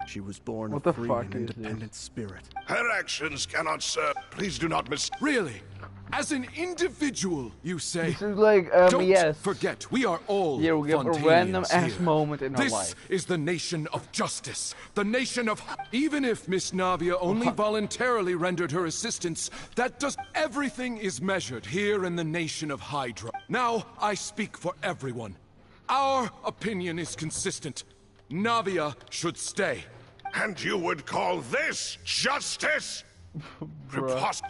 [SPEAKER 11] She was born
[SPEAKER 7] What
[SPEAKER 11] a
[SPEAKER 7] the
[SPEAKER 11] free
[SPEAKER 7] fuck
[SPEAKER 11] and
[SPEAKER 7] is
[SPEAKER 11] independent spirit.
[SPEAKER 9] Her actions cannot serve. Please do not
[SPEAKER 4] Really? As an individual, you say?
[SPEAKER 7] This is like,
[SPEAKER 4] Don't
[SPEAKER 7] yes.
[SPEAKER 4] forget, we are all
[SPEAKER 7] Yeah, we give a
[SPEAKER 4] Fontanians
[SPEAKER 7] random ass
[SPEAKER 4] here.
[SPEAKER 7] moment in her
[SPEAKER 4] This
[SPEAKER 7] life.
[SPEAKER 4] is the nation of justice. The nation of... Even if Miss Navia only voluntarily rendered her assistance, that does... Everything is measured here in the nation of Hydra. Now, I speak for everyone. Our opinion is consistent. Navia should stay.
[SPEAKER 9] And you would call this justice?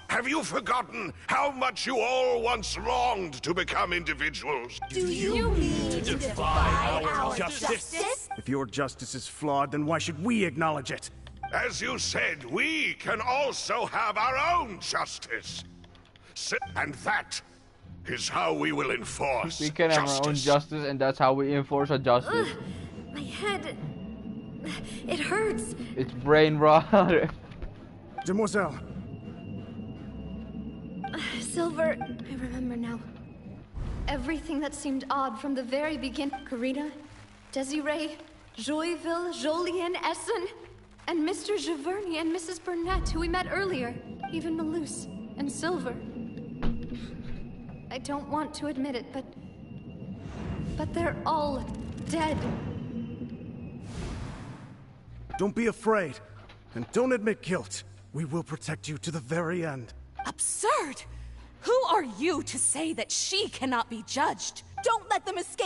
[SPEAKER 9] Have you forgotten how much you all once longed to become individuals?
[SPEAKER 8] Do you mean to defy our justice?
[SPEAKER 11] If your justice is flawed, then why should we acknowledge it?
[SPEAKER 9] As you said, we can also have our own justice. And that is how we will enforce
[SPEAKER 7] We can have our own justice, and that's how we enforce our justice.
[SPEAKER 23] My head... It hurts.
[SPEAKER 7] It's brain rot.
[SPEAKER 11] Demoiselle.
[SPEAKER 23] Silver, I remember now. Everything that seemed odd from the very beginning. Karina, Desiree, Joyville, Jolien, Essen, and Mr. Giverny and Mrs. Burnett, who we met earlier. Even Malus and Silver. I don't want to admit it, but they're all dead.
[SPEAKER 11] Don't be afraid. And don't admit guilt. We will protect you to the very end.
[SPEAKER 8] Absurd! Who are you to say that she cannot be judged? Don't let them escape!